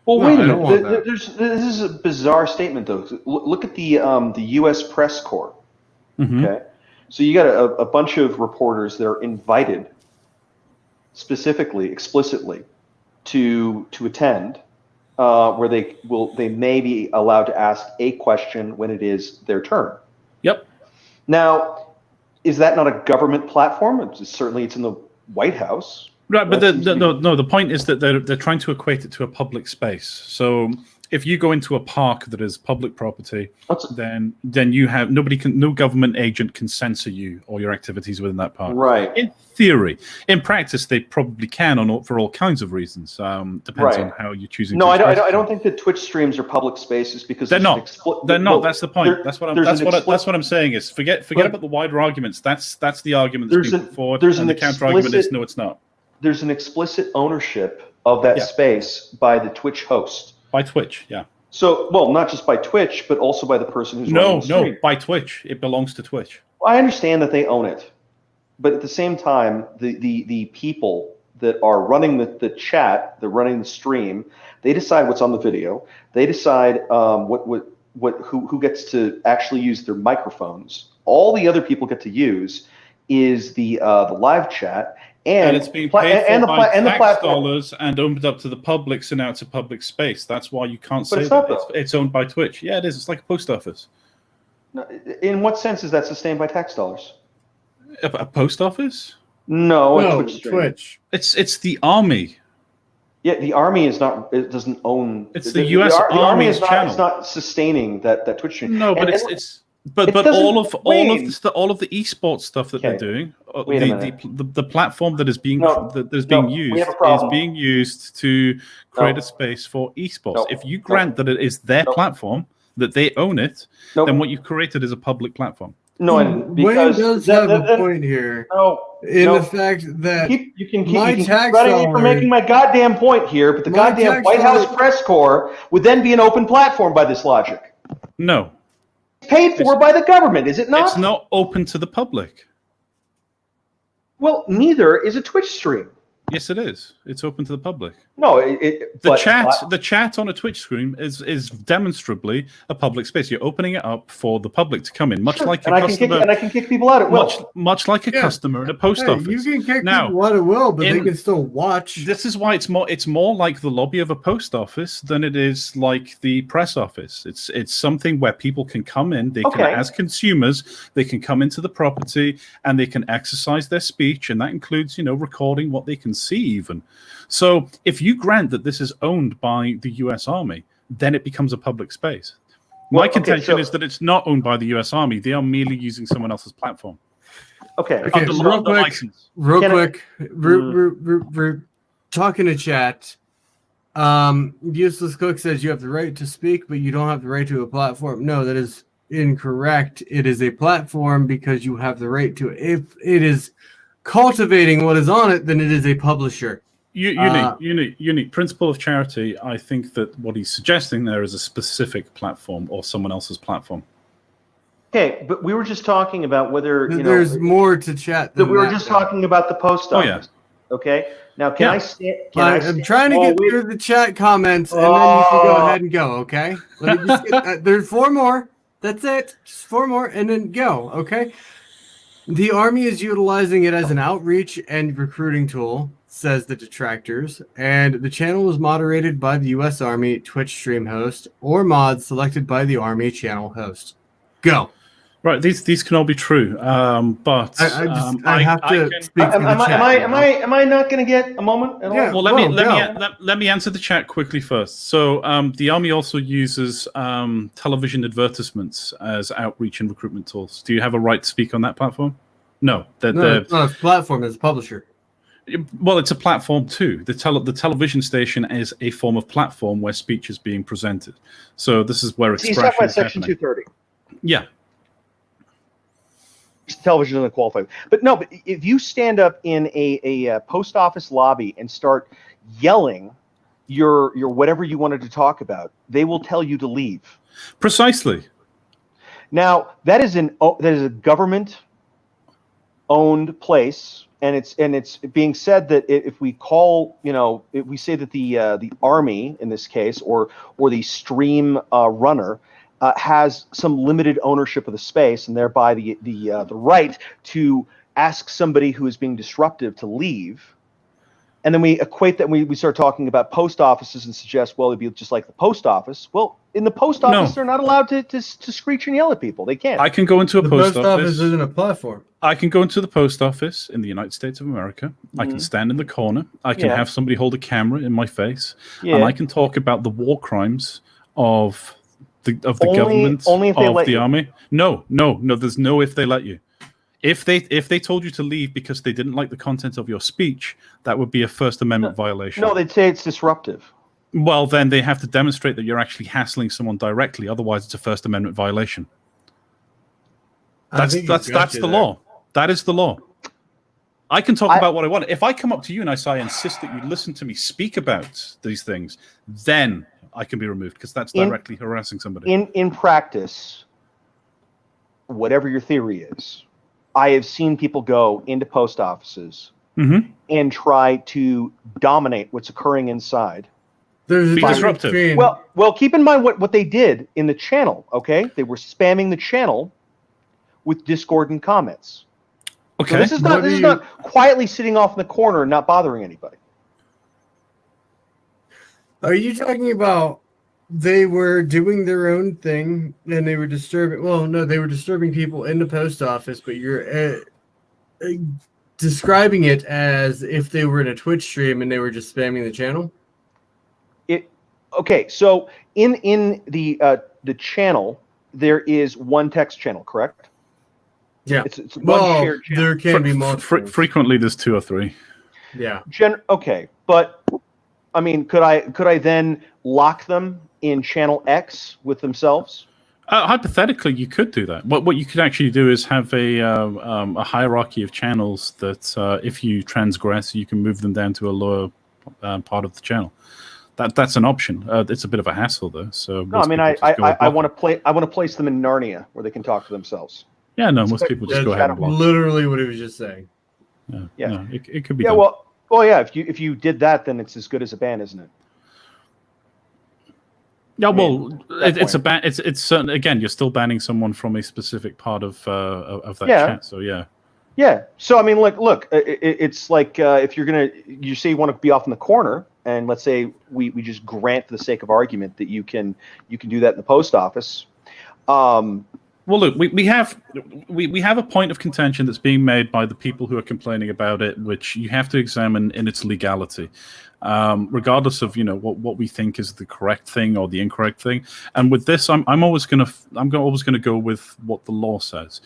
Well, wait a minute. This is a bizarre statement, though. Look at the U.S. Press Corps. Mm-hmm. Okay, so you got a bunch of reporters that are invited specifically, explicitly, to attend, where they may be allowed to ask a question when it is their turn. Yep. Now, is that not a government platform? Certainly, it's in the White House. Right, but the point is that they're trying to equate it to a public space. So if you go into a park that is public property, then you have no government agent can censor you or your activities within that park. Right. In theory, in practice, they probably can for all kinds of reasons. Depends on how you're choosing. No, I don't think that Twitch streams are public spaces because they're not. They're not. That's the point. That's what I'm saying is forget about the wider arguments. That's the argument that's being put forward. And the counter argument is no, it's not. There's an explicit ownership of that space by the Twitch host. By Twitch, yeah. So, well, not just by Twitch, but also by the person who's running the stream. No, by Twitch. It belongs to Twitch. Well, I understand that they own it, but at the same time, the people that are running the chat, they're running the stream, they decide what's on the video. They decide who gets to actually use their microphones. All the other people get to use is the live chat. And it's being paid for by tax dollars and opened up to the public, so now it's a public space. That's why you can't say that it's owned by Twitch. Yeah, it is. It's like a post office. In what sense is that sustained by tax dollars? A post office? No, Twitch. It's the Army. Yeah, the Army is not. It doesn't own. It's the U.S. Army's channel. It's not sustaining that Twitch stream. No, but But all of the esports stuff that they're doing, the platform that is being used to create a space for esports. If you grant that it is their platform, that they own it, then what you've created is a public platform. No, and Wayne does have a point here. The fact that you can keep tax credit me for making my goddamn point here, but the goddamn White House press corps would then be an open platform by this logic. No. Paid for by the government, is it not? It's not open to the public. Well, neither is a Twitch stream. Yes, it is. It's open to the public. No, the chat on a Twitch stream is demonstrably a public space. You're opening it up for the public to come in, much like a customer. I can kick people out at will. Much like a customer in a post office. You can kick people out at will, but they can still watch. This is why it's more like the lobby of a post office than it is like the press office. It's something where people can come in. They can, as consumers, they can come into the property and they can exercise their speech, and that includes, recording what they can see even. So if you grant that this is owned by the U.S. Army, then it becomes a public space. My contention is that it's not owned by the U.S. Army. They are merely using someone else's platform. Okay. Real quick. Talking to chat. Useless Cook says you have the right to speak, but you don't have the right to a platform. No, that is incorrect. It is a platform because you have the right to it. If it is cultivating what is on it, then it is a publisher. Unique principle of charity. I think that what he's suggesting there is a specific platform or someone else's platform. Okay, but we were just talking about whether there's more to chat. We were just talking about the post office. Oh yeah. Okay. Now, I'm trying to get through the chat comments, and then you can go ahead and go. Okay. Let me just get, there's 4 more. That's it. Just 4 more, and then go. Okay. The Army is utilizing it as an outreach and recruiting tool, says the detractors, and the channel was moderated by the U.S. Army Twitch stream host or mods selected by the Army channel host. Go. Right, these can all be true, but I have to speak for the chat. Am I not going to get a moment at all? Yeah, well, let me answer the chat quickly first. So the Army also uses television advertisements as outreach and recruitment tools. Do you have a right to speak on that platform? No, it's not a platform, it's a publisher. Well, it's a platform too. The television station is a form of platform where speech is being presented. So this is where expression is happening. Section 230. Yeah. Television isn't qualified, but if you stand up in a post office lobby and start yelling your whatever you wanted to talk about, they will tell you to leave. Precisely. Now that is a government owned place, and it's being said that if we call if we say that the Army in this case or the stream runner has some limited ownership of the space and thereby the right to ask somebody who is being disruptive to leave. And then we equate that, we start talking about post offices and suggest, well, it'd be just like the post office. Well, in the post office, they're not allowed to screech and yell at people. They can't. I can go into a post office. Isn't a platform. I can go into the post office in the United States of America. I can stand in the corner. I can have somebody hold a camera in my face. And I can talk about the war crimes of the government, of the Army. No. There's no if they let you. If they told you to leave because they didn't like the content of your speech, that would be a First Amendment violation. No, they'd say it's disruptive. Well, then they have to demonstrate that you're actually hassling someone directly. Otherwise, it's a First Amendment violation. That's the law. That is the law. I can talk about what I want. If I come up to you and I insist that you listen to me speak about these things, then I can be removed because that's directly harassing somebody. In practice, whatever your theory is, I have seen people go into post offices and try to dominate what's occurring inside. Be disruptive. Well, keep in mind what they did in the channel. Okay, they were spamming the channel with discordant comments. Okay, so this is not quietly sitting off in the corner and not bothering anybody. Are you talking about they were doing their own thing and they were disturbing? Well, no, they were disturbing people in the post office, but you're describing it as if they were in a Twitch stream and they were just spamming the channel. Okay, so in the channel there is one text channel, correct? Yeah, it's one shared channel. There can be multiple. Frequently, there's 2 or 3. Yeah. Okay, but I mean, could I then lock them in channel X with themselves? Hypothetically, you could do that. What you could actually do is have a hierarchy of channels that if you transgress, you can move them down to a lower part of the channel. That's an option. It's a bit of a hassle though. So no, I mean, I want to place them in Narnia where they can talk to themselves. Yeah, no, most people just go ahead and block. Literally what he was just saying. Yeah. No, it could be. Yeah, done. well, Well, yeah. If you did that, then it's as good as a ban, isn't it? Yeah, well, it's a ban. It's certain. Again, you're still banning someone from a specific part of that chat. So yeah. Yeah. So I mean, look. It's like if you say you want to be off in the corner, and let's say we just grant for the sake of argument that you can do that in the post office. Well, look, we have a point of contention that's being made by the people who are complaining about it, which you have to examine in its legality, regardless of what we think is the correct thing or the incorrect thing. And with this, I'm always gonna go with what the law says,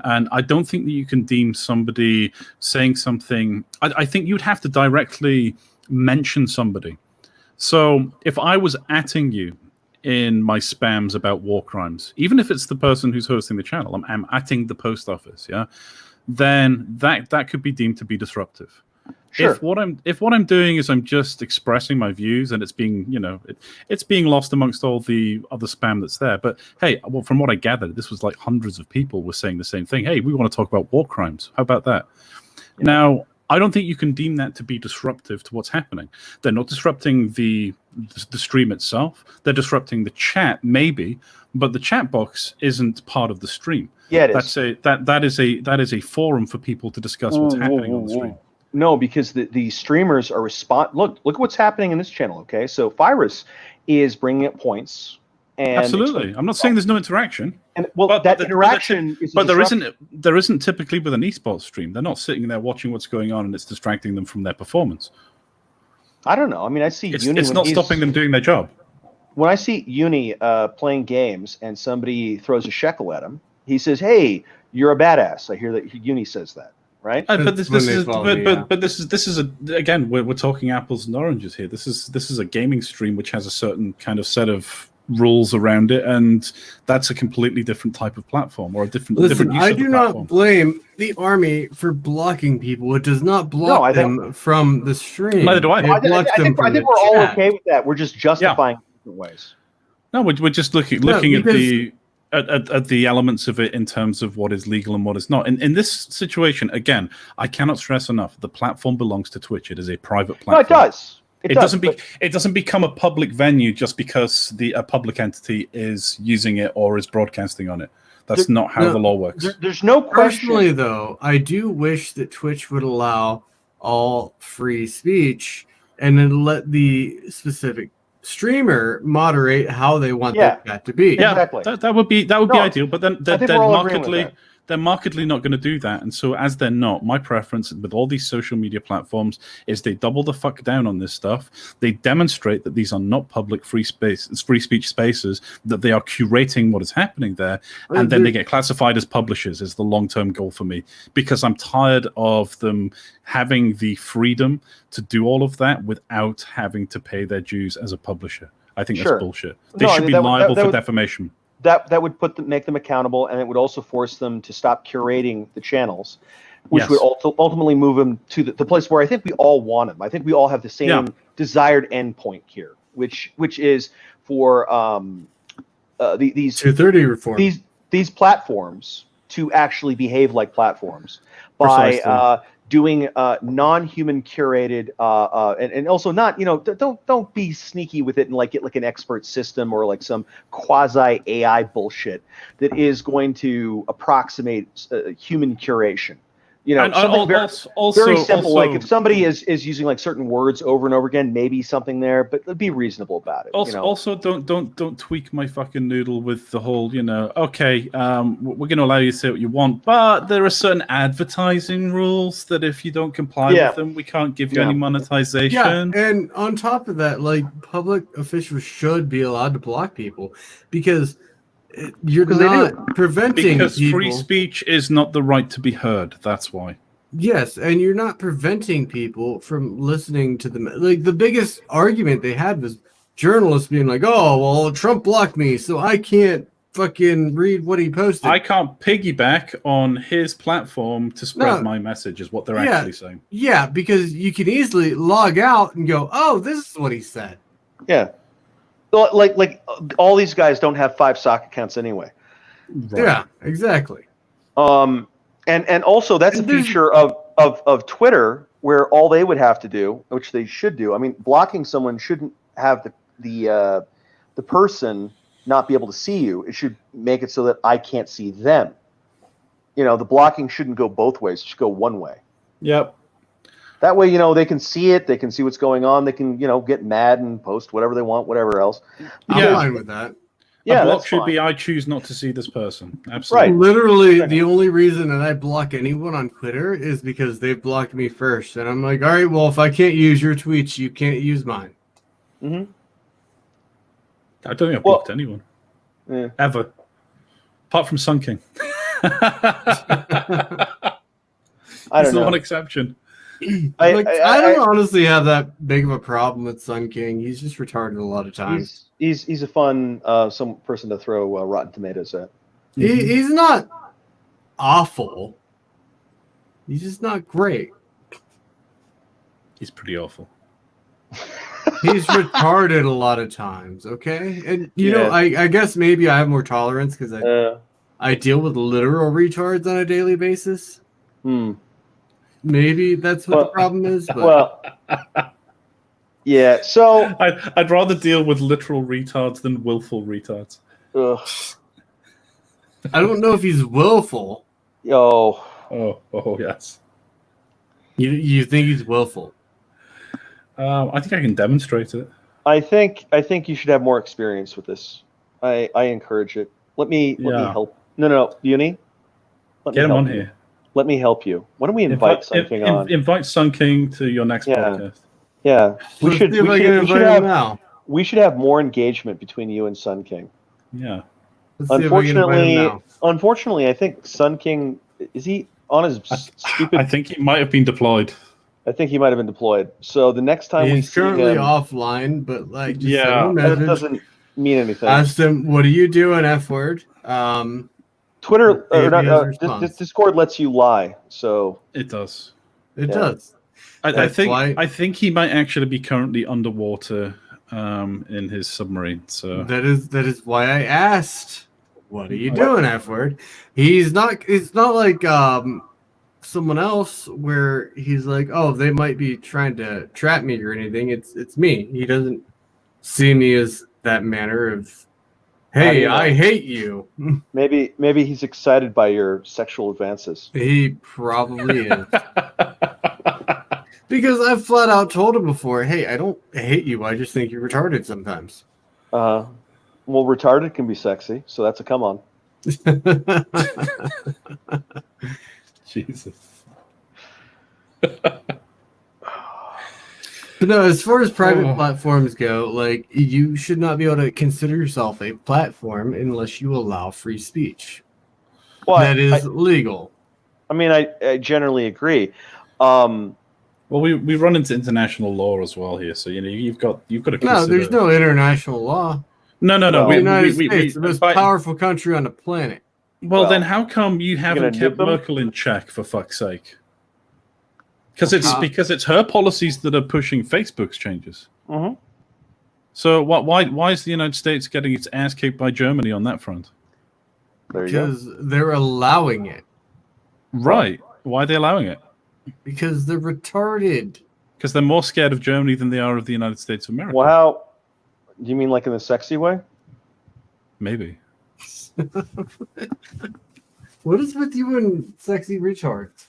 and I don't think that you can deem somebody saying something. I think you'd have to directly mention somebody. So if I was atting you in my spams about war crimes, even if it's the person who's hosting the channel, I'm atting the post office, then that could be deemed to be disruptive. Sure. If what I'm doing is I'm just expressing my views and it's being it's being lost amongst all the other spam that's there. But hey, well, from what I gathered, this was like hundreds of people were saying the same thing. Hey, we want to talk about war crimes. How about that? Yeah. Now, I don't think you can deem that to be disruptive to what's happening. They're not disrupting the stream itself. They're disrupting the chat, maybe, but the chat box isn't part of the stream. Yeah, it is. That is a forum for people to discuss what's happening on the stream. No, because the streamers are Look at what's happening in this channel. Okay, so Virus is bringing up points. And absolutely, I'm not saying there's no interaction. And that interaction is. But there isn't typically with an esports stream. They're not sitting there watching what's going on, and it's distracting them from their performance. I don't know. I mean, I see Uni. It's not stopping them doing their job. When I see Uni playing games and somebody throws a shekel at him, he says, "Hey, you're a badass." I hear that Uni says that, right? But this is again we're talking apples and oranges here. This is a gaming stream which has a certain kind of set of rules around it, and that's a completely different type of platform or a different use I of do the not platform. blame the army for blocking people. It does not block them from the stream. Neither do I. I think we're all okay with that. We're just justifying different ways. No, we're just looking at the elements of it in terms of what is legal and what is not. In this situation, again, I cannot stress enough: the platform belongs to Twitch. It is a private platform. No, it does. It doesn't become a public venue just because a public entity is using it or is broadcasting on it. That's not how the law works. There's no question. Personally, though, I do wish that Twitch would allow all free speech and then let the specific streamer moderate how they want that to be. Yeah, exactly. That would be ideal. But then they're markedly not going to do that. And so as they're not, my preference with all these social media platforms is they double the fuck down on this stuff. They demonstrate that these are not public free speech spaces, that they are curating what is happening there, and then they get classified as publishers is the long-term goal for me, because I'm tired of them having the freedom to do all of that without having to pay their dues as a publisher. I think that's bullshit. They should be liable for defamation. That would make them accountable, and it would also force them to stop curating the channels, which would ultimately move them to the place where I think we all want them. I think we all have the same desired endpoint here, which is for these 230 reform. These platforms to actually behave like platforms by doing non-human curated and also not, don't be sneaky with it and get like an expert system or like some quasi AI bullshit that is going to approximate human curation. Something very simple. Like if somebody is using like certain words over and over again, maybe something there, but be reasonable about it. Also, don't tweak my fucking noodle with the whole, okay, we're going to allow you to say what you want, but there are certain advertising rules that if you don't comply with them, we can't give you any monetization. Yeah, and on top of that, like public officials should be allowed to block people because you're not preventing because people. Free speech is not the right to be heard. That's why. Yes, and you're not preventing people from listening to them. Like the biggest argument they had was journalists being like, "Oh, well, Trump blocked me, so I can't fucking read what he posted. I can't piggyback on his platform to spread my message," is what they're actually saying. Yeah, because you can easily log out and go, "Oh, this is what he said." Yeah. Like all these guys don't have 5 sock accounts anyway. Right. Yeah, exactly. And also that's a feature of Twitter where all they would have to do, which they should do, I mean, blocking someone shouldn't have the person not be able to see you. It should make it so that I can't see them. The blocking shouldn't go both ways. It should go one way. Yep. That way, they can see it. They can see what's going on. They can, get mad and post whatever they want, whatever else. I'm fine with that. Yeah, a block that's should fine. be I choose not to see this person. Absolutely. Right. Literally, the only reason that I block anyone on Twitter is because they've blocked me first. And I'm like, all right, well, if I can't use your tweets, you can't use mine. Mm-hmm. I don't think I've blocked anyone. Yeah. Ever. Apart from Sun King. I That's don't the know. one exception. I don't honestly have that big of a problem with Sun King. He's just retarded a lot of times. He's a fun some person to throw Rotten Tomatoes at. He's not awful. He's just not great. He's pretty awful. He's retarded a lot of times, okay? And, I guess maybe I have more tolerance because I deal with literal retards on a daily basis. Maybe that's what the problem is. But. Well, yeah, so... I'd rather deal with literal retards than willful retards. Ugh. I don't know if he's willful. Oh, yes. You think he's willful? I think I can demonstrate it. I think you should have more experience with this. I encourage it. Let me help. No, Uni. Get him on here. Let me help you. Why don't we invite Sun King on? Invite Sun King to your next podcast. Yeah, we should have more engagement between you and Sun King. Yeah. Unfortunately, I think Sun King is he on his stupid. I think he might have been deployed. I think he might have been deployed. So the next time we see him, he's currently offline, but just that doesn't mean anything. Asked him, "What are you doing, F word?" Twitter Discord lets you lie, so it does. It does. I think he might actually be currently underwater in his submarine. So that is why I asked, "What are you doing, F word?" He's not. It's not like someone else where he's like, "Oh, they might be trying to trap me or anything." It's me. He doesn't see me as that manner of, "Hey, I hate you." Maybe he's excited by your sexual advances. He probably is. Because I've flat out told him before, "Hey, I don't hate you. I just think you're retarded sometimes." Well, retarded can be sexy, so that's a come on. Jesus. But no, as far as private platforms go, like, you should not be able to consider yourself a platform unless you allow free speech. Well, that is legal. I mean, I generally agree. Well, we run into international law as well here, so you've got to consider. No, there's no international law. No. The United States, the most powerful country on the planet. Well, then how come you haven't kept Merkel in check, for fuck's sake? Because it's her policies that are pushing Facebook's changes. Mm-hmm. So why is the United States getting its ass kicked by Germany on that front? Because they're allowing it. Right. Why are they allowing it? Because they're retarded. Because they're more scared of Germany than they are of the United States of America. Well, do you mean like in a sexy way? Maybe. What is with you and sexy retards?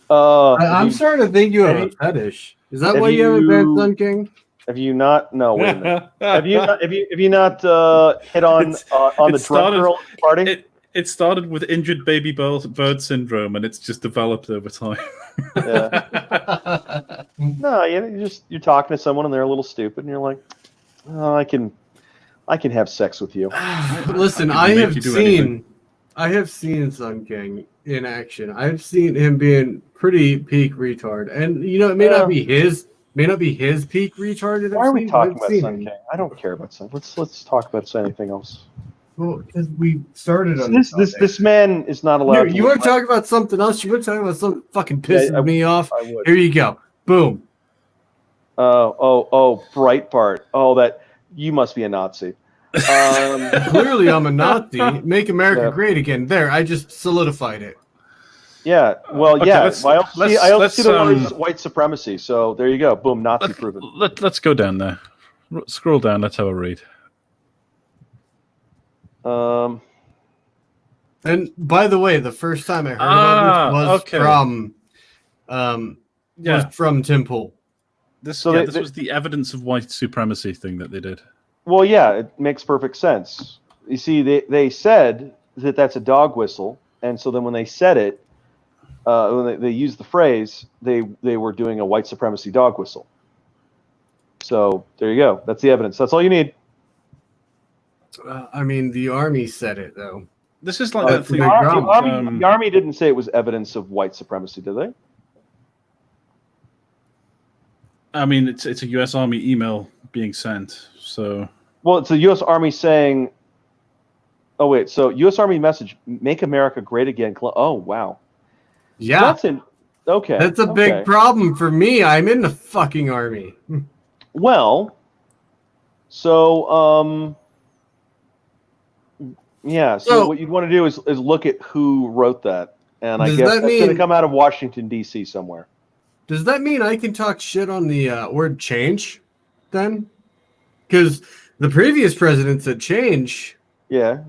I'm starting to think you have a fetish. Is that why you haven't been Sun King? Have you not? No, wait a minute. have you not hit on the drunk girl party? It started with injured baby bird syndrome, and it's just developed over time. Yeah. No, you're talking to someone and they're a little stupid, and you're like, "Oh, I can have sex with you." Listen, I have seen Sun King in action. I've seen him being pretty peak retard, and it may not be his peak retard. Why are we talking about Sun King? I don't care about Sun. Let's talk about anything else. Well, because we started on this man is not allowed. You want to talk about something else? You want to talk about something fucking pissing me off? Here you go. Boom. Oh, Breitbart. Oh, that you must be a Nazi. Clearly, I'm a Nazi. Make America great again. There, I just solidified it. Yeah. Well, Okay, yeah. let's- I also see, let's- I also let's, see the words white supremacy. So there you go. Boom. Nazi proven. Let's go down there. Scroll down. Let's have a read. And by the way, the first time I heard about this was okay. from Yeah. was from Tim Pool. This was the evidence of white supremacy thing that they did. Well, yeah, it makes perfect sense. You see, they said that that's a dog whistle, and so then when they said it, when they used the phrase, they were doing a white supremacy dog whistle. So there you go. That's the evidence. That's all you need. I mean, the army said it though. This is like That's that the thing. big problem. The army didn't say it was evidence of white supremacy, did they? I mean, it's a U.S. Army email being sent. So. Well, it's the U.S. Army saying. Oh wait, so U.S. Army message: "Make America Great Again." Oh wow. Yeah. Okay. That's a big problem for me. I'm in the fucking army. Well, so yeah. So what you'd want to do is look at who wrote that, and I guess that's going to come out of Washington D.C. somewhere. Does that mean I can talk shit on the word change, then? Because the previous president said change. Yeah.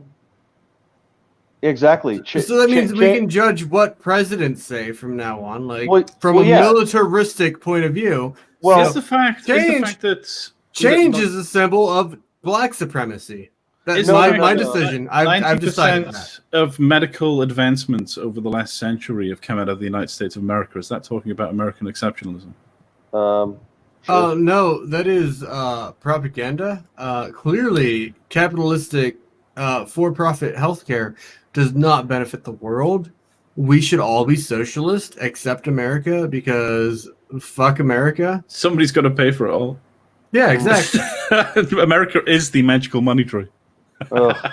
Exactly. So that means we can judge what presidents say from now on, like from a militaristic point of view. Well, it's the fact that change is a symbol of black supremacy. That's my decision. I've decided that. Of medical advancements over the last century have come out of the United States of America. Is that talking about American exceptionalism? Sure. No, that is propaganda. Clearly, capitalistic for-profit healthcare does not benefit the world. We should all be socialist except America because fuck America. Somebody's got to pay for it all. Yeah, exactly. America is the magical money tree.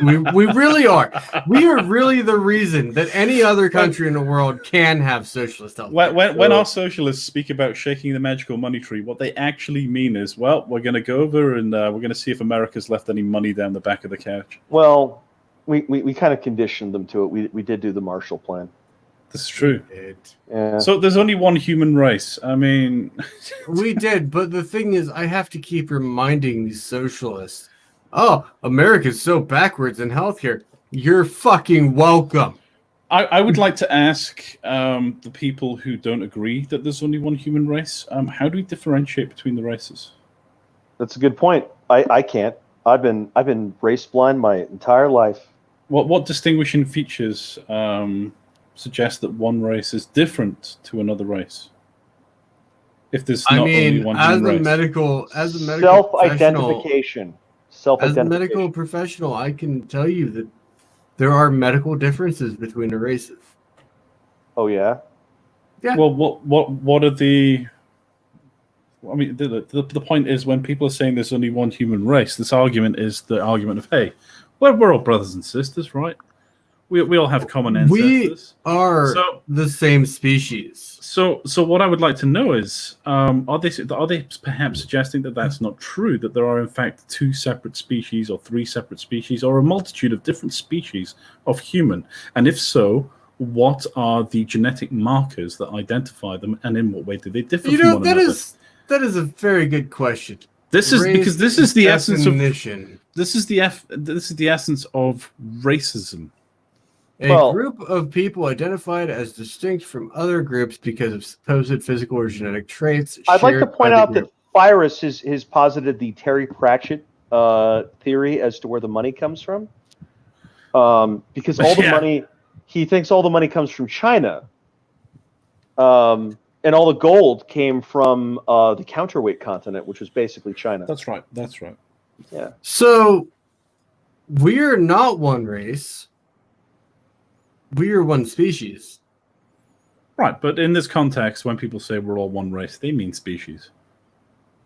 We really are. We are really the reason that any other country in the world can have socialist health. When our socialists speak about shaking the magical money tree, what they actually mean is, well, we're going to go over and we're going to see if America's left any money down the back of the couch. Well, we kind of conditioned them to it. We did do the Marshall Plan. That's true. Yeah. So there's only one human race. I mean, we did, but the thing is, I have to keep reminding these socialists, oh, America's so backwards in healthcare. You're fucking welcome. I would like to ask the people who don't agree that there's only one human race, how do we differentiate between the races? That's a good point. I can't. I've been race blind my entire life. What distinguishing features suggest that one race is different to another race? If there's not only one human race. As a medical self-identification. As a medical professional, I can tell you that there are medical differences between the races. Oh yeah. Yeah. Well, what are the? I mean, the point is when people are saying there's only one human race, this argument is the argument of, hey, we're all brothers and sisters, right? We all have common ancestors. We are the same species. So what I would like to know is, are they perhaps suggesting that that's not true? That there are in fact two separate species, or three separate species, or a multitude of different species of human? And if so, what are the genetic markers that identify them, and in what way do they differ from one another? That is a very good question. This is because this is the essence of definition. This is the essence of racism. A group of people identified as distinct from other groups because of supposed physical or genetic traits. I'd like to point out that Cyrus has posited the Terry Pratchett theory as to where the money comes from. Because all the money, he thinks all the money comes from China. And all the gold came from the counterweight continent, which was basically China. That's right. That's right. Yeah. So we're not one race. We are one species. Right, but in this context, when people say we're all one race, they mean species.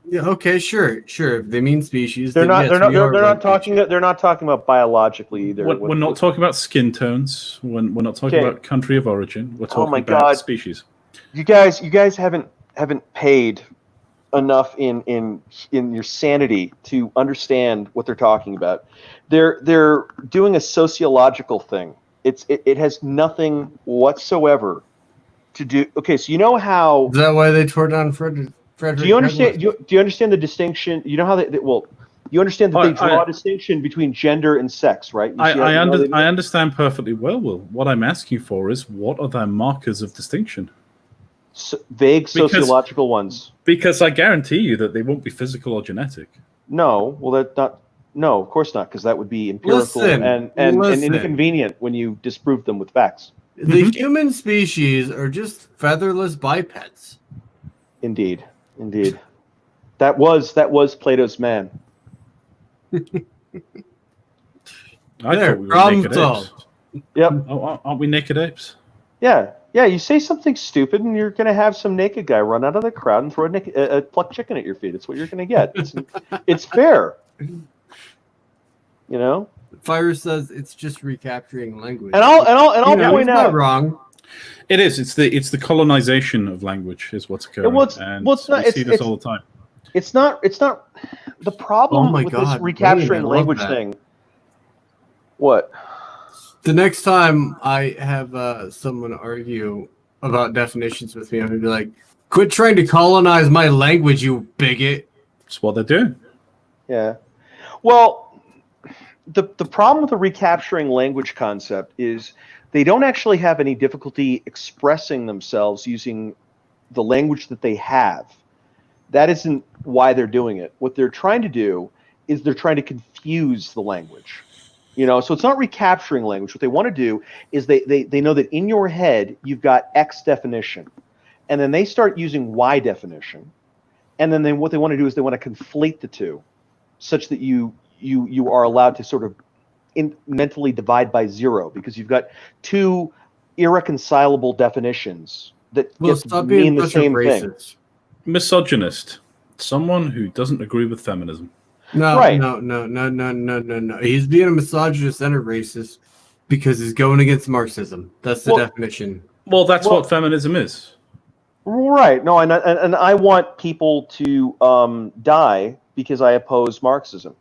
Yeah. Okay. Sure. If they mean species, they're not talking about biologically either. We're not talking about skin tones. We're not talking about country of origin. We're talking about species. You guys haven't paid enough in your sanity to understand what they're talking about. They're doing a sociological thing. It has nothing whatsoever to do. Okay, so you know how. Is that why they tore down Frederick? Do you understand? Do you understand the distinction? You know how you understand that they draw a distinction between gender and sex, right? I understand perfectly well, Will. What I'm asking for is, what are their markers of distinction? Vague sociological ones. Because I guarantee you that they won't be physical or genetic. No, well, that's not. No, of course not, because that would be empirical and inconvenient when you disprove them with facts. The human species are just featherless bipeds. Indeed. That was Plato's man. I thought we were naked apes. Yep. Aren't we naked apes? Yeah. You say something stupid, and you're going to have some naked guy run out of the crowd and throw a plucked chicken at your feet. It's what you're going to get. It's fair. You know. Fire says it's just recapturing language. And I'll point out. Not wrong. It is. It's the colonization of language is what's occurring. We see this all the time. It's not the problem with this recapturing language thing. What? The next time I have someone argue about definitions with me, I'm gonna be like, "Quit trying to colonize my language, you bigot." That's what they're doing. Yeah. Well, the problem with the recapturing language concept is they don't actually have any difficulty expressing themselves using the language that they have. That isn't why they're doing it. What they're trying to do is they're trying to confuse the language. So it's not recapturing language. What they want to do is they know that in your head you've got X definition, and then they start using Y definition, and then what they want to do is they want to conflate the two, such that you are allowed to sort of mentally divide by zero, because you've got two irreconcilable definitions that mean the same thing. Misogynist, someone who doesn't agree with feminism. No, right. No. He's being a misogynist and a racist because he's going against Marxism. That's the definition. Well, that's what feminism is. Right. No, and I want people to die because I oppose Marxism.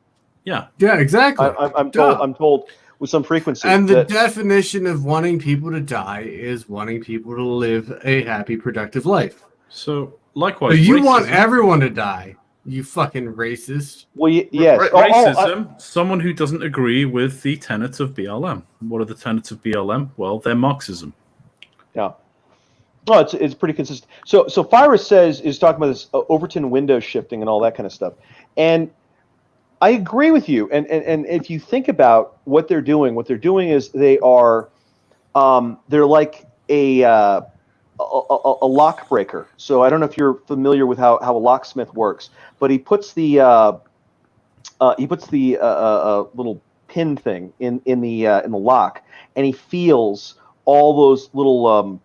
Yeah. Yeah, exactly. I'm told with some frequency. And the definition of wanting people to die is wanting people to live a happy, productive life. So, likewise, you want everyone to die. You fucking racist. Well, yes. Racism, someone who doesn't agree with the tenets of BLM. What are the tenets of BLM? Well, they're Marxism. Yeah. No, it's pretty consistent. So Fyrus is talking about this Overton window shifting and all that kind of stuff. And I agree with you. And if you think about what they're doing is they are they're like a lock breaker. So I don't know if you're familiar with how a locksmith works, but he puts the little pin thing in the lock, and he feels all those little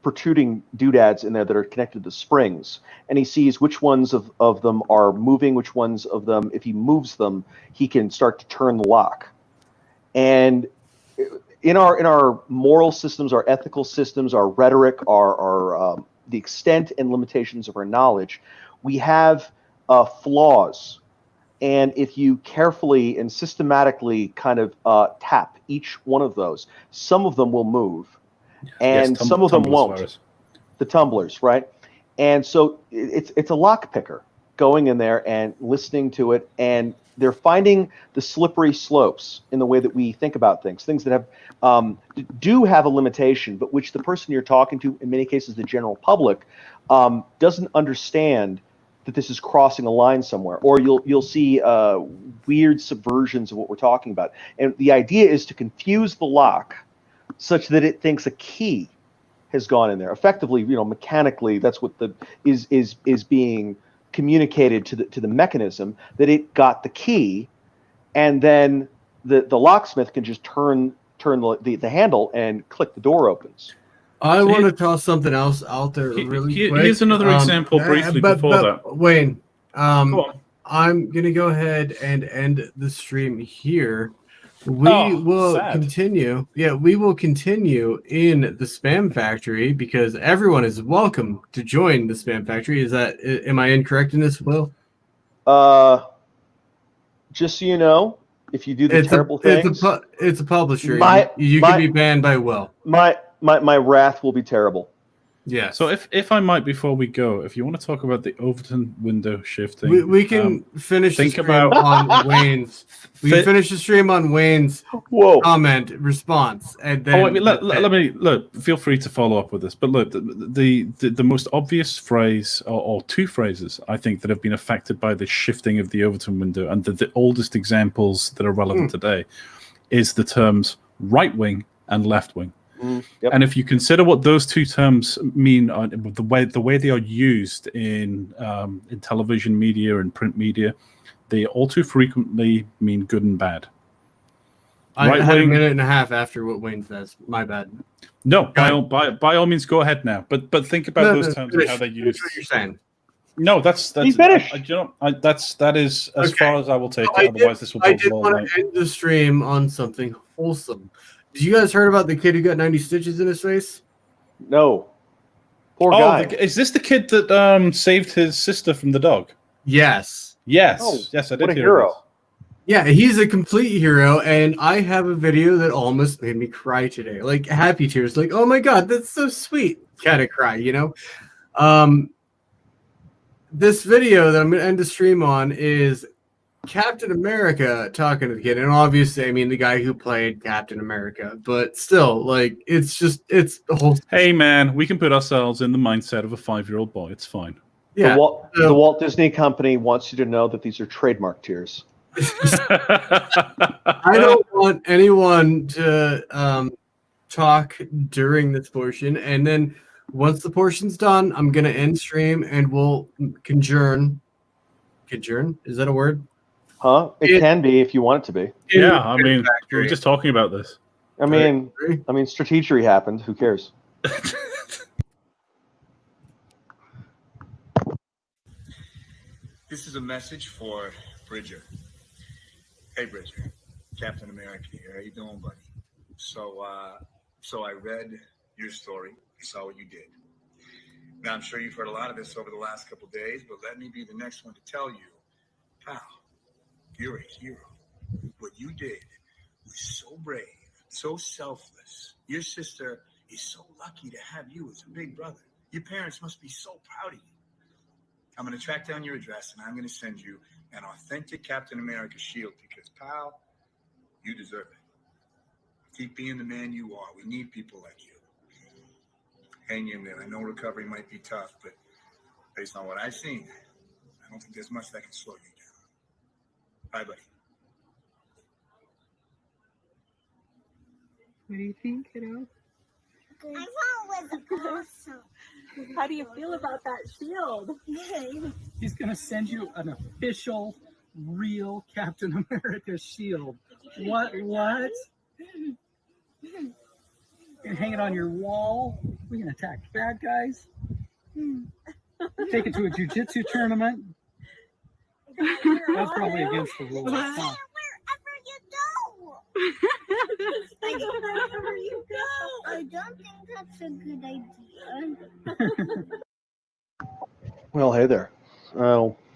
protruding doodads in there that are connected to springs, and he sees which ones of them are moving, which ones of them, if he moves them, he can start to turn the lock. And in our moral systems, our ethical systems, our rhetoric, our the extent and limitations of our knowledge, we have flaws. And if you carefully and systematically kind of tap each one of those, some of them will move, and some of them won't. The tumblers, right? And so it's a lock picker going in there and listening to it, and they're finding the slippery slopes in the way that we think about things that have do have a limitation, but which the person you're talking to, in many cases the general public, doesn't understand that this is crossing a line somewhere. Or you'll see weird subversions of what we're talking about. And the idea is to confuse the lock such that it thinks a key has gone in there. Effectively, mechanically, that's what is being communicated to the mechanism, that it got the key, and then the locksmith can just turn the handle and click, the door opens. I want to toss something else out there really quick. Here's another example briefly before that. Wayne, I'm going to go ahead and end the stream here. We will continue. Yeah, we will continue in the Spam Factory because everyone is welcome to join the Spam Factory. Am I incorrect in this, Will? Just so you know, if you do the terrible things, it's a publisher. You can be banned by Will. My wrath will be terrible. Yeah. So if I might, before we go, if you want to talk about the Overton window shifting, we can finish the think stream about on Wayne's. We can finish the stream on Wayne's comment response, and then I mean, let me look. Feel free to follow up with this, but look, the most obvious phrase, or two phrases, I think, that have been affected by the shifting of the Overton window, and the oldest examples that are relevant today, is the terms right wing and left wing. Yep. And if you consider what those two terms mean, the way they are used in television media and print media, they all too frequently mean good and bad. I had a minute and a half after what Wayne says. My bad. No, by all means, go ahead now. But think about those terms and how they're used. What you're saying. No, that's finished. That is as far as I will take it. Otherwise, this will I take did all want night. to end the stream on something wholesome. Did you guys heard about the kid who got 90 stitches in his face? No. Poor guy. Is this the kid that saved his sister from the dog? Yes. Yes. Oh, yes, I did what a hear hero. this. Yeah, he's a complete hero, and I have a video that almost made me cry today. Like happy tears, like, oh my god, that's so sweet. Kind of cry, you know? This video that I'm gonna end the stream on is Captain America talking to the kid, and obviously, I mean the guy who played Captain America, but still, like, it's the whole. Hey man, we can put ourselves in the mindset of a 5-year-old boy. It's fine. Yeah, The Walt Disney Company wants you to know that these are trademark tears. I don't want anyone to talk during this portion, and then once the portion's done, I'm gonna end stream and we'll conjourn. Conjourn? Is that a word? Huh? It can be if you want it to be. Yeah, I mean, we were just talking about this. I mean, strategery happened. Who cares? This is a message for Bridger. Hey, Bridger. Captain America here. How you doing, buddy? So I read your story. I saw what you did. Now, I'm sure you've heard a lot of this over the last couple of days, but let me be the next one to tell you, pal, you're a hero. What you did was so brave, so selfless. Your sister is so lucky to have you as a big brother. Your parents must be so proud of you. I'm going to track down your address, and I'm going to send you an authentic Captain America shield because, pal, you deserve it. Keep being the man you are. We need people like you. Hang in there. I know recovery might be tough, but based on what I've seen, I don't think there's much that can slow you down. Bye, buddy. What do you think, kiddo? I thought it was awesome. How do you feel about that shield? He's going to send you an official, real Captain America shield. What? You're gonna hang it on your wall. We can attack bad guys. Take it to a jiu-jitsu tournament. That's probably against the rules. Huh? Wherever you go. I don't think that's a good idea. Well, hey there.